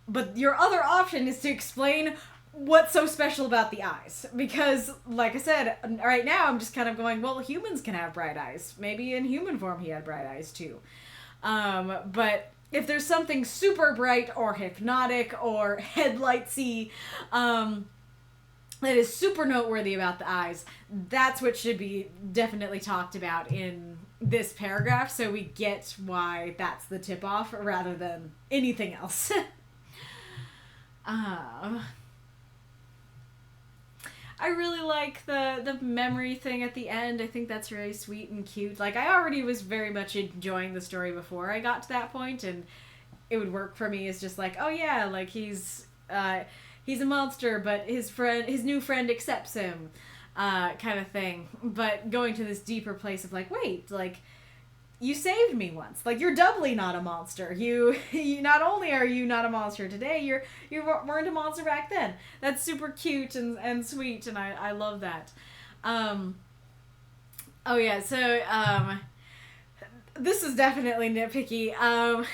But your other option is to explain what's so special about the eyes. Because, like I said, right now I'm just kind of going, well, humans can have bright eyes. Maybe in human form he had bright eyes too. But if there's something super bright or hypnotic or headlightsy, that is super noteworthy about the eyes, that's what should be definitely talked about in this paragraph, so we get why that's the tip-off rather than anything else. I really like the memory thing at the end. I think that's really sweet and cute. Like, I already was very much enjoying the story before I got to that point, and it would work for me as just like, oh yeah, like he's a monster, but his new friend accepts him, kind of thing. But going to this deeper place of like, wait, like, you saved me once. Like, you're doubly not a monster. You not only are you not a monster today, you weren't a monster back then. That's super cute and sweet, and I love that. Oh yeah, so this is definitely nitpicky.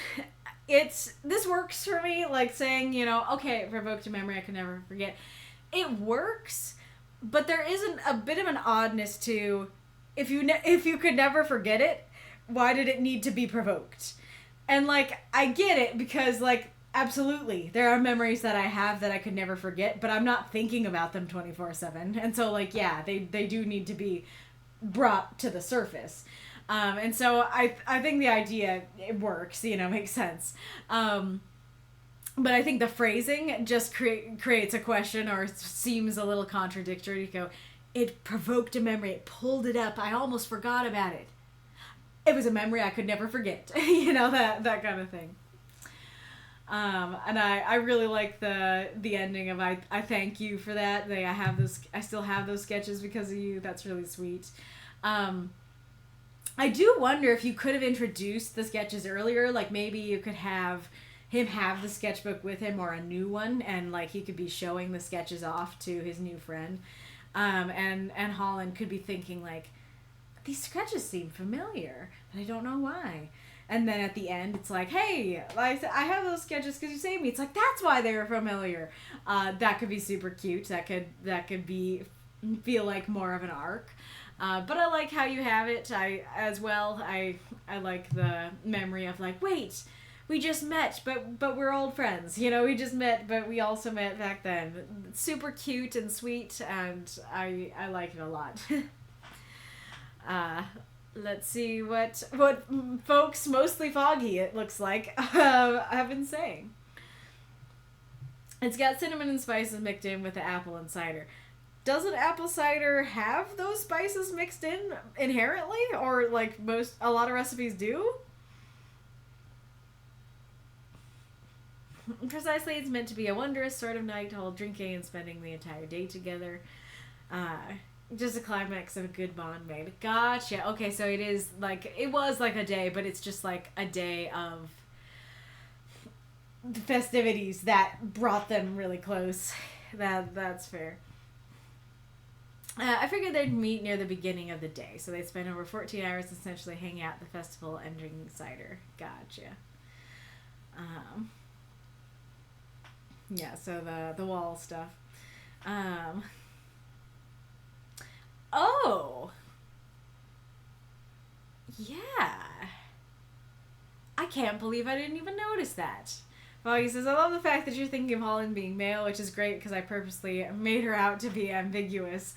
This works for me, like saying, you know, okay, it provoked a memory I could never forget. It works, but there isn't a bit of an oddness to, if you could never forget it, why did it need to be provoked? And, like, I get it, because, like, absolutely, there are memories that I have that I could never forget, but I'm not thinking about them 24/7. And so, like, yeah, they do need to be brought to the surface. And so I think the idea, it works, you know, makes sense. But I think the phrasing just creates a question, or seems a little contradictory. You go, it provoked a memory, it pulled it up, I almost forgot about it. It was a memory I could never forget. You know, that kind of thing. And I really like the ending of I thank you for that. I still have those sketches because of you. That's really sweet. I do wonder if you could have introduced the sketches earlier. Like, maybe you could have him have the sketchbook with him, or a new one, and like he could be showing the sketches off to his new friend. And Holland could be thinking like, these sketches seem familiar, but I don't know why. And then at the end, it's like, hey, I have those sketches because you saved me. It's like, that's why they were familiar. That could be super cute. That could feel like more of an arc. But I like how you have it. I like the memory of like, wait, we just met, but we're old friends. You know, we just met, but we also met back then. It's super cute and sweet, and I like it a lot. Let's see what folks, mostly Foggy, it looks like, have been saying. It's got cinnamon and spices mixed in with the apple and cider. Doesn't apple cider have those spices mixed in inherently, or like a lot of recipes do? Precisely, it's meant to be a wondrous sort of night, all drinking and spending the entire day together. Just a climax of a good bond made. Gotcha. Okay, so it was like a day, but it's just like a day of the festivities that brought them really close. That's fair. I figured they'd meet near the beginning of the day, so they'd spend over 14 hours essentially hanging out at the festival and drinking cider. Gotcha. Yeah, so the wall stuff. Oh! Yeah. I can't believe I didn't even notice that. Foggy says, I love the fact that you're thinking of Holland being male, which is great because I purposely made her out to be ambiguous.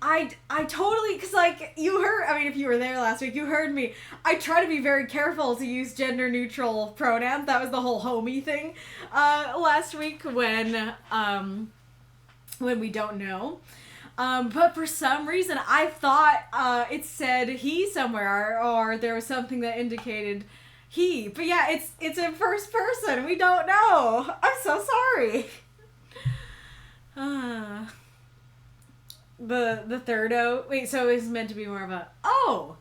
I totally, because like, you heard, I mean, if you were there last week, you heard me. I try to be very careful to use gender neutral pronouns. That was the whole homie thing last week when we don't know. But for some reason, I thought it said he somewhere, or there was something that indicated But yeah, it's in first person. We don't know. I'm so sorry. The third O. Wait, so it's meant to be more of a oh.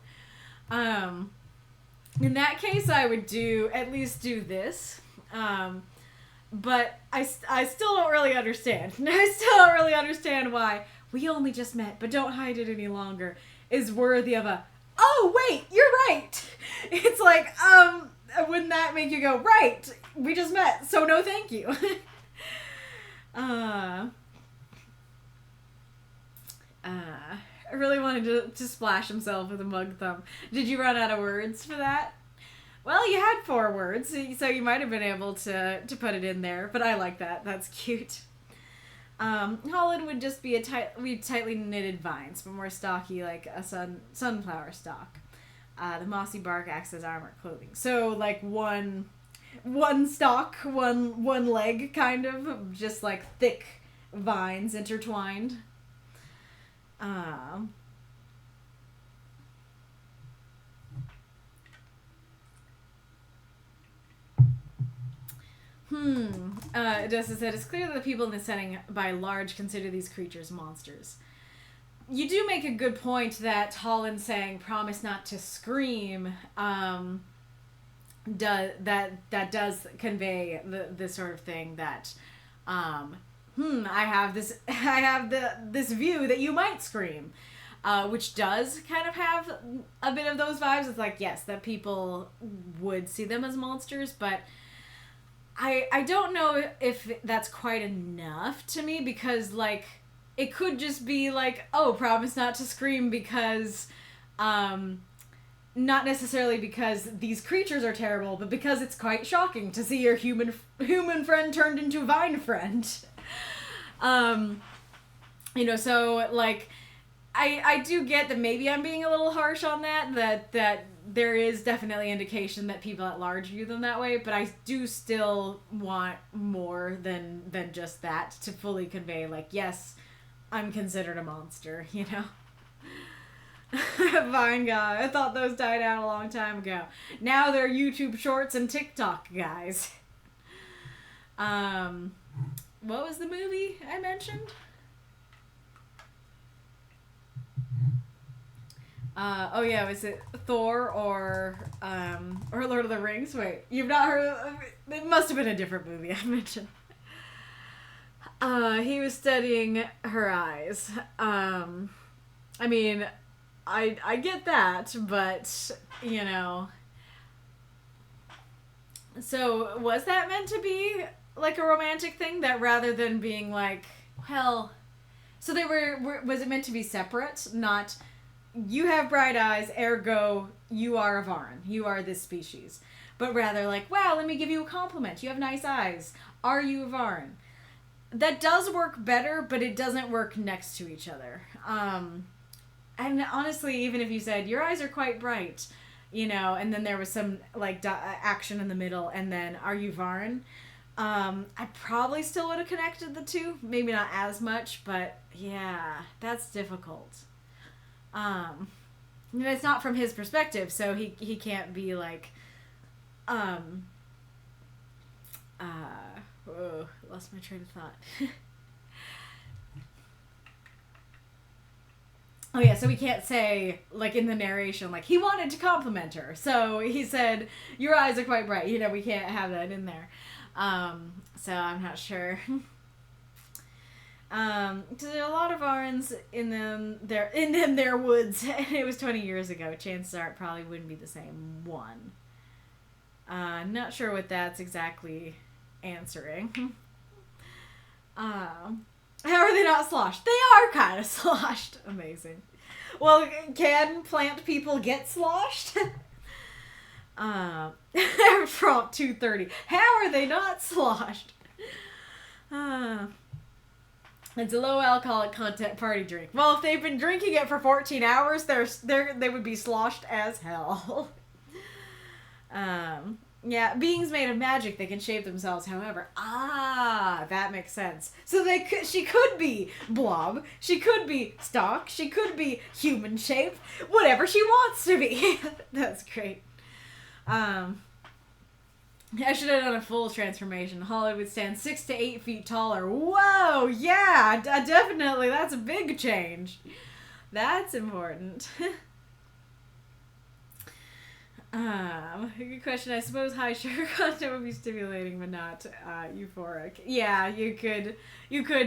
In that case, I would at least do this. But I still don't really understand. I still don't really understand why we only just met, but don't hide it any longer is worthy of a oh wait, you're right. It's like wouldn't that make you go right? We just met, so no thank you. I really wanted to splash himself with a mug thumb. Did you run out of words for that? Well, you had 4 words, so you might have been able to put it in there, but I like that. That's cute. Holland would just be tightly knitted vines, but more stocky like a sunflower stalk. The mossy bark acts as armor clothing. So like one stalk, one leg, kind of, just like thick vines intertwined. Justice said, it's clear that the people in this setting, by large, consider these creatures monsters. You do make a good point that Holland saying, promise not to scream, that does convey the sort of thing that, I have this view that you might scream, which does kind of have a bit of those vibes. It's like, yes, that people would see them as monsters, but I don't know if that's quite enough to me, because like it could just be like, oh, promise not to scream because not necessarily because these creatures are terrible, but because it's quite shocking to see your human friend turned into vine friend. So like I do get that maybe I'm being a little harsh on that there is definitely indication that people at large view them that way, but I do still want more than just that to fully convey, like, yes, I'm considered a monster, you know? Vine guy. I thought those died out a long time ago. Now they're YouTube shorts and TikTok guys. What was the movie I mentioned? Was it Thor or Lord of the Rings? Wait, you've not heard of it? It must have been a different movie I mentioned. He was studying her eyes. I mean, I get that, but, you know. So, was that meant to be, like, a romantic thing? That rather than being like, well... So they was it meant to be separate? Not... You have bright eyes, ergo, you are a Varn. You are this species. But rather like, wow, let me give you a compliment. You have nice eyes. Are you a Varn? That does work better, but it doesn't work next to each other. And honestly, even if you said, your eyes are quite bright, you know, and then there was some, like, action in the middle, and then, are you Varn? I probably still would have connected the two. Maybe not as much, but yeah, that's difficult. It's not from his perspective, so he can't be like, lost my train of thought. Oh yeah, so we can't say, like, in the narration, like, he wanted to compliment her, so he said, your eyes are quite bright, you know, we can't have that in there. So I'm not sure. Because there are a lot of Varns in their woods, and it was 20 years ago. Chances are it probably wouldn't be the same one. Not sure what that's exactly answering. How are they not sloshed? They are kind of sloshed. Amazing. Well, can plant people get sloshed? Prompt 230. How are they not sloshed? It's a low alcoholic content party drink. Well, if they've been drinking it for 14 hours, they would be sloshed as hell. Yeah, beings made of magic, they can shape themselves however. That makes sense. So she could be blob, she could be stock, she could be human shape, whatever she wants to be. That's great. I should have done a full transformation. Holly would stand 6 to 8 feet taller. Whoa, yeah, definitely. That's a big change. That's important. Good question. I suppose high sugar content would be stimulating, but not euphoric. Yeah, you could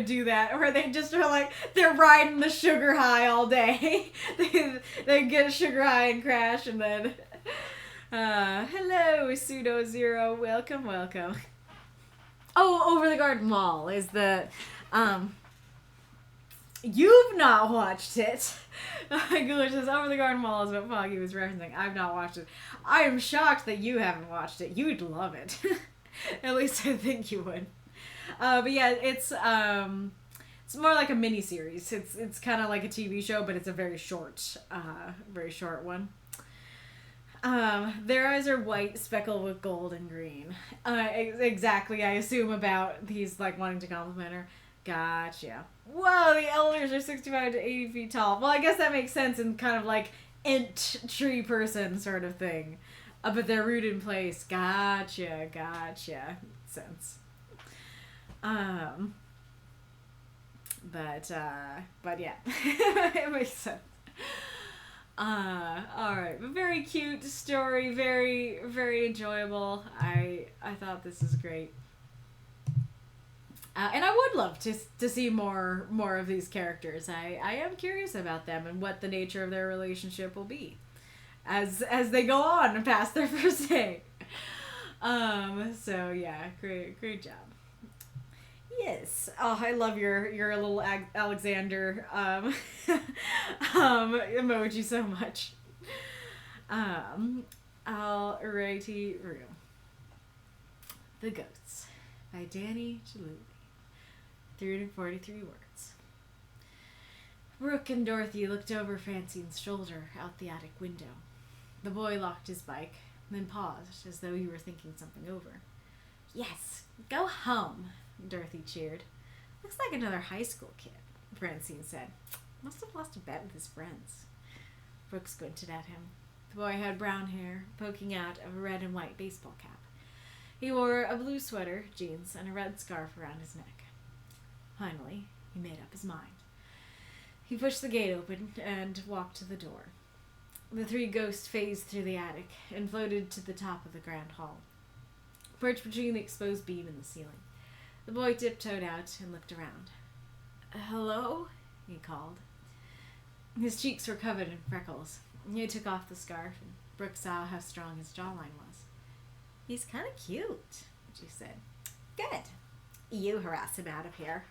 do that, or they just are like they're riding the sugar high all day. they get sugar high and crash, and then hello pseudo zero, welcome. Oh, Over the Garden Wall is the You've not watched it. Gilooley says, Over the Garden Wall is what Foggy was referencing. I've not watched it. I am shocked that you haven't watched it. You'd love it. At least I think you would. But yeah, it's more like a mini series. It's kind of like a TV show, but it's a very short one. Their eyes are white, speckled with gold and green. Exactly, I assume about he's like wanting to compliment her. Gotcha. Whoa, the elders are 65 to 80 feet tall. Well, I guess that makes sense in kind of like ent tree person sort of thing. But they're rooted in place. Gotcha. Sense. But yeah. It makes sense. Alright. But very cute story. Very, very enjoyable. I thought this is great. And I would love to see more of these characters. I am curious about them and what the nature of their relationship will be as they go on past their first day. So yeah, great job. Yes. Oh, I love your little Alexander emoji so much. Alrighty, room. The Goats by Danny Gilooley. 343 words. Brooke and Dorothy looked over Francine's shoulder out the attic window. The boy locked his bike, then paused as though he were thinking something over. Yes, go home, Dorothy cheered. Looks like another high school kid, Francine said. Must have lost a bet with his friends. Brooke squinted at him. The boy had brown hair poking out of a red and white baseball cap. He wore a blue sweater, jeans, and a red scarf around his neck. Finally, he made up his mind. He pushed the gate open and walked to the door. The three ghosts phased through the attic and floated to the top of the grand hall, perched between the exposed beam and the ceiling. The boy tiptoed out and looked around. Hello? He called. His cheeks were covered in freckles. He took off the scarf, and Brooke saw how strong his jawline was. He's kind of cute, she said. Good. You harass him out of here,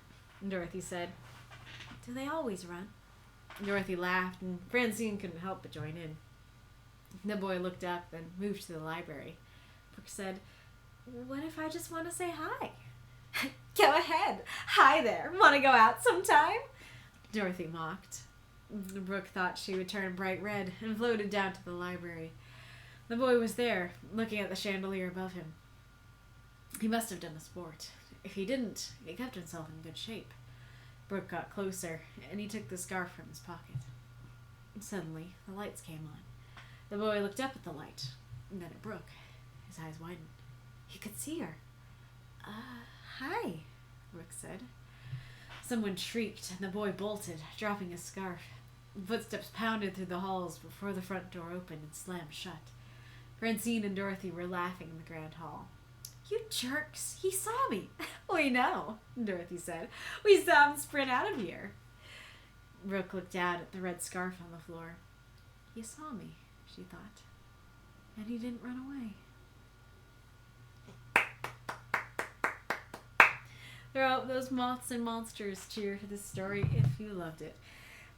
Dorothy said. Do they always run? Dorothy laughed, and Francine couldn't help but join in. The boy looked up and moved to the library. Brooke said, What if I just want to say hi? Go ahead. Hi there. Want to go out sometime? Dorothy mocked. Brooke thought she would turn bright red and floated down to the library. The boy was there, looking at the chandelier above him. He must have done a sport. If he didn't, he kept himself in good shape. Brooke got closer, and he took the scarf from his pocket. Suddenly, the lights came on. The boy looked up at the light, and then at Brooke. His eyes widened. He could see her. Hi, Brooke said. Someone shrieked, and the boy bolted, dropping his scarf. Footsteps pounded through the halls before the front door opened and slammed shut. Francine and Dorothy were laughing in the grand hall. You jerks! He saw me! We know, Dorothy said. We saw him sprint out of here. Brooke looked down at the red scarf on the floor. He saw me, she thought. And he didn't run away. Throw out those moths and monsters cheer for this story if you loved it.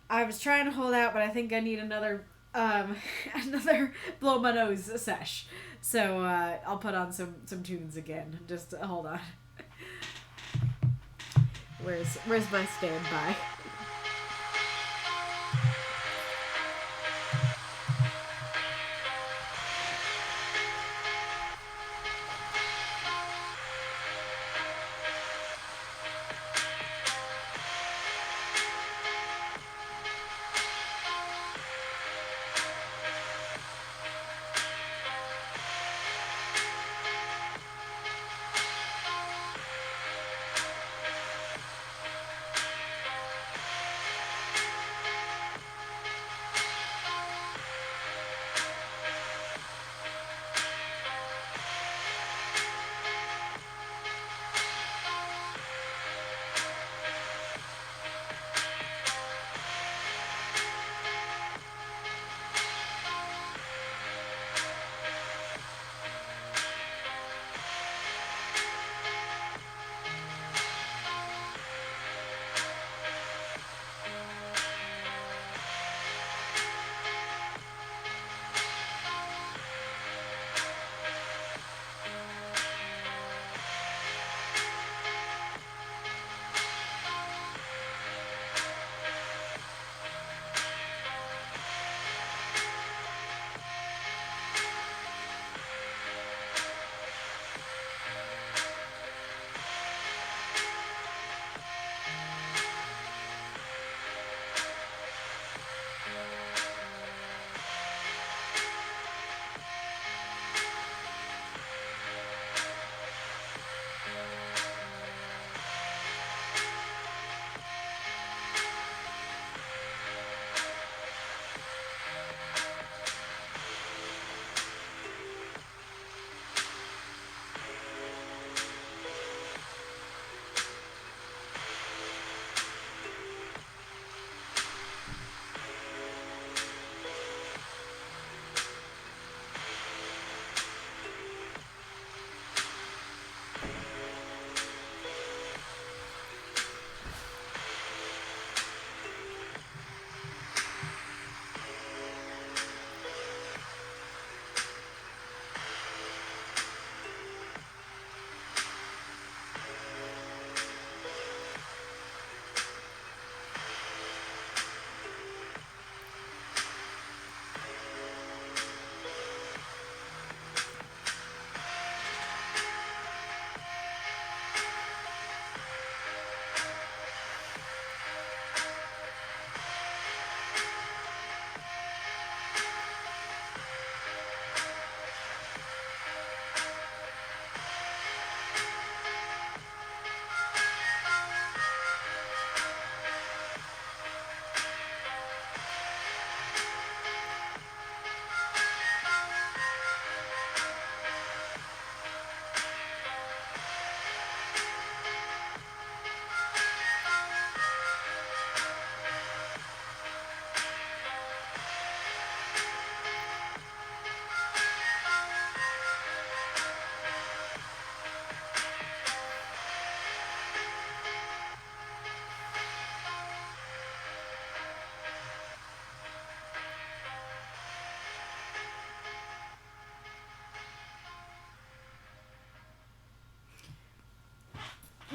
I was trying to hold out, but I think I need another blow my nose sesh. So I'll put on some tunes again. Just hold on. Where's my standby?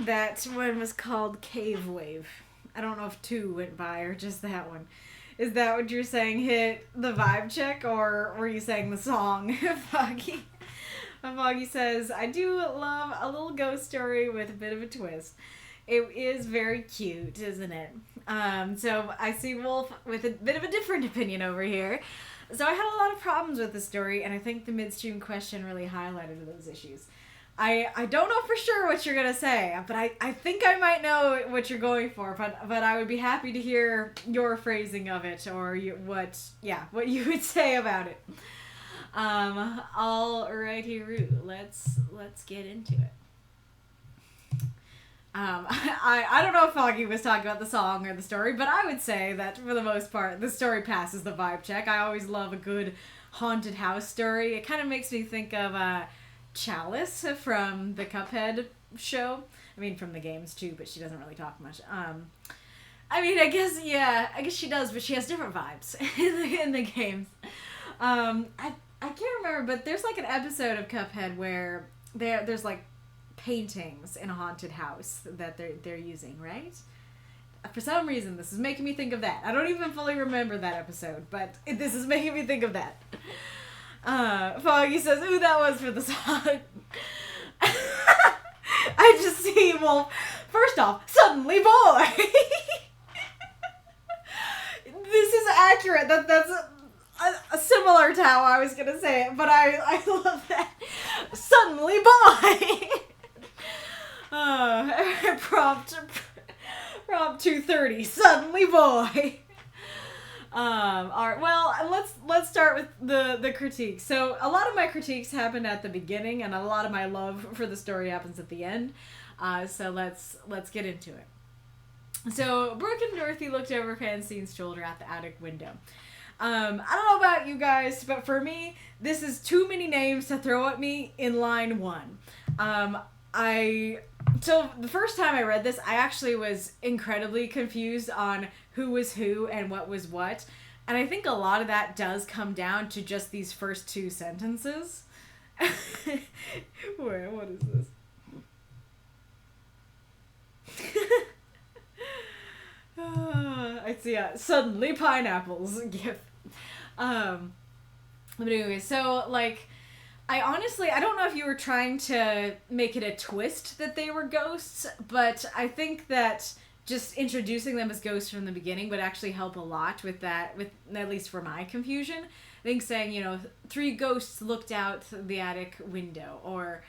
that one was called Cave Wave. I don't know if 2 went by or just that one. Is that what you're saying hit the vibe check, or were you saying the song, Foggy? Foggy says, I do love a little ghost story with a bit of a twist. It is very cute, isn't it? So I see Wolf with a bit of a different opinion over here. So I had a lot of problems with the story, and I think the midstream question really highlighted those issues. I don't know for sure what you're going to say, but I think I might know what you're going for, but I would be happy to hear your phrasing of it, or what you would say about it. Alrighty, let's get into it. I don't know if Foggy was talking about the song or the story, but I would say that for the most part, the story passes the vibe check. I always love a good haunted house story. It kind of makes me think of Chalice from the Cuphead show. I mean, from the games too, but she doesn't really talk much. I guess she does, but she has different vibes in the games. I can't remember, but there's like an episode of Cuphead where there's like paintings in a haunted house that they're using, right? For some reason, this is making me think of that. I don't even fully remember that episode, but this is making me think of that. Foggy says, ooh, that was for the song. I just see Wolf. First off, suddenly boy. This is accurate. That's similar to how I was going to say it, but I love that. Suddenly boy. Prompt 230. Suddenly boy. Alright, well, let's start with the critiques. So a lot of my critiques happened at the beginning, and a lot of my love for the story happens at the end. So let's get into it. So Brooke and Dorothy looked over Francine's shoulder at the attic window. I don't know about you guys, but for me, this is too many names to throw at me in line 1. So the first time I read this, I actually was incredibly confused on who was who and what was what. And I think a lot of that does come down to just these first 2 sentences. Wait, what is this? I see suddenly pineapples gif. But anyway, so like, I don't know if you were trying to make it a twist that they were ghosts, but I think that just introducing them as ghosts from the beginning would actually help a lot with that, with at least for my confusion. I think saying, 3 ghosts looked out the attic window, or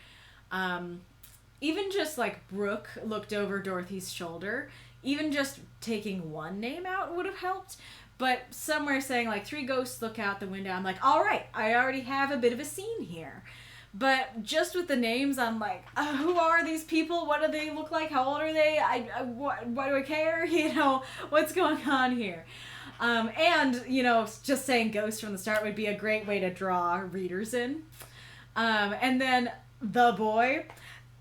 even just like Brooke looked over Dorothy's shoulder. Even just taking one name out would have helped. But somewhere saying, like, 3 ghosts look out the window, I'm like, all right, I already have a bit of a scene here. But just with the names, I'm like, who are these people? What do they look like? How old are they? Why do I care? What's going on here? And, just saying ghosts from the start would be a great way to draw readers in. And then the boy.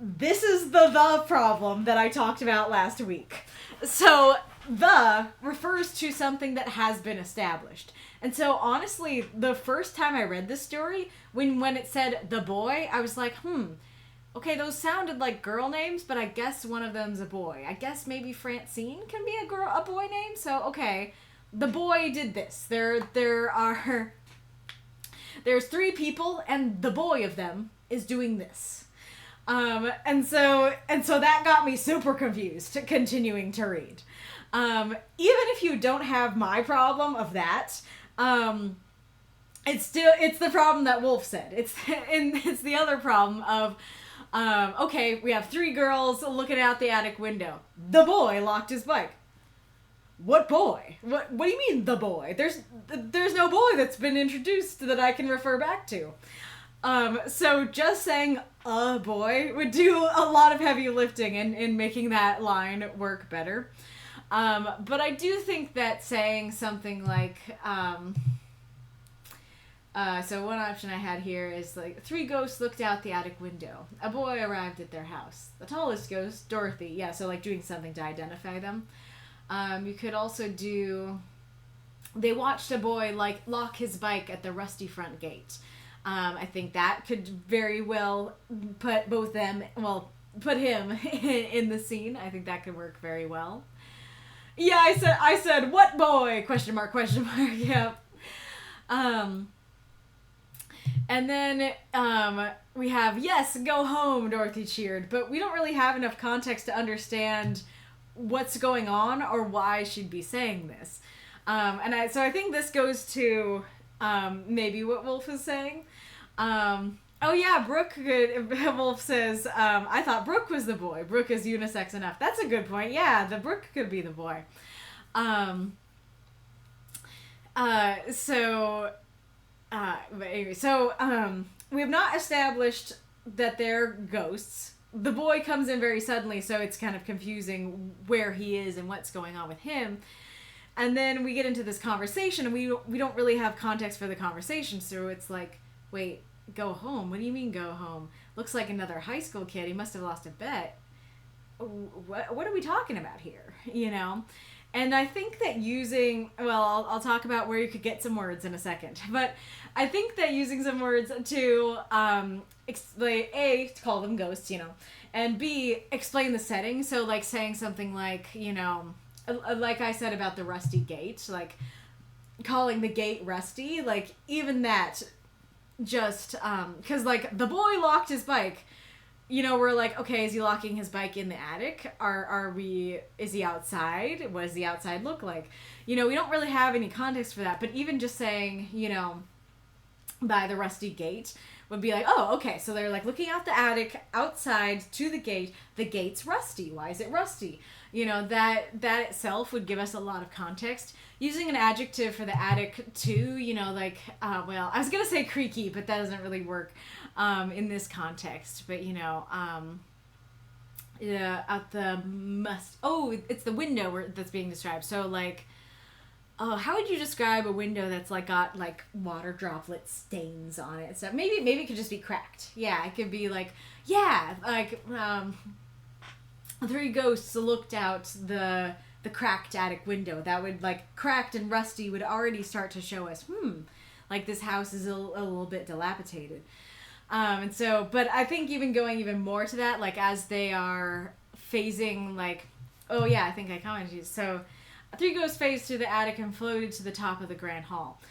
This is the problem that I talked about last week. So the refers to something that has been established. And so honestly, the first time I read this story, when it said the boy, I was like, okay, those sounded like girl names, but I guess one of them's a boy. I guess maybe Francine can be a boy name. So okay, the boy did this. There's 3 people, and the boy of them is doing this. And so that got me super confused, continuing to read. Even if you don't have my problem of that, it's the problem that Wolf said. It's the other problem of, okay, we have 3 girls looking out the attic window. The boy locked his bike. What boy? What do you mean, the boy? There's no boy that's been introduced that I can refer back to. So just saying a boy would do a lot of heavy lifting in making that line work better. But I do think that saying something like, so one option I had here is like 3 ghosts looked out the attic window. A boy arrived at their house. The tallest ghost, Dorothy. Yeah, so like doing something to identify them. You could also do, they watched a boy like lock his bike at the rusty front gate. I think that could very well put both them, well, put him in the scene. I think that could work very well. Yeah, I said, what boy? Question mark, question mark. Yep. And then we have, yes, go home, Dorothy cheered, but we don't really have enough context to understand what's going on or why she'd be saying this. So I think this goes to maybe what Wolf is saying. Oh yeah, Brooke could, Wolf says, I thought Brooke was the boy. Brooke is unisex enough. That's a good point. Yeah, the Brooke could be the boy. But anyway, we have not established that they're ghosts. The boy comes in very suddenly, so it's kind of confusing where he is and what's going on with him. And then we get into this conversation, and we don't really have context for the conversation, so it's like, wait, go home? What do you mean go home? Looks like another high school kid. He must have lost a bet. What are we talking about here? You know? And I think that I'll talk about where you could get some words in a second, but I think that using some words to explain, A, to call them ghosts, you know, and B, explain the setting. So like saying something like, you know, like I said about the rusty gate, like calling the gate rusty, like even that just, cause like the boy locked his bike. You know, we're like, okay, is he locking his bike in the attic? Is he outside? What does the outside look like? You know, we don't really have any context for that, but even just saying, you know, by the rusty gate would be like, oh, okay, so they're like looking out the attic outside to the gate's rusty. Why is it rusty? You know, that itself would give us a lot of context. Using an adjective for the attic too, you know, like, I was gonna say creaky, but that doesn't really work in this context. But, you know, it's the window that's being described. So, like, how would you describe a window that's like got like water droplet stains on it? So maybe it could just be cracked. Yeah, it could be like, yeah, like three ghosts looked out the cracked attic window. That would, like, cracked and rusty would already start to show us, like this house is a little bit dilapidated. But I think even going even more to that, like as they are phasing, like, oh yeah, I think I commented. So three ghosts phased through the attic and floated to the top of the grand hall.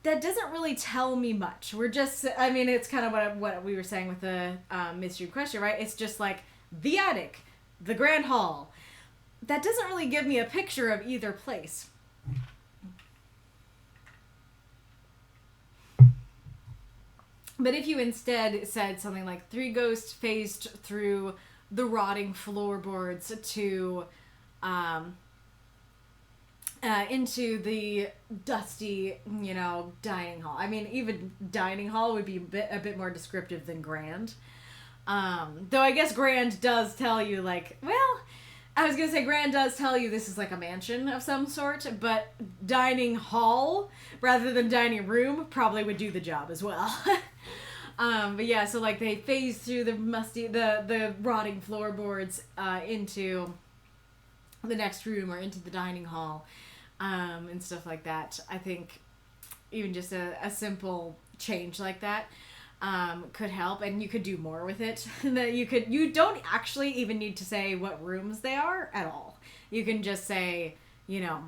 That doesn't really tell me much. We're just, I mean, it's kind of what we were saying with the mystery question, right? It's just like the attic, the grand hall. That doesn't really give me a picture of either place. But if you instead said something like three ghosts phased through the rotting floorboards to into the dusty, you know, dining hall. I mean, even dining hall would be a bit more descriptive than grand. Though I guess grand does tell you, like, well, I was gonna say grand does tell you this is like a mansion of some sort, but dining hall rather than dining room probably would do the job as well. But yeah, so like they phase through the rotting floorboards into the next room or into the dining hall, and stuff like that. I think even just a simple change like that could help, and you could do more with it. That you don't actually even need to say what rooms they are at all. You can just say, you know,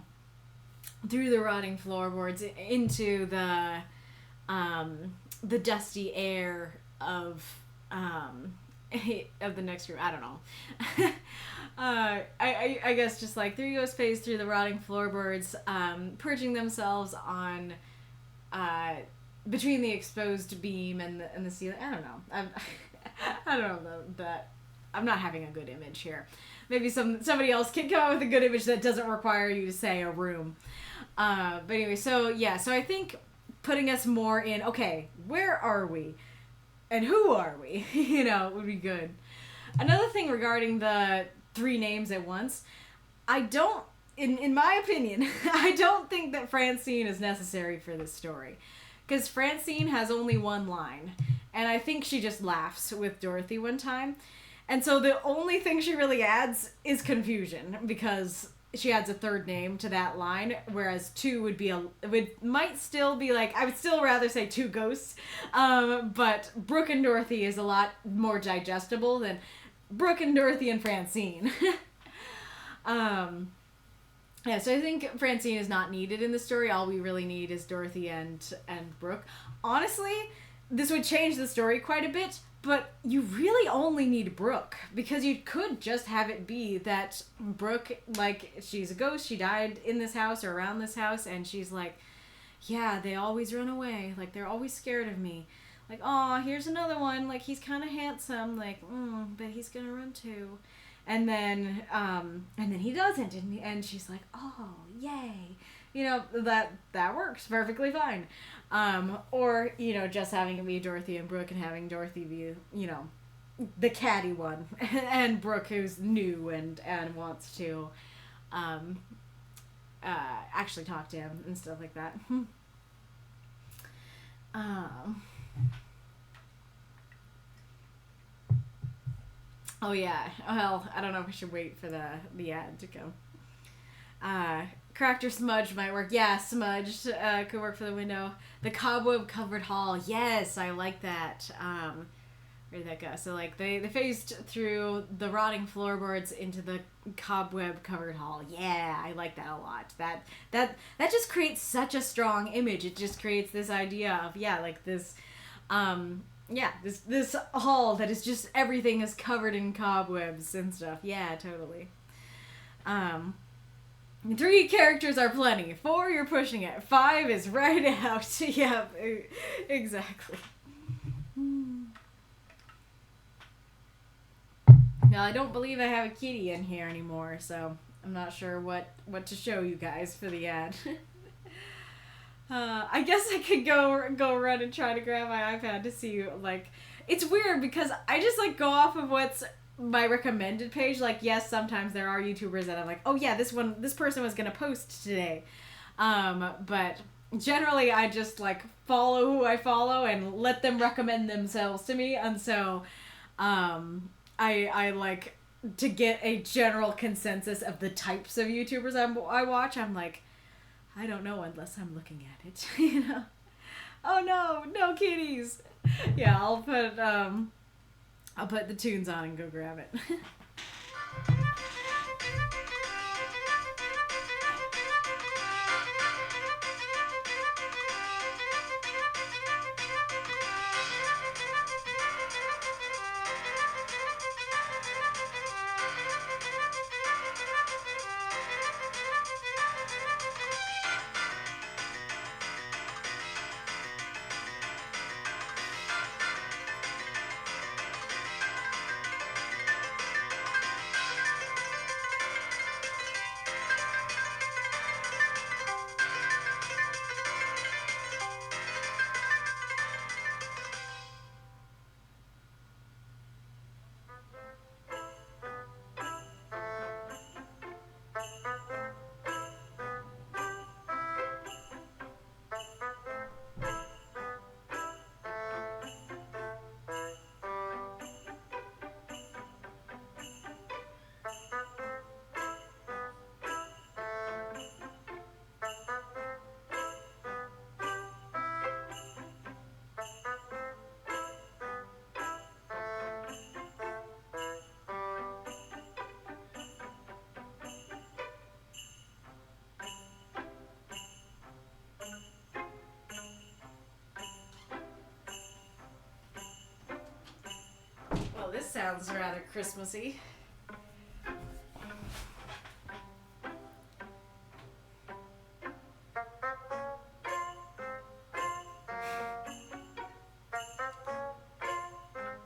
through the rotting floorboards into the dusty air of the next room. I don't know. I guess just like three ghosts phase through the rotting floorboards, perching themselves on between the exposed beam and the ceiling. I don't know. I don't know that. I'm not having a good image here. Maybe somebody else can come up with a good image that doesn't require you to say a room. But anyway, so yeah. So I think putting us more in, okay, where are we? And who are we? You know, would be good. Another thing regarding the three names at once, I don't, in my opinion, I don't think that Francine is necessary for this story. Because Francine has only one line. And I think she just laughs with Dorothy one time. And so the only thing she really adds is confusion. Because she adds a third name to that line. Whereas two might still be like, I would still rather say two ghosts. But Brooke and Dorothy is a lot more digestible than Brooke and Dorothy and Francine. Yeah, so I think Francine is not needed in the story. All we really need is Dorothy and Brooke. Honestly, this would change the story quite a bit, but you really only need Brooke, because you could just have it be that Brooke, like, she's a ghost, she died in this house or around this house, and she's like, yeah, they always run away, like, they're always scared of me. Like, aw, here's another one, like, he's kind of handsome, like, but he's gonna run too. And then he doesn't, and she's like, oh, yay. You know, that works perfectly fine. Or, you know, just having it be Dorothy and Brooke, and having Dorothy be, you know, the catty one, and Brooke who's new and wants to actually talk to him and stuff like that. Oh yeah. Well, I don't know if I should wait for the ad to come. Character Smudge might work. Yeah, Smudge could work for the window. The cobweb covered hall. Yes, I like that. Where did that go? So like they phased through the rotting floorboards into the cobweb covered hall. Yeah, I like that a lot. That just creates such a strong image. It just creates this idea of, yeah, like this this hall that is just, everything is covered in cobwebs and stuff. Yeah, totally. 3 characters are plenty. 4, you're pushing it. 5 is right out. Yeah, exactly. Now, I don't believe I have a kitty in here anymore, so I'm not sure what to show you guys for the ad. I guess I could go run and try to grab my iPad to see, like, it's weird because I just, like, go off of what's my recommended page. Like, yes, sometimes there are YouTubers that I'm like, oh yeah, this person was gonna post today. But generally I just, like, follow who I follow and let them recommend themselves to me. And so, I like to get a general consensus of the types of YouTubers I watch. I'm like, I don't know unless I'm looking at it, you know? Oh no kitties! Yeah, I'll put the tunes on and go grab it. Well, this sounds rather Christmassy.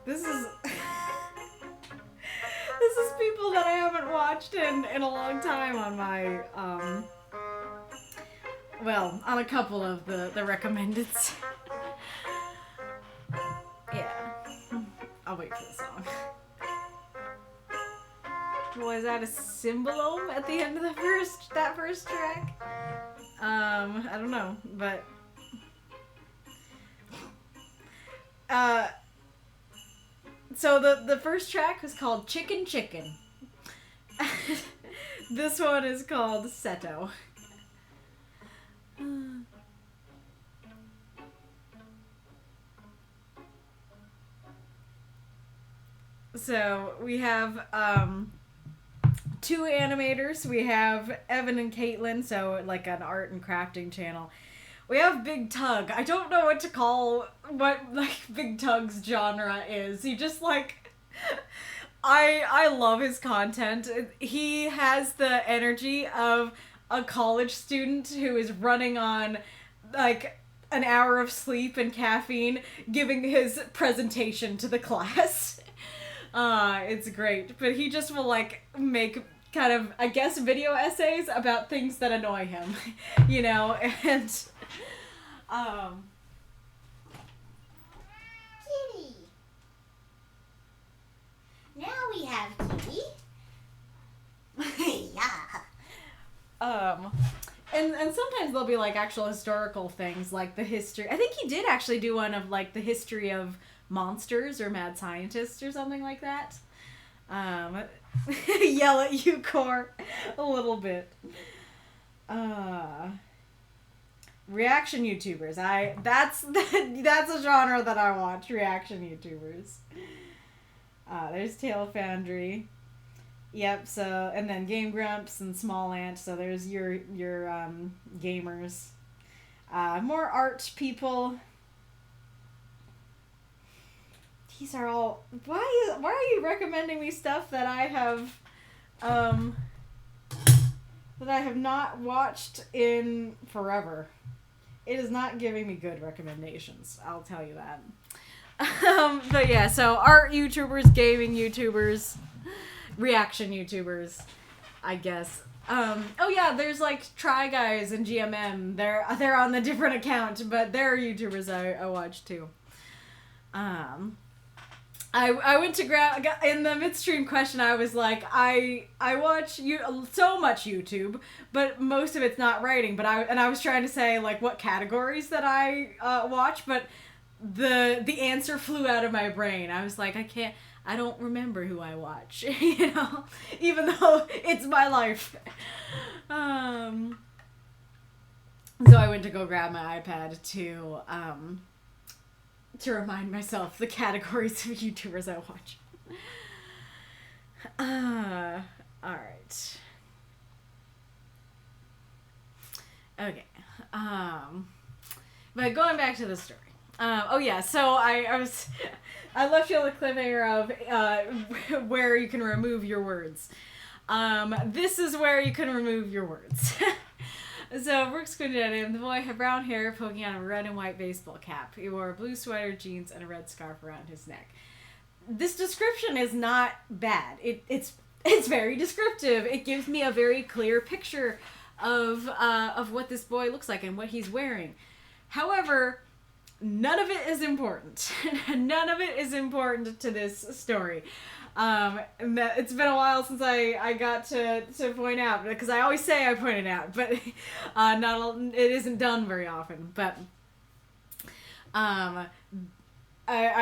This is this is people that I haven't watched in a long time on my well, on a couple of the recommendeds. Yeah. I'll wait for the song. Was that a symbolome at the end of that first track? I don't know, but so the first track was called Chicken Chicken. This one is called Seto. So we have two animators. We have Evan and Caitlin, so like an art and crafting channel. We have Big Tug. I don't know what to call what like Big Tug's genre is. He just like I love his content. He has the energy of a college student who is running on like an hour of sleep and caffeine, giving his presentation to the class. It's great. But he just will like make kind of, I guess, video essays about things that annoy him, you know, and Kitty. Now we have Kitty. Yeah. And sometimes there'll be like actual historical things like the history. I think he did actually do one of like the history of monsters or mad scientists or something like that. Yell at you, Core, a little bit. Reaction YouTubers. That's a genre that I watch. Reaction YouTubers. There's Tail Foundry. Yep. So and then Game Grumps and Small Ant. So there's your gamers. More art people. These are all. Why are you recommending me stuff that I have not watched in forever? It is not giving me good recommendations. I'll tell you that. But yeah, so art YouTubers, gaming YouTubers, reaction YouTubers, I guess. Oh yeah, there's like Try Guys and GMM. They're on the different account, but they're YouTubers I watch too. I went to grab in the midstream question. I was like, I watch so much YouTube, but most of it's not writing. But I was trying to say like what categories that I watch, but the answer flew out of my brain. I was like, I don't remember who I watch, you know, even though it's my life. So I went to go grab my iPad to remind myself the categories of YouTubers I watch. Alright. Okay. But going back to the story. Oh yeah, so I left you on the cliffhanger of where you can remove your words. This is where you can remove your words. So, Brooks squinted at him. The boy had brown hair poking out of a red and white baseball cap. He wore a blue sweater, jeans, and a red scarf around his neck. This description is not bad. It's very descriptive. It gives me a very clear picture of what this boy looks like and what he's wearing. However, none of it is important. None of it is important to this story. It's been a while since I got to point out, because I always say I pointed out, but it isn't done very often. But I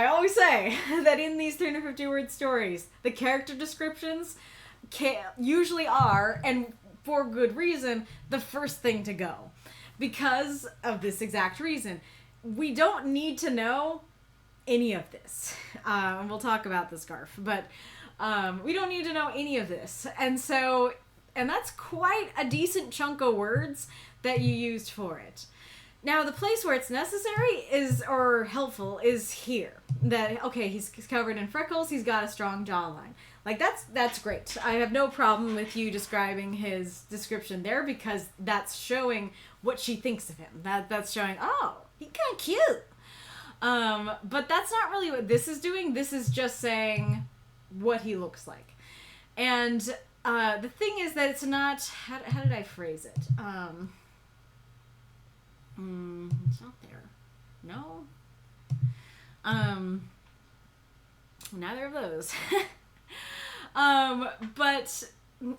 always say that in these 350 word stories, the character descriptions usually are, and for good reason, the first thing to go, because of this exact reason. We don't need to know any of this. We'll talk about the scarf, but we don't need to know any of this. And that's quite a decent chunk of words that you used for it. Now, the place where it's necessary or helpful is here. That, okay, he's covered in freckles, he's got a strong jawline. Like, that's great. I have no problem with you describing his description there, because that's showing what she thinks of him. That's showing, oh, he's kind of cute. But that's not really what this is doing. This is just saying what he looks like. And the thing is that it's not... How did I phrase it? It's not there. No? Neither of those. But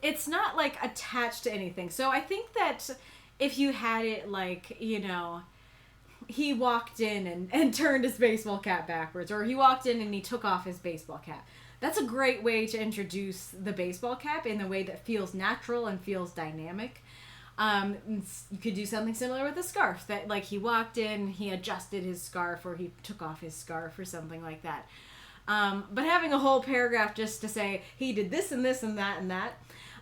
it's not, like, attached to anything. So I think that if you had it, like, you know... He walked in and turned his baseball cap backwards, or he walked in and he took off his baseball cap. That's a great way to introduce the baseball cap in a way that feels natural and feels dynamic. You could do something similar with a scarf, that like he walked in, he adjusted his scarf, or he took off his scarf or something like that. But having a whole paragraph just to say he did this and this and that and that,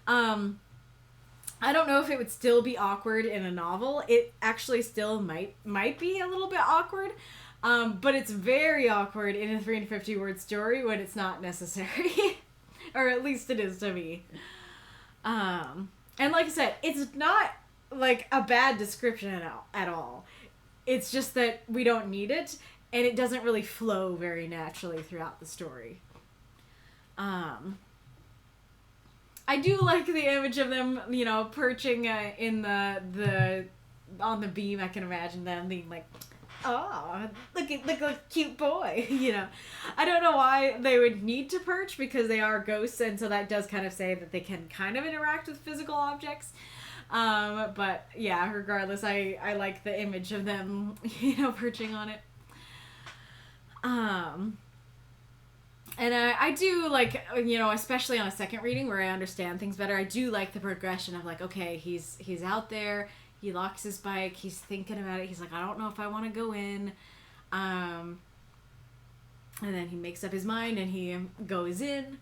I don't know if it would still be awkward in a novel. It actually still might be a little bit awkward, but it's very awkward in a 350 word story when it's not necessary, or at least it is to me. And like I said, it's not like a bad description at all. It's just that we don't need it, and it doesn't really flow very naturally throughout the story. I do like the image of them, perching in on the beam. I can imagine them being like, "Oh, look at a cute boy," I don't know why they would need to perch, because they are ghosts, and so that does kind of say that they can kind of interact with physical objects. But yeah, regardless, I like the image of them, perching on it. And I do like, especially on a second reading where I understand things better, I do like the progression of like, okay, he's out there, he locks his bike, he's thinking about it, he's like, I don't know if I want to go in. And then he makes up his mind and he goes in,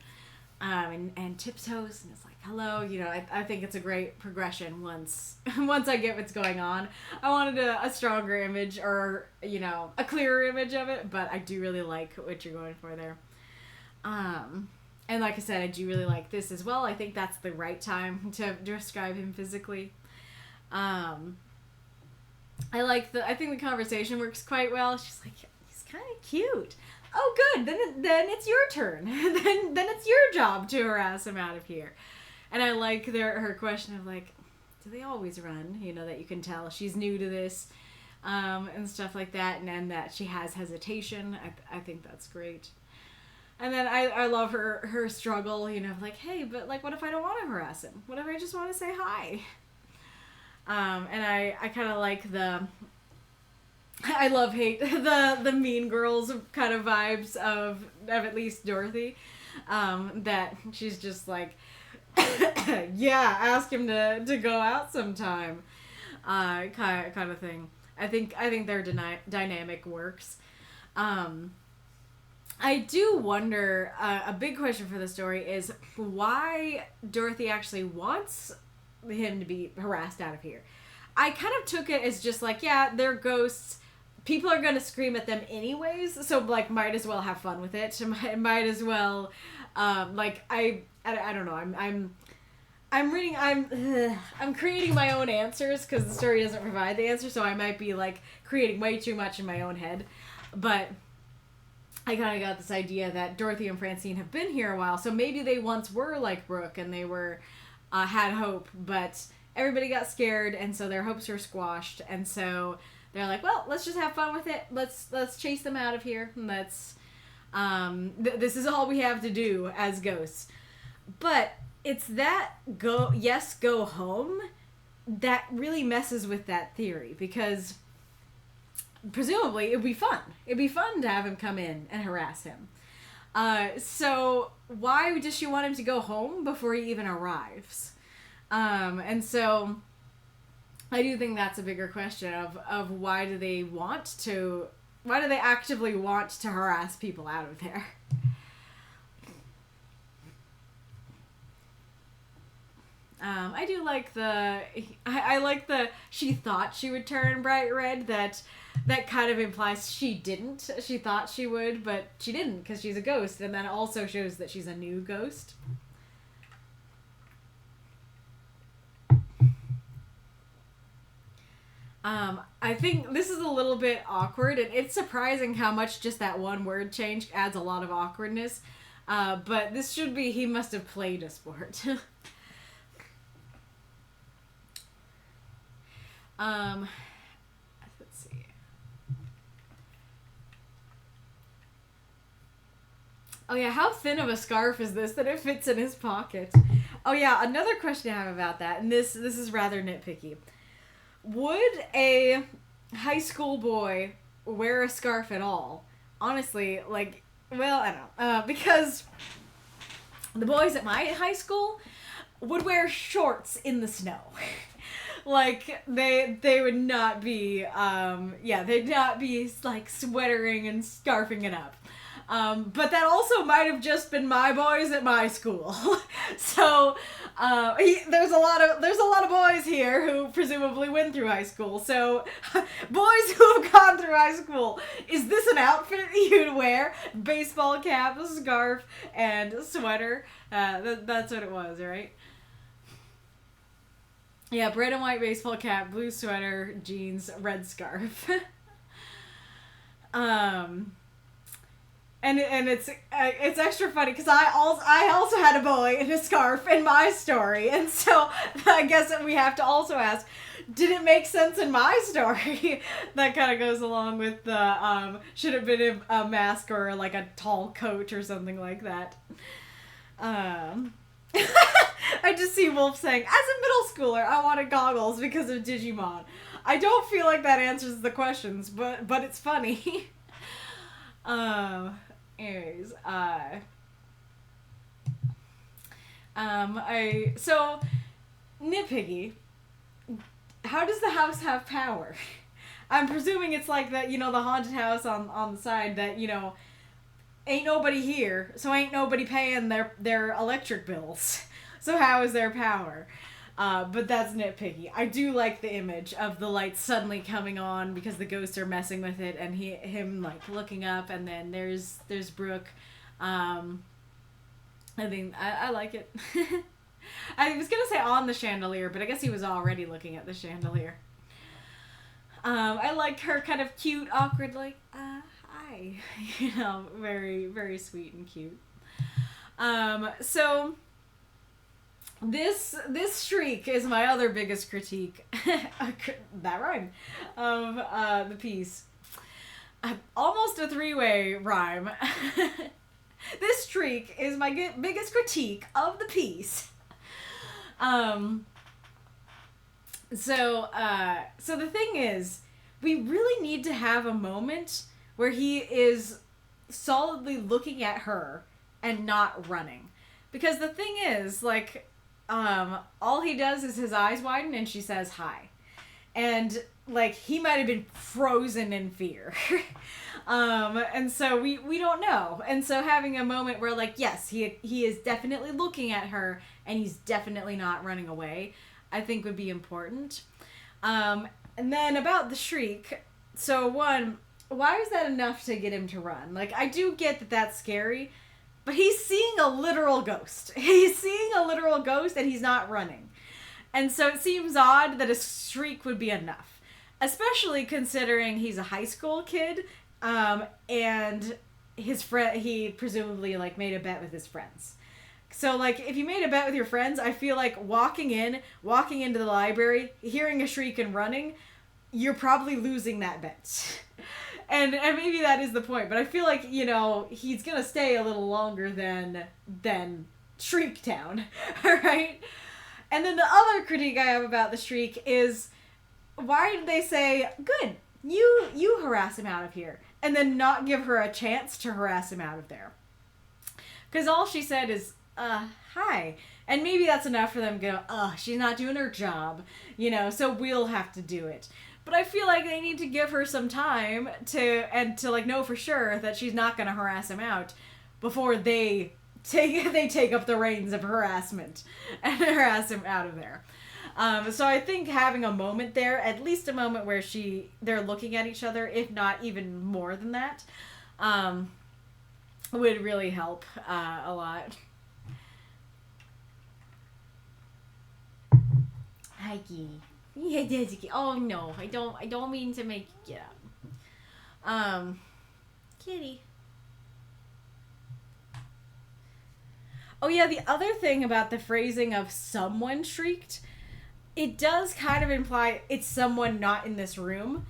and tiptoes and is like, hello, I think it's a great progression once I get what's going on. I wanted a stronger image, or, a clearer image of it, but I do really like what you're going for there. And like I said, I do really like this as well. I think that's the right time to describe him physically. I think the conversation works quite well. She's like, he's kind of cute. Oh, good. Then it's your turn. then it's your job to harass him out of here. And I like her question of like, do they always run? That you can tell she's new to this, and stuff like that, and that she has hesitation. I think that's great. And then I love her struggle, like, hey, but like, what if I don't want to harass him? What if I just want to say hi? And I kind of like I love hate the Mean Girls kind of vibes of at least Dorothy, that she's just like, yeah, ask him to go out sometime, kind of thing. I think their dynamic works. I do wonder, a big question for the story is why Dorothy actually wants him to be harassed out of here. I kind of took it as just like, yeah, they're ghosts. People are going to scream at them anyways, so like might as well have fun with it. Might as well, I don't know. I'm creating my own answers because the story doesn't provide the answer, so I might be like creating way too much in my own head. But I kind of got this idea that Dorothy and Francine have been here a while, so maybe they once were like Brooke and they were had hope, but everybody got scared, and so their hopes were squashed, and so they're like, well, let's just have fun with it. Let's chase them out of here. Let's this is all we have to do as ghosts. But it's that go home that really messes with that theory, because presumably it'd be fun. It'd be fun to have him come in and harass him. So why does she want him to go home before he even arrives? And so I do think that's a bigger question of why do they actively want to harass people out of there? I do like I like she thought she would turn bright red, that kind of implies she didn't. She thought she would, but she didn't, because she's a ghost, and that also shows that she's a new ghost. I think this is a little bit awkward, and it's surprising how much just that one word change adds a lot of awkwardness. But this should be, he must have played a sport. Let's see. Oh yeah, how thin of a scarf is this that it fits in his pocket? Oh yeah, another question I have about that, and this is rather nitpicky. Would a high school boy wear a scarf at all? Honestly, like, well, I don't know. Because the boys at my high school would wear shorts in the snow. Like, they would not be, they'd not be, like, sweatering and scarfing it up. But that also might have just been my boys at my school. So there's a lot of boys here who presumably went through high school. So boys who have gone through high school, is this an outfit you'd wear? Baseball cap, scarf, and sweater. That's what it was, right? Yeah, red and white baseball cap, blue sweater, jeans, red scarf. And it's extra funny because I also had a boy in a scarf in my story, and so I guess we have to also ask, did it make sense in my story? That kind of goes along with the should have been a mask or like a tall coat or something like that. I just see Wolf saying, as a middle schooler, I wanted goggles because of Digimon. I don't feel like that answers the questions, but it's funny. Anyways, so Nitpiggy, how does the house have power? I'm presuming it's like that, the haunted house on the side that, ain't nobody here, so ain't nobody paying their electric bills. So how is there power? But that's nitpicky. I do like the image of the lights suddenly coming on because the ghosts are messing with it, and him like looking up, and then there's Brooke. I think I like it. I was gonna say on the chandelier, but I guess he was already looking at the chandelier. I like her kind of cute, awkward, like, hi. Very, very sweet and cute. So this shriek is my other biggest critique. That rhyme. Of the piece. Almost a three-way rhyme. This shriek is my biggest critique of the piece. So the thing is, we really need to have a moment where he is solidly looking at her and not running. Because the thing is, like, all he does is his eyes widen and she says hi. And, like, he might have been frozen in fear. And so we don't know. And so having a moment where, like, yes, he is definitely looking at her and he's definitely not running away, I think would be important. And then about the shriek, so one, why is that enough to get him to run? Like, I do get that that's scary, but he's seeing a literal ghost. He's seeing a literal ghost and he's not running. And so it seems odd that a shriek would be enough, especially considering he's a high school kid, and his friend, he presumably, like, made a bet with his friends. So, like, if you made a bet with your friends, I feel like walking into the library, hearing a shriek and running, you're probably losing that bet. And maybe that is the point, but I feel like, he's gonna stay a little longer than Shriek Town, alright? And then the other critique I have about the shriek is, why did they say, good, you harass him out of here, and then not give her a chance to harass him out of there? Because all she said is, hi. And maybe that's enough for them to go, she's not doing her job, so we'll have to do it. But I feel like they need to give her some time to like know for sure that she's not going to harass him out before they take up the reins of harassment and harass him out of there. So I think having a moment there, at least a moment where they're looking at each other, if not even more than that, would really help a lot. Hi, Kitty. Yeah, oh no, I don't mean to make you get up. Kitty. Oh yeah, the other thing about the phrasing of someone shrieked, it does kind of imply it's someone not in this room,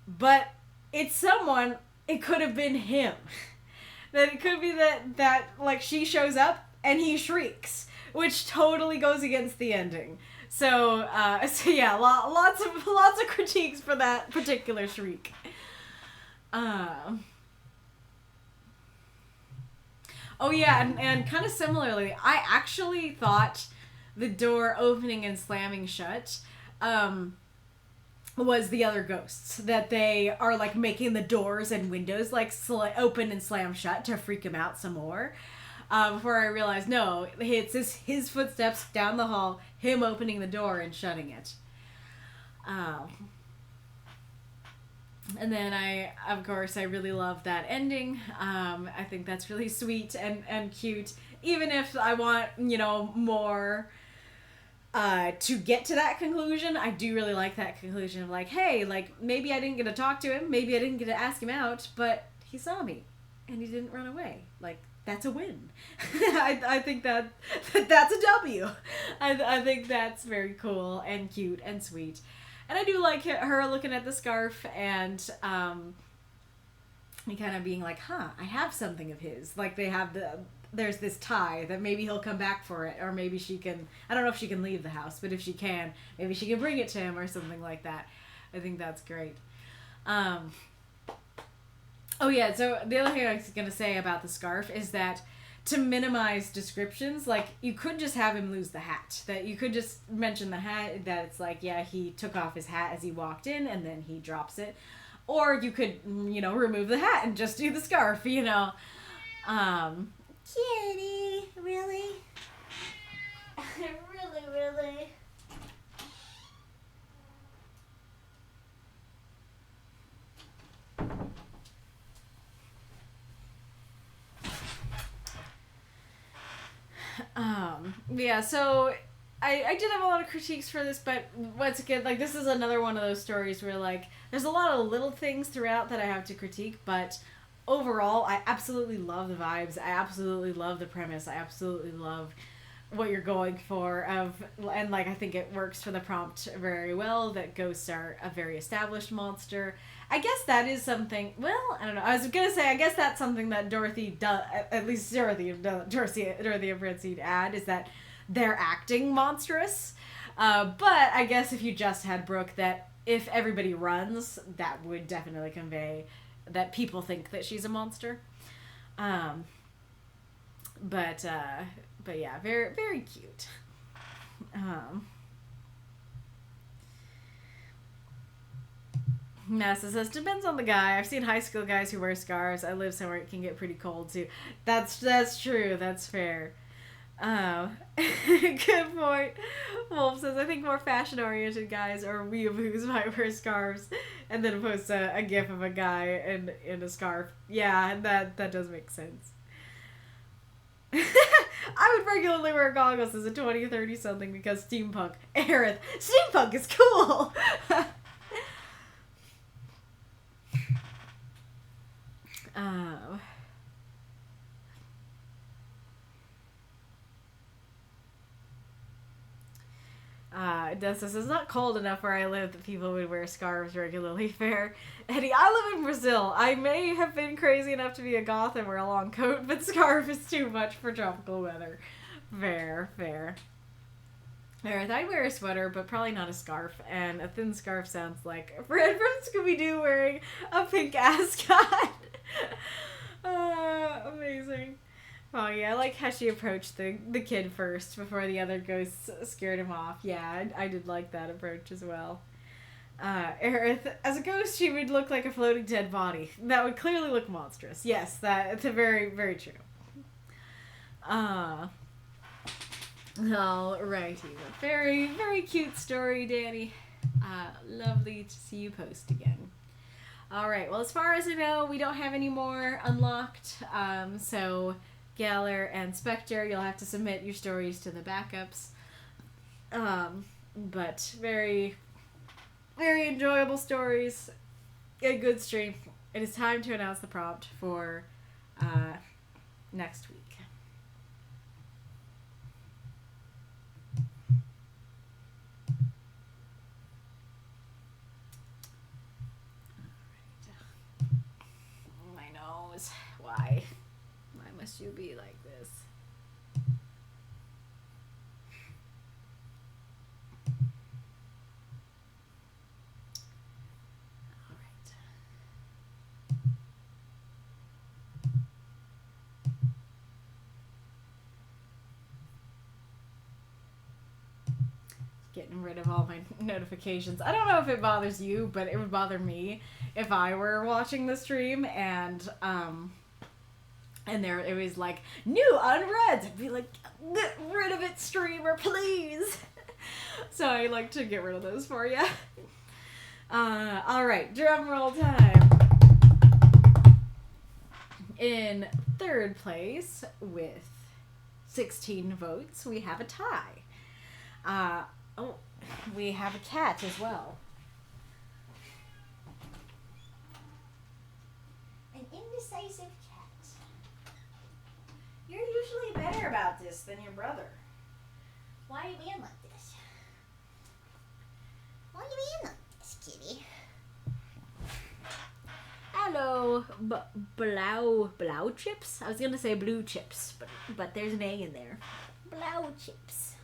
but it's someone, it could have been him. That it could be that like she shows up and he shrieks, which totally goes against the ending. So yeah, lots of critiques for that particular shriek. Oh yeah, and kind of similarly, I actually thought the door opening and slamming shut was the other ghosts, that they are like making the doors and windows like open and slam shut to freak him out some more. Before I realized, no, it's his footsteps down the hall, him opening the door and shutting it. And then of course, I really love that ending. I think that's really sweet and cute. Even if I want, more to get to that conclusion, I do really like that conclusion of like, hey, like, maybe I didn't get to talk to him, maybe I didn't get to ask him out, but he saw me, and he didn't run away. Like, that's a win. I think that's a W. I think that's very cool and cute and sweet. And I do like her looking at the scarf and kind of being like, huh, I have something of his. Like, there's this tie that maybe he'll come back for it, or maybe she can, I don't know if she can leave the house, but if she can, maybe she can bring it to him or something like that. I think that's great. Oh yeah, so the other thing I was going to say about the scarf is that to minimize descriptions, like, you could just have him lose the hat. That you could just mention the hat, that it's like, yeah, he took off his hat as he walked in and then he drops it. Or you could, remove the hat and just do the scarf, Kitty, really? really? Yeah, so I did have a lot of critiques for this, but once again, like, this is another one of those stories where, like, there's a lot of little things throughout that I have to critique, but overall, I absolutely love the vibes. I absolutely love the premise. I absolutely love what you're going for, and like, I think it works for the prompt very well, that ghosts are a very established monster. I guess that is something, well, I don't know, I was gonna say, I guess that's something that Dorothy does, at least Dorothy and Francine add, is that they're acting monstrous. But I guess if you just had Brooke, that if everybody runs, that would definitely convey that people think that she's a monster. But yeah, very, very cute. Nessa says, depends on the guy. I've seen high school guys who wear scarves. I live somewhere it can get pretty cold too. That's true. That's fair. Good point. Wolf says, I think more fashion-oriented guys are weeaboos might wear scarves, and then posts a gif of a guy in a scarf. Yeah, that does make sense. I would regularly wear goggles as a 20 or 30 something because steampunk. Aerith, steampunk is cool! This is not cold enough where I live that people would wear scarves regularly. Fair. Eddie, I live in Brazil. I may have been crazy enough to be a goth and wear a long coat, but scarf is too much for tropical weather. Fair. Earth, I'd wear a sweater, but probably not a scarf, and a thin scarf sounds like Fred from Scooby-Doo wearing a pink ascot. Amazing. Oh yeah, I like how she approached the kid first before the other ghosts scared him off. Yeah, I did like that approach as well. Aerith, as a ghost, she would look like a floating dead body. That would clearly look monstrous. Yes, that's a very, very true. Alrighty, very, very cute story, Danny. Lovely to see you post again. Alright, well, as far as I know, we don't have any more unlocked, so Galler and Spectre, you'll have to submit your stories to the backups. But very, very enjoyable stories. A good stream. It is time to announce the prompt for next week. My nose. Why must you be like this? All right. getting rid of all my notifications. I don't know if it bothers you, but it would bother me if I were watching the stream and there it was like, new unread. I'd be like, get rid of it, streamer, please. So I like to get rid of those for you. Alright, drum roll time. In third place with 16 votes, we have a tie. We have a cat as well. An indecisive cat. You're usually better about this than your brother. Why are you being like this? Why are you being like this, kitty? Hello, blau chips? I was gonna say blue chips, but there's an A in there. Blau chips.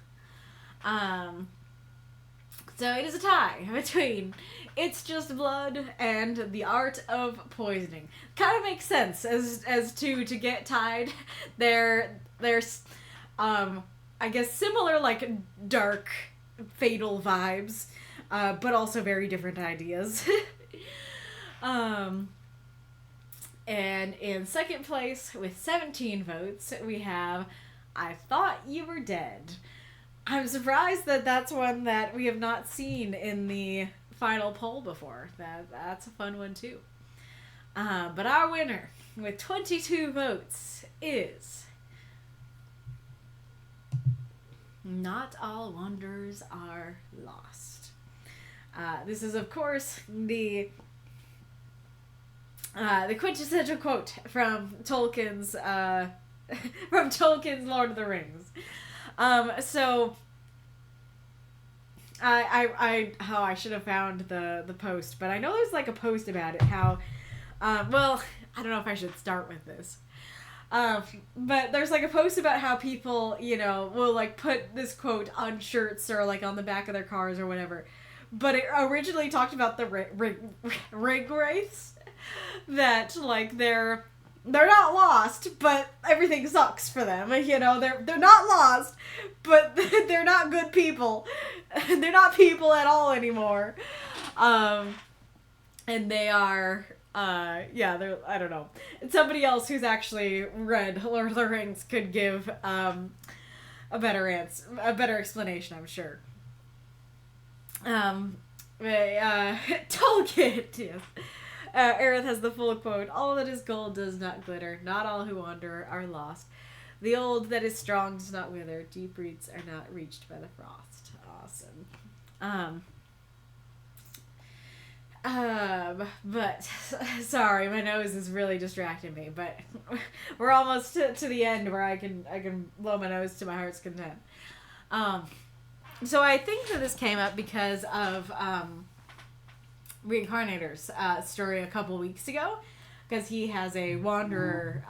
So it is a tie between It's Just Blood and The Art of Poisoning. Kind of makes sense as to get tied. There's I guess similar, like, dark, fatal vibes, but also very different ideas. And in second place with 17 votes, we have I Thought You Were Dead. I'm surprised that that's one that we have not seen in the final poll before. That's a fun one too. But our winner with 22 votes is Not All Wonders Are Lost. This is, of course, the quintessential quote from Tolkien's Lord of the Rings. So I should have found the post, but I know there's like a post about it, how well, I don't know if I should start with this. But there's like a post about how people, you know, will like put this quote on shirts or like on the back of their cars or whatever. But it originally talked about the rig wraiths, that like they're not lost, but everything sucks for them. You know, they're not lost, but they're not good people. They're not people at all anymore. And they are, they're, I don't know. And somebody else who's actually read Lord of the Rings could give a better explanation, I'm sure. Tolkien, yes. Aerith has the full quote. All that is gold does not glitter. Not all who wander are lost. The old that is strong does not wither. Deep roots are not reached by the frost. Awesome. But sorry, my nose is really distracting me. But we're almost to the end where I can blow my nose to my heart's content. So I think that this came up because of Reincarnator's story a couple weeks ago, because he has a wanderer.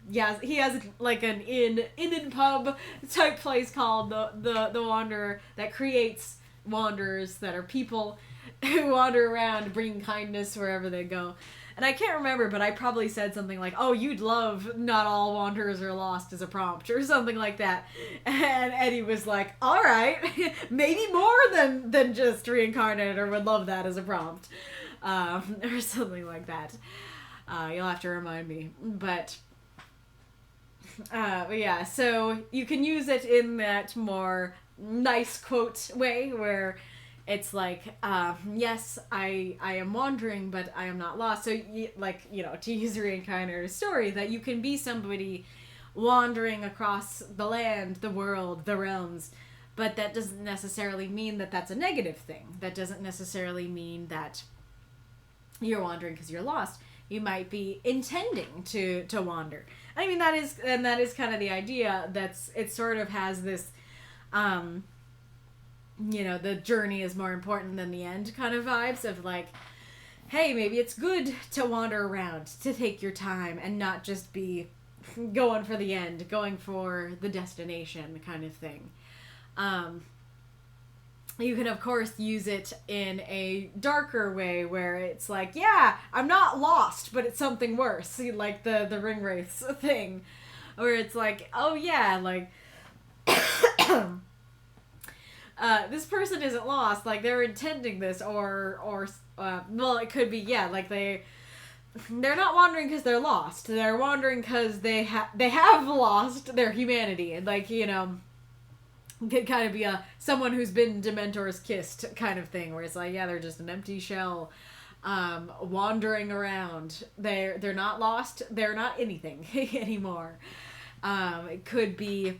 He has like an inn and pub type place called the Wanderer that creates wanderers that are people who wander around bringing kindness wherever they go. And I can't remember, but I probably said something like, "Oh, you'd love Not All Wanderers Are Lost" as a prompt or something like that. And Eddie was like, "All right, maybe more than just Reincarnator would love that as a prompt," or something like that. You'll have to remind me, but yeah. So you can use it in that more nice quote way where it's like, yes, I am wandering, but I am not lost. So, like, you know, to use Reincarnator's story, that you can be somebody wandering across the land, the world, the realms, but that doesn't necessarily mean that that's a negative thing. That doesn't necessarily mean that you're wandering because you're lost. You might be intending to wander. I mean, that is kind of the idea. It sort of has this, you know, the journey is more important than the end kind of vibes of like, hey, maybe it's good to wander around, to take your time and not just be going for the end, going for the destination kind of thing. You can, of course, use it in a darker way where it's like, yeah, I'm not lost, but it's something worse. See, like the ring wraiths thing, where it's like, oh yeah, like this person isn't lost. Like, they're intending this, or well, it could be, yeah, like they're not wandering because they're lost. They're wandering because they have lost their humanity, and like, you know, could kind of be someone who's been Dementor's kissed kind of thing, where it's like, yeah, they're just an empty shell, wandering around. They're not lost. They're not anything anymore. It could be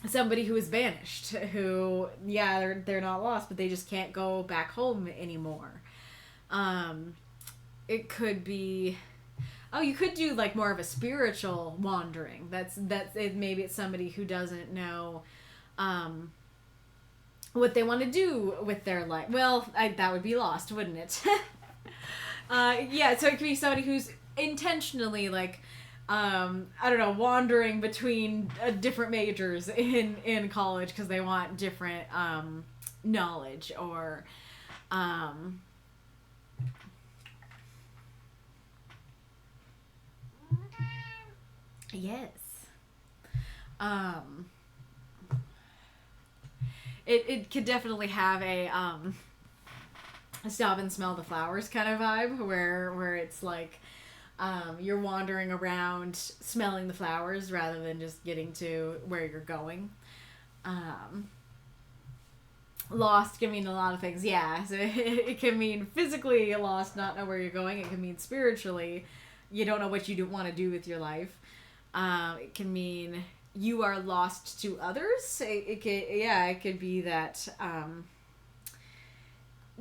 somebody who is banished, who, yeah, they're not lost, but they just can't go back home anymore. It could be, oh, you could do like more of a spiritual wandering. That's it. Maybe it's somebody who doesn't know what they want to do with their life. Well, that would be lost, wouldn't it? Yeah, so it could be somebody who's intentionally like, I don't know, wandering between different majors in college because they want different knowledge, or yes, it could definitely have a stop and smell the flowers kind of vibe, where it's like, you're wandering around smelling the flowers rather than just getting to where you're going. Lost can mean a lot of things. Yeah, so it can mean physically lost, not know where you're going. It can mean spiritually, you don't know what you want to do with your life. It can mean you are lost to others. It could be that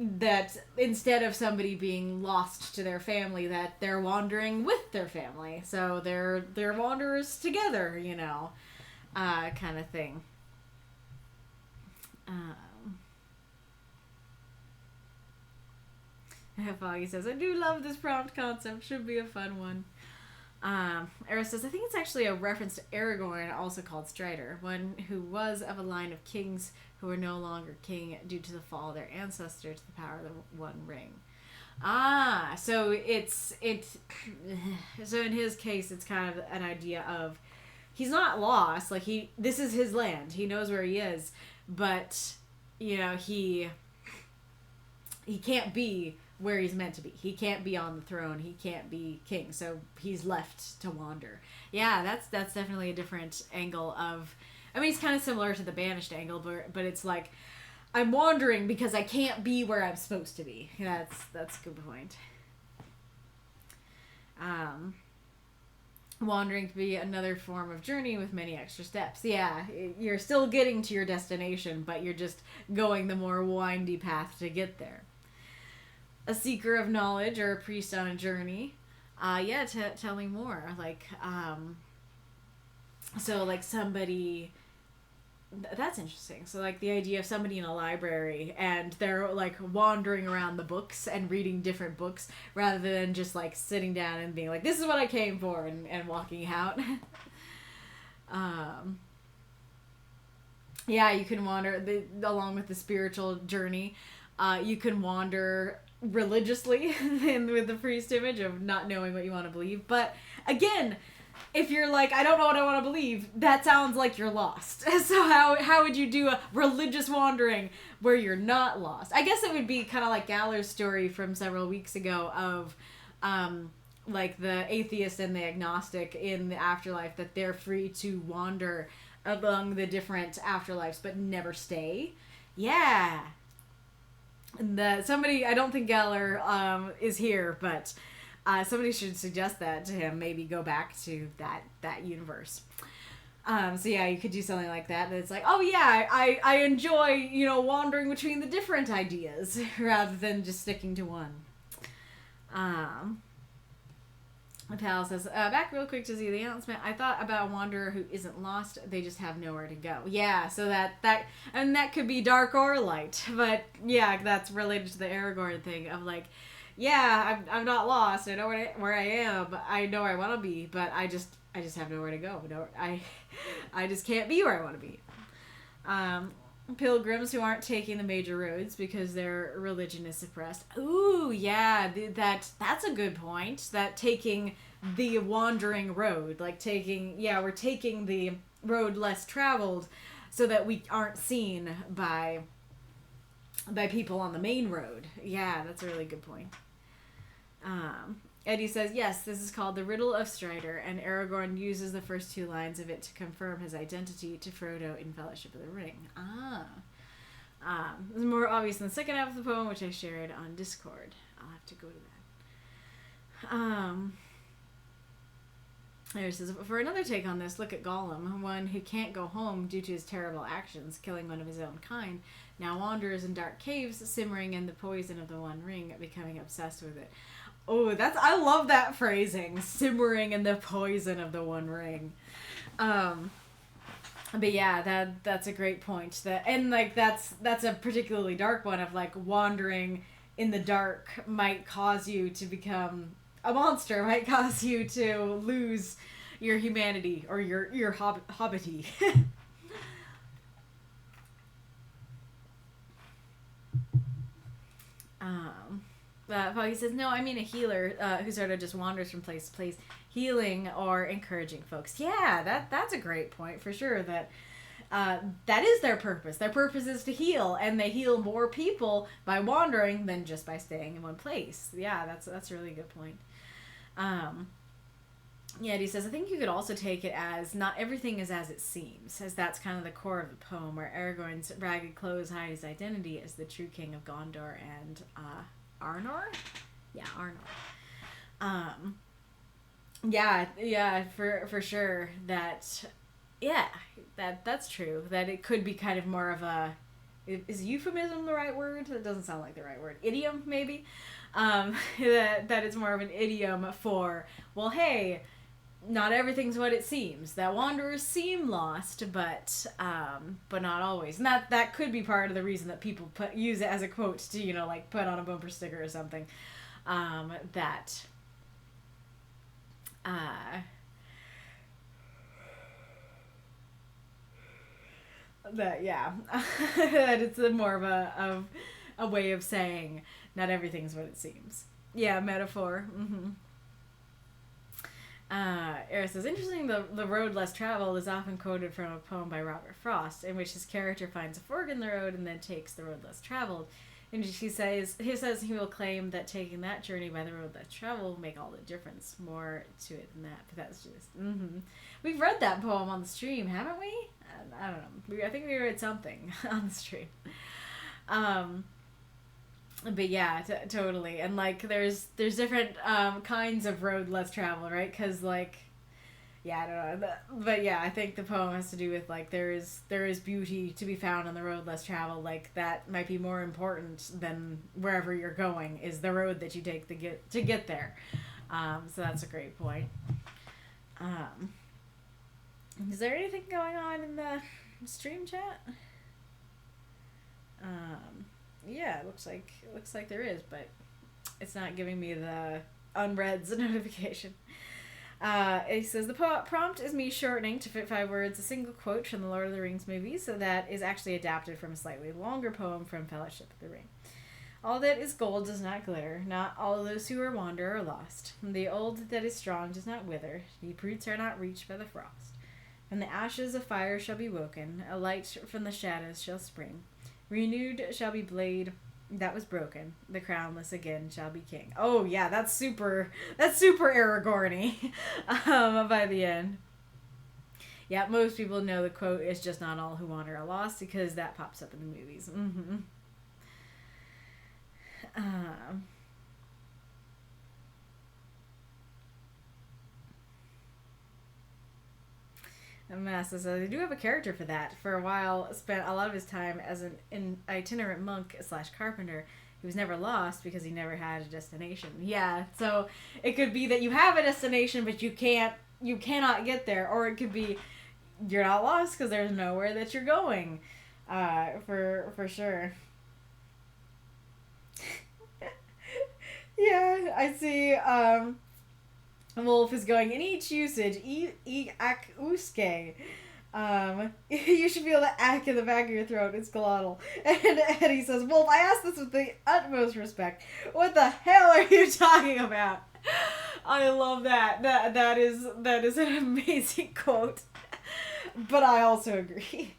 that instead of somebody being lost to their family, that they're wandering with their family. So they're wanderers together, you know, kind of thing. Foggy says, I do love this prompt concept. Should be a fun one. Era says, I think it's actually a reference to Aragorn, also called Strider, one who was of a line of kings who are no longer king due to the fall of their ancestor to the power of the One Ring. So so in his case, it's kind of an idea of, he's not lost, like this is his land, he knows where he is, but, you know, he can't be where he's meant to be. He can't be on the throne. He can't be king. So he's left to wander. Yeah, that's definitely a different angle of, I mean, it's kind of similar to the banished angle, but it's like, I'm wandering because I can't be where I'm supposed to be. That's a good point. Wandering can be another form of journey with many extra steps. Yeah, you're still getting to your destination, but you're just going the more windy path to get there. A seeker of knowledge, or a priest on a journey. Yeah, tell me more. Like, so like somebody, that's interesting. So like the idea of somebody in a library and they're like wandering around the books and reading different books rather than just like sitting down and being like, this is what I came for, and walking out. Yeah, you can wander along with the spiritual journey. You can wander religiously and with the priest image of not knowing what you want to believe. But again, if you're like, I don't know what I want to believe, that sounds like you're lost. So how would you do a religious wandering where you're not lost? I guess it would be kind of like Galler's story from several weeks ago of like the atheist and the agnostic in the afterlife, that they're free to wander among the different afterlives but never stay. Yeah. Somebody, I don't think Geller is here, but somebody should suggest that to him. Maybe go back to that universe. So yeah, you could do something like that. And it's like, oh yeah, I enjoy, you know, wandering between the different ideas rather than just sticking to one. My pal says, back real quick to see the announcement. I thought about a wanderer who isn't lost. They just have nowhere to go. Yeah, so that could be dark or light. But yeah, that's related to the Aragorn thing of like, yeah, I'm not lost. I know where I am. I know where I want to be, but I just have nowhere to go. No, I just can't be where I want to be. Pilgrims who aren't taking the major roads because their religion is suppressed. Ooh, yeah, that's a good point. That taking the wandering road, like we're taking the road less traveled so that we aren't seen by people on the main road. Yeah, that's a really good point. Eddie says, yes, this is called the Riddle of Strider, and Aragorn uses the first 2 lines of it to confirm his identity to Frodo in Fellowship of the Ring. This is more obvious in the second half of the poem, which I shared on Discord. I'll have to go to that. There it says, for another take on this, look at Gollum, one who can't go home due to his terrible actions, killing one of his own kind, now wanders in dark caves, simmering in the poison of the One Ring, becoming obsessed with it. Oh, I love that phrasing, simmering in the poison of the One Ring. But yeah, that's a great point. That's a particularly dark one of like wandering in the dark might cause you to become a monster, might cause you to lose your humanity or your hobbity. Foggy says, no, I mean a healer who sort of just wanders from place to place, healing or encouraging folks. Yeah, that's a great point for sure. That is their purpose. Their purpose is to heal, and they heal more people by wandering than just by staying in one place. Yeah, that's a really good point. Yeah, he says, I think you could also take it as not everything is as it seems, as that's kind of the core of the poem, where Aragorn's ragged clothes hide his identity as the true king of Gondor and Arnor? Yeah, Arnor. Yeah, for sure that, that's true. That it could be kind of more of a, is euphemism the right word? That doesn't sound like the right word. Idiom, maybe? That it's more of an idiom for, well, hey, not everything's what it seems. That wanderers seem lost, but not always. And that could be part of the reason that people use it as a quote to, like put on a bumper sticker or something. That it's more of a way of saying not everything's what it seems. Yeah, metaphor. Mm-hmm. Eris says, interesting, the road less traveled is often quoted from a poem by Robert Frost, in which his character finds a fork in the road and then takes the road less traveled. And he says he will claim that taking that journey by the road less traveled will make all the difference. More to it than that, but that's just... Mm-hmm. We've read that poem on the stream, haven't we? I don't know. I think we read something on the stream. But yeah, totally. And like there's different kinds of road less traveled, right? Because like, yeah, I don't know. But yeah, I think the poem has to do with like there is beauty to be found on the road less traveled. Like that might be more important than wherever you're going is the road that you take to get there. So that's a great point. Is there anything going on in the stream chat? Yeah, it looks like there is, but it's not giving me the unreads notification. It says, the prompt is me shortening to fit 5 words a single quote from the Lord of the Rings movies, so that is actually adapted from a slightly longer poem from Fellowship of the Ring. All that is gold does not glitter, not all those who are wander are lost. The old that is strong does not wither, deep roots are not reached by the frost. From the ashes a fire shall be woken, a light from the shadows shall spring. Renewed shall be blade that was broken, the crownless again shall be king. Oh yeah, that's super Aragorn-y by the end. Yeah, most people know the quote is just not all who wander are lost because that pops up in the movies. Mm-hmm. Massa says, I do have a character for that. For a while, spent a lot of his time as an itinerant monk / carpenter. He was never lost because he never had a destination. Yeah, so it could be that you have a destination, but you cannot get there. Or it could be you're not lost because there's nowhere that you're going. For sure. Yeah, I see, Wolf is going, in each usage, ak uske. You should feel the ack in the back of your throat. It's glottal. And Eddie says, Wolf, I ask this with the utmost respect. What the hell are you talking about? I love that. That is an amazing quote. But I also agree.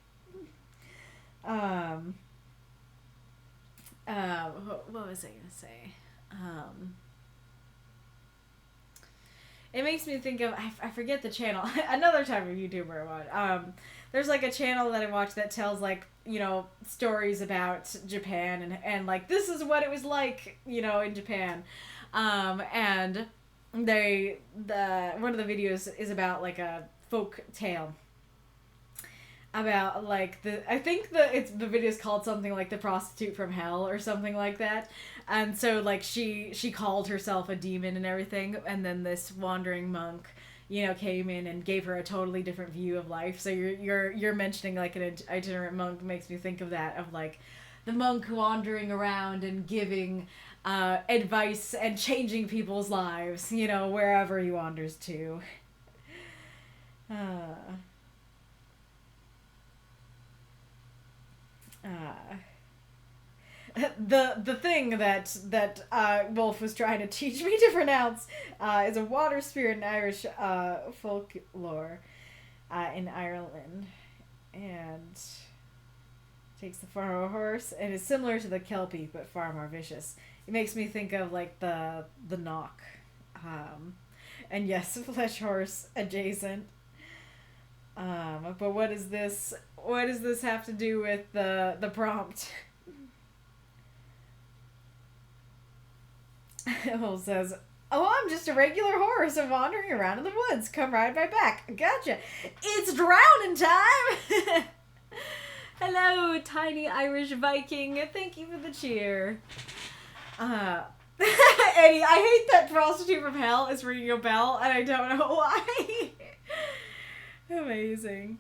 What was I gonna say? It makes me think of I forget the channel. Another type of YouTuber one. There's like a channel that I watch that tells like stories about Japan and like this is what it was like in Japan, and one of the videos is about like a folk tale about like I think the video is called something like the prostitute from hell or something like that, and so like she called herself a demon and everything, and then this wandering monk came in and gave her a totally different view of life. So you're mentioning like an itinerant monk makes me think of that, of like the monk wandering around and giving advice and changing people's lives wherever he wanders to. The thing that Wolf was trying to teach me to pronounce is a water spirit in Irish folklore in Ireland, and takes the form of a horse and is similar to the Kelpie but far more vicious. It makes me think of like the knock, and yes, flesh horse adjacent. But what does this have to do with the prompt? Wolf says, "Oh, I'm just a regular horse wandering around in the woods. Come ride my back. Gotcha. It's drowning time." Hello, tiny Irish Viking. Thank you for the cheer. Eddie, I hate that prostitute from hell is ringing a bell, and I don't know why. Amazing.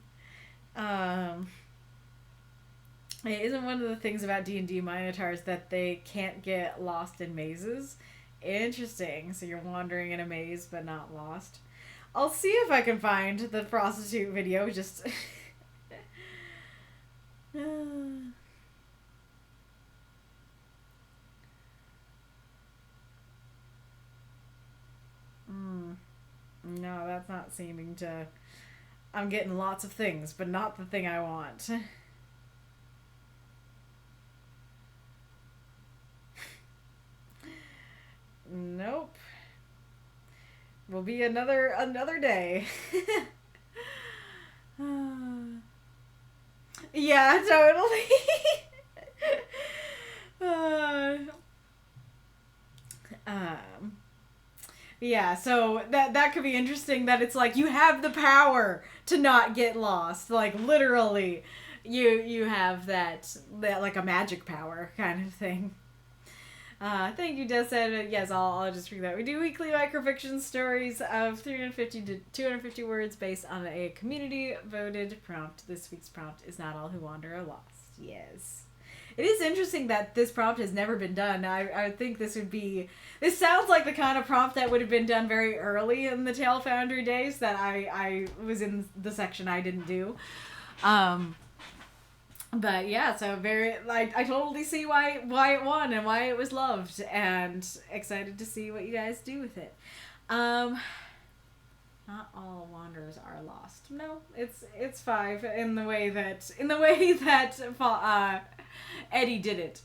Isn't one of the things about D&D Minotaurs that they can't get lost in mazes? Interesting. So you're wandering in a maze but not lost. I'll see if I can find the prostitute video. Just No, that's not seeming to... I'm getting lots of things, but not the thing I want. Nope. Will be another day. Yeah, totally. Yeah, so that could be interesting, that it's like you have the power to not get lost. Like literally you have that like a magic power kind of thing. Thank you, Des said. Yes, I'll just read that. We do weekly microfiction stories of 350 to 250 words based on a community-voted prompt. This week's prompt is Not All Who Wander Are Lost. Yes. It is interesting that this prompt has never been done. I think this sounds like the kind of prompt that would have been done very early in the Tale Foundry days that I was in the section I didn't do. But yeah, so I totally see why it won and why it was loved, and excited to see what you guys do with it. Not all wanderers are lost. No, it's 5 in the way that Eddie did it.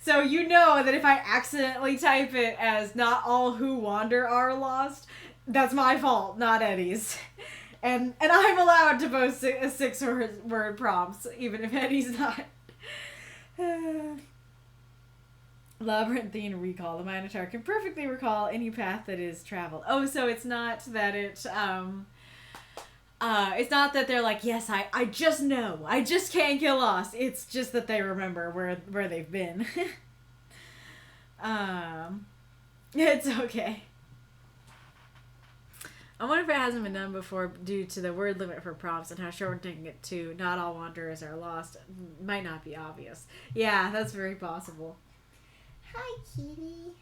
So you know that if I accidentally type it as not all who wander are lost, that's my fault, not Eddie's. And I'm allowed to post 6-word prompts, even if Eddie's not. Labyrinthine recall. The Minotaur can perfectly recall any path that is traveled. Oh, so it's not that it's not that they're like, yes, I just know. I just can't get lost. It's just that they remember where they've been. It's okay. I wonder if it hasn't been done before due to the word limit for prompts and how shortening it to not all wanderers are lost might not be obvious. Yeah, that's very possible. Hi, kitty.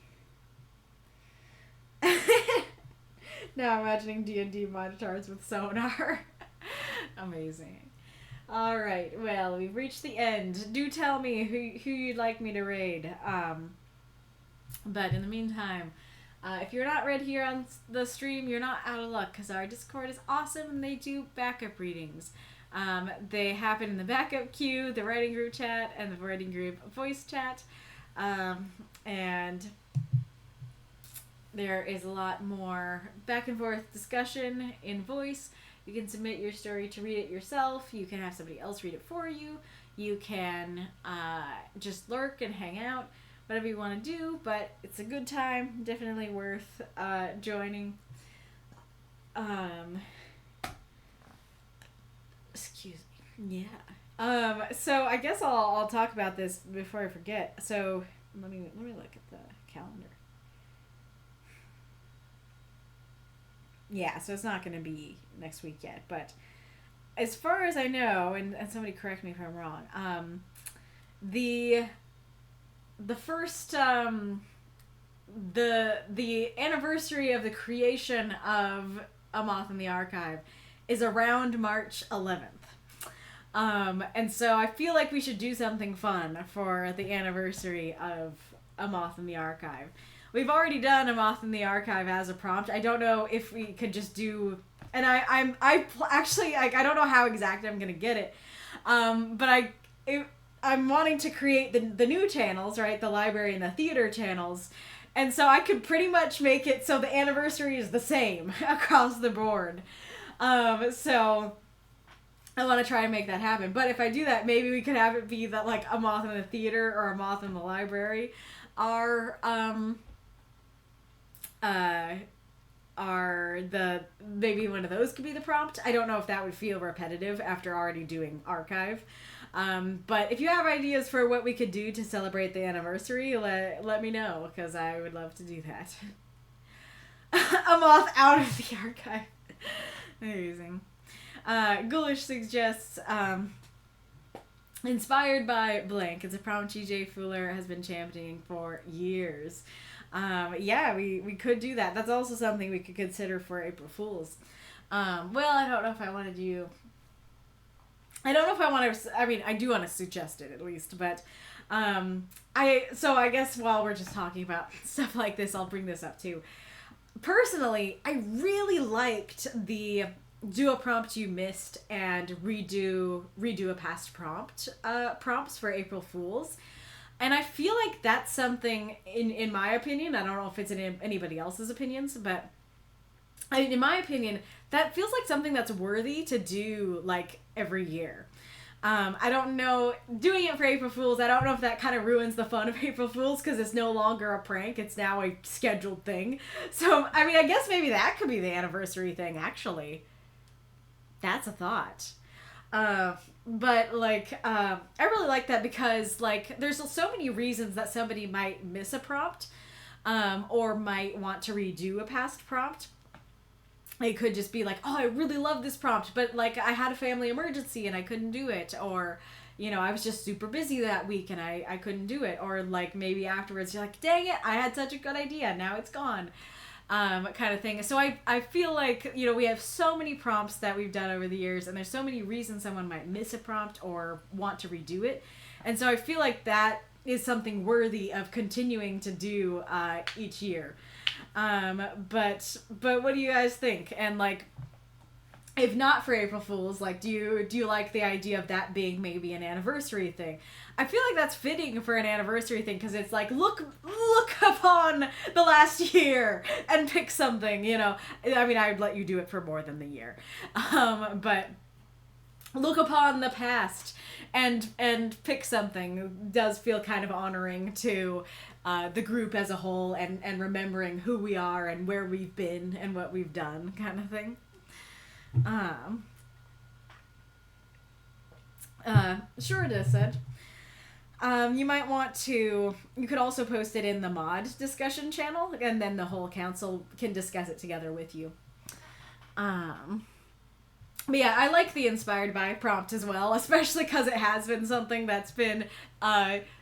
Now imagining D&D Minotaurs with sonar. Amazing. Alright, well, we've reached the end. Do tell me who you'd like me to raid. But in the meantime... if you're not read here on the stream, you're not out of luck, because our Discord is awesome and they do backup readings. They happen in the backup queue, the writing group chat, and the writing group voice chat. And there is a lot more back and forth discussion in voice. You can submit your story to read it yourself. You can have somebody else read it for you. You can just lurk and hang out, whatever you want to do, but it's a good time. Definitely worth joining. Excuse me. Yeah. So I guess I'll talk about this before I forget. So let me look at the calendar. Yeah, so it's not going to be next week yet, but as far as I know, and somebody correct me if I'm wrong, the first the anniversary of the creation of A Moth in the Archive is around March 11th. And so I feel like we should do something fun for the anniversary of A Moth in the Archive. We've already done A Moth in the Archive as a prompt. I don't know if we could just do, and I actually, I don't know how exactly I'm gonna get it, but I'm wanting to create the new channels, right? The library and the theater channels, and so I could pretty much make it so the anniversary is the same across the board. So I want to try and make that happen. But if I do that, maybe we could have it be that like A Moth in the theater or A Moth in the library are maybe one of those could be the prompt. I don't know if that would feel repetitive after already doing archive. But if you have ideas for what we could do to celebrate the anniversary, let me know, because I would love to do that. A Moth out of the archive. Amazing. Ghoulish suggests inspired by blank. It's a prompt G.J. Fuller has been championing for years. Yeah, we could do that. That's also something we could consider for April Fools. Well, I don't know if I want to do... I don't know if I want to... I mean, I do want to suggest it, at least, but... So I guess while we're just talking about stuff like this, I'll bring this up, too. Personally, I really liked the do a prompt you missed and redo a past prompt prompts for April Fools. And I feel like that's something, in my opinion, I don't know if it's in anybody else's opinions, but in my opinion, that feels like something that's worthy to do, like, every year. I don't know, doing it for April Fools, I don't know if that kind of ruins the fun of April Fools, because it's no longer a prank, it's now a scheduled thing. So, I mean, I guess maybe that could be the anniversary thing, actually. That's a thought. But, like, I really like that because, like, there's so many reasons that somebody might miss a prompt, or might want to redo a past prompt. It could just be like, oh, I really love this prompt, but, like, I had a family emergency and I couldn't do it, or, you know, I was just super busy that week and I couldn't do it, or, like, maybe afterwards you're like, dang it, I had such a good idea, now it's gone. Kind of thing. So I feel like, you know, we have so many prompts that we've done over the years, and there's so many reasons someone might miss a prompt or want to redo it. And so I feel like that is something worthy of continuing to do each year. But what do you guys think? And, like, if not for April Fools, like, do you like the idea of that being maybe an anniversary thing? I feel like that's fitting for an anniversary thing, because it's like, look upon the last year and pick something, you know. I mean, I would let you do it for more than the year. But look upon the past and pick something does feel kind of honoring to the group as a whole, and remembering who we are and where we've been and what we've done, kind of thing. Shurida said, you might want to, you could also post it in the mod discussion channel, and then the whole council can discuss it together with you. But yeah, I like the inspired by prompt as well, especially because it has been something that's been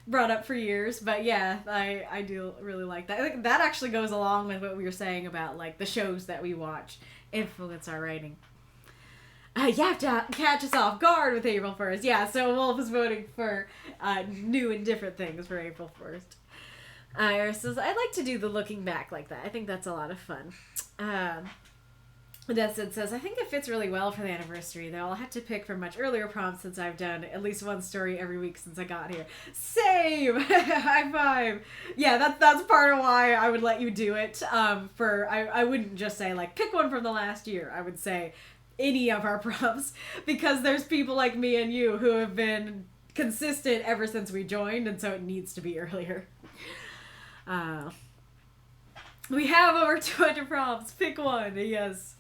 brought up for years. But yeah, I do really like that. I think that actually goes along with what we were saying about, like, the shows that we watch influence our writing. You have to catch us off guard with April 1st. Yeah, so Wolf is voting for new and different things for April 1st. Iris says, I'd like to do the looking back like that. I think that's a lot of fun. That's it says, I think it fits really well for the anniversary, though I'll have to pick from much earlier prompts since I've done at least one story every week since I got here. Same! High five! Yeah, that's part of why I would let you do it. I wouldn't just say, like, pick one from the last year. I would say any of our prompts, because there's people like me and you who have been consistent ever since we joined, and so it needs to be earlier. We have over 200 prompts. Pick one, yes.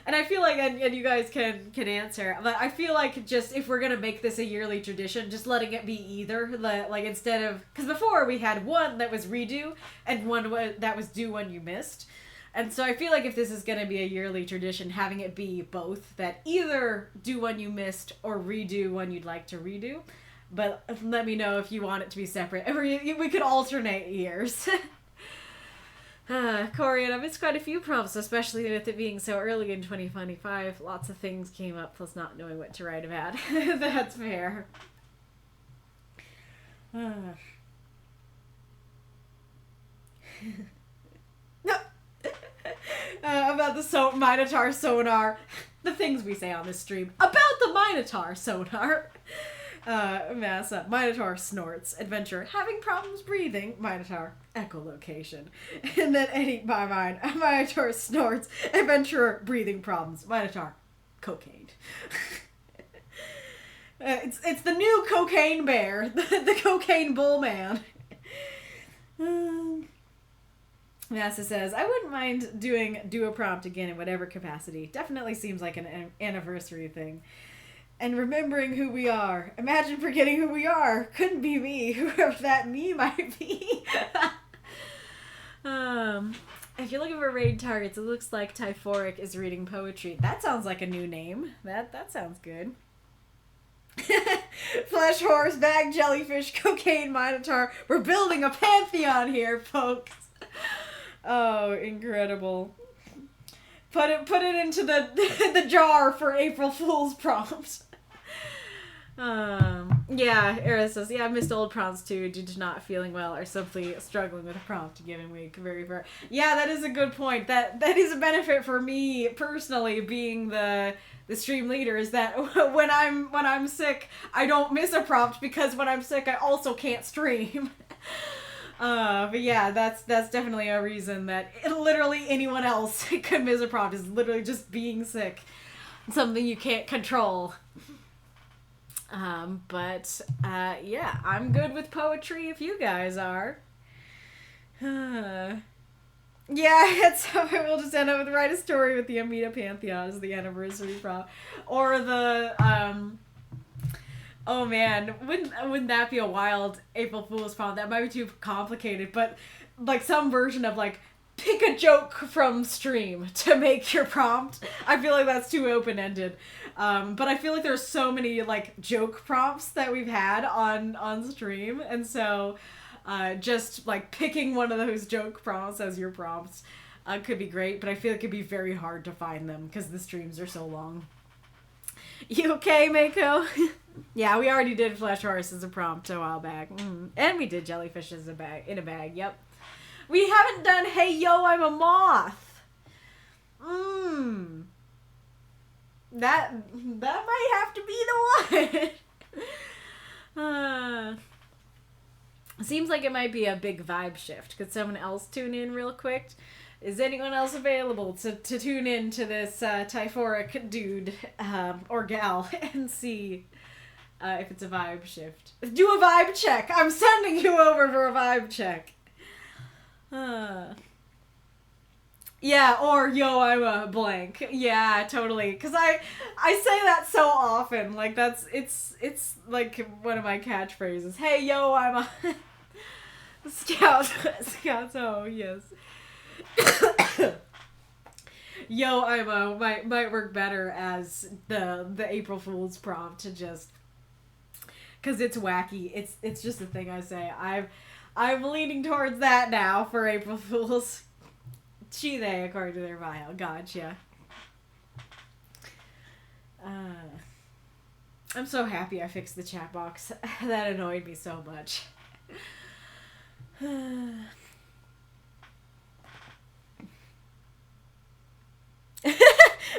And I feel like, and you guys can answer, but I feel like just if we're going to make this a yearly tradition, just letting it be either, like instead of, because before we had one that was redo and one that was do one you missed. And so I feel like if this is going to be a yearly tradition, having it be both, that either do one you missed or redo one you'd like to redo. But let me know if you want it to be separate. We could alternate years. Corey, and I missed quite a few prompts, especially with it being so early in 2025. Lots of things came up, plus not knowing what to write about. That's fair. About the Minotaur sonar. The things we say on this stream. About the Minotaur sonar. Massa. Minotaur snorts. Adventurer having problems breathing. Minotaur echolocation. And then any by mine. Minotaur snorts. Adventurer breathing problems. Minotaur cocaine. It's the new cocaine bear. The cocaine bull man. Massa says, I wouldn't mind do a prompt again in whatever capacity. Definitely seems like an anniversary thing. And remembering who we are. Imagine forgetting who we are. Couldn't be me. Whoever that me might be. If you're looking for raid targets, it looks like Typhoric is reading poetry. That sounds like a new name. That sounds good. Flesh horse, bag jellyfish, cocaine minotaur. We're building a pantheon here, folks. Oh, incredible. Put it into the jar for April Fool's prompt. Yeah, Era says, yeah, I missed old prompts too due to not feeling well or simply struggling with a prompt a given week. Very fair. Yeah, that is a good point. That is a benefit for me personally, being the stream leader, is that when I'm sick, I don't miss a prompt, because when I'm sick, I also can't stream. But yeah, that's definitely a reason that literally anyone else could miss a prompt, is literally just being sick. Something you can't control. But yeah, I'm good with poetry if you guys are. Yeah, so we'll just end up with write a story with the Amida Pantheon as the anniversary prompt. Or the, oh man, wouldn't that be a wild April Fool's prompt? That might be too complicated, but like some version of like, pick a joke from stream to make your prompt. I feel like that's too open-ended. But I feel like there's so many like joke prompts that we've had on stream, and so just like picking one of those joke prompts as your prompts could be great, but I feel like it'd be very hard to find them because the streams are so long. You okay, Mako? Yeah, we already did Flesh Horse as a prompt a while back. And we did Jellyfish as in a bag, yep. We haven't done Hey Yo, I'm a Moth. That might have to be the one. Seems like it might be a big vibe shift. Could someone else tune in real quick? Is anyone else available to tune in to this Typhoric dude or gal and see if it's a vibe shift? Do a vibe check. I'm sending you over for a vibe check. Yeah, or yo, I'm a blank. Yeah, totally. Because I say that so often. Like, it's like one of my catchphrases. Hey, yo, I'm a Scout. Oh, yes. Yo, I'm a might work better as the April Fool's prompt, to just because it's wacky. It's just a thing I say. I'm leaning towards that now for April Fools. She, they, according to their bio. Gotcha. I'm so happy I fixed the chat box. That annoyed me so much.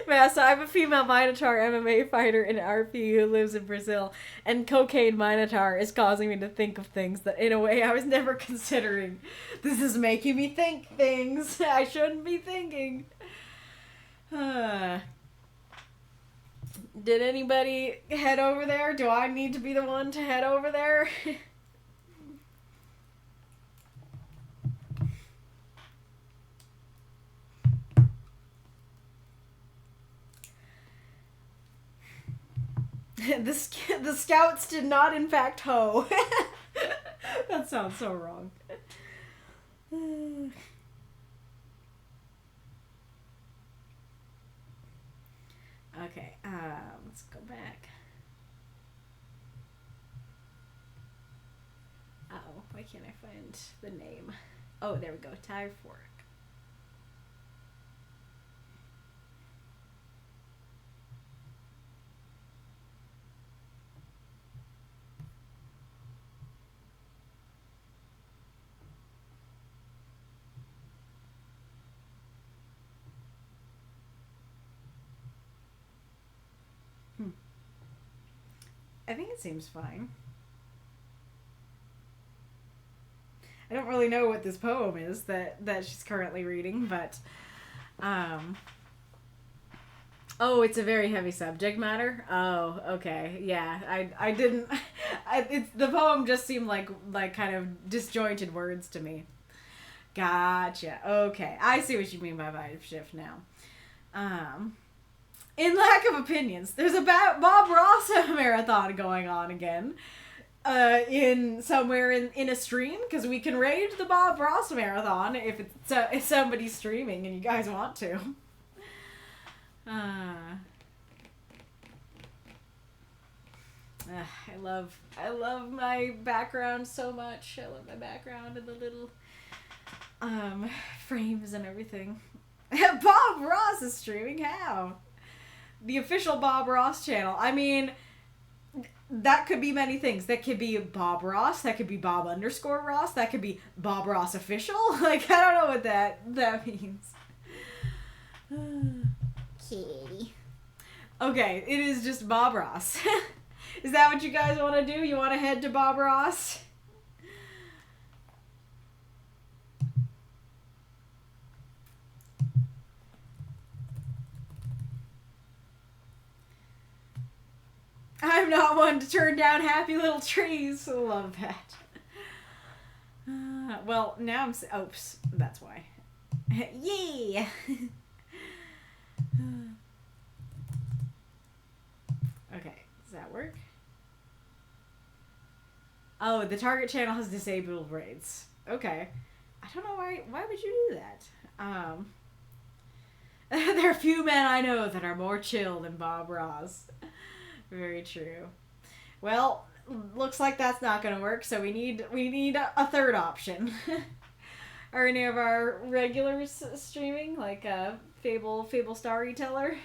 Massa, I'm a female Minotaur MMA fighter in RP who lives in Brazil, and cocaine Minotaur is causing me to think of things that, in a way, I was never considering. This is making me think things I shouldn't be thinking. Did anybody head over there? Do I need to be the one to head over there? The scouts did not, in fact, hoe. That sounds so wrong. Okay, let's go back. Uh-oh, why can't I find the name? Oh, there we go, Ty Fork. I think it seems fine. I don't really know what this poem is that she's currently reading, but oh, it's a very heavy subject matter. Oh, okay. Yeah. I didn't it's the poem just seemed like kind of disjointed words to me. Gotcha. Okay. I see what you mean by vibe shift now. In lack of opinions, there's a Bob Ross marathon going on again. In somewhere in a stream, because we can raid the Bob Ross marathon if somebody's streaming and you guys want to. I love my background so much. I love my background and the little frames and everything. Bob Ross is streaming. How? The official Bob Ross channel. I mean, that could be many things. That could be Bob Ross. That could be Bob_Ross. That could be Bob Ross official. Like, I don't know what that means. Kitty. Okay, it is just Bob Ross. Is that what you guys want to do? You want to head to Bob Ross? I'm not one to turn down happy little trees. Love that. Well, now I'm... Oops, that's why. Yay! Okay, does that work? Oh, the target channel has disabled raids. Okay. I don't know why would you do that? There are few men I know that are more chill than Bob Ross. Very true. Well, looks like that's not going to work, so we need a third option. Are any of our regulars streaming, like Fable Storyteller?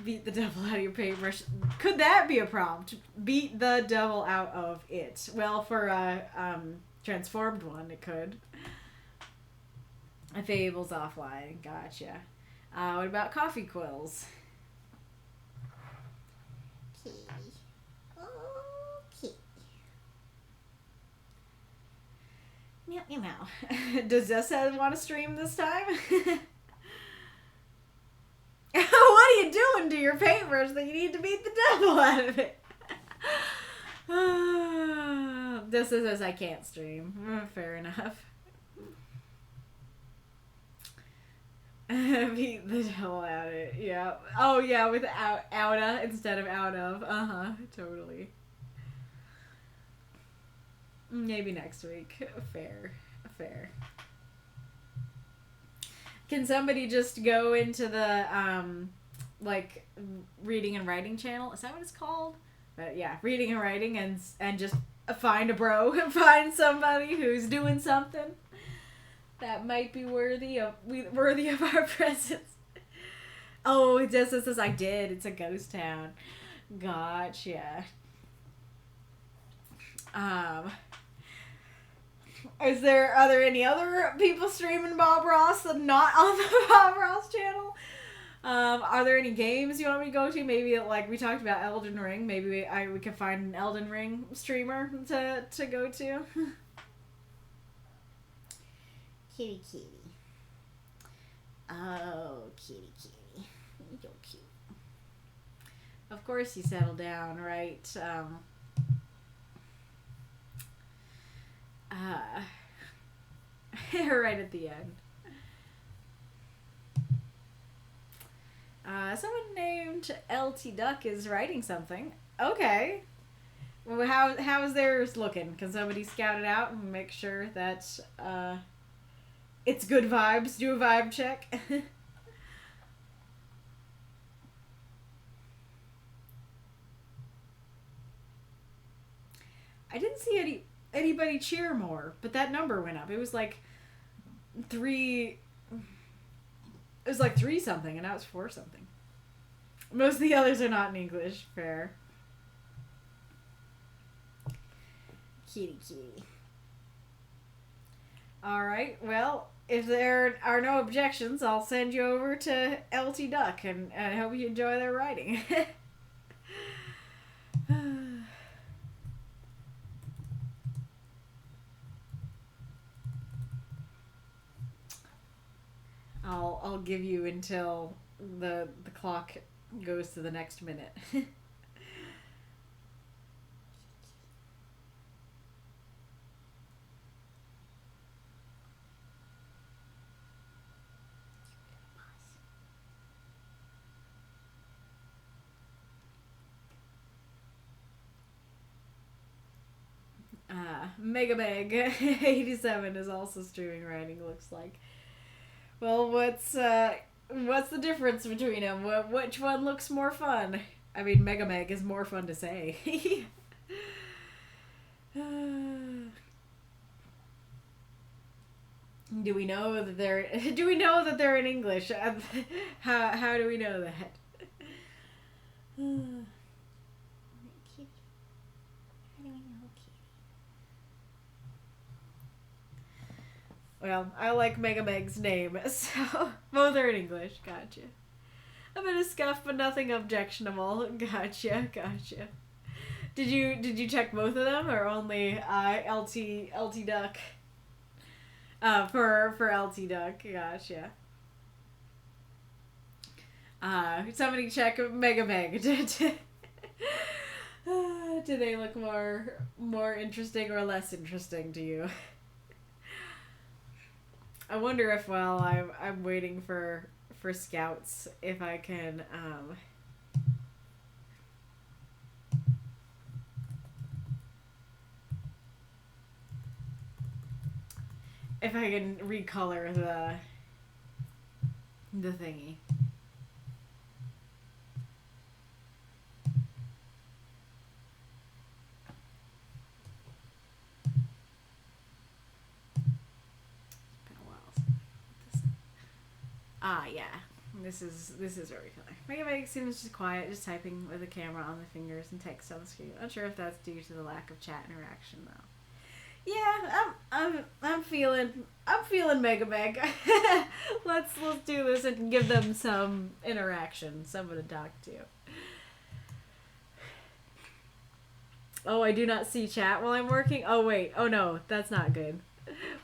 Beat the devil out of your paintbrush. Could that be a prompt? Beat the devil out of it. Well, for a transformed one, it could. Fable's offline. Gotcha. What about coffee quills? Okay. Meow, meow, meow. Does Zessa want to stream this time? What are you doing to your paintbrush that you need to beat the devil out of it? Zessa says I can't stream. Fair enough. Beat the devil out of it. Yeah. Oh yeah, with outa instead of out of. Totally. Maybe next week. Fair. Can somebody just go into the like reading and writing channel? Is that what it's called? But yeah, reading and writing and just find a bro and find somebody who's doing something that might be worthy of our presence. Oh, it just says I did. It's a ghost town. Gotcha. Are there any other people streaming Bob Ross that not on the Bob Ross channel? Are there any games you want me to go to? Maybe like we talked about Elden Ring. Maybe we can find an Elden Ring streamer to go to. Kitty, kitty. Oh, kitty, kitty. You're cute. Of course you settle down, right? Right at the end. Someone named LT Duck is writing something. Okay. Well, how is theirs looking? Can somebody scout it out and make sure that it's good vibes? Do a vibe check. I didn't see anybody cheer more, but that number went up. It was like 3. It was like 3 something, and now it's 4 something. Most of the others are not in English. Fair. Kitty, kitty. Alright, well, if there are no objections, I'll send you over to LT Duck, and I hope you enjoy their writing. I'll give you until the clock goes to the next minute. Mega Meg 87 is also streaming writing, looks like. Well, what's the difference between them? Which one looks more fun? I mean, Mega Meg is more fun to say. Do we know that they're in English? How do we know that? Kitty. How do we know, kitty? Well, I like Mega Meg's name, so both are in English. Gotcha. A bit of scuff, but nothing objectionable. Gotcha. Did you check both of them, or only LT Duck? For LT Duck. Gotcha. Somebody check Mega Meg. Do they look more interesting or less interesting to you? I wonder if while I'm waiting for scouts, if I can recolor the thingy. Yeah. This is very color. Mega Meg seems just quiet, just typing with a camera on the fingers and text on the screen. Not sure if that's due to the lack of chat interaction though. Yeah, I'm feeling Mega Meg. let's do this and give them some interaction, someone to talk to. Oh, I do not see chat while I'm working. Oh wait. Oh no, that's not good.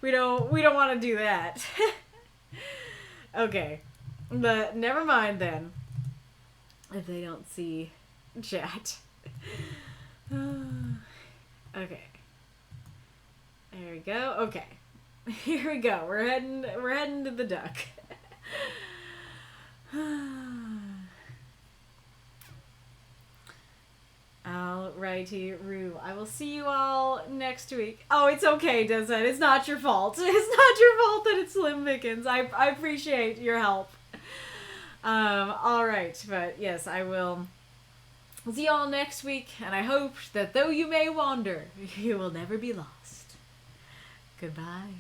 We don't want to do that. Okay. But never mind then. If they don't see chat. Okay. There we go. Okay. Here we go. We're heading to the duck. Alrighty, Rue. I will see you all next week. Oh, it's okay, Desmond. It's not your fault. It's not your fault that it's Slim Pickens. I appreciate your help. Alright, but yes, I will see you all next week, and I hope that though you may wander, you will never be lost. Goodbye.